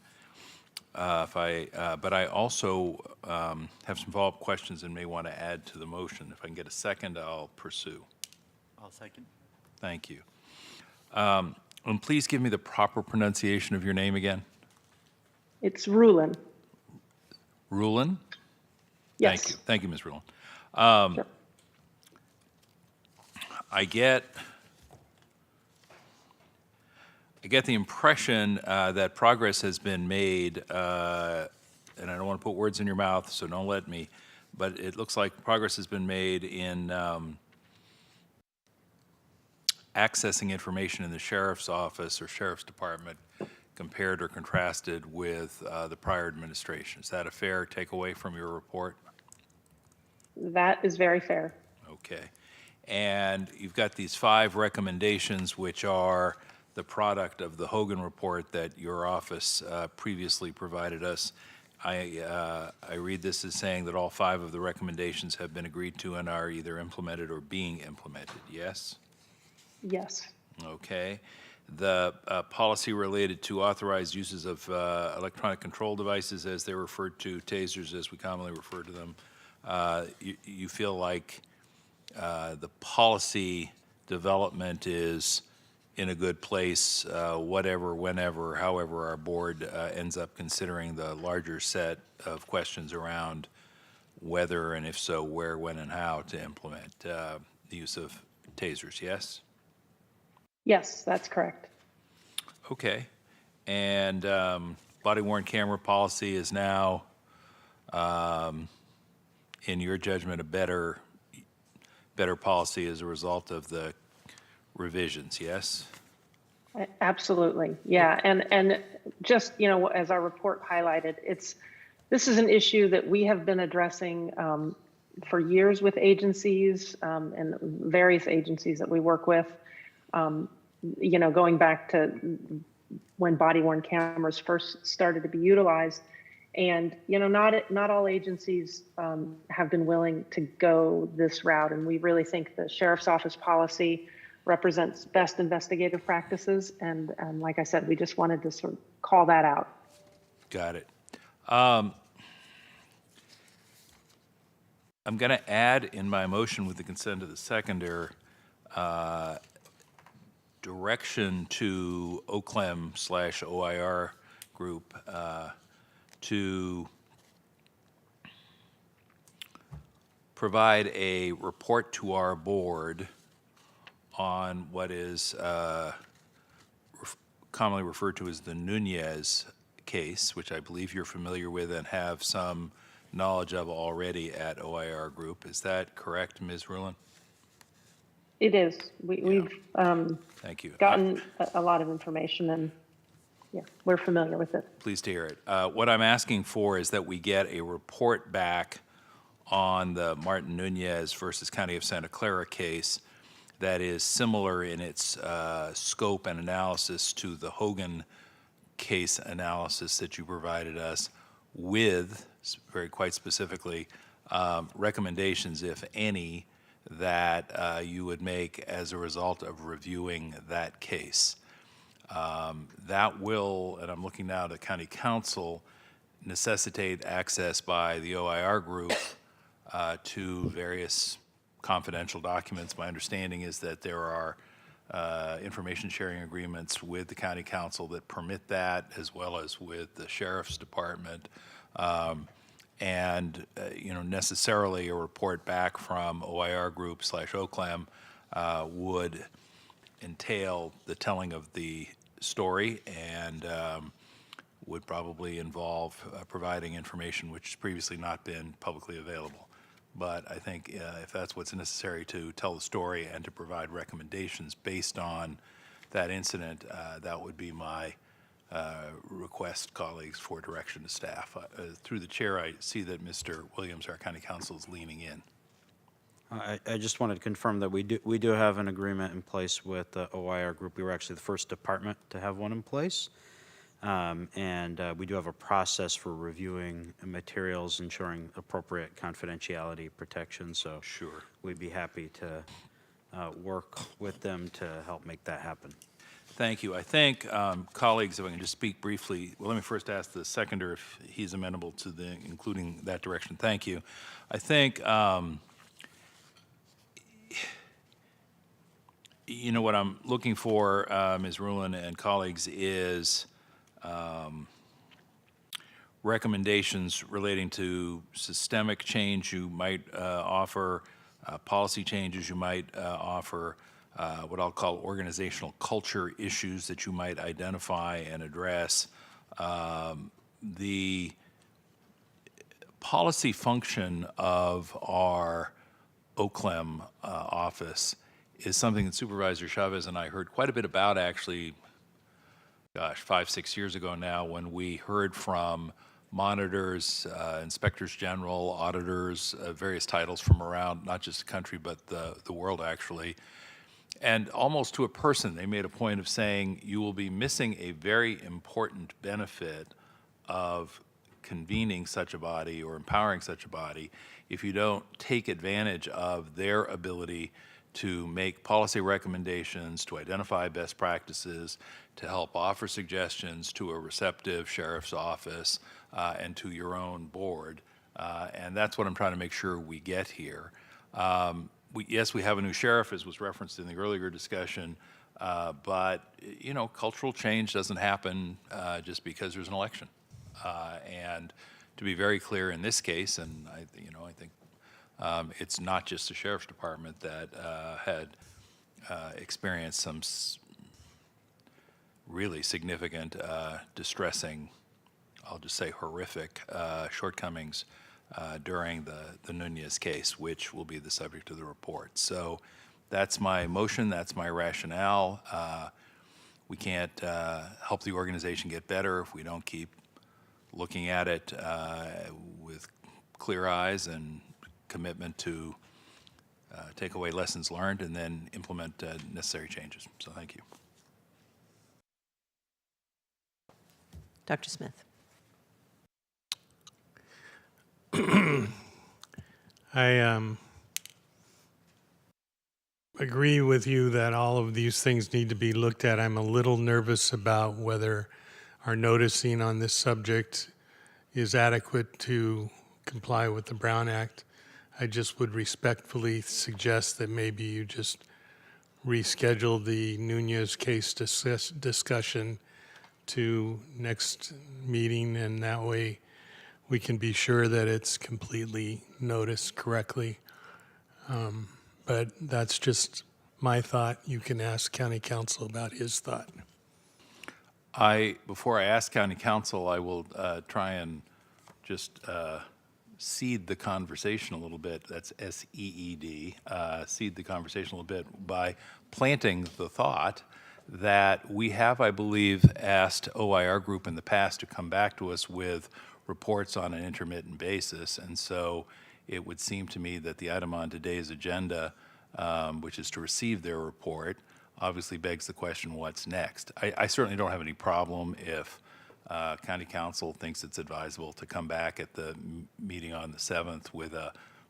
But I also have some follow-up questions and may want to add to the motion. If I can get a second, I'll pursue. I'll second. Thank you. And please give me the proper pronunciation of your name again. It's Rulin. Rulin? Yes. Thank you. Thank you, Ms. Rulin. Sure. I get the impression that progress has been made, and I don't want to put words in your mouth, so don't let me, but it looks like progress has been made in accessing information in the sheriff's office or sheriff's department compared or contrasted with the prior administration. Is that a fair takeaway from your report? That is very fair. Okay. And you've got these 5 recommendations, which are the product of the Hogan report that your office previously provided us. I read this as saying that all 5 of the recommendations have been agreed to and are either implemented or being implemented, yes? Yes. Okay. The policy related to authorized uses of electronic control devices, as they're referred to, tasers as we commonly refer to them, you feel like the policy development is in a good place, whatever, whenever, however our board ends up considering the larger set of questions around whether, and if so, where, when, and how to implement the use of tasers, yes? Yes, that's correct. Okay. And body-worn camera policy is now, in your judgment, a better policy as a result of the revisions, yes? Absolutely. Yeah. And just, as our report highlighted, this is an issue that we have been addressing for years with agencies and various agencies that we work with. Going back to when body-worn cameras first started to be utilized. And, not all agencies have been willing to go this route. And we really think the Sheriff's Office policy represents best investigative practices. And like I said, we just wanted to sort of call that out. Got it. I'm going to add in my motion with the consent of the seconder direction to OCLEM/OIR group to provide a report to our board on what is commonly referred to as the Nunez case, which I believe you're familiar with and have some knowledge of already at OIR Group. Is that correct, Ms. Rulin? It is. We've Thank you. gotten a lot of information, and yeah, we're familiar with it. Pleased to hear it. What I'm asking for is that we get a report back on the Martin Nunez versus County of Santa Clara case that is similar in its scope and analysis to the Hogan case analysis that you provided us with, quite specifically, recommendations, if any, that you would make as a result of reviewing that case. That will, and I'm looking now to County Counsel, necessitate access by the OIR group to various confidential documents. My understanding is that there are information sharing agreements with the County Counsel that permit that, as well as with the Sheriff's Department. Necessarily a report back from OIR Group/OCLEM would entail the telling of the story and would probably involve providing information which has previously not been publicly available. But I think if that's what's necessary to tell the story and to provide recommendations based on that incident, that would be my request, colleagues, for direction to staff. Through the chair, I see that Mr. Williams, our county counsel, is leaning in. I just wanted to confirm that we do have an agreement in place with the OIR group. We were actually the first department to have one in place. And we do have a process for reviewing materials, ensuring appropriate confidentiality protection. So Sure. we'd be happy to work with them to help make that happen. Thank you. I think, colleagues, if I can just speak briefly, well, let me first ask the seconder if he's amenable to including that direction. Thank you. I think, you know, what I'm looking for, Ms. Rulin and colleagues, is recommendations relating to systemic change you might offer, policy changes you might offer, what I'll call organizational culture issues that you might identify and address. The policy function of our OCLEM office is something that Supervisor Chavez and I heard quite a bit about, actually, gosh, 5-6 years ago now, when we heard from monitors, inspectors general, auditors, various titles from around not just the country but the world, actually. And almost to a person, they made a point of saying, you will be missing a very important benefit of convening such a body or empowering such a body if you don't take advantage of their ability to make policy recommendations, to identify best practices, to help offer suggestions to a receptive sheriff's office and to your own board. And that's what I'm trying to make sure we get here. Yes, we have a new sheriff, as was referenced in the earlier discussion, but, you know, cultural change doesn't happen just because there's an election. And to be very clear in this case, and I think it's not just the sheriff's department that had experienced some really significant, distressing, I'll just say horrific shortcomings during the Nunez case, which will be the subject of the report. So that's my motion, that's my rationale. We can't help the organization get better if we don't keep looking at it with clear eyes and commitment to take away lessons learned and then implement necessary changes. So thank you. Dr. Smith. I agree with you that all of these things need to be looked at. I'm a little nervous about whether our noticing on this subject is adequate to comply with the Brown Act. I just would respectfully suggest that maybe you just reschedule the Nunez case discussion to next meeting, and that way we can be sure that it's completely noticed correctly. But that's just my thought. You can ask County Counsel about his thought. Before I ask County Counsel, I will try and just seed the conversation a little bit. That's S-E-E-D, seed the conversation a little bit by planting the thought that we have, I believe, asked OIR Group in the past to come back to us with reports on an intermittent basis. And so it would seem to me that the item on today's agenda, which is to receive their report, obviously begs the question, what's next? I certainly don't have any problem if County Counsel thinks it's advisable to come back at the meeting on the 7th with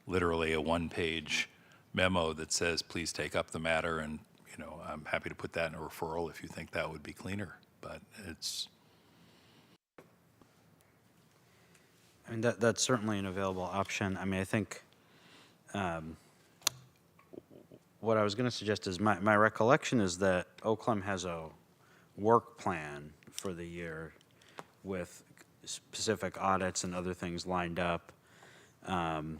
literally a one-page memo that says, please take up the matter, and I'm happy to put that in a referral if you think that would be cleaner. But it's... I mean, that's certainly an available option. I mean, I think what I was going to suggest is my recollection is that OCLEM has a work plan for the year with specific audits and other things lined up. And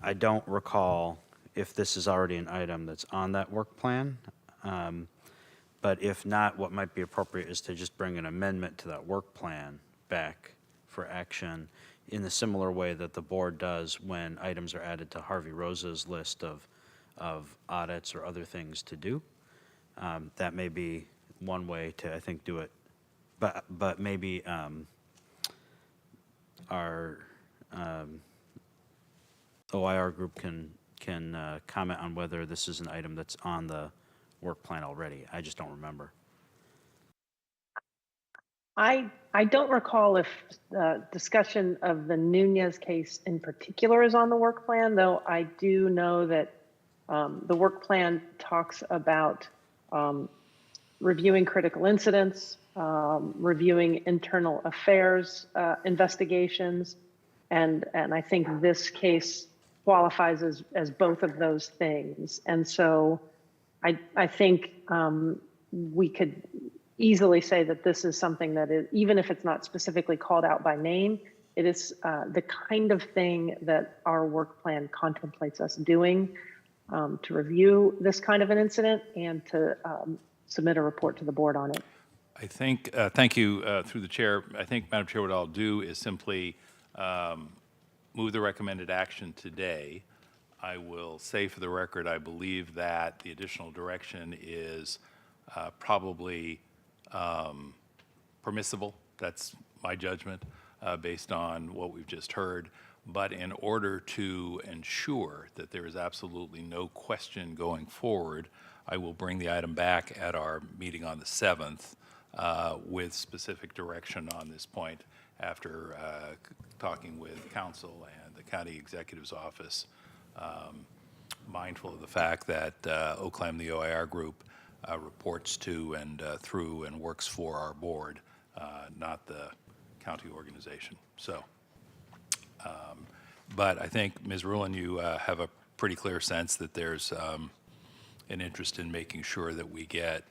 I don't recall if this is already an item that's on that work plan. But if not, what might be appropriate is to just bring an amendment to that work plan back for action in the similar way that the board does when items are added to Harvey Rosa's list of audits or other things to do. That may be one way to, I think, do it. But maybe our OIR group can comment on whether this is an item that's on the work plan already. I just don't remember. I don't recall if discussion of the Nunez case in particular is on the work plan, though I do know that the work plan talks about reviewing critical incidents, reviewing internal affairs investigations, and I think this case qualifies as both of those things. And so I think we could easily say that this is something that is, even if it's not specifically called out by name, it is the kind of thing that our work plan contemplates us doing to review this kind of an incident and to submit a report to the board on it. I think, thank you, through the chair. I think, Madam Chair, what I'll do is simply move the recommended action today. I will say for the record, I believe that the additional direction is probably permissible. That's my judgment based on what we've just heard. But in order to ensure that there is absolutely no question going forward, I will bring the item back at our meeting on the 7th with specific direction on this point after talking with counsel and the county executive's office, mindful of the fact that OCLAM, the OIR group, reports to and through and works for our board, not the county organization. So, but I think, Ms. Ruland, you have a pretty clear sense that there's an interest in making sure that we get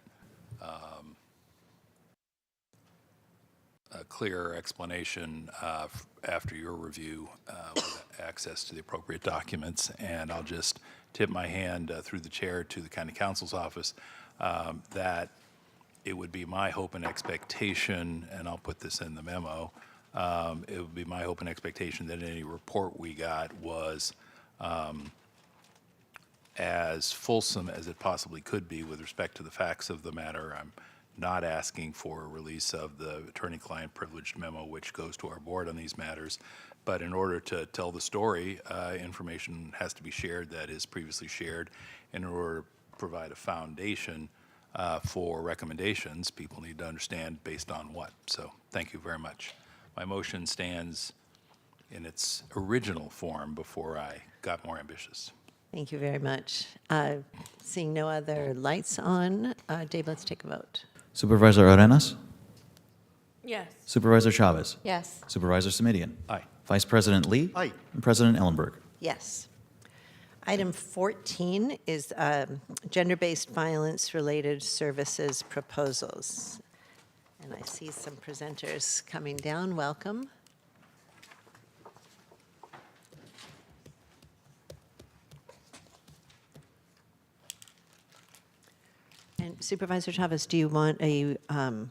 a clear explanation after your review with access to the appropriate documents. And I'll just tip my hand through the chair to the county counsel's office that it would be my hope and expectation, and I'll put this in the memo, it would be my hope and expectation that any report we got was as fulsome as it possibly could be with respect to the facts of the matter. I'm not asking for a release of the attorney-client privileged memo, which goes to our board on these matters. But in order to tell the story, information has to be shared that is previously shared. In order to provide a foundation for recommendations, people need to understand based on what. So thank you very much. My motion stands in its original form before I got more ambitious. Thank you very much. Seeing no other lights on, Dave, let's take a vote. Supervisor Arenas? Yes. Supervisor Chavez? Yes. Supervisor Semidian? Aye. Vice President Lee? Aye. And President Ellenberg? Yes. Item 14 is gender-based violence-related services proposals. And I see some presenters coming down. Welcome. And Supervisor Chavez, do you want a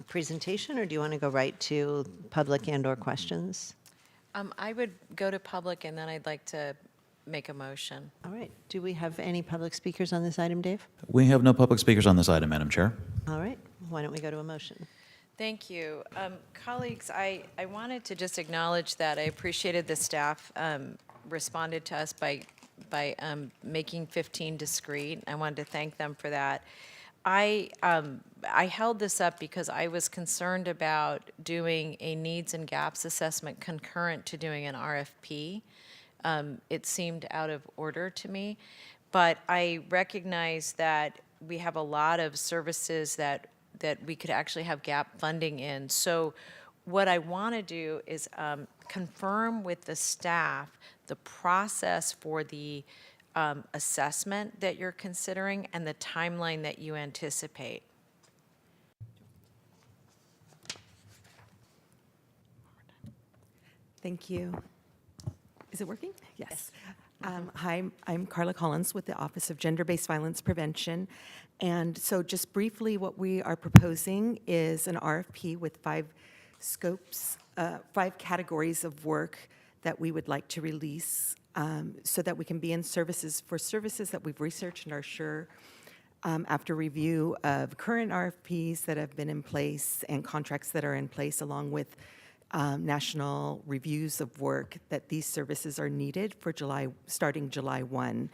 presentation, or do you want to go right to public and/or questions? I would go to public, and then I'd like to make a motion. All right. Do we have any public speakers on this item, Dave? We have no public speakers on this item, Madam Chair. All right. Why don't we go to a motion? Thank you. Colleagues, I wanted to just acknowledge that I appreciated the staff responded to us by making 15 discrete. I wanted to thank them for that. I held this up because I was concerned about doing a needs and gaps assessment concurrent to doing an RFP. It seemed out of order to me, but I recognize that we have a lot of services that we could actually have gap funding in. So what I want to do is confirm with the staff the process for the assessment that you're considering and the timeline that you anticipate. Thank you. Is it working? Yes. Hi, I'm Carla Collins with the Office of Gender-Based Violence Prevention. And so just briefly, what we are proposing is an RFP with 5 scopes, 5 categories of work that we would like to release so that we can be in services for services that we've researched and are sure after review of current RFPs that have been in place and contracts that are in place, along with national reviews of work, that these services are needed for starting July 1.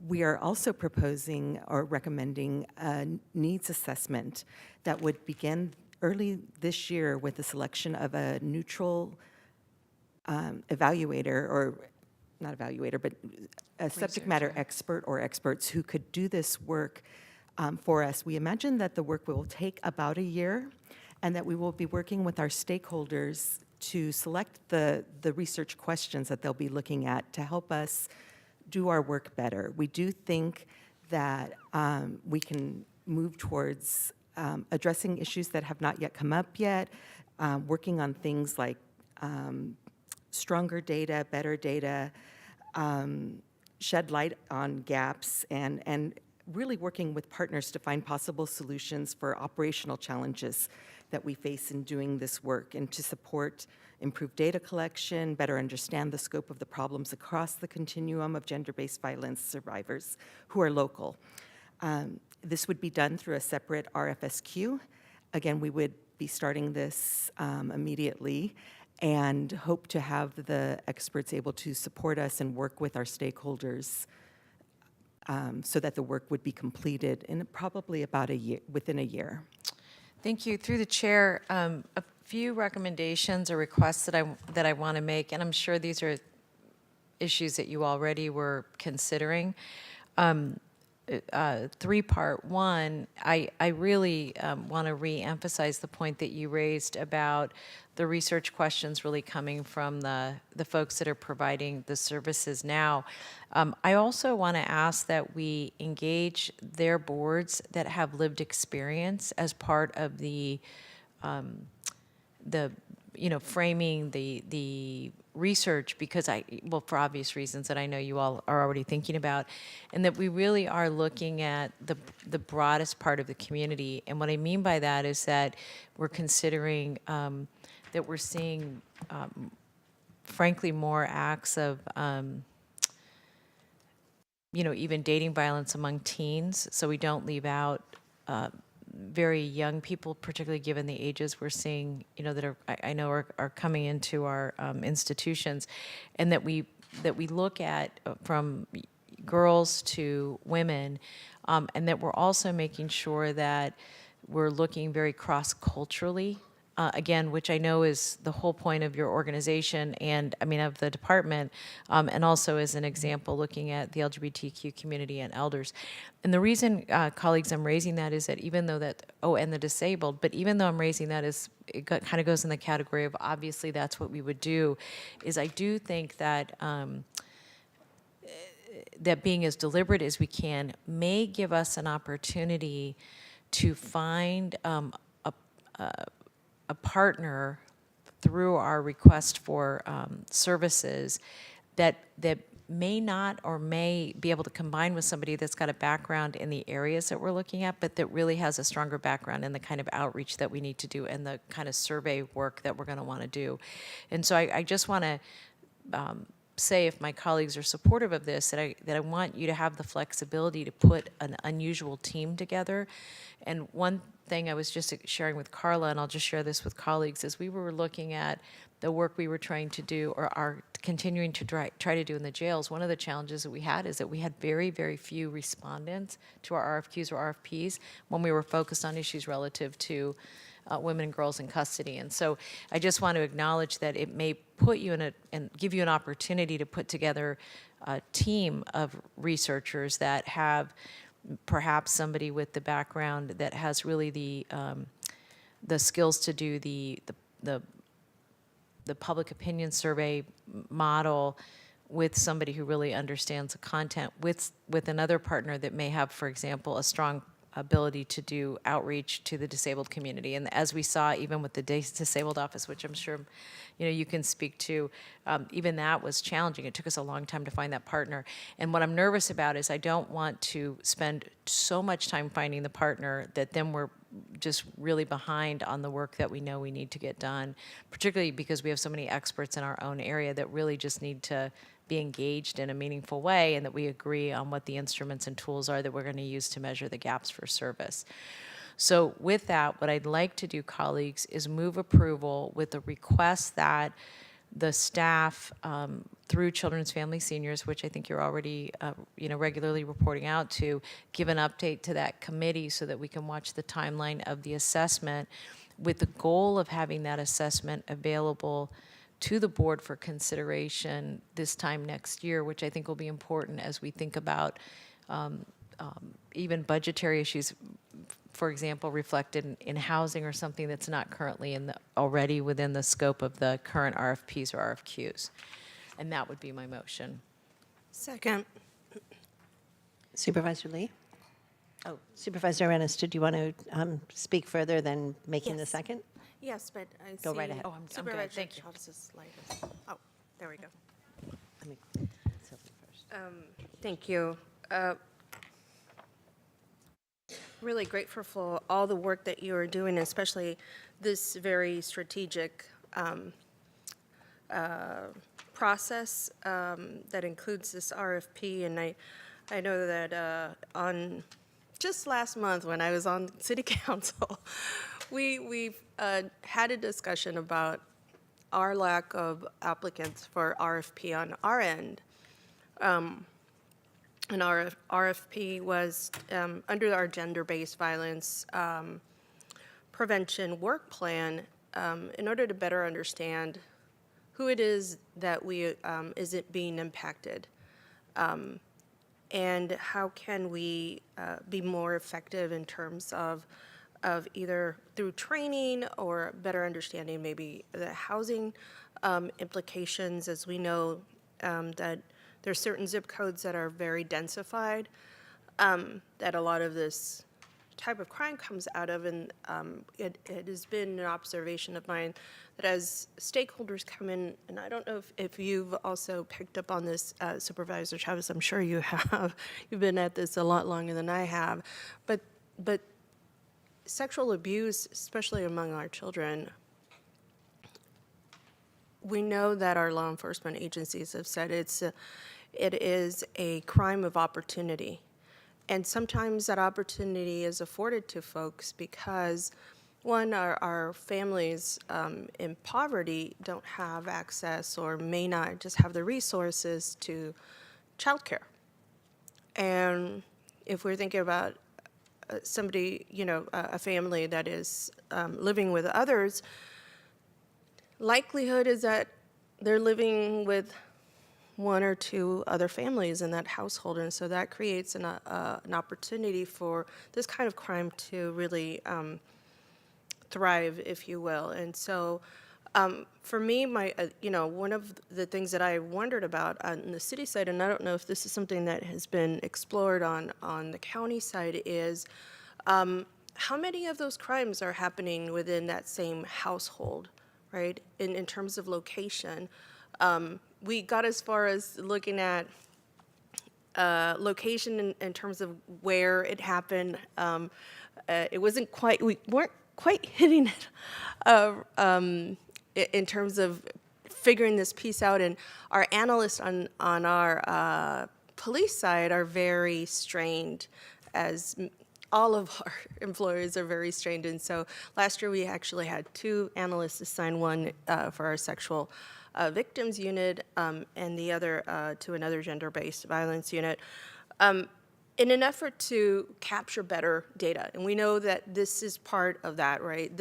We are also proposing or recommending a needs assessment that would begin early this year with the selection of a neutral evaluator, or not evaluator, but a subject matter expert or experts who could do this work for us. We imagine that the work will take about a year, and that we will be working with our stakeholders to select the research questions that they'll be looking at to help us do our work better. We do think that we can move towards addressing issues that have not yet come up yet, working on things like stronger data, better data, shed light on gaps, and really working with partners to find possible solutions for operational challenges that we face in doing this work, and to support improved data collection, better understand the scope of the problems across the continuum of gender-based violence survivors who are local. This would be done through a separate RFSQ. Again, we would be starting this immediately, and hope to have the experts able to support us and work with our stakeholders so that the work would be completed in probably about a year, within a year. Thank you. Through the chair, a few recommendations or requests that I want to make, and I'm sure these are issues that you already were considering. Three-part. One, I really want to re-emphasize the point that you raised about the research questions really coming from the folks that are providing the services now. I also want to ask that we engage their boards that have lived experience as part of the framing the research, because well, for obvious reasons that I know you all are already thinking about, and that we really are looking at the broadest part of the community. And what I mean by that is that we're considering that we're seeing, frankly, more acts of, even dating violence among teens. So we don't leave out very young people, particularly given the ages we're seeing, that are coming into our institutions, and that we look at from girls to women, and that we're also making sure that we're looking very cross-culturally. Again, which I know is the whole point of your organization and, of the department, and also as an example, looking at the LGBTQ community and elders. And the reason, colleagues, I'm raising that is that even though and the disabled, but even though I'm raising that, it kind of goes in the category of obviously that's what we would do, is I do think that that being as deliberate as we can may give us an opportunity to find a partner through our request for services that may not or may be able to combine with somebody that's got a background in the areas that we're looking at, but that really has a stronger background in the kind of outreach that we need to do and the kind of survey work that we're going to want to do. And so I just want to say, if my colleagues are supportive of this, that I want you to have the flexibility to put an unusual team together. And one thing I was just sharing with Carla, and I'll just share this with colleagues, is we were looking at the work we were trying to do, or are continuing to try to do in the jails. One of the challenges that we had is that we had very, very few respondents to our RFQs or RFPs when we were focused on issues relative to women and girls in custody. And so I just want to acknowledge that it may put you and give you an opportunity to put together a team of researchers that have perhaps somebody with the background that has really the skills to do the public opinion survey model, with somebody who really understands the content, with another partner that may have, for example, a strong ability to do outreach to the disabled community. And as we saw, even with the disabled office, which I'm sure you can speak to, even that was challenging. It took us a long time to find that partner. And what I'm nervous about is I don't want to spend so much time finding the partner that then we're just really behind on the work that we know we need to get done, particularly because we have so many experts in our own area that really just need to be engaged in a meaningful way, and that we agree on what the instruments and tools are that we're going to use to measure the gaps for service. So with that, what I'd like to do, colleagues, is move approval with the request that the staff, through Children's Family Seniors, which I think you're already regularly reporting out to, give an update to that committee so that we can watch the timeline of the assessment, with the goal of having that assessment available to the board for consideration this time next year, which I think will be important as we think about even budgetary issues, for example, reflected in housing or something that's not currently already within the scope of the current RFPs or RFQs. And that would be my motion. Second. Supervisor Lee? Oh, Supervisor Ennis, did you want to speak further than making the Yes. second? Yes, but I Go see. right ahead. Oh, I'm good. Supervisor Thank you. Chavez's light is- Oh, there we go. Let me- Sylvia first. Thank you. Really grateful for all the work that you are doing, especially this very strategic process that includes this RFP. And I know that on just last month when I was on City Council, we had a discussion about our lack of applicants for RFP on our end. And our RFP was under our gender-based violence prevention work plan in order to better understand who it is that isn't being impacted, and how can we be more effective in terms of either through training or better understanding maybe the housing implications, as we know that there's certain zip codes that are very densified, that a lot of this type of crime comes out of. And it has been an observation of mine that as stakeholders come in, and I don't know if you've also picked up on this, Supervisor Chavez, I'm sure you have. You've been at this a lot longer than I have. But sexual abuse, especially among our children, we know that our law enforcement agencies have said it is a crime of opportunity. And sometimes that opportunity is afforded to folks because, one, our families in poverty don't have access or may not just have the resources to childcare. And if we're thinking about somebody, a family that is living with others, likelihood is that they're living with one or two other families in that household, and so that creates an opportunity for this kind of crime to really thrive, if you will. And so, for me, one of the things that I wondered about on the city side, and I don't know if this is something that has been explored on the county side, is how many of those crimes are happening within that same household, right? In terms of location. We got as far as looking at location in terms of where it happened. It wasn't quite, we weren't quite hitting it in terms of figuring this piece out. And our analysts on our police side are very strained, as all of our employers are very strained. And so last year we actually had 2 analysts assign, one for our sexual victims unit and the other to another gender-based violence unit, in an effort to capture better data. And we know that this is part of that, right?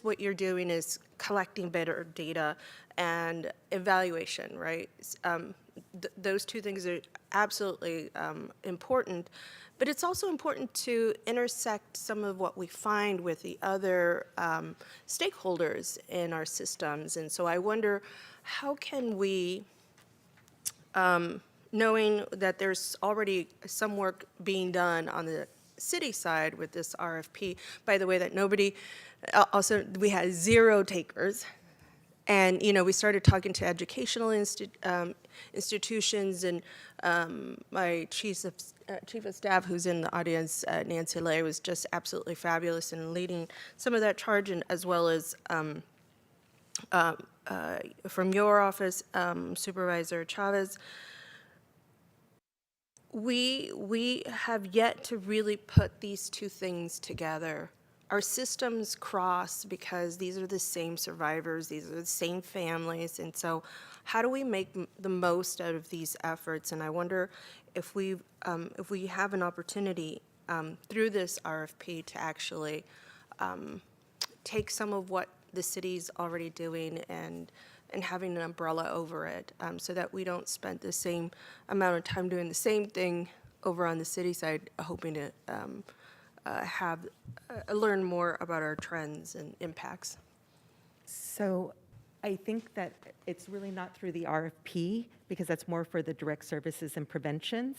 What you're doing is collecting better data and evaluation, right? Those 2 things are absolutely important. But it's also important to intersect some of what we find with the other stakeholders in our systems. And so I wonder, how can we, knowing that there's already some work being done on the city side with this RFP, by the way, that we had 0 takers. And, we started talking to educational institutions, and my chief of staff, who's in the audience, Nancy Lay, was just absolutely fabulous in leading some of that charge, and as well as from your office, Supervisor Chavez. We have yet to really put these 2 things together. Our systems cross because these are the same survivors, these are the same families, and so how do we make the most out of these efforts? And I wonder if we have an opportunity through this RFP to actually take some of what the city's already doing and having an umbrella over it, so that we don't spend the same amount of time doing the same thing over on the city side, hoping to learn more about our trends and impacts. So I think that it's really not through the RFP, because that's more for the direct services and prevention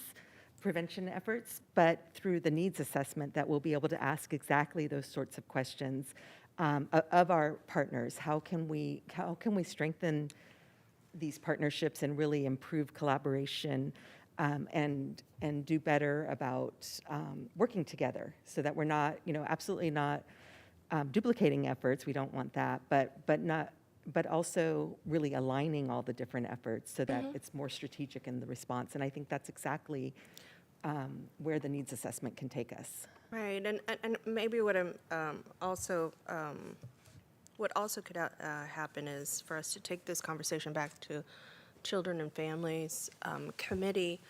efforts, but through the needs assessment that we'll be able to ask exactly those sorts of questions of our partners. How can we strengthen these partnerships and really improve collaboration and do better about working together, so that we're not, absolutely not duplicating efforts. We don't want that, but also really aligning all the different efforts so that it's more strategic in the response. And I think that's exactly where the needs assessment can take us. Right, and maybe what what also could happen is for us to take this conversation back to Children and Families Committee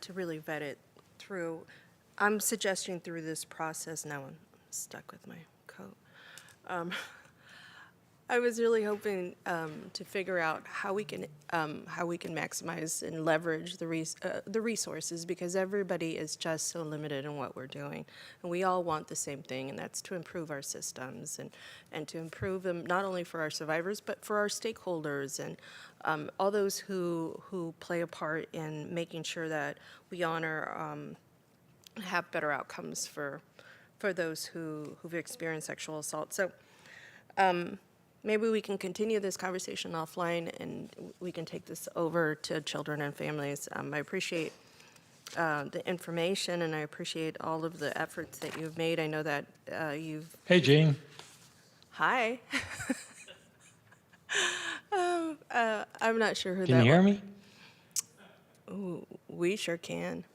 to really vet it through. I'm suggesting through this process, now I'm stuck with my coat. I was really hoping to figure out how we can maximize and leverage the resources, because everybody is just so limited in what we're doing, and we all want the same thing, and that's to improve our systems and to improve them not only for our survivors but for our stakeholders and all those who play a part in making sure that we honor have better outcomes for those who've experienced sexual assault. So. Maybe we can continue this conversation offline, and we can take this over to Children and Families. I appreciate the information, and I appreciate all of the efforts that you've made. I know that you've... Hey, Jean. Hi. I'm not sure who that was. Can you hear me? Ooh, we sure can.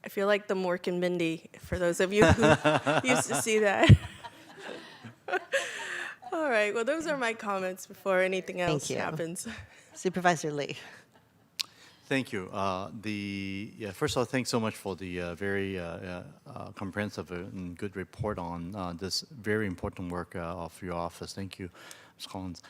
I feel like the Mork and Mindy, for those of you who used to see that. All right, well, those are my comments before anything else happens. Supervisor Lee. Thank you. First of all, thanks so much for the very comprehensive and good report on this very important work of your office. Thank you, Ms. Collins.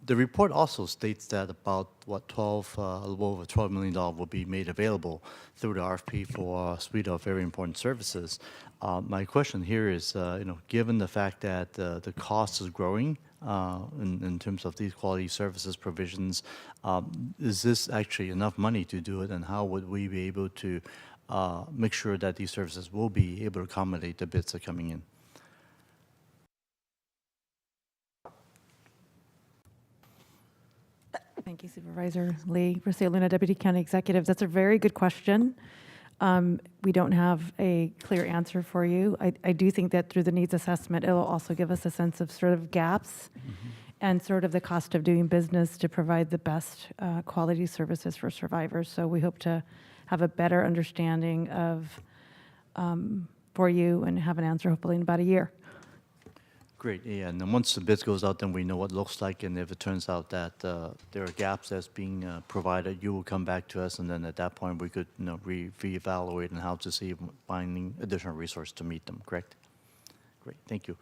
The report also states that about a little over $12 million will be made available through the RFP for a suite of very important services. My question here is, given the fact that the cost is growing in terms of these quality services provisions, is this actually enough money to do it, and how would we be able to make sure that these services will be able to accommodate the bids that are coming in? Thank you, Supervisor Lee. Rocio Luna, Deputy County Executive. That's a very good question. We don't have a clear answer for you. I do think that through the needs assessment, it'll also give us a sense of sort of gaps and sort of the cost of doing business to provide the best quality services for survivors. So we hope to have a better understanding of for you and have an answer hopefully in about a year. Great, yeah, and then once the bid goes out, then we know what it looks like, and if it turns out that there are gaps that's being provided, you will come back to us, and then at that point, we could, reevaluate and how to see finding additional resource to meet them, correct? Great, thank you.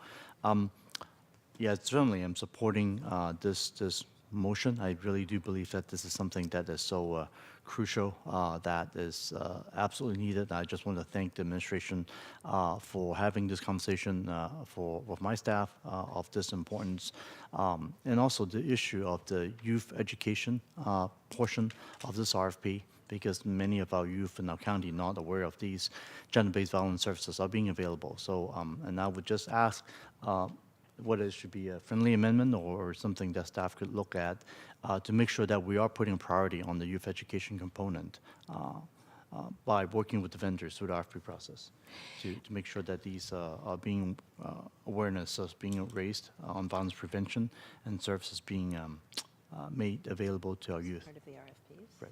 Yeah, certainly I'm supporting this motion. I really do believe that this is something that is so crucial, that is absolutely needed. I just want to thank the administration for having this conversation with my staff of this importance, and also the issue of the youth education portion of this RFP, because many of our youth in our county are not aware of these gender-based violence services are being available. So, and I would just ask whether it should be a friendly amendment or something that staff could look at to make sure that we are putting priority on the youth education component by working with the vendors through the RFP process to make sure that these are being awareness is being raised on violence prevention and services being made available to our youth. Part of the RFPs?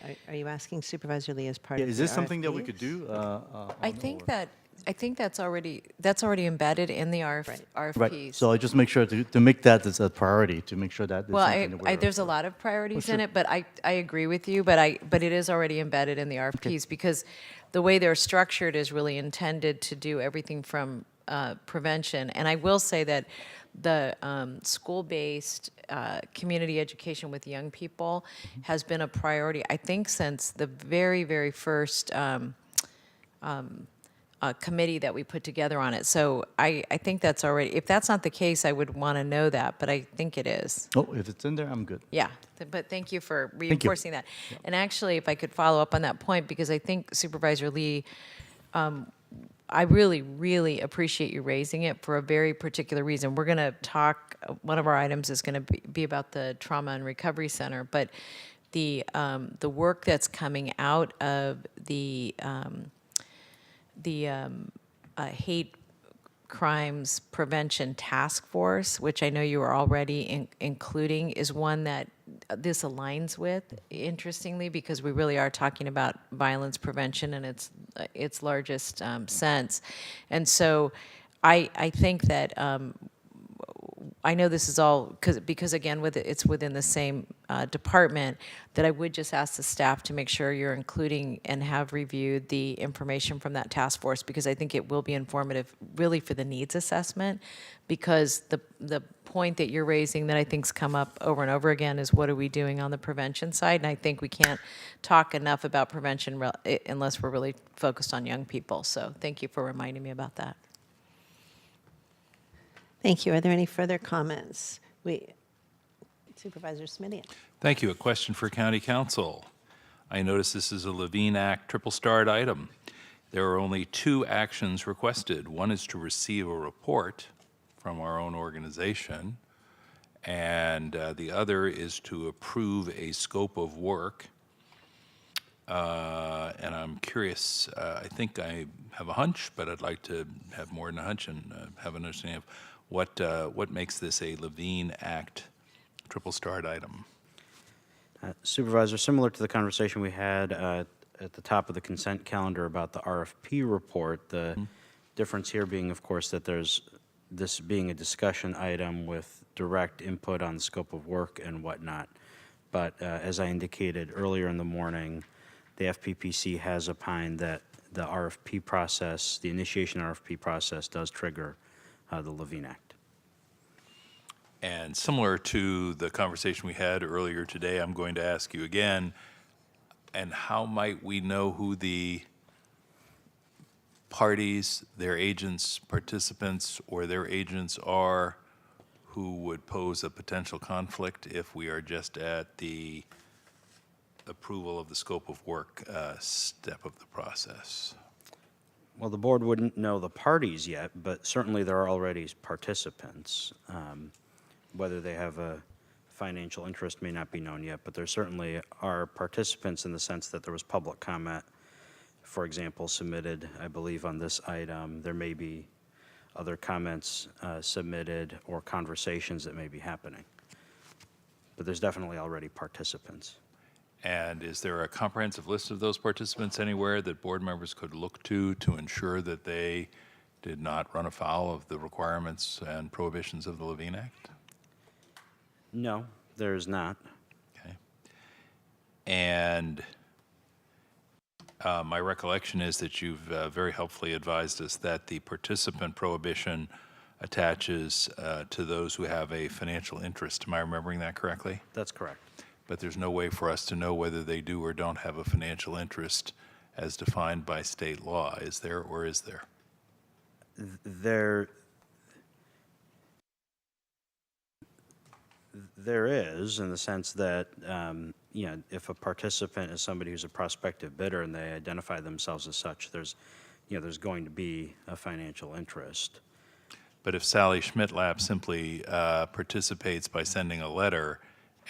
Right. Are you asking Supervisor Lee as part Yeah, of is the this something that we RFPs? could do? I think that I think that's already embedded in the RFPs. Right, so I just make sure to make that as a priority, to make sure that it's Well, something that we're. there's a lot of priorities in sure. it, but I agree with you, but it is already embedded in the RFPs because the way they're structured is really intended to do everything from prevention. And I will say that the school-based community education with young people has been a priority, I think, since the very, very first committee that we put together on it. So I think that's already, if that's not the case, I would want to know that, but I think it is. Oh, if it's in there, I'm good. Yeah, but thank you for reinforcing that. And actually, if I could follow up on that point, because I think Supervisor Lee, I really, really appreciate you raising it for a very particular reason. We're going to talk, one of our items is going to be about the Trauma and Recovery Center, but the work that's coming out of the hate crimes prevention task force, which I know you are already including, is one that this aligns with, interestingly, because we really are talking about violence prevention in its largest sense. And so I think that I know this is all because again, it's within the same department, that I would just ask the staff to make sure you're including and have reviewed the information from that task force, because I think it will be informative really for the needs assessment, because the point that you're raising that I think's come up over and over again is what are we doing on the prevention side? And I think we can't talk enough about prevention unless we're really focused on young people. So thank you for reminding me about that. Thank you. Are there any further comments? Supervisor Smithian. Thank you. A question for County Counsel. I notice this is a Levine Act triple starred item. There are only 2 actions requested. One is to receive a report from our own organization, and the other is to approve a scope of work. And I'm curious, I think I have a hunch, but I'd like to have more than a hunch and have an understanding of what makes this a Levine Act triple starred item. Supervisor, similar to the conversation we had at the top of the consent calendar about the RFP report, the difference here being, of course, that there's this being a discussion item with direct input on the scope of work and whatnot. But as I indicated earlier in the morning, the FPPC has opined that the RFP process, the initiation RFP process, does trigger the Levine Act. And similar to the conversation we had earlier today, I'm going to ask you again, and how might we know who the parties, their agents, participants, or their agents are who would pose a potential conflict if we are just at the approval of the scope of work step of the process? Well, the board wouldn't know the parties yet, but certainly there are already participants. Whether they have a financial interest may not be known yet, but there certainly are participants in the sense that there was public comment, for example, submitted, I believe, on this item. There may be other comments submitted or conversations that may be happening. But there's definitely already participants. And is there a comprehensive list of those participants anywhere that board members could look to ensure that they did not run afoul of the requirements and prohibitions of the Levine Act? No, there's not. Okay. And my recollection is that you've very helpfully advised us that the participant prohibition attaches to those who have a financial interest. Am I remembering that correctly? That's correct. But there's no way for us to know whether they do or don't have a financial interest as defined by state law. Is there or is there? There is, in the sense that, if a participant is somebody who's a prospective bidder and they identify themselves as such, there's going to be a financial interest. But if Sally Schmidt-Lab simply participates by sending a letter,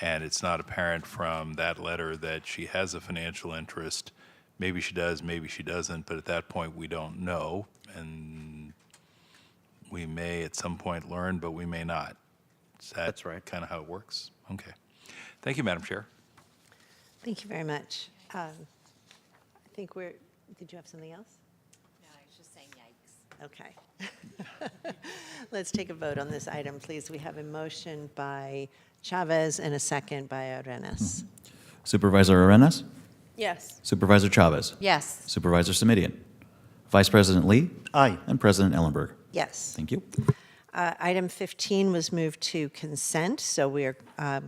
and it's not apparent from that letter that she has a financial interest, maybe she does, maybe she doesn't, but at that point we don't know, and we may at some point learn, but we may not. That's right. Kind of how it works? Okay. Thank you, Madam Chair. Thank you very much. I think did you have something else? No, I was just saying, Okay. Let's take a vote on this item, please. We have a motion by Chavez and a second by Arenas. Supervisor Arenas? Yes. Supervisor Chavez? Yes. Supervisor Simitian? Vice President Lee? Aye. And President Ellenberg? Yes. Thank you. Item 15 was moved to consent, so we are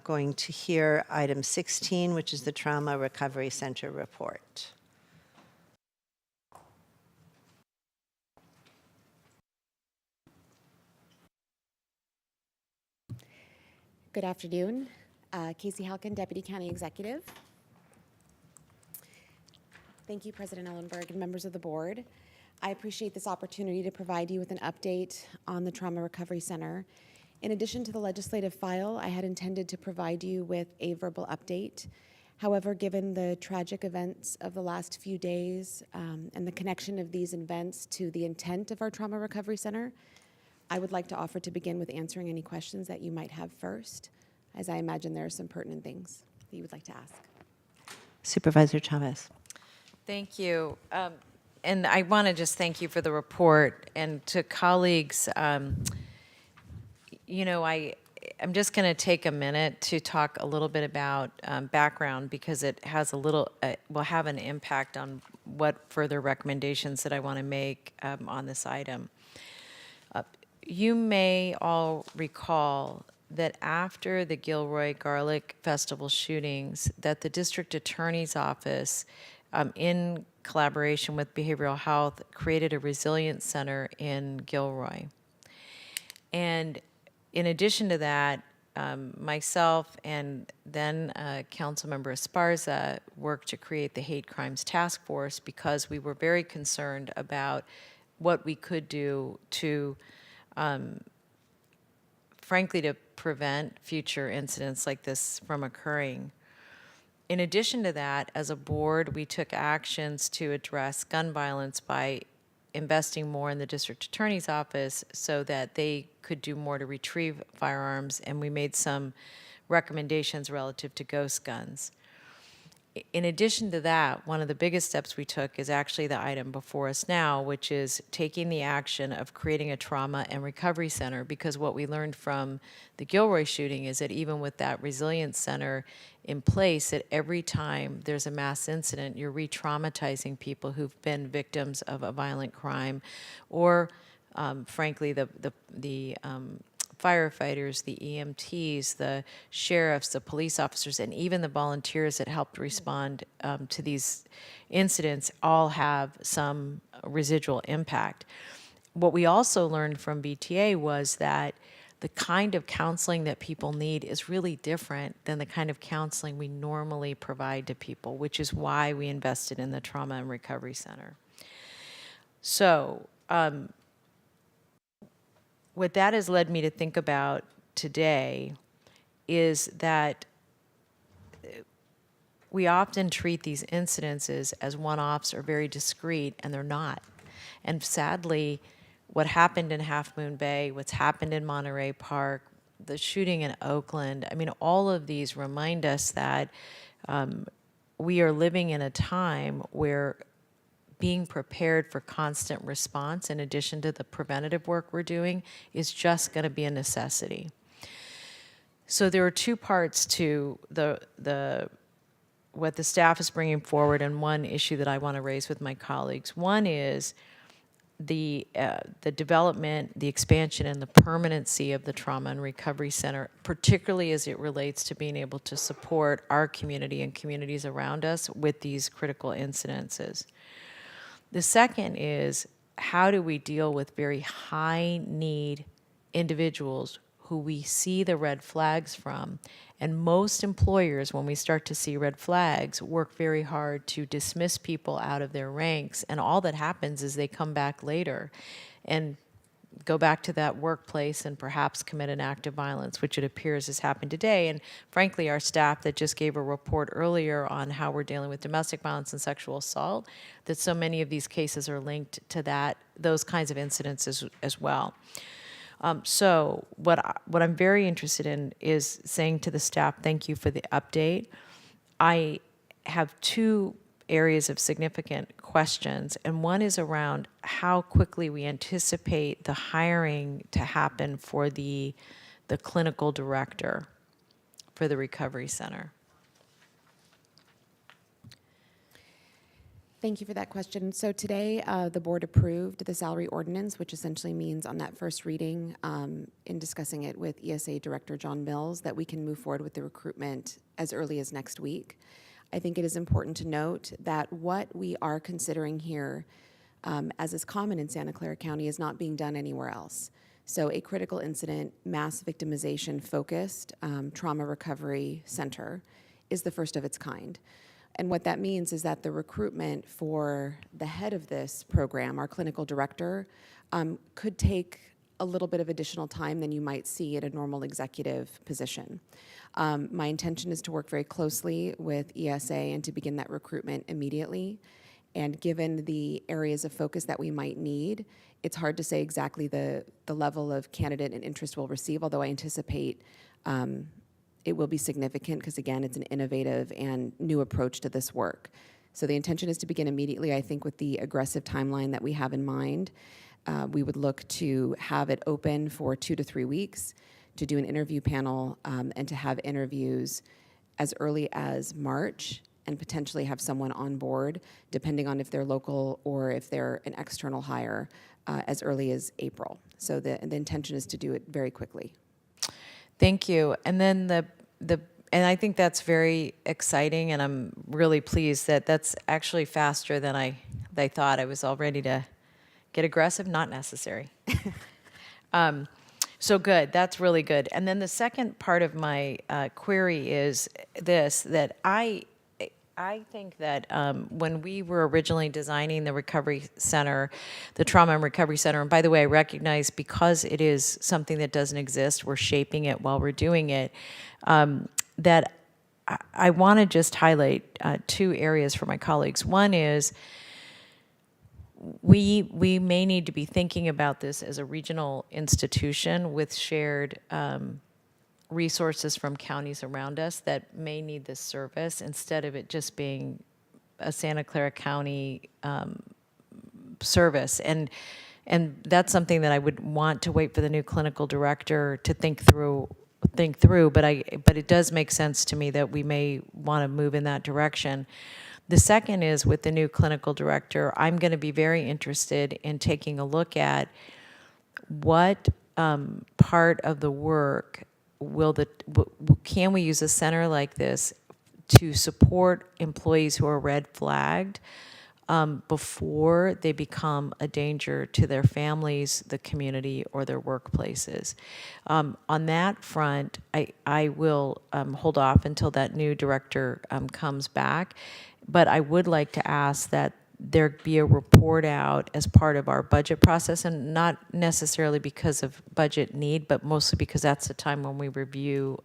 going to hear item 16, which is the Trauma Recovery Center report. Good afternoon. Casey Halkin, Deputy County Executive. Thank you, President Ellenberg and members of the board. I appreciate this opportunity to provide you with an update on the Trauma Recovery Center. In addition to the legislative file, I had intended to provide you with a verbal update. However, given the tragic events of the last few days and the connection of these events to the intent of our Trauma Recovery Center, I would like to offer to begin with answering any questions that you might have first, as I imagine there are some pertinent things that you would like to ask. Supervisor Chavez. Thank you. And I want to just thank you for the report. And to colleagues, you know, I'm just going to take a minute to talk a little bit about background, because it has a little, will have an impact on what further recommendations that I want to make on this item. You may all recall that after the Gilroy Garlic Festival shootings, that the district attorney's office, in collaboration with behavioral health, created a resilience center in Gilroy. And in addition to that, myself and then Councilmember Esparza worked to create the Hate Crimes Task Force, because we were very concerned about what we could do to frankly, to prevent future incidents like this from occurring. In addition to that, as a board, we took actions to address gun violence by investing more in the district attorney's office so that they could do more to retrieve firearms, and we made some recommendations relative to ghost guns. In addition to that, one of the biggest steps we took is actually the item before us now, which is taking the action of creating a trauma and recovery center, because what we learned from the Gilroy shooting is that even with that resilience center in place, that every time there's a mass incident, you're re-traumatizing people who've been victims of a violent crime, or frankly, the firefighters, the EMTs, the sheriffs, the police officers, and even the volunteers that helped respond to these incidents all have some residual impact. What we also learned from BTA was that the kind of counseling that people need is really different than the kind of counseling we normally provide to people, which is why we invested in the Trauma and Recovery Center. So, what that has led me to think about today is that we often treat these incidences as one-offs or very discrete, and they're not. And sadly, what happened in Half Moon Bay, what's happened in Monterey Park, the shooting in Oakland, I mean, all of these remind us that we are living in a time where being prepared for constant response, in addition to the preventative work we're doing, is just going to be a necessity. So there are two parts to what the staff is bringing forward, and one issue that I want to raise with my colleagues. One is the development, the expansion, and the permanency of the Trauma and Recovery Center, particularly as it relates to being able to support our community and communities around us with these critical incidences. The second is, how do we deal with very high need individuals who we see the red flags from? And most employers, when we start to see red flags, work very hard to dismiss people out of their ranks. And all that happens is they come back later and go back to that workplace and perhaps commit an act of violence, which it appears has happened today. And frankly, our staff that just gave a report earlier on how we're dealing with domestic violence and sexual assault, that so many of these cases are linked to those kinds of incidents as well. So what I'm very interested in is saying to the staff, thank you for the update. I have two areas of significant questions, and one is around how quickly we anticipate the hiring to happen for the clinical director for the recovery center. Thank you for that question. So today, the board approved the salary ordinance, which essentially means on that first reading, in discussing it with ESA Director John Mills, that we can move forward with the recruitment as early as next week. I think it is important to note that what we are considering here, as is common in Santa Clara County, is not being done anywhere else. So a critical incident, mass victimization focused trauma recovery center is the first of its kind. And what that means is that the recruitment for the head of this program, our clinical director, could take a little bit of additional time than you might see at a normal executive position. My intention is to work very closely with ESA and to begin that recruitment immediately. And given the areas of focus that we might need, it's hard to say exactly the level of candidate and interest we'll receive, although I anticipate it will be significant because, again, it's an innovative and new approach to this work. So the intention is to begin immediately. I think with the aggressive timeline that we have in mind, we would look to have it open for 2 to 3 weeks, to do an interview panel, and to have interviews as early as March, and potentially have someone on board, depending on if they're local or if they're an external hire, as early as April. So the intention is to do it very quickly. Thank you. And then and I think that's very exciting, and I'm really pleased that that's actually faster than I thought. I was all ready to get aggressive, not necessary. So good, that's really good. And then the second part of my query is this, that I think that when we were originally designing the recovery center, the trauma and recovery center, and by the way, I recognize because it is something that doesn't exist, we're shaping it while we're doing it, that I want to just highlight 2 areas for my colleagues. One is we may need to be thinking about this as a regional institution with shared resources from counties around us that may need this service, instead of it just being a Santa Clara County service. And that's something that I would want to wait for the new clinical director to think through, but it does make sense to me that we may want to move in that direction. The second is, with the new clinical director, I'm going to be very interested in taking a look at what part of the work can we use a center like this to support employees who are red flagged before they become a danger to their families, the community, or their workplaces. On that front, I will hold off until that new director comes back, but I would like to ask that there be a report out as part of our budget process, and not necessarily because of budget need, but mostly because that's the time when we review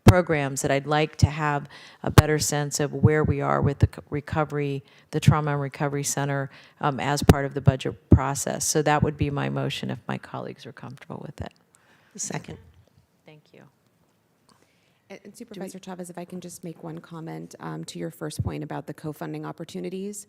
programs, that I'd like to have a better sense of where we are with the recovery, the Trauma and Recovery Center, as part of the budget process. So that would be my motion if my colleagues are comfortable with it. Second. Thank you. And Supervisor Chavez, if I can just make one comment to your first point about the co-funding opportunities.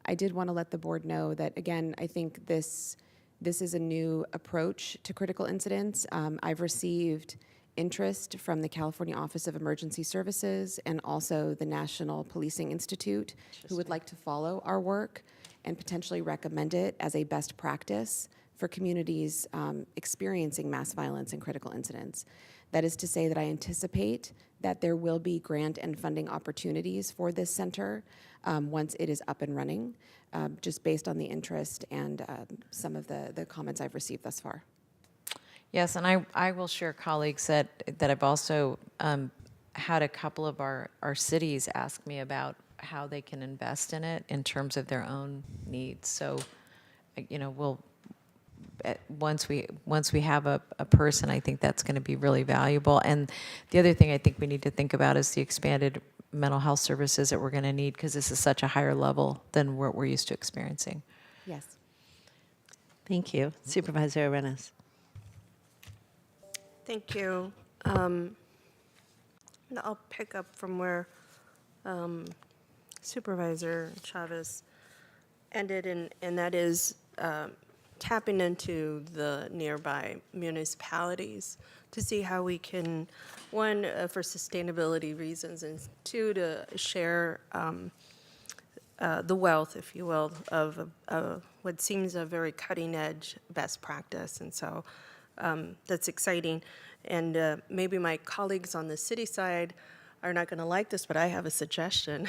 I did want to let the board know that, again, I think this is a new approach to critical incidents. I've received interest from the California Office of Emergency Services and also the National Policing Institute, who would like to follow our work and potentially recommend it as a best practice for communities experiencing mass violence and critical incidents. That is to say that I anticipate that there will be grant and funding opportunities for this center once it is up and running, just based on the interest and some of the comments I've received thus far. Yes, and I will share, colleagues, that I've also had a couple of our cities ask me about how they can invest in it in terms of their own needs. So, we'll once we have a person, I think that's going to be really valuable. And the other thing I think we need to think about is the expanded mental health services that we're going to need, because this is such a higher level than what we're used to experiencing. Yes. Thank you. Supervisor Arenas. Thank you. I'll pick up from where Supervisor Chavez ended, and that is tapping into the nearby municipalities to see how we can, one, for sustainability reasons, and two, to share the wealth, if you will, of what seems a very cutting-edge best practice. And so that's exciting. And maybe my colleagues on the city side are not going to like this, but I have a suggestion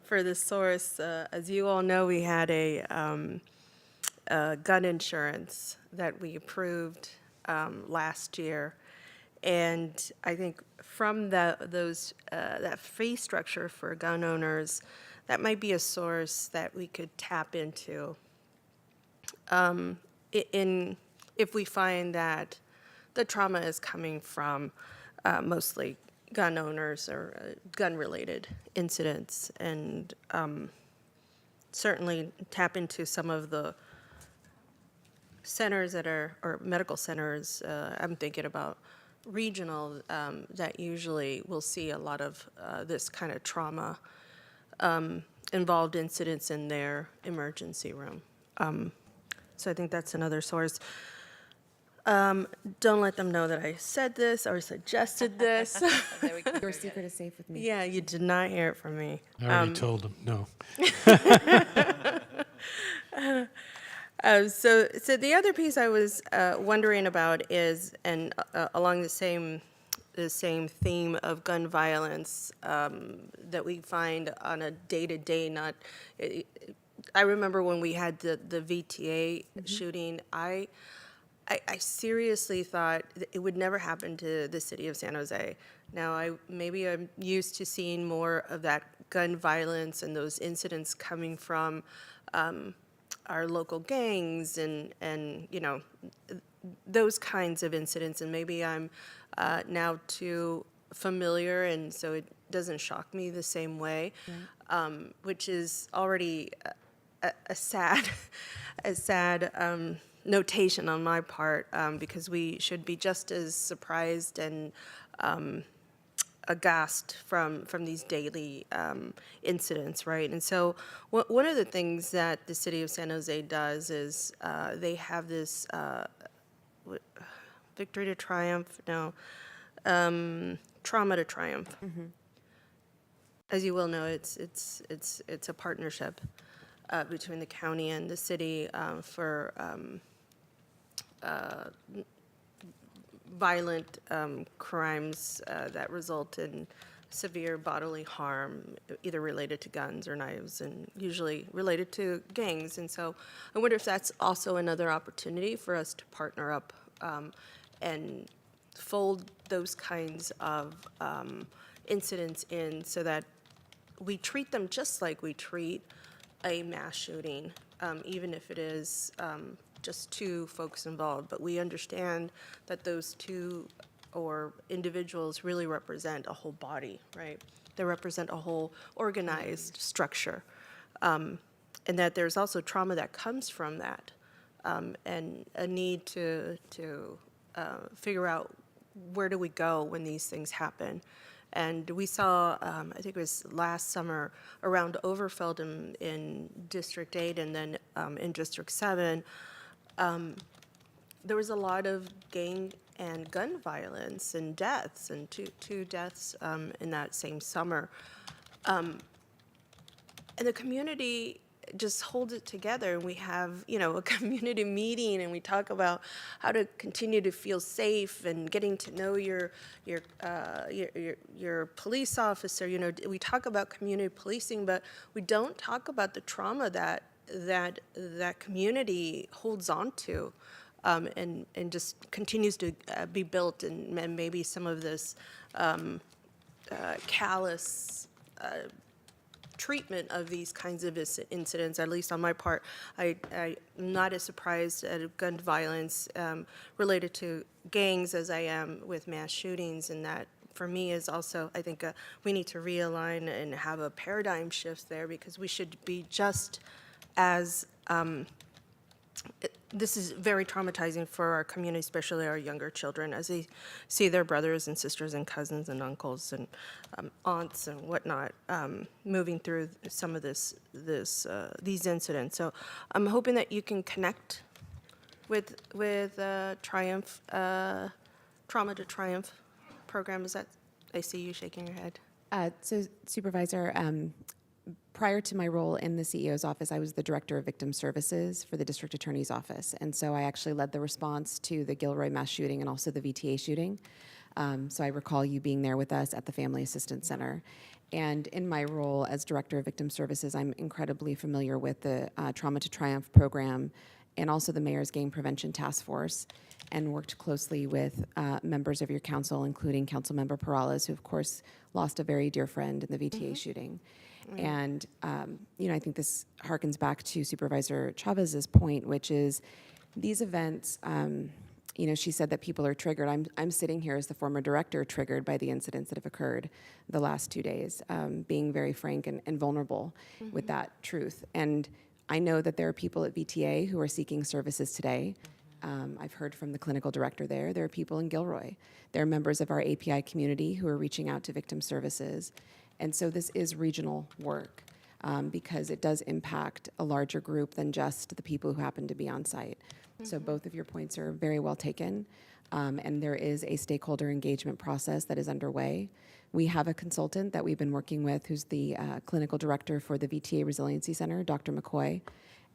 for this source. As you all know, we had a gun insurance that we approved last year. And I think from that fee structure for gun owners, that might be a source that we could tap into if we find that the trauma is coming from mostly gun owners or gun-related incidents, and certainly tap into some of the centers that are, or medical centers, I'm thinking about regional, that usually will see a lot of this kind of trauma involved incidents in their emergency room. So I think that's another source. Don't let them know that I said this or suggested this. Your secret is safe with me. Yeah, you did not hear it from me. I already told them, no. So the other piece I was wondering about is, and along the same theme of gun violence that we find on a day-to-day, I remember when we had the VTA shooting, I seriously thought that it would never happen to the city of San Jose. Now, maybe I'm used to seeing more of that gun violence and those incidents coming from our local gangs and you know, those kinds of incidents, and maybe I'm now too familiar, and so it doesn't shock me the same way, which is already a sad notation on my part, because we should be just as surprised and aghast from these daily incidents, right? And so one of the things that the city of San Jose does is they have this victory to triumph, no, trauma to triumph. As you well know, it's a partnership between the county and the city for violent crimes that result in severe bodily harm, either related to guns or knives, and usually related to gangs. And so I wonder if that's also another opportunity for us to partner up and fold those kinds of incidents in, so that we treat them just like we treat a mass shooting, even if it is just two folks involved. But we understand that those two or individuals really represent a whole body, right? They represent a whole organized structure. And that there's also trauma that comes from that, and a need to figure out where do we go when these things happen. And we saw, I think it was last summer, around Overfeld in District 8 and then in District 7, there was a lot of gang and gun violence and deaths, and two deaths in that same summer. And the community just holds it together. We have, you know, a community meeting, and we talk about how to continue to feel safe and getting to know your police officer. You know, we talk about community policing, but we don't talk about the trauma that community holds on to, and just continues to be built, and maybe some of this callous treatment of these kinds of incidents. At least on my part, I'm not as surprised at gun violence related to gangs as I am with mass shootings, and that for me is also, I think we need to realign and have a paradigm shift there, because we should be just as this is very traumatizing for our community, especially our younger children, as they see their brothers and sisters and cousins and uncles and aunts and whatnot moving through some of these incidents. So I'm hoping that you can connect with Triumph, Trauma to Triumph program. Is that? I see you shaking your head. So Supervisor, prior to my role in the CEO's office, I was the Director of Victim Services for the District Attorney's Office. And so I actually led the response to the Gilroy mass shooting and also the VTA shooting. So I recall you being there with us at the Family Assistance Center. And in my role as Director of Victim Services, I'm incredibly familiar with the Trauma to Triumph program and also the Mayor's Gang Prevention Task Force, and worked closely with members of your council, including Councilmember Perales, who of course lost a very dear friend in the VTA shooting. And, I think this harkens back to Supervisor Chavez's point, which is these events, she said that people are triggered. I'm sitting here as the former director triggered by the incidents that have occurred the last 2 days, being very frank and vulnerable with that truth. And I know that there are people at VTA who are seeking services today. I've heard from the clinical director there. There are people in Gilroy. There are members of our API community who are reaching out to victim services. And so this is regional work because it does impact a larger group than just the people who happen to be on site. So both of your points are very well taken. And there is a stakeholder engagement process that is underway. We have a consultant that we've been working with who's the clinical director for the VTA Resiliency Center, Dr. McCoy.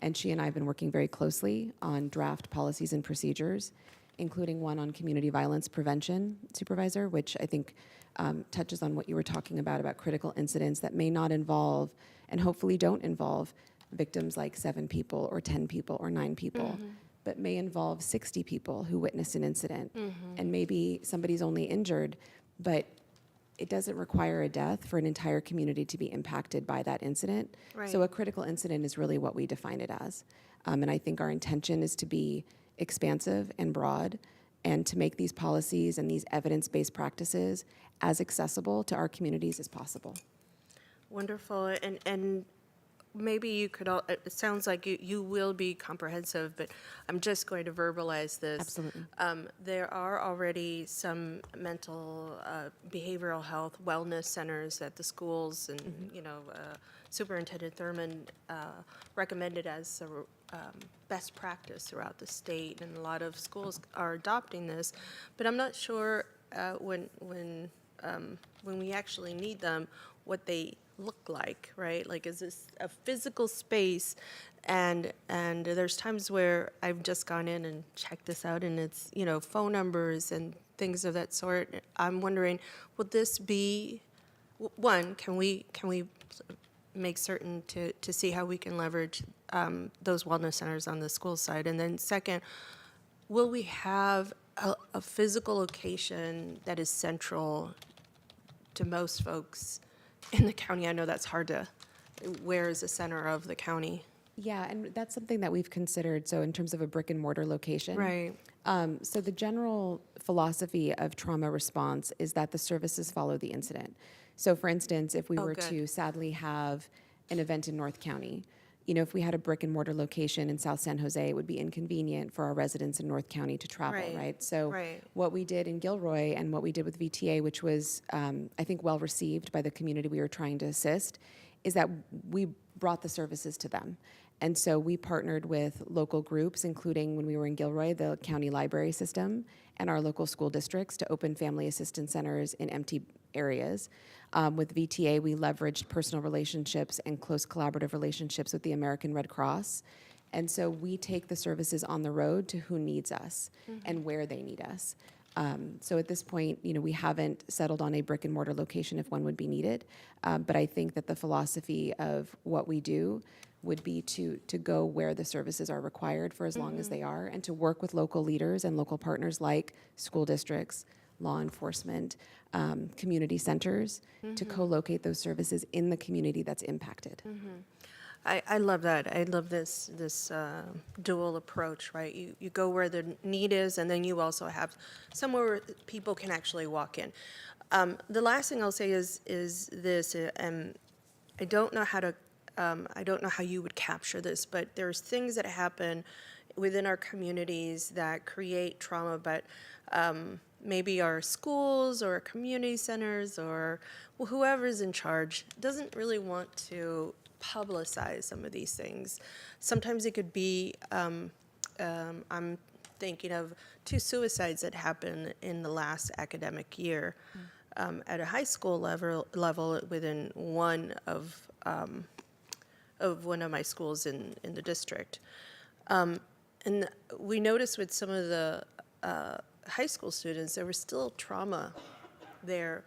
And she and I have been working very closely on draft policies and procedures, including one on community violence prevention, Supervisor, which I think touches on what you were talking about critical incidents that may not involve, and hopefully don't involve, victims like 7 people or 10 people or 9 people, but may involve 60 people who witness an incident. And maybe somebody's only injured, but it doesn't require a death for an entire community to be impacted by that incident. Right. So a critical incident is really what we define it as. And I think our intention is to be expansive and broad and to make these policies and these evidence-based practices as accessible to our communities as possible. Wonderful. And maybe you could all, it sounds like you will be comprehensive, but I'm just going to verbalize this. Absolutely. There are already some mental behavioral health wellness centers at the schools, and Superintendent Thurman recommended as a best practice throughout the state, and a lot of schools are adopting this. But I'm not sure when we actually need them, what they look like, right? Like, is this a physical space? And there's times where I've just gone in and checked this out, and it's phone numbers and things of that sort. I'm wondering, will this be one? Can we make certain to see how we can leverage those wellness centers on the school side? And then second, will we have a physical location that is central to most folks in the county? I know that's hard to, where is the center of the county? Yeah, and that's something that we've considered, so in terms of a brick and mortar location. Right. So the general philosophy of trauma response is that the services follow the incident. So for instance, if we were to sadly have an event in North County, if we had a brick and mortar location in South San Jose, it would be inconvenient for our residents in North County to travel, right? So what we did in Gilroy and what we did with VTA, which was, I think, well received by the community we were trying to assist, is that we brought the services to them. And so we partnered with local groups, including when we were in Gilroy, the county library system, and our local school districts to open family assistance centers in empty areas. With VTA, we leveraged personal relationships and close collaborative relationships with the American Red Cross. And so we take the services on the road to who needs us and where they need us. So at this point, we haven't settled on a brick and mortar location if one would be needed. But I think that the philosophy of what we do would be to go where the services are required for as long as they are, and to work with local leaders and local partners like school districts, law enforcement, community centers, to co-locate those services in the community that's impacted. I love that. I love this dual approach, right? You go where the need is, and then you also have somewhere where people can actually walk in. The last thing I'll say is this, and I don't know how you would capture this, but there's things that happen within our communities that create trauma, but maybe our schools or community centers or whoever's in charge doesn't really want to publicize some of these things. Sometimes it could be, I'm thinking of 2 suicides that happened in the last academic year at a high school level within one of one of my schools in the district. And we noticed with some of the high school students, there was still trauma there,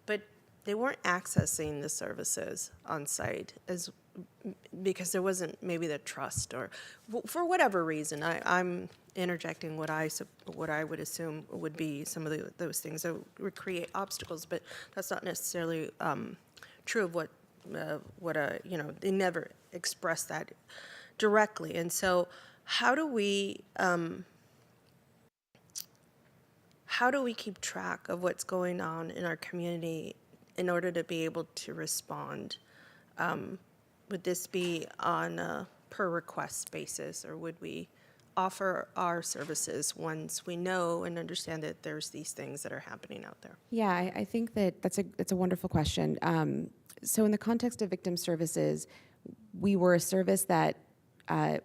but they weren't accessing the services on site because there wasn't maybe the trust or for whatever reason. I'm interjecting what I would assume would be some of those things that would create obstacles, but that's not necessarily true of what they never expressed that directly. And so how do we keep track of what's going on in our community in order to be able to respond? Would this be on a per request basis, or would we offer our services once we know and understand that there's these things that are happening out there? Yeah, I think that's a wonderful question. So in the context of victim services, we were a service that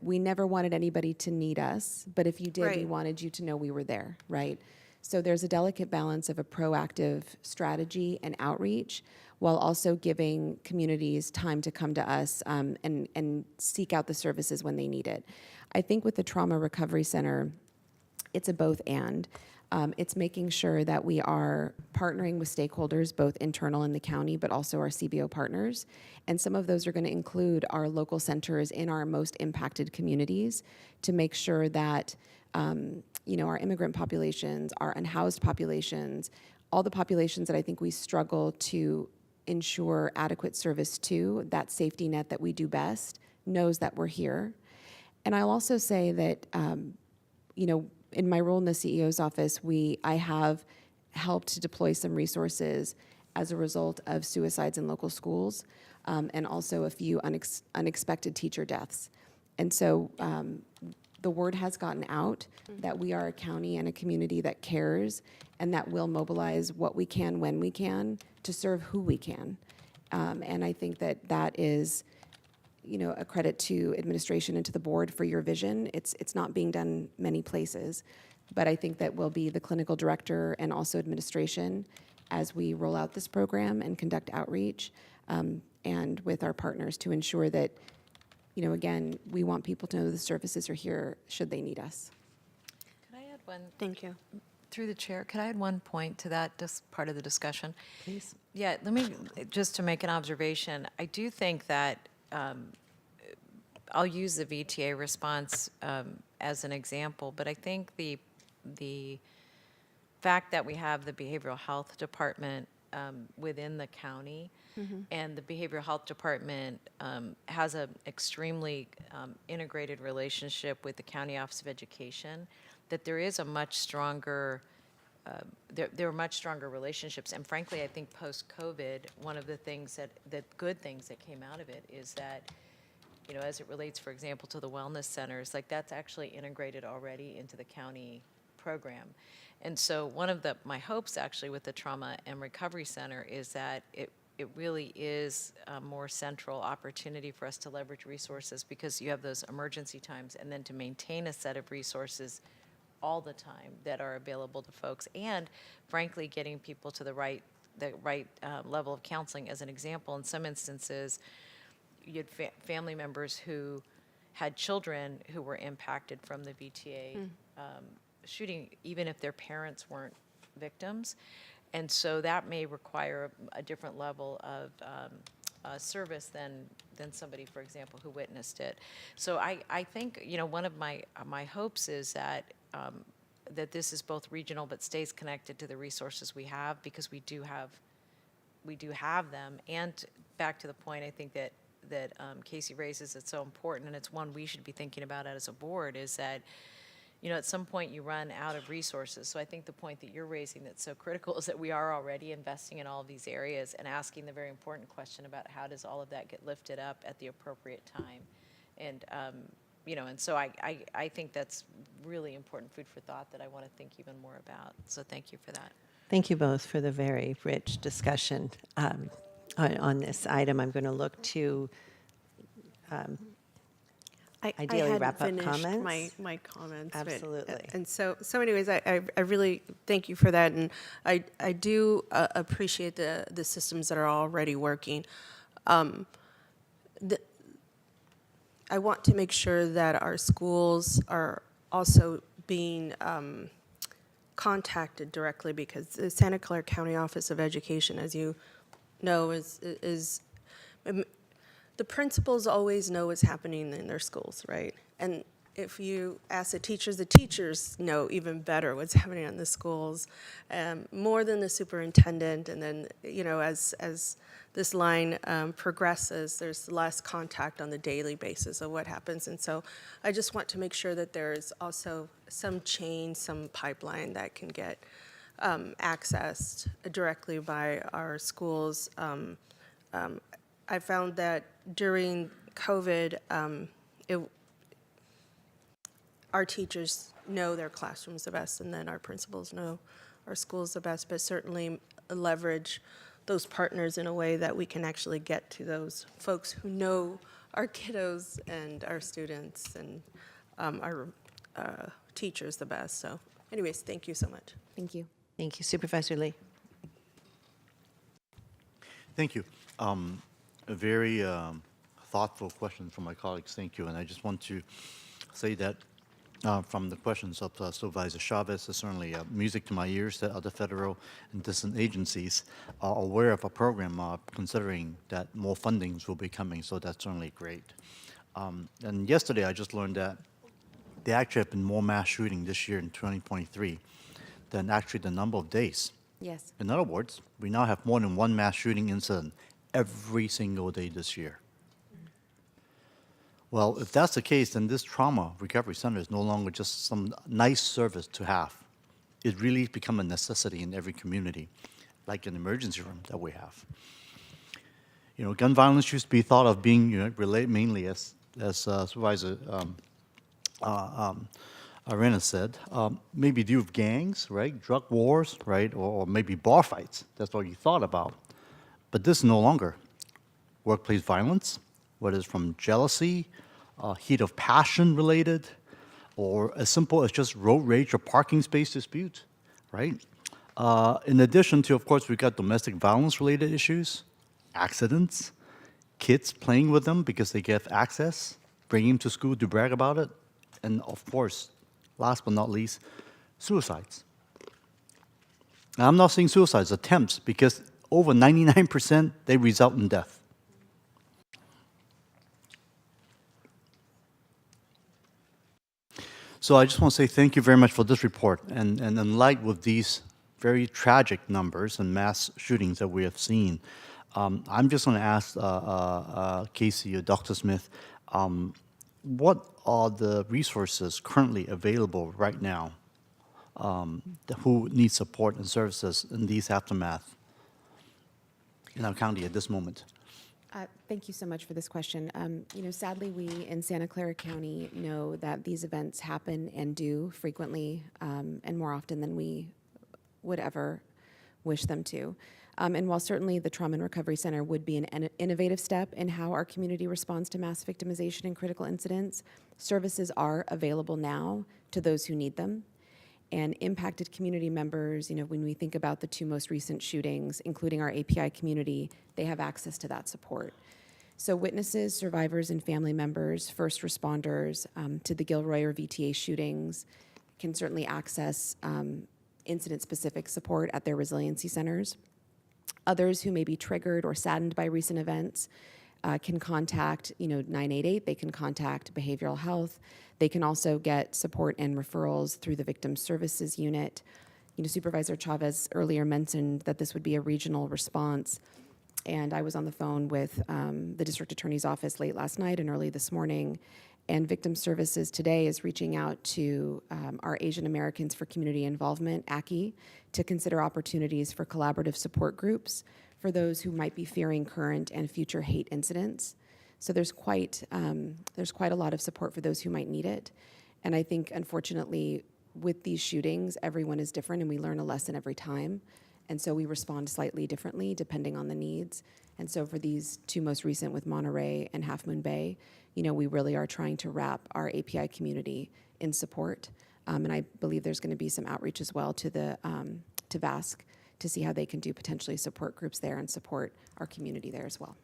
we never wanted anybody to need us, but if you did, we Right. wanted you to know we were there, right? So there's a delicate balance of a proactive strategy and outreach while also giving communities time to come to us and seek out the services when they need it. I think with the Trauma Recovery Center, it's a both and. It's making sure that we are partnering with stakeholders, both internal in the county, but also our CBO partners. And some of those are going to include our local centers in our most impacted communities to make sure that our immigrant populations, our unhoused populations, all the populations that I think we struggle to ensure adequate service to, that safety net that we do best, knows that we're here. And I'll also say that, in my role in the CEO's office, I have helped to deploy some resources as a result of suicides in local schools, and also a few unexpected teacher deaths. And so the word has gotten out that we are a county and a community that cares and that will mobilize what we can when we can to serve who we can. And I think that is a credit to administration and to the board for your vision. It's not being done many places, but I think that will be the clinical director and also administration as we roll out this program and conduct outreach, and with our partners to ensure that, again, we want people to know the services are here should they need us. Could I add one? Thank you. Through the chair, could I add one point to that, just part of the discussion? Please. Yeah, let me, just to make an observation, I do think that I'll use the VTA response as an example, but I think the fact that we have the behavioral health department within the county, and the behavioral health department has an extremely integrated relationship with the County Office of Education, that there is a much stronger there are much stronger relationships. And frankly, I think post-COVID, one of the things that good things that came out of it is that, as it relates, for example, to the wellness centers, like that's actually integrated already into the county program. And so one of my hopes actually with the Trauma and Recovery Center is that it really is a more central opportunity for us to leverage resources, because you have those emergency times and then to maintain a set of resources all the time that are available to folks, and frankly getting people to the right level of counseling. As an example, in some instances you had family members who had children who were impacted from the VTA shooting, even if their parents weren't victims, and so that may require a different level of service than somebody, for example, who witnessed it. So I think one of my hopes is that that this is both regional but stays connected to the resources we have, because we do have them. And back to the point, I think that Casey raises, it's so important, and it's one we should be thinking about as a board, is that at some point you run out of resources. So I think the point that you're raising that's so critical is that we are already investing in all of these areas and asking the very important question about how does all of that get lifted up at the appropriate time. And and so I think that's really important food for thought that I want to think even more about. So thank you for that. Thank you both for the very rich discussion on this item. I'm going to look to ideally wrap up comments. My comments. Absolutely. And so anyways, I really thank you for that. And I do appreciate the systems that are already working. I want to make sure that our schools are also being contacted directly, because the Santa Clara County Office of Education, as you know, is the principals always know what's happening in their schools, right? And if you ask the teachers know even better what's happening in the schools, more than the superintendent. And then, as this line progresses, there's less contact on the daily basis of what happens. And so I just want to make sure that there's also some chain, some pipeline that can get accessed directly by our schools. I found that during COVID, our teachers know their classrooms the best, and then our principals know our schools the best, but certainly leverage those partners in a way that we can actually get to those folks who know our kiddos and our students and our teachers the best. So anyways, thank you so much. Thank you. Thank you, Supervisor Lee. Thank you. A very thoughtful question from my colleagues. Thank you. And I just want to say that from the questions of Supervisor Chavez, is certainly music to my ears that other federal and distant agencies are aware of a program considering that more fundings will be coming, so that's certainly great. And yesterday I just learned that there actually have been more mass shooting this year in 2023 than actually the number of days. Yes. In other words, we now have more than one mass shooting incident every single day this year. Well, if that's the case, then this trauma recovery center is no longer just some nice service to have. It really become a necessity in every community, like an emergency room that we have. Gun violence used to be thought of being related mainly, as Supervisor Arena said, maybe due to gangs, right? Drug wars, right? Or maybe bar fights. That's what you thought about. But this is no longer workplace violence, whether it's from jealousy, heat of passion related, or as simple as just road rage or parking space dispute, right? In addition to, of course, we've got domestic violence related issues, accidents, kids playing with them because they get access, bringing them to school to brag about it, and of course, last but not least, suicides. Now, I'm not saying suicides, attempts, because over 99%, they result in death. So I just want to say thank you very much for this report. And in light with these very tragic numbers and mass shootings that we have seen, I'm just going to ask Casey or Dr. Smith, what are the resources currently available right now who need support and services in these aftermath in our county at this moment? Thank you so much for this question. Sadly, we in Santa Clara County know that these events happen and do frequently and more often than we would ever wish them to. And while certainly the Trauma and Recovery Center would be an innovative step in how our community responds to mass victimization and critical incidents, services are available now to those who need them. And impacted community members, when we think about the two most recent shootings, including our API community, they have access to that support. So witnesses, survivors, and family members, first responders to the Gilroy or VTA shootings can certainly access incident-specific support at their resiliency centers. Others who may be triggered or saddened by recent events can contact 988, they can contact behavioral health. They can also get support and referrals through the Victim Services Unit. Supervisor Chavez earlier mentioned that this would be a regional response, and I was on the phone with the District Attorney's Office late last night and early this morning, and Victim Services today is reaching out to our Asian Americans for Community Involvement, ACCI, to consider opportunities for collaborative support groups for those who might be fearing current and future hate incidents. So there's quite a lot of support for those who might need it. And I think, unfortunately, with these shootings, everyone is different, and we learn a lesson every time. And so we respond slightly differently depending on the needs. And so for these two most recent with Monterey and Half Moon Bay, we really are trying to wrap our API community in support. And I believe there's going to be some outreach as well to VASC to see how they can do potentially support groups there and support our community there as well.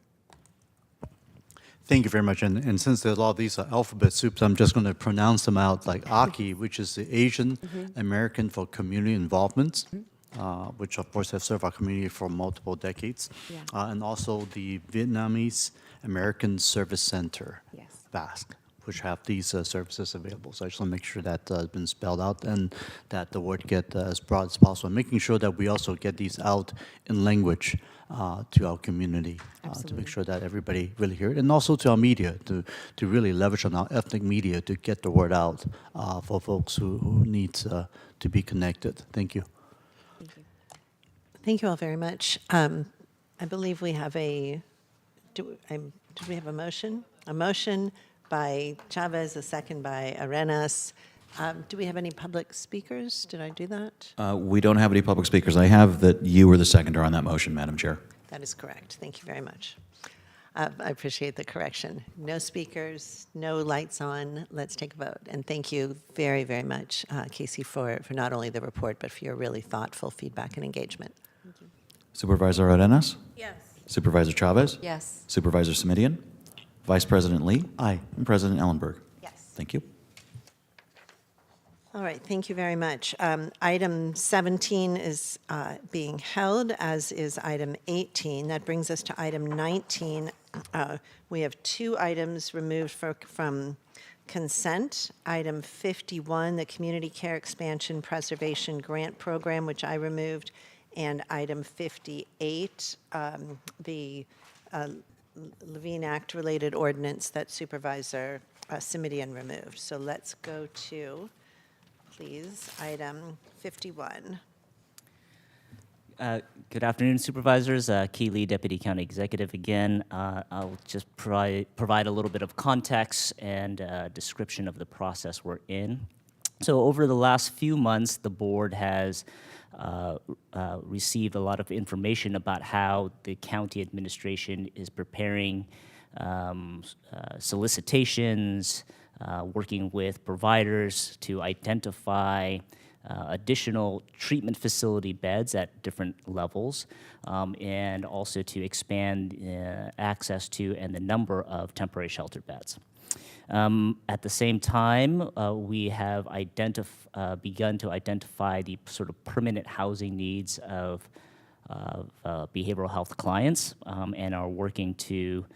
Thank you very much. And since a lot of these are alphabet soups, I'm just going to pronounce them out like AKI, which is the Asian American for Community Involvement, which of course has served our community for multiple decades. Yeah. And also the Vietnamese American Service Center, VASC, which have these services available. So I just want to make sure that has been spelled out and that the word get as broad as possible, making sure that we also get these out in language to our community to make sure that everybody really hear it, and also to our media to really leverage on our ethnic media to get the word out for folks who need to be connected. Thank you. Thank you. Thank you all very much. I believe we have do we have a motion? A motion by Chavez, a second by Arenas. Do we have any public speakers? Did I do that? We don't have any public speakers. I have that you were the seconder on that motion, Madam Chair. That is correct. Thank you very much. I appreciate the correction. No speakers, no lights on. Let's take a vote. And thank you very, very much, Casey, for not only the report, but for your really thoughtful feedback and engagement. Thank you. Supervisor Arenas? Yes. Supervisor Chavez? Yes. Supervisor Simidian? Vice President Lee? Aye. And President Ellenberg? Yes. Thank you. All right, thank you very much. Item 17 is being held, as is item 18. That brings us to item 19. We have two items removed from consent. Item 51, the Community Care Expansion Preservation Grant Program, which I removed, and item 58, the Levine Act-related ordinance that Supervisor Simidian removed. So let's go to, please, item 51. Good afternoon, Supervisors. Key Lee, Deputy County Executive again. I'll just provide a little bit of context and description of the process we're in. So over the last few months, the board has received a lot of information about how the county administration is preparing solicitations, working with providers to identify additional treatment facility beds at different levels, and also to expand access to and the number of temporary shelter beds. At the same time, we have begun to identify the sort of permanent housing needs of behavioral health clients, and are working to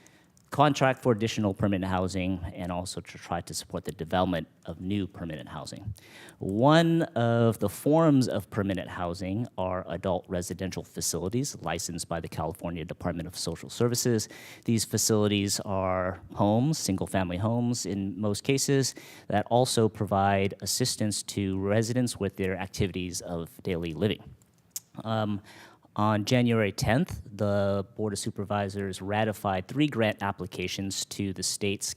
contract for additional permanent housing and also to try to support the development of new permanent housing. One of the forms of permanent housing are adult residential facilities licensed by the California Department of Social Services. These facilities are homes, single-family homes in most cases, that also provide assistance to residents with their activities of daily living. On January 10th, the Board of Supervisors ratified 3 grant applications to the state's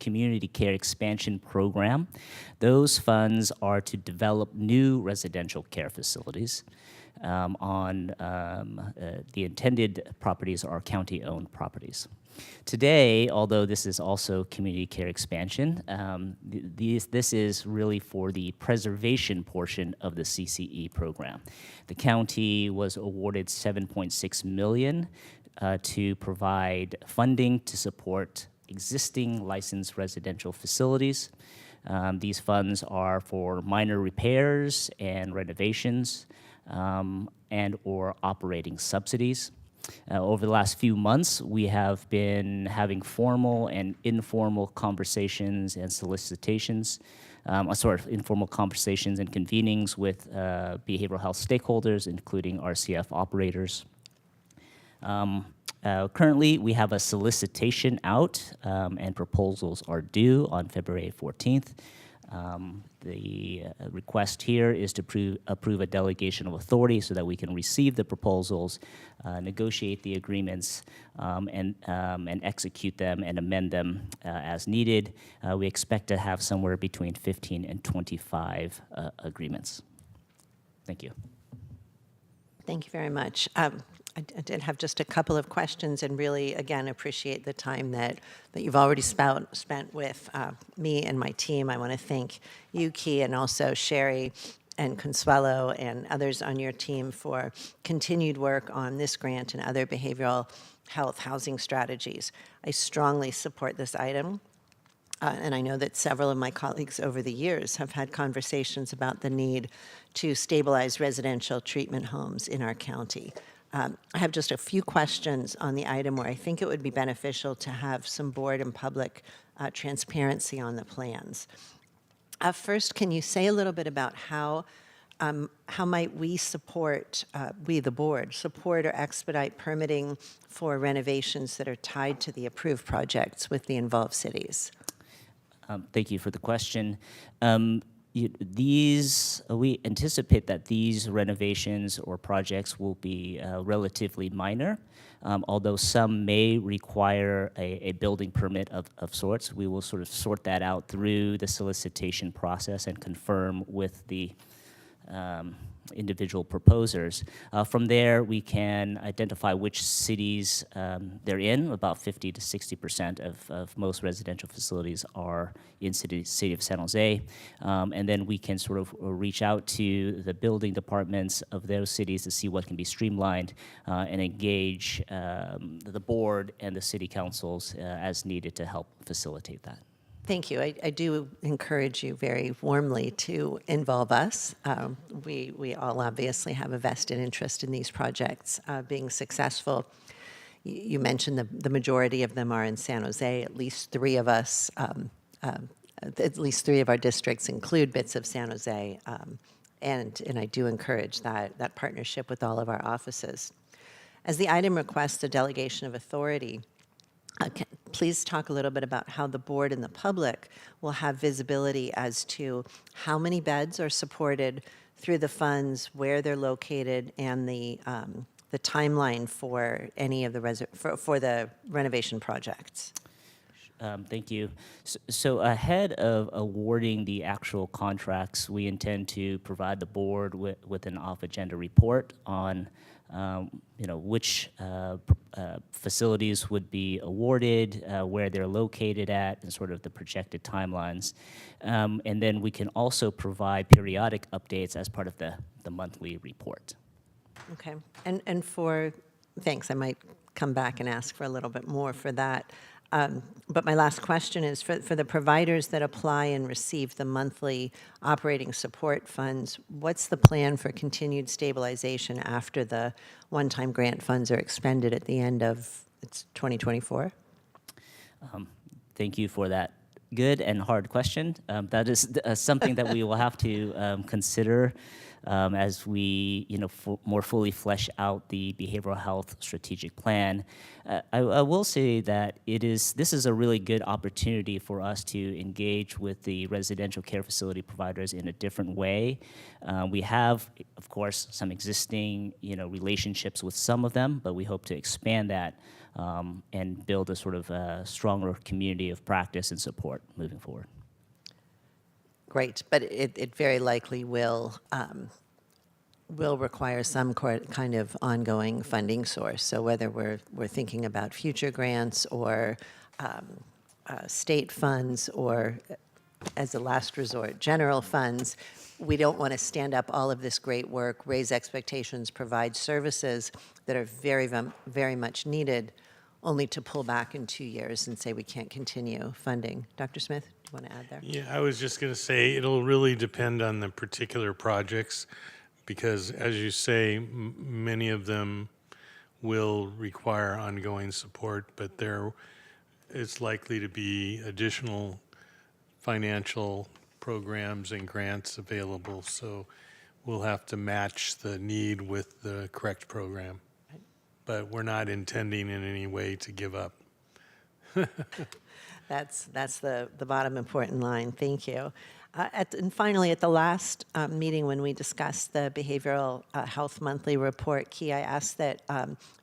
Community Care Expansion Program. Those funds are to develop new residential care facilities. The intended properties are county-owned properties. Today, although this is also community care expansion, this is really for the preservation portion of the CCE program. The county was awarded $7.6 million to provide funding to support existing licensed residential facilities. These funds are for minor repairs and renovations, and or operating subsidies. Over the last few months, we have been having formal and informal conversations and solicitations, informal conversations and convenings with behavioral health stakeholders, including RCF operators. Currently, we have a solicitation out, and proposals are due on February 14th. The request here is to approve a delegation of authority so that we can receive the proposals, negotiate the agreements, and execute them and amend them as needed. We expect to have somewhere between 15 and 25 agreements. Thank you. Thank you very much. I did have just a couple of questions and really, again, appreciate the time that you've already spent with me and my team. I want to thank you, Key, and also Sherry and Consuelo and others on your team for continued work on this grant and other behavioral health housing strategies. I strongly support this item. And I know that several of my colleagues over the years have had conversations about the need to stabilize residential treatment homes in our county. I have just a few questions on the item where I think it would be beneficial to have some board and public transparency on the plans. First, can you say a little bit about how might we support, we the board, support or expedite permitting for renovations that are tied to the approved projects with the involved cities? Thank you for the question. We anticipate that these renovations or projects will be relatively minor, although some may require a building permit of sorts. We will sort of sort that out through the solicitation process and confirm with the individual proposers. From there, we can identify which cities they're in. About 50 to 60% of most residential facilities are in city of San Jose. And then we can sort of reach out to the building departments of those cities to see what can be streamlined and engage the board and the city councils as needed to help facilitate that. Thank you. I do encourage you very warmly to involve us. We all obviously have a vested interest in these projects being successful. You mentioned the majority of them are in San Jose. At least three of us, at least three of our districts include bits of San Jose, and I do encourage that partnership with all of our offices. As the item requests a delegation of authority, please talk a little bit about how the board and the public will have visibility as to how many beds are supported through the funds, where they're located, and the timeline for any of the for the renovation projects. Thank you. So ahead of awarding the actual contracts, we intend to provide the board with an off-agenda report on which facilities would be awarded, where they're located at, and sort of the projected timelines. And then we can also provide periodic updates as part of the monthly report. Okay. And for, thanks, I might come back and ask for a little bit more for that. But my last question is for the providers that apply and receive the monthly operating support funds, what's the plan for continued stabilization after the one-time grant funds are expended at the end of 2024? Thank you for that good and hard question. That is something that we will have to consider as we, more fully flesh out the behavioral health strategic plan. I will say that this is a really good opportunity for us to engage with the residential care facility providers in a different way. We have, of course, some existing, relationships with some of them, but we hope to expand that and build a sort of stronger community of practice and support moving forward. Great, but it very likely will require some kind of ongoing funding source. So whether we're thinking about future grants or state funds or, as a last resort, general funds, we don't want to stand up all of this great work, raise expectations, provide services that are very, very much needed, only to pull back in 2 years and say we can't continue funding. Dr. Smith, do you want to add there? Yeah, I was just going to say it'll really depend on the particular projects because, as you say, many of them will require ongoing support, but there is likely to be additional financial programs and grants available, so we'll have to match the need with the correct program. But we're not intending in any way to give up. That's the bottom important line. Thank you. And finally, at the last meeting when we discussed the Behavioral Health Monthly Report, Key, I asked that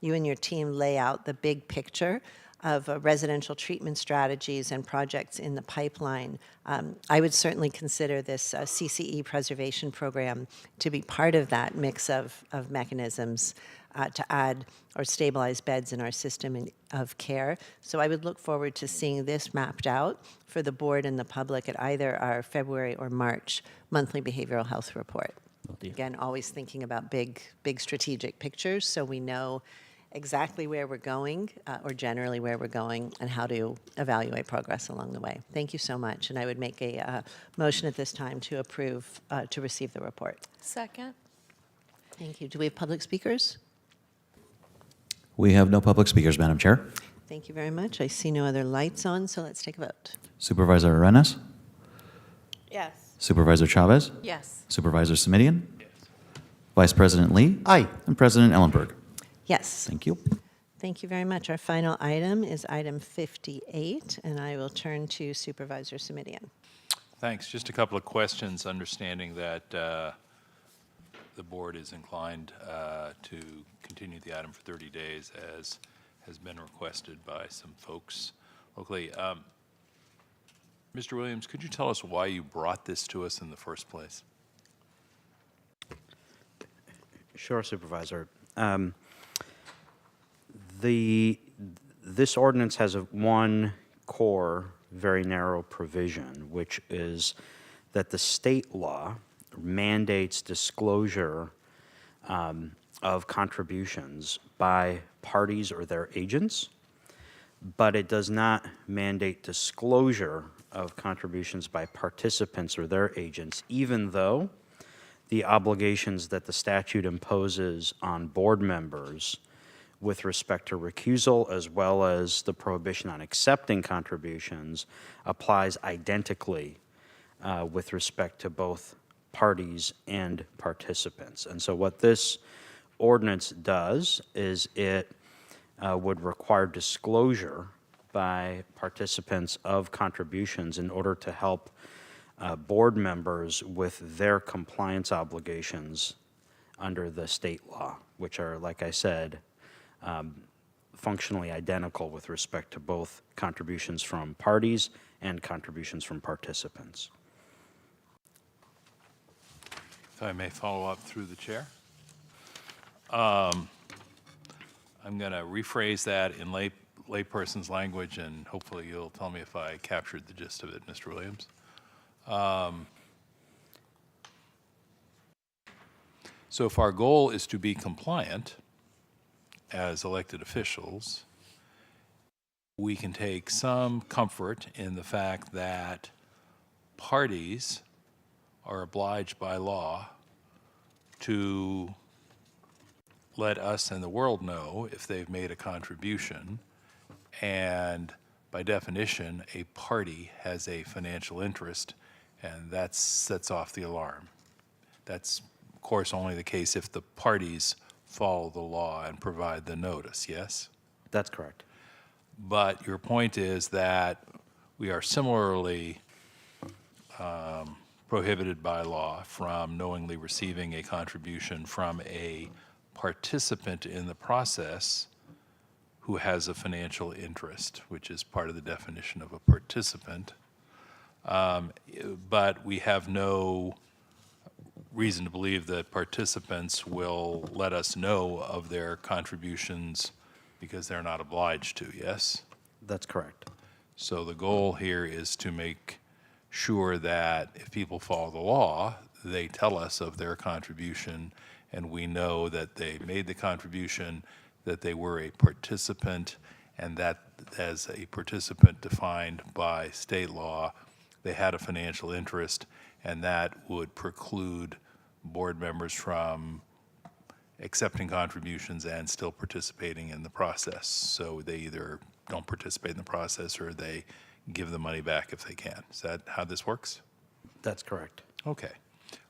you and your team lay out the big picture of residential treatment strategies and projects in the pipeline. I would certainly consider this CCE preservation program to be part of that mix of mechanisms to add or stabilize beds in our system of care. So I would look forward to seeing this mapped out for the board and the public at either our February or March monthly behavioral health report. Again, always thinking about big strategic pictures so we know exactly where we're going, or generally where we're going, and how to evaluate progress along the way. Thank you so much. And I would make a motion at this time to approve, to receive the report. Second. Thank you. Do we have public speakers? We have no public speakers, Madam Chair. Thank you very much. I see no other lights on, so let's take a vote. Supervisor Arenas? Yes. Supervisor Chavez? Yes. Supervisor Simidian? Vice President Lee? Aye. And President Ellenberg? Yes. Thank you. Thank you very much. Our final item is item 58, and I will turn to Supervisor Simidian. Thanks. Just a couple of questions, understanding that the board is inclined to continue the item for 30 days as has been requested by some folks locally. Mr. Williams, could you tell us why you brought this to us in the first place? Sure, Supervisor. This ordinance has one core, very narrow provision, which is that the state law mandates disclosure of contributions by parties or their agents, but it does not mandate disclosure of contributions by participants or their agents, even though the obligations that the statute imposes on board members with respect to recusal, as well as the prohibition on accepting contributions, applies identically with respect to both parties and participants. And so what this ordinance does is it would require disclosure by participants of contributions in order to help board members with their compliance obligations under the state law, which are, like I said, functionally identical with respect to both contributions from parties and contributions from participants. If I may follow up through the chair. I'm going to rephrase that in layperson's language, and hopefully you'll tell me if I captured the gist of it, Mr. Williams. So if our goal is to be compliant as elected officials, we can take some comfort in the fact that parties are obliged by law to let us and the world know if they've made a contribution, and by definition, a party has a financial interest, and that sets off the alarm. That's, of course, only the case if the parties follow the law and provide the notice, yes? That's correct. But your point is that we are similarly prohibited by law from knowingly receiving a contribution from a participant in the process who has a financial interest, which is part of the definition of a participant. But we have no reason to believe that participants will let us know of their contributions because they're not obliged to, yes? That's correct. So the goal here is to make sure that if people follow the law, they tell us of their contribution, and we know that they made the contribution, that they were a participant, and that as a participant defined by state law, they had a financial interest, and that would preclude board members from accepting contributions and still participating in the process. So they either don't participate in the process or they give the money back if they can. Is that how this works? That's correct. Okay.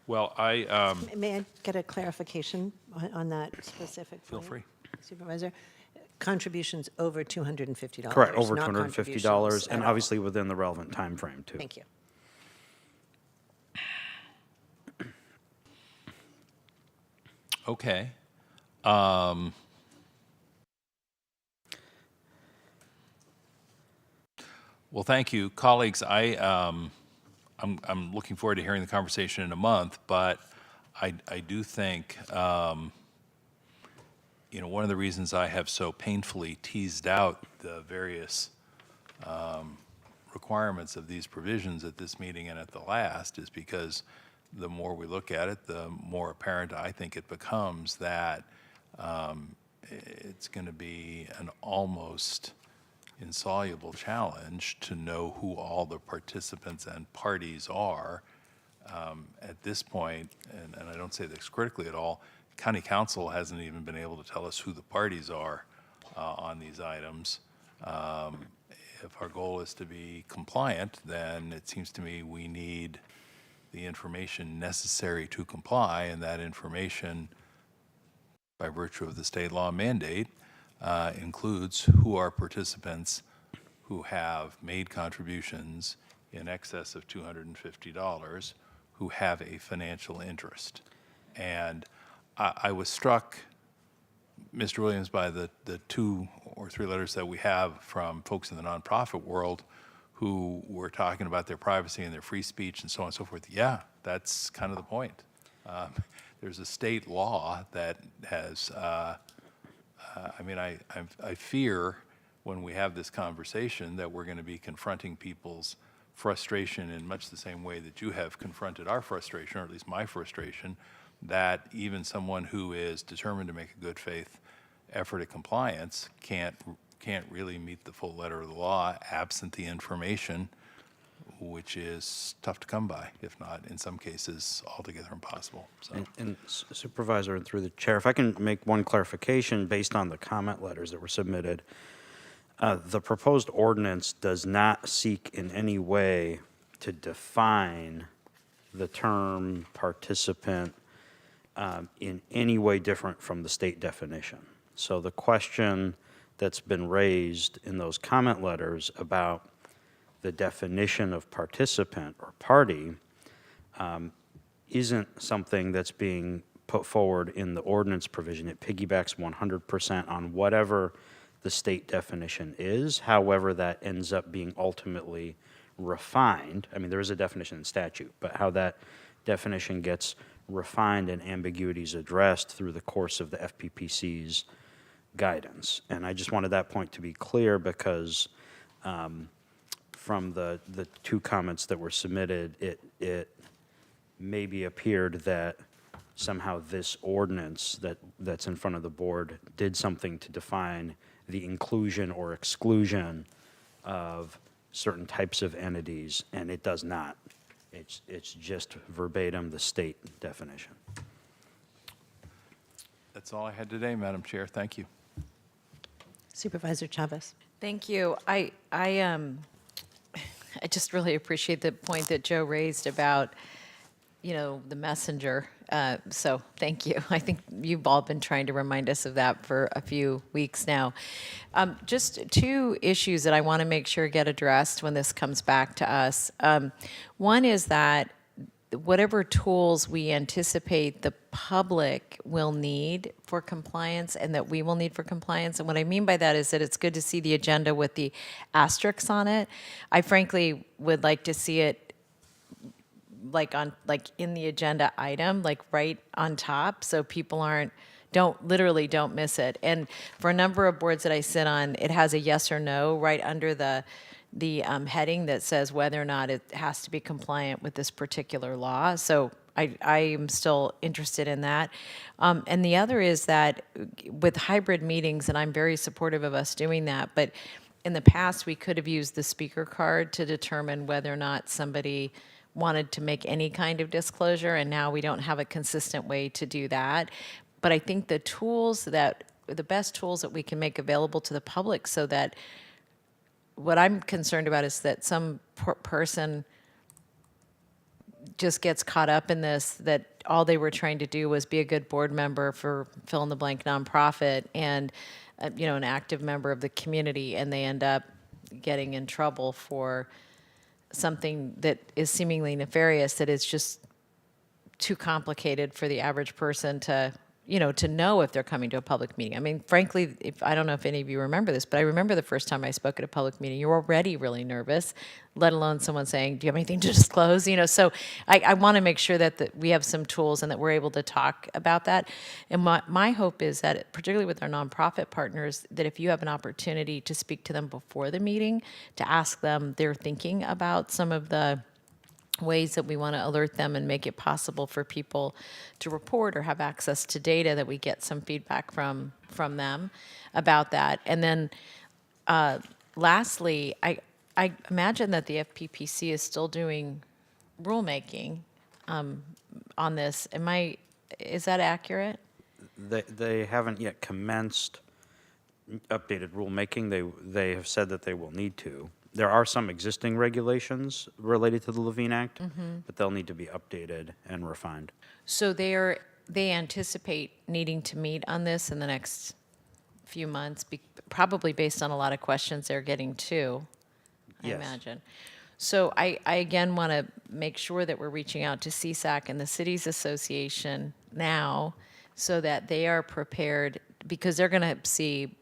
Well, May I get a clarification on that specific Feel point, free. Supervisor? Contributions over $250. Correct, over not $250, contributions and at all. obviously within the relevant time frame, too. Thank you. Okay. Well, thank you, colleagues. I'm looking forward to hearing the conversation in a month, but I do think, one of the reasons I have so painfully teased out the various requirements of these provisions at this meeting and at the last is because the more we look at it, the more apparent I think it becomes that it's going to be an almost insoluble challenge to know who all the participants and parties are. At this point, and I don't say this critically at all, County Council hasn't even been able to tell us who the parties are on these items. If our goal is to be compliant, then it seems to me we need the information necessary to comply, and that information, by virtue of the state law mandate, includes who are participants who have made contributions in excess of $250 who have a financial interest. And I was struck, Mr. Williams, by the 2 or 3 letters that we have from folks in the nonprofit world who were talking about their privacy and their free speech and so on and so forth. Yeah, that's kind of the point. There's a state law that has, I fear when we have this conversation that we're going to be confronting people's frustration in much the same way that you have confronted our frustration, or at least my frustration, that even someone who is determined to make a good faith effort at compliance can't really meet the full letter of the law absent the information, which is tough to come by, if not, in some cases, altogether impossible. So. And Supervisor, and through the chair, if I can make one clarification based on the comment letters that were submitted. The proposed ordinance does not seek in any way to define the term participant in any way different from the state definition. So the question that's been raised in those comment letters about the definition of participant or party isn't something that's being put forward in the ordinance provision. It piggybacks 100% on whatever the state definition is, however that ends up being ultimately refined. I mean, there is a definition in statute, but how that definition gets refined and ambiguities addressed through the course of the FPPC's guidance. And I just wanted that point to be clear because from the 2 comments that were submitted, it maybe appeared that somehow this ordinance that's in front of the board did something to define the inclusion or exclusion of certain types of entities, and it does not. It's just verbatim the state definition. That's all I had today, Madam Chair. Thank you. Supervisor Chavez. Thank you. I just really appreciate the point that Joe raised about, the messenger. So thank you. I think you've all been trying to remind us of that for a few weeks now. Just 2 issues that I want to make sure get addressed when this comes back to us. One is that whatever tools we anticipate the public will need for compliance and that we will need for compliance. And what I mean by that is that it's good to see the agenda with the asterisks on it. I frankly would like to see it in the agenda item, right on top, so people don't miss it. And for a number of boards that I sit on, it has a yes or no right under the heading that says whether or not it has to be compliant with this particular law. So I am still interested in that. And the other is that with hybrid meetings, and I'm very supportive of us doing that, but in the past, we could have used the speaker card to determine whether or not somebody wanted to make any kind of disclosure, and now we don't have a consistent way to do that. But I think the best tools that we can make available to the public, so that what I'm concerned about is that some person just gets caught up in this, that all they were trying to do was be a good board member for fill in the blank nonprofit and an active member of the community, and they end up getting in trouble for something that is seemingly nefarious, that is just too complicated for the average person to to know if they're coming to a public meeting. I mean, frankly, I don't know if any of you remember this, but I remember the first time I spoke at a public meeting, you're already really nervous, let alone someone saying, do you have anything to disclose? So I want to make sure that we have some tools and that we're able to talk about that. And my hope is that, particularly with our nonprofit partners, that if you have an opportunity to speak to them before the meeting, to ask them their thinking about some of the ways that we want to alert them and make it possible for people to report or have access to data, that we get some feedback from them about that. And then lastly, I imagine that the FPPC is still doing rulemaking on this. Is that accurate? They haven't yet commenced updated rulemaking. They have said that they will need to. There are some existing regulations related to the Levine Act, but they'll need to be updated and refined. So they anticipate needing to meet on this in the next few months, probably based on a lot of questions they're getting too, I imagine. So I again want to make sure that we're reaching out to CSAC and the Cities Association now so that they are prepared, because they're going to see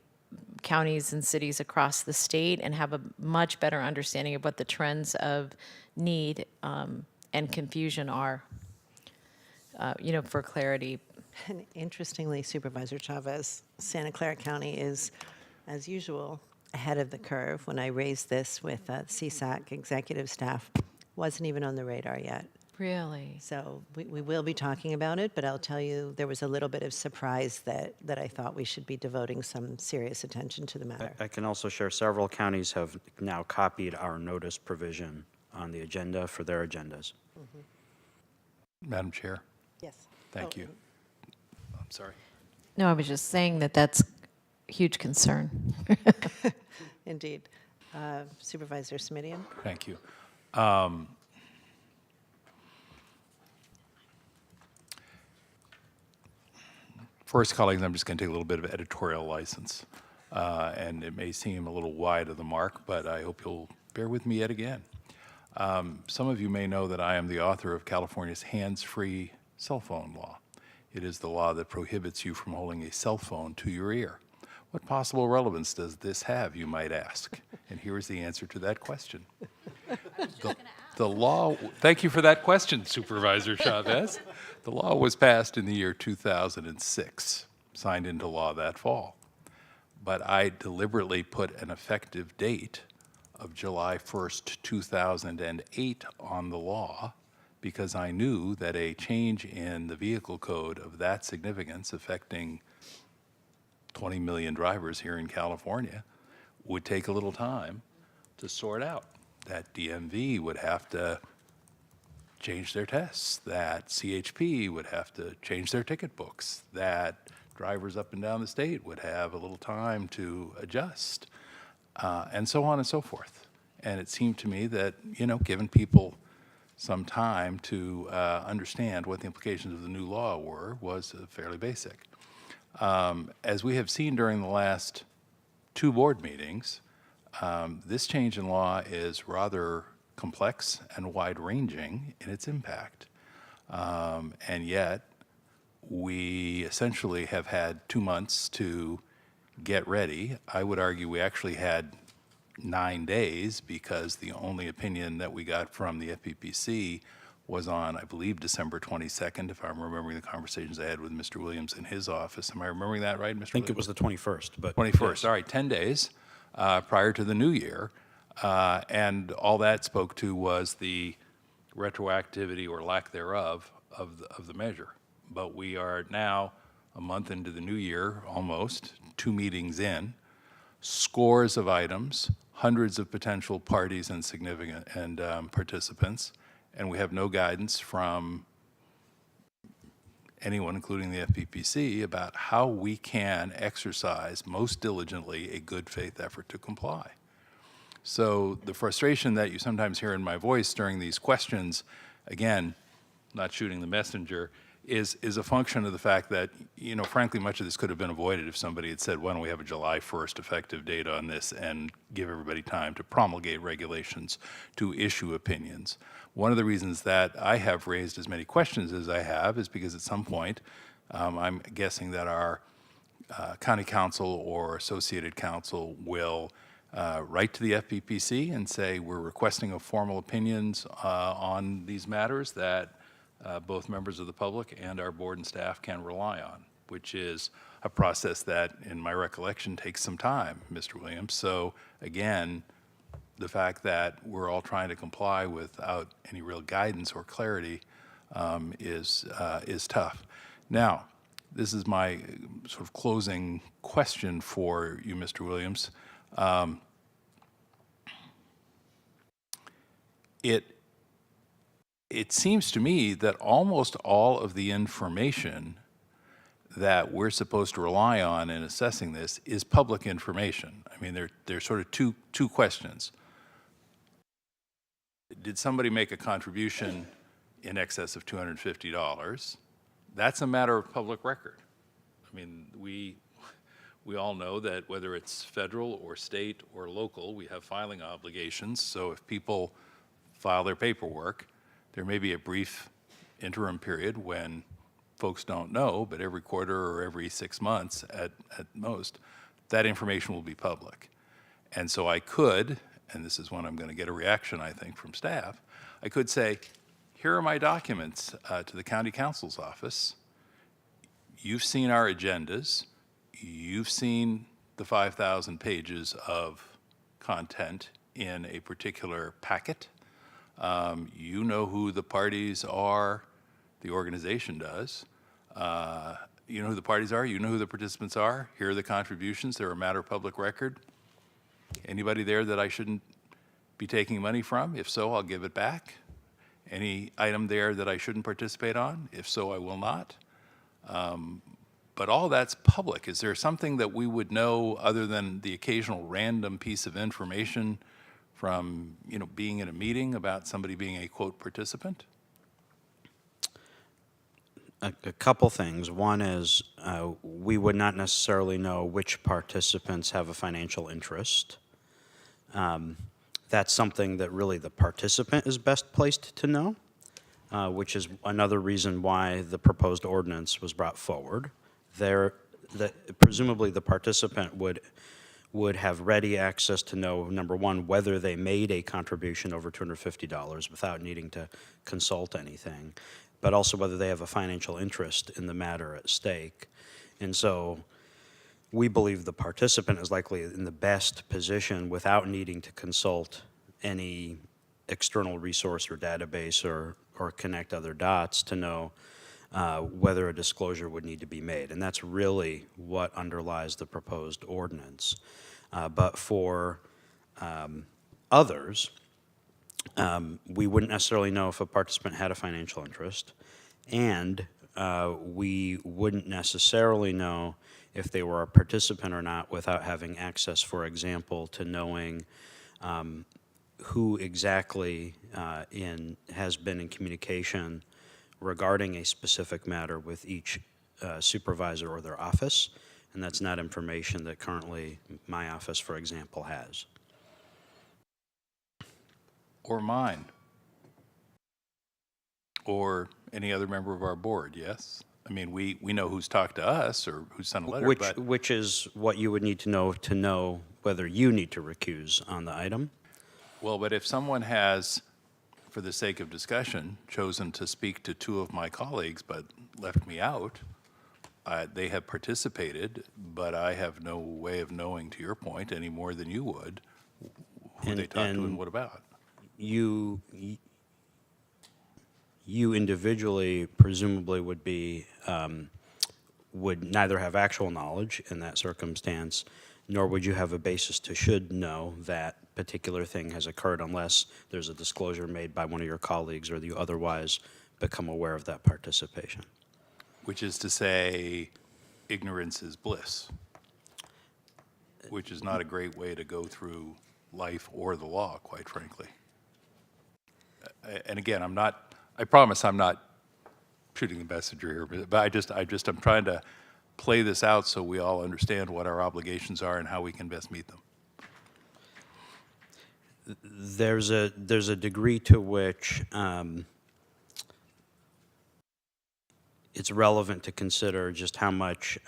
counties and cities across the state and have a much better understanding of what the trends of need and confusion are, for clarity. And interestingly, Supervisor Chavez, Santa Clara County is, as usual, ahead of the curve. When I raised this with CSAC executive staff, wasn't even on the radar yet. Really? So we will be talking about it, but I'll tell you, there was a little bit of surprise that I thought we should be devoting some serious attention to the matter. I can also share several counties have now copied our notice provision on the agenda for their agendas. Madam Chair, Yes. thank you. I'm sorry. No, I was just saying that that's a huge concern. Indeed. Supervisor Smidian? Thank you. First, colleagues, I'm just going to take a little bit of editorial license. And it may seem a little wide of the mark, but I hope you'll bear with me yet again. Some of you may know that I am the author of California's hands-free cell phone law. It is the law that prohibits you from holding a cell phone to your ear. What possible relevance does this have, you might ask? And here is the answer to that question. The law, thank you for that question, Supervisor Chavez. The law was passed in the year 2006, signed into law that fall. But I deliberately put an effective date of July 1st, 2008 on the law because I knew that a change in the vehicle code of that significance affecting 20 million drivers here in California would take a little time to sort out. That DMV would have to change their tests, that CHP would have to change their ticket books, that drivers up and down the state would have a little time to adjust, and so on and so forth. And it seemed to me that, given people some time to understand what the implications of the new law were was fairly basic. As we have seen during the last 2 board meetings, this change in law is rather complex and wide-ranging in its impact. And yet, we essentially have had 2 months to get ready. I would argue we actually had 9 days because the only opinion that we got from the FPPC was on, I believe, December 22nd, if I'm remembering the conversations I had with Mr. Williams in his office. Am I remembering that right, Mr. I think it was the 21st, but 21st, yes. all right, 10 days prior to the new year. And all that spoke to was the retroactivity or lack thereof of the measure. But we are now a month into the new year, almost, 2 meetings in, scores of items, hundreds of potential parties and significant participants, and we have no guidance from anyone, including the FPPC, about how we can exercise most diligently a good faith effort to comply. So the frustration that you sometimes hear in my voice during these questions, again, not shooting the messenger, is a function of the fact that, frankly, much of this could have been avoided if somebody had said, why don't we have a July 1st effective date on this and give everybody time to promulgate regulations, to issue opinions. One of the reasons that I have raised as many questions as I have is because at some point, I'm guessing that our county council or associated council will write to the FPPC and say, we're requesting a formal opinions on these matters that both members of the public and our board and staff can rely on, which is a process that, in my recollection, takes some time, Mr. Williams. So again, the fact that we're all trying to comply without any real guidance or clarity is tough. Now, this is my sort of closing question for you, Mr. Williams. It seems to me that almost all of the information that we're supposed to rely on in assessing this is public information. I mean, there's sort of two questions. Did somebody make a contribution in excess of $250? That's a matter of public record. I mean, we all know that whether it's federal or state or local, we have filing obligations. So if people file their paperwork, there may be a brief interim period when folks don't know, but every quarter or every 6 months at most, that information will be public. And so I could, and this is when I'm going to get a reaction, I think, from staff, I could say, here are my documents to the county counsel's office. You've seen our agendas. You've seen the 5,000 pages of content in a particular packet. You know who the parties are. The organization does. You know who the parties are. You know who the participants are. Here are the contributions. They're a matter of public record. Anybody there that I shouldn't be taking money from? If so, I'll give it back. Any item there that I shouldn't participate on? If so, I will not. But all that's public. Is there something that we would know other than the occasional random piece of information from, you know, being in a meeting about somebody being a, quote, participant? A couple things. One is we would not necessarily know which participants have a financial interest. That's something that really the participant is best placed to know, which is another reason why the proposed ordinance was brought forward. Presumably the participant would have ready access to know, number one, whether they made a contribution over $250 without needing to consult anything, but also whether they have a financial interest in the matter at stake. And so we believe the participant is likely in the best position without needing to consult any external resource or database or connect other dots to know whether a disclosure would need to be made. And that's really what underlies the proposed ordinance. But for others, we wouldn't necessarily know if a participant had a financial interest, and we wouldn't necessarily know if they were a participant or not without having access, for example, to knowing who exactly has been in communication regarding a specific matter with each supervisor or their office, and that's not information that currently my office, for example, has. Or mine. Or any other member of our board, yes? I mean, we know who's talked to us or who sent a letter, but... Which is what you would need to know whether you need to recuse on the item. Well, but if someone has, for the sake of discussion, chosen to speak to two of my colleagues but left me out, they have participated, but I have no way of knowing, to your point, any more than you would, who they talked to and what about. You individually presumably would neither have actual knowledge in that circumstance, nor would you have a basis to should know that particular thing has occurred unless there's a disclosure made by one of your colleagues or you otherwise become aware of that participation. Which is to say, ignorance is bliss, which is not a great way to go through life or the law, quite frankly. And again, I promise I'm not shooting the messenger here, but I'm trying to play this out so we all understand what our obligations are and how we can best meet them. There's a degree to which it's relevant to consider just how much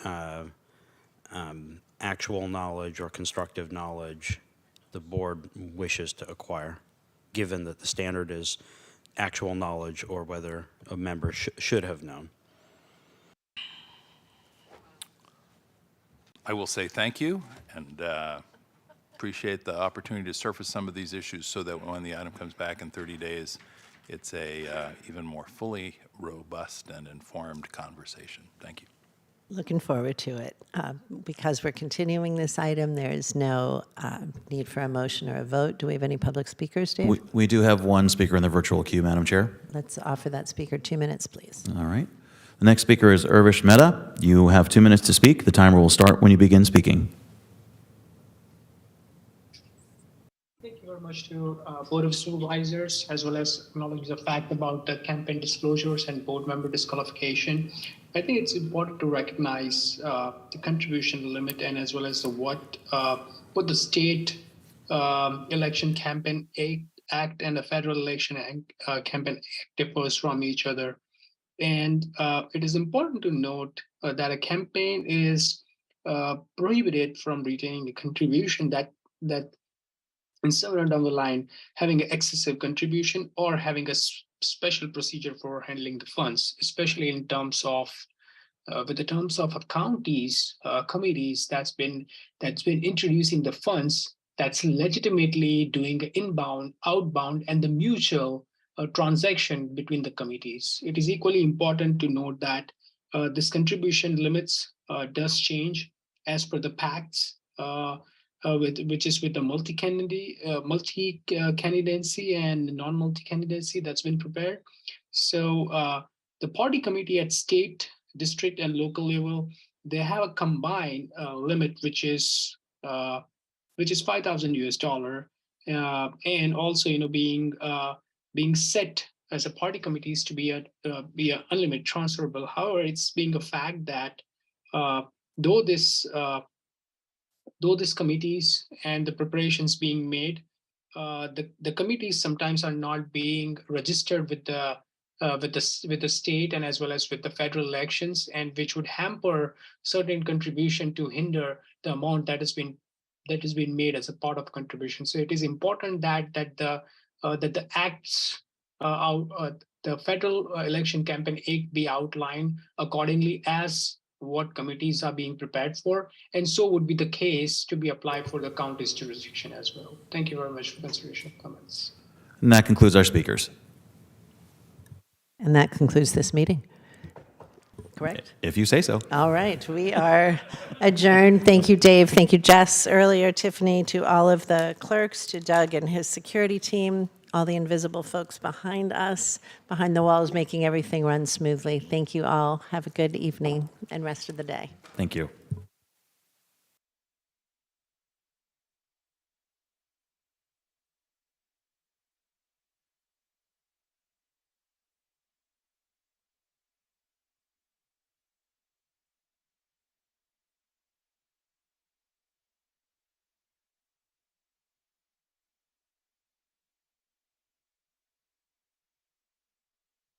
actual knowledge or constructive knowledge the board wishes to acquire, given that the standard is actual knowledge or whether a member should have known. I will say thank you and appreciate the opportunity to surface some of these issues so that when the item comes back in 30 days, it's a even more fully robust and informed conversation. Thank you. Looking forward to it. Because we're continuing this item, there is no need for a motion or a vote. Do we have any public speakers, Dave? We do have one speaker in the virtual queue, Madam Chair. Let's offer that speaker 2 minutes, please. All right. The next speaker is Urvish Mehta. You have 2 minutes to speak. The timer will start when you begin speaking. Thank you very much to Board of Supervisors, as well as acknowledge the fact about the campaign disclosures and board member disqualification. I think it's important to recognize the contribution limit and as well as what the state election campaign act and the federal election campaign act differs from each other. And it is important to note that a campaign is prohibited from retaining a contribution that and somewhere down the line having an excessive contribution or having a special procedure for handling the funds, especially in terms of with the terms of counties committees that's been introducing the funds that's legitimately doing inbound, outbound, and the mutual transaction between the committees. It is equally important to note that this contribution limits does change as per the pacts, which is with the multi-candidacy and non-multi-candidacy that's been prepared. So the party committee at state, district, and local level, they have a combined limit, which is $5,000 US, and also being set as a party committees to be a unlimited transferable. However, it's being a fact that though this committees and the preparations being made, the committees sometimes are not being registered with the state and as well as with the federal elections, and which would hamper certain contribution to hinder the amount that has been made as a part of contribution. So it is important that the acts, the federal election campaign act be outlined accordingly as what committees are being prepared for, and so would be the case to be applied for the county's jurisdiction as well. Thank you very much for consideration of comments. And that concludes our speakers. And that concludes this meeting. Correct? If you say so. All right, we are adjourned. Thank you, Dave. Thank you, Jess, earlier, Tiffany, to all of the clerks, to Doug and his security team, all the invisible folks behind us, behind the walls, making everything run smoothly. Thank you all. Have a good evening and rest of the day. Thank you.